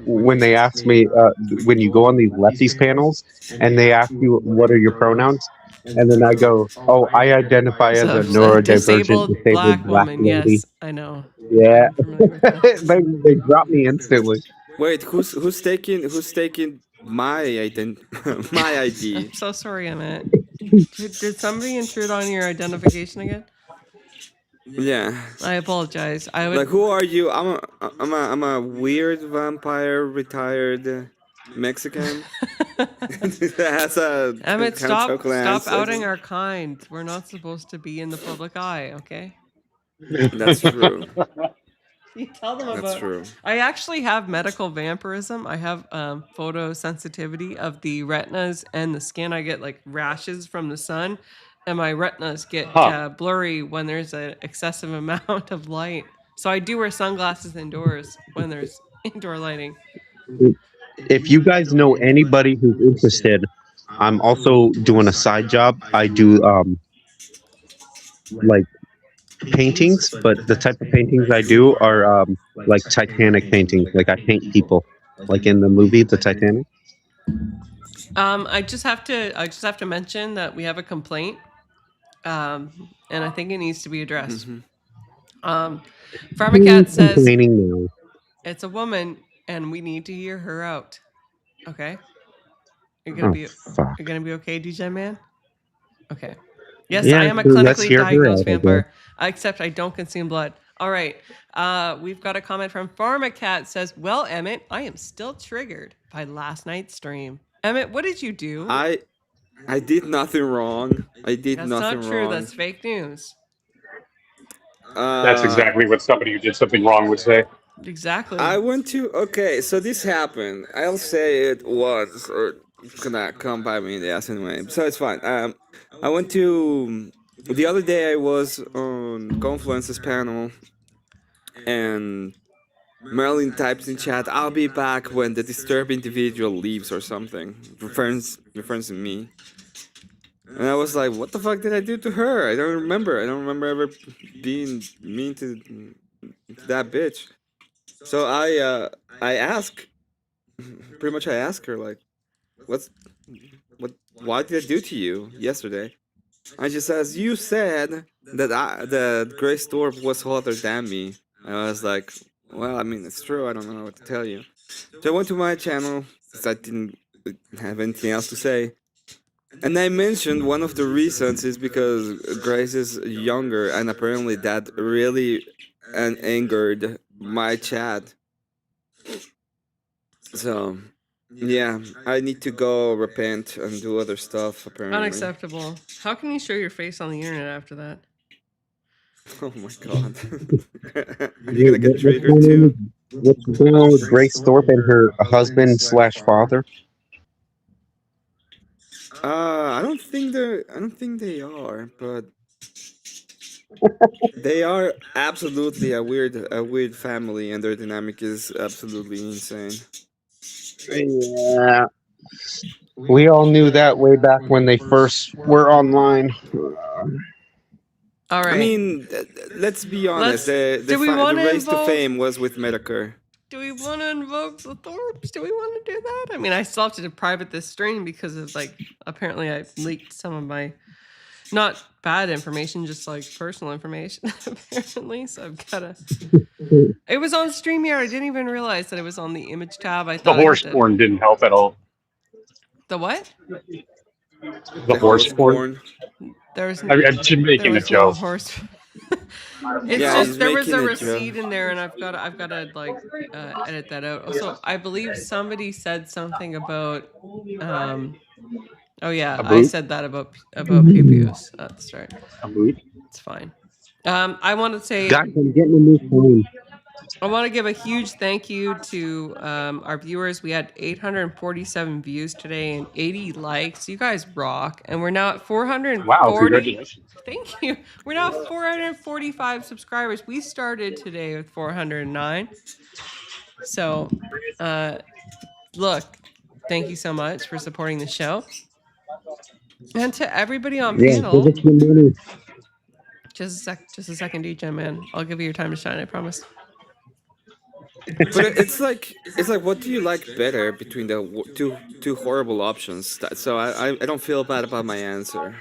when they ask me, when you go on these lefties panels and they ask you, what are your pronouns? And then I go, oh, I identify as a neurodivergent disabled black woman. Lady. Yes, I know. Yeah. they drop me instantly. Wait, who's taking my my ID? I'm so sorry, Emmett. Did somebody intrude on your identification again? Yeah. I apologize. Like, who are you? I'm a weird vampire retired Mexican. Has a Emmett, stop outing our kind. We're not supposed to be in the public eye, okay? That's true. You tell them about. That's true. I actually have medical vampirism. I have photosensitivity of the retinas and the skin. I get like rashes from the sun. And my retinas get blurry when there's an excessive amount of light. So I do wear sunglasses indoors when there's indoor lighting. If you guys know anybody who's interested, I'm also doing a side job. I do like paintings, but the type of paintings I do are like Titanic paintings. Like I paint people, like in the movie The Titanic. I just have to mention that we have a complaint. And I think it needs to be addressed. Pharmacat says It's a woman, and we need to hear her out. Okay? You're gonna be fuck. you're gonna be okay, DJ man? Okay. Yes, Yeah, I am a sure, let's clinically hear her diagnosed out, I guess. vampire, except I don't consume blood. All right. We've got a comment from Pharmacat says, "Well, Emmett, I am still triggered by last night's stream. Emmett, what did you do?" I did nothing wrong. I did That's nothing not true. wrong. That's fake news. That's exactly what somebody who did something wrong would say. Exactly. I went to so this happened. I'll say it once, or it's gonna come by me in the ass anyway. So it's fine. I went to the other day. I was on Confluence's panel, and Marilyn types in chat, "I'll be back when the disturbed individual leaves" or something, reference to me. And I was like, "What the fuck did I do to her? I don't remember. I don't remember ever being mean to that bitch." So I ask, pretty much I ask her like, what did I do to you yesterday? And she says, "You said that Grace Thorpe was hotter than me." And I was like, "Well, I mean, it's true. I don't know what to tell you." So I went to my channel because I didn't have anything else to say. And I mentioned one of the reasons is because Grace is younger, and apparently that really angered my chat. So, yeah, I need to go repent and do other stuff, apparently. Unacceptable. How can you show your face on the internet after that? Oh my god. Are you gonna get triggered too? What's going on with Grace Thorpe and her husband/father? I don't think they are, but they are absolutely a weird family, and their dynamic is absolutely insane. Yeah. We all knew that way back when they first were online. All right. I mean, let's be honest. The do we wanna race to involve- fame was with Medicare. Do we want to invoke the Thorpes? Do we want to do that? I mean, I still have to private this stream because of apparently I leaked some of my not bad information, just personal information apparently. So I've gotta. It was on StreamYard. I didn't even realize that it was on the image tab. I The thought horse porn didn't help at all. The what? The horse porn. There's. I'm just making a joke. No horse. It's Yeah, just there was making a a joke. receipt in there, and I've got to edit that out. Also, I believe somebody said something about. Oh yeah, I said that about PPUs. That's right. It's fine. I want to say. Guys, I'm getting a new phone. I want to give a huge thank you to our viewers. We had 847 views today and 80 likes. You guys rock. And we're now at 440. Wow, congratulations. Thank you. We're now at 445 subscribers. We started today with 409. So, look, thank you so much for supporting the show. And to everybody on panel. Give us your money. Just a second, DJ man. I'll give you your time to shine, I promise. But it's like, what do you like better between the two horrible options? So I don't feel bad about my answer.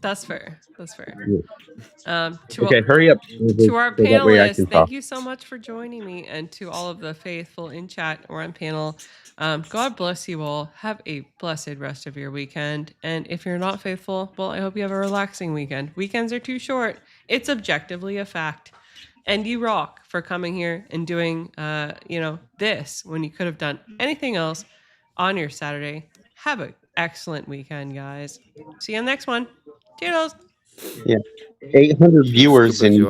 That's fair. Okay, hurry up. To our so that way I panelists, can thank talk. you so much for joining me, and to all of the faithful in chat or on panel. God bless you all. Have a blessed rest of your weekend. And if you're not faithful, well, I hope you have a relaxing weekend. Weekends are too short. It's objectively a fact. And you rock for coming here and doing, this when you could have done anything else on your Saturday. Have an excellent weekend, guys. See you on the next one. Toodles. Yeah, 800 viewers and you